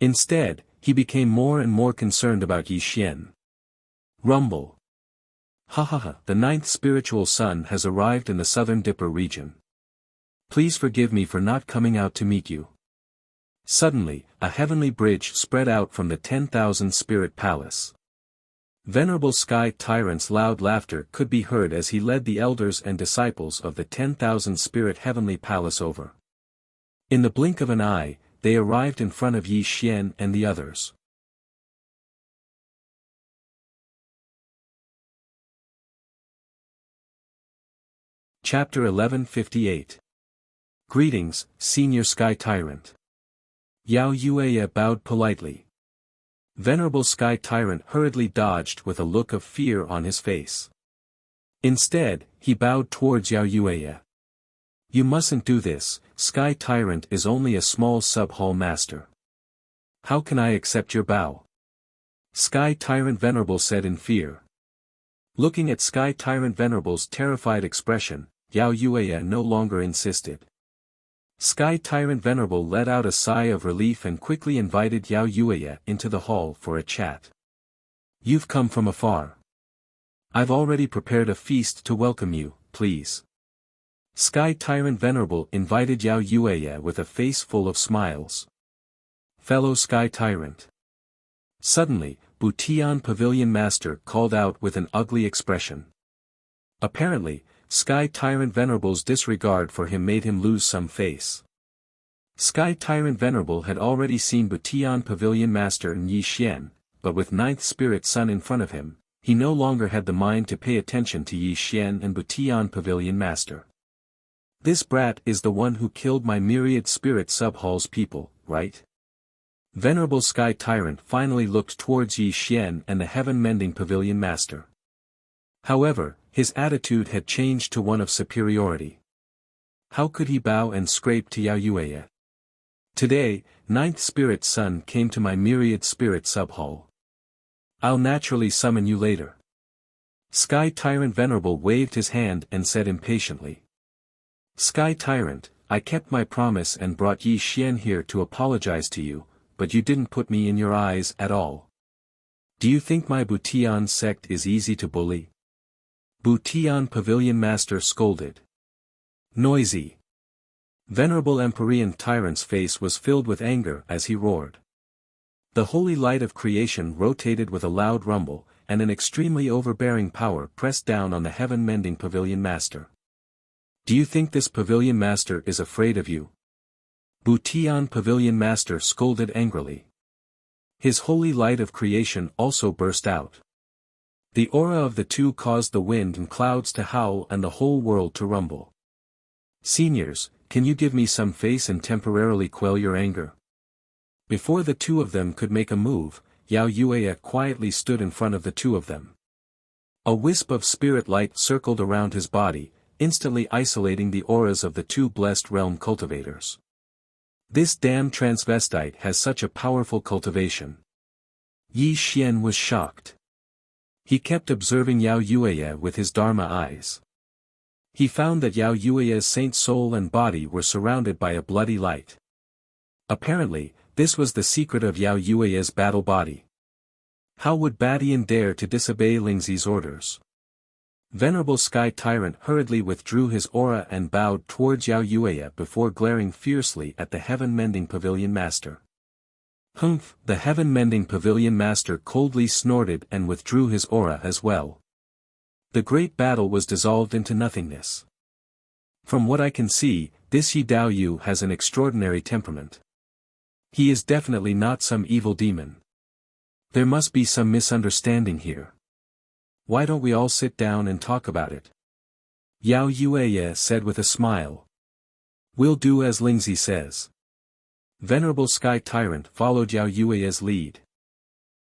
Instead, he became more and more concerned about Yi Xian. Rumble. Ha ha ha, the 9th spiritual son has arrived in the southern Dipper region. Please forgive me for not coming out to meet you. Suddenly, a heavenly bridge spread out from the 10,000 spirit palace. Venerable Sky Tyrant's loud laughter could be heard as he led the elders and disciples of the 10,000 Spirit Heavenly Palace over. In the blink of an eye, they arrived in front of Yi Xian and the others. Chapter 1158. Greetings, Senior Sky Tyrant. Yao Yueya bowed politely. Venerable Sky Tyrant hurriedly dodged with a look of fear on his face. Instead, he bowed towards Yao Yueya. You mustn't do this, Sky Tyrant is only a small sub-hall master. How can I accept your bow? Sky Tyrant Venerable said in fear. Looking at Sky Tyrant Venerable's terrified expression, Yao Yueya no longer insisted. Sky Tyrant Venerable let out a sigh of relief and quickly invited Yao Yueya into the hall for a chat. You've come from afar. I've already prepared a feast to welcome you, please. Sky Tyrant Venerable invited Yao Yueya with a face full of smiles. Fellow Sky Tyrant. Suddenly, Butian Pavilion Master called out with an ugly expression. Apparently, Sky Tyrant Venerable's disregard for him made him lose some face. Sky Tyrant Venerable had already seen Butian Pavilion Master and Yi Xian, but with Ninth Spirit Son in front of him, he no longer had the mind to pay attention to Yi Xian and Butian Pavilion Master. This brat is the one who killed my myriad spirit sub-hall's people, right? Venerable Sky Tyrant finally looked towards Yi Xian and the Heaven-Mending Pavilion Master. However, his attitude had changed to one of superiority. How could he bow and scrape to Yao Yueya? Today, Ninth Spirit Son came to my myriad spirit sub-hall. I'll naturally summon you later. Sky Tyrant Venerable waved his hand and said impatiently. Sky Tyrant, I kept my promise and brought Yi Xian here to apologize to you, but you didn't put me in your eyes at all. Do you think my Butian sect is easy to bully? Butian Pavilion Master scolded. Noisy. Venerable Empyrean Tyrant's face was filled with anger as he roared. The holy light of creation rotated with a loud rumble, and an extremely overbearing power pressed down on the Heaven-Mending Pavilion Master. Do you think this Pavilion Master is afraid of you? Butian Pavilion Master scolded angrily. His holy light of creation also burst out. The aura of the two caused the wind and clouds to howl and the whole world to rumble. Seniors, can you give me some face and temporarily quell your anger? Before the two of them could make a move, Yao Yueya quietly stood in front of the two of them. A wisp of spirit light circled around his body, instantly isolating the auras of the two blessed realm cultivators. This damn transvestite has such a powerful cultivation. Yi Xian was shocked. He kept observing Yao Yueya with his Dharma eyes. He found that Yao Yueya's saint soul and body were surrounded by a bloody light. Apparently, this was the secret of Yao Yueya's battle body. How would Badian dare to disobey Lingzi's orders? Venerable Sky Tyrant hurriedly withdrew his aura and bowed towards Yao Yueya before glaring fiercely at the Heaven-Mending Pavilion Master. Humph! The Heaven-Mending Pavilion Master coldly snorted and withdrew his aura as well. The great battle was dissolved into nothingness. From what I can see, this Yi Dao Yu has an extraordinary temperament. He is definitely not some evil demon. There must be some misunderstanding here. Why don't we all sit down and talk about it? Yao Yueya said with a smile. We'll do as Lingzi says. Venerable Sky Tyrant followed Yao Yueya's lead.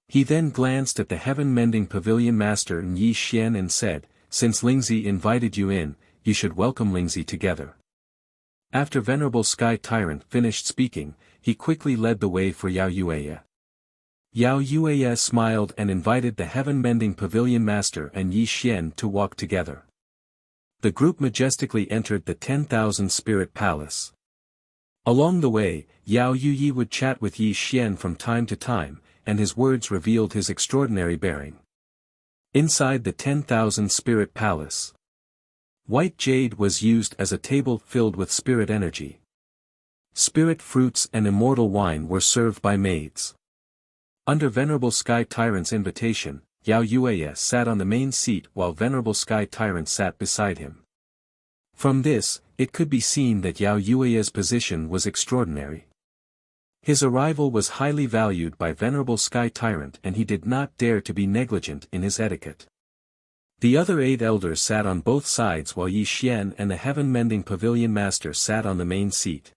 He then glanced at the Heaven-Mending Pavilion Master and Yi Xian and said, since Lingzi invited you in, you should welcome Lingzi together. After Venerable Sky Tyrant finished speaking, he quickly led the way for Yao Yueya. Yao Yueya smiled and invited the Heaven-Mending Pavilion Master and Yi Xian to walk together. The group majestically entered the 10,000 Spirit Palace. Along the way, Yao Yuyi would chat with Yi Xian from time to time, and his words revealed his extraordinary bearing. Inside the 10,000 Spirit Palace, white jade was used as a table filled with spirit energy. Spirit fruits and immortal wine were served by maids. Under Venerable Sky Tyrant's invitation, Yao Yueya sat on the main seat while Venerable Sky Tyrant sat beside him. From this, it could be seen that Yao Yueya's position was extraordinary. His arrival was highly valued by Venerable Sky Tyrant and he did not dare to be negligent in his etiquette. The other 8 elders sat on both sides while Yi Xian and the Heaven-Mending Pavilion Master sat on the main seat.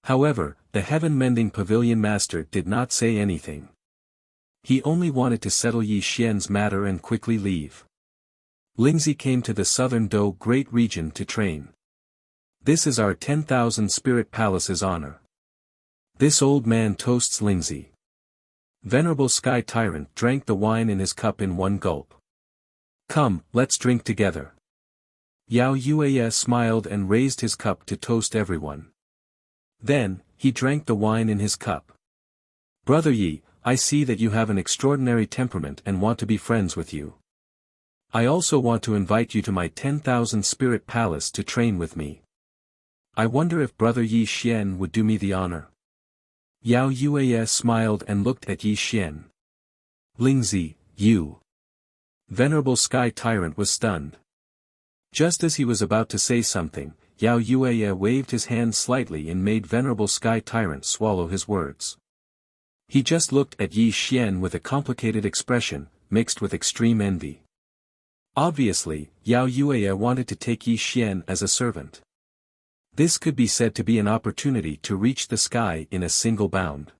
However, the Heaven-Mending Pavilion Master did not say anything. He only wanted to settle Yi Xian's matter and quickly leave. Lingzi came to the southern Dou Great Region to train. This is our 10,000 Spirit Palace's honor. This old man toasts Lingzi. Venerable Sky Tyrant drank the wine in his cup in one gulp. Come, let's drink together. Yao Yueya smiled and raised his cup to toast everyone. Then, he drank the wine in his cup. Brother Yi, I see that you have an extraordinary temperament and want to be friends with you. I also want to invite you to my 10,000 Spirit Palace to train with me. I wonder if Brother Yi Xian would do me the honor. Yao Yueya smiled and looked at Yi Xian. Lingzi, you. Venerable Sky Tyrant was stunned. Just as he was about to say something, Yao Yueya waved his hand slightly and made Venerable Sky Tyrant swallow his words. He just looked at Yi Xian with a complicated expression, mixed with extreme envy. Obviously, Yao Yueya wanted to take Yi Xian as a servant. This could be said to be an opportunity to reach the sky in a single bound.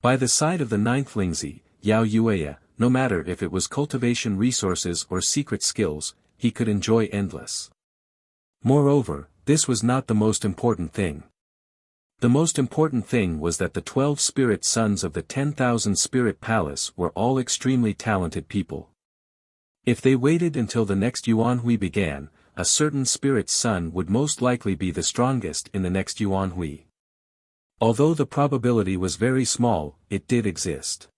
By the side of the 9th Lingzi, Yao Yueya, no matter if it was cultivation resources or secret skills, he could enjoy endless. Moreover, this was not the most important thing. The most important thing was that the 12 spirit sons of the 10,000 Spirit Palace were all extremely talented people. If they waited until the next Yuanhui began, a certain spirit son would most likely be the strongest in the next Yuanhui. Although the probability was very small, it did exist.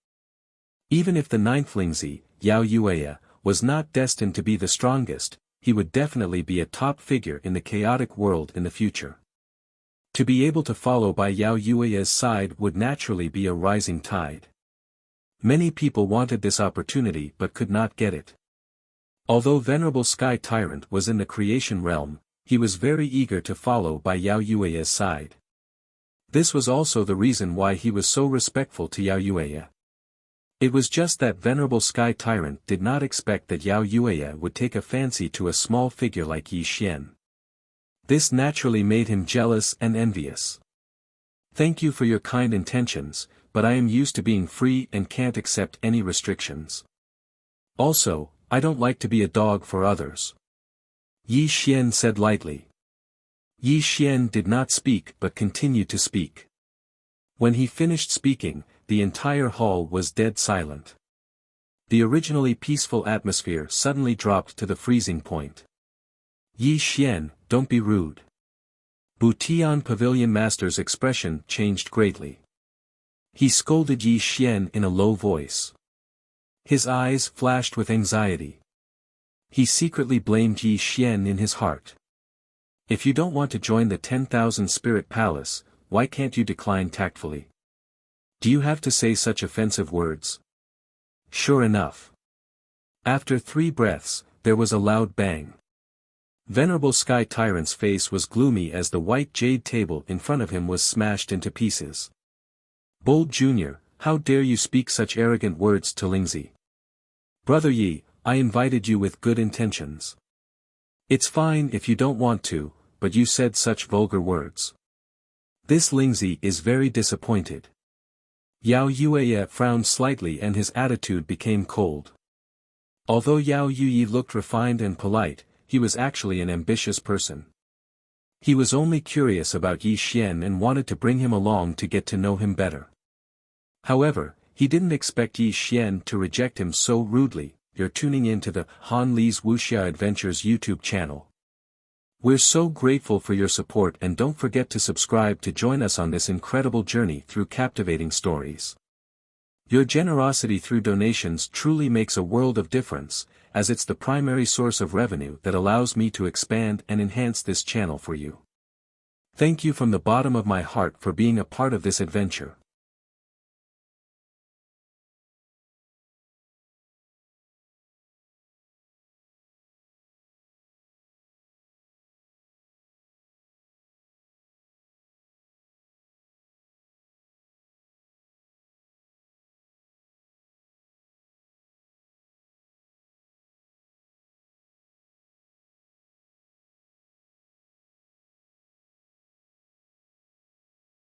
Even if the 9th Lingzi, Yao Yueya, was not destined to be the strongest, he would definitely be a top figure in the chaotic world in the future. To be able to follow by Yao Yueya's side would naturally be a rising tide. Many people wanted this opportunity but could not get it. Although Venerable Sky Tyrant was in the creation realm, he was very eager to follow by Yao Yueya's side. This was also the reason why he was so respectful to Yao Yueya. It was just that Venerable Sky Tyrant did not expect that Yao Yueya would take a fancy to a small figure like Yi Xian. This naturally made him jealous and envious. Thank you for your kind intentions, but I am used to being free and can't accept any restrictions. Also, I don't like to be a dog for others. Yi Xian said lightly. Yi Xian did not speak but continued to speak. When he finished speaking, the entire hall was dead silent. The originally peaceful atmosphere suddenly dropped to the freezing point. Yi Xian, don't be rude. Butian Pavilion Master's expression changed greatly. He scolded Yi Xian in a low voice. His eyes flashed with anxiety. He secretly blamed Yi Xian in his heart. If you don't want to join the 10,000 Spirit Palace, why can't you decline tactfully? Do you have to say such offensive words? Sure enough. After 3 breaths, there was a loud bang. Venerable Sky Tyrant's face was gloomy as the white jade table in front of him was smashed into pieces. Bold Jr., how dare you speak such arrogant words to Lingzi? Brother Yi, I invited you with good intentions. It's fine if you don't want to, but you said such vulgar words. This Lingzi is very disappointed. Yao Yueya frowned slightly and his attitude became cold. Although Yao Yuyi looked refined and polite, he was actually an ambitious person. He was only curious about Yi Xian and wanted to bring him along to get to know him better. However, he didn't expect Yi Xian to reject him so rudely. You're tuning in to the Han Li's Wuxia Adventures YouTube channel. We're so grateful for your support and don't forget to subscribe to join us on this incredible journey through captivating stories. Your generosity through donations truly makes a world of difference, as it's the primary source of revenue that allows me to expand and enhance this channel for you. Thank you from the bottom of my heart for being a part of this adventure.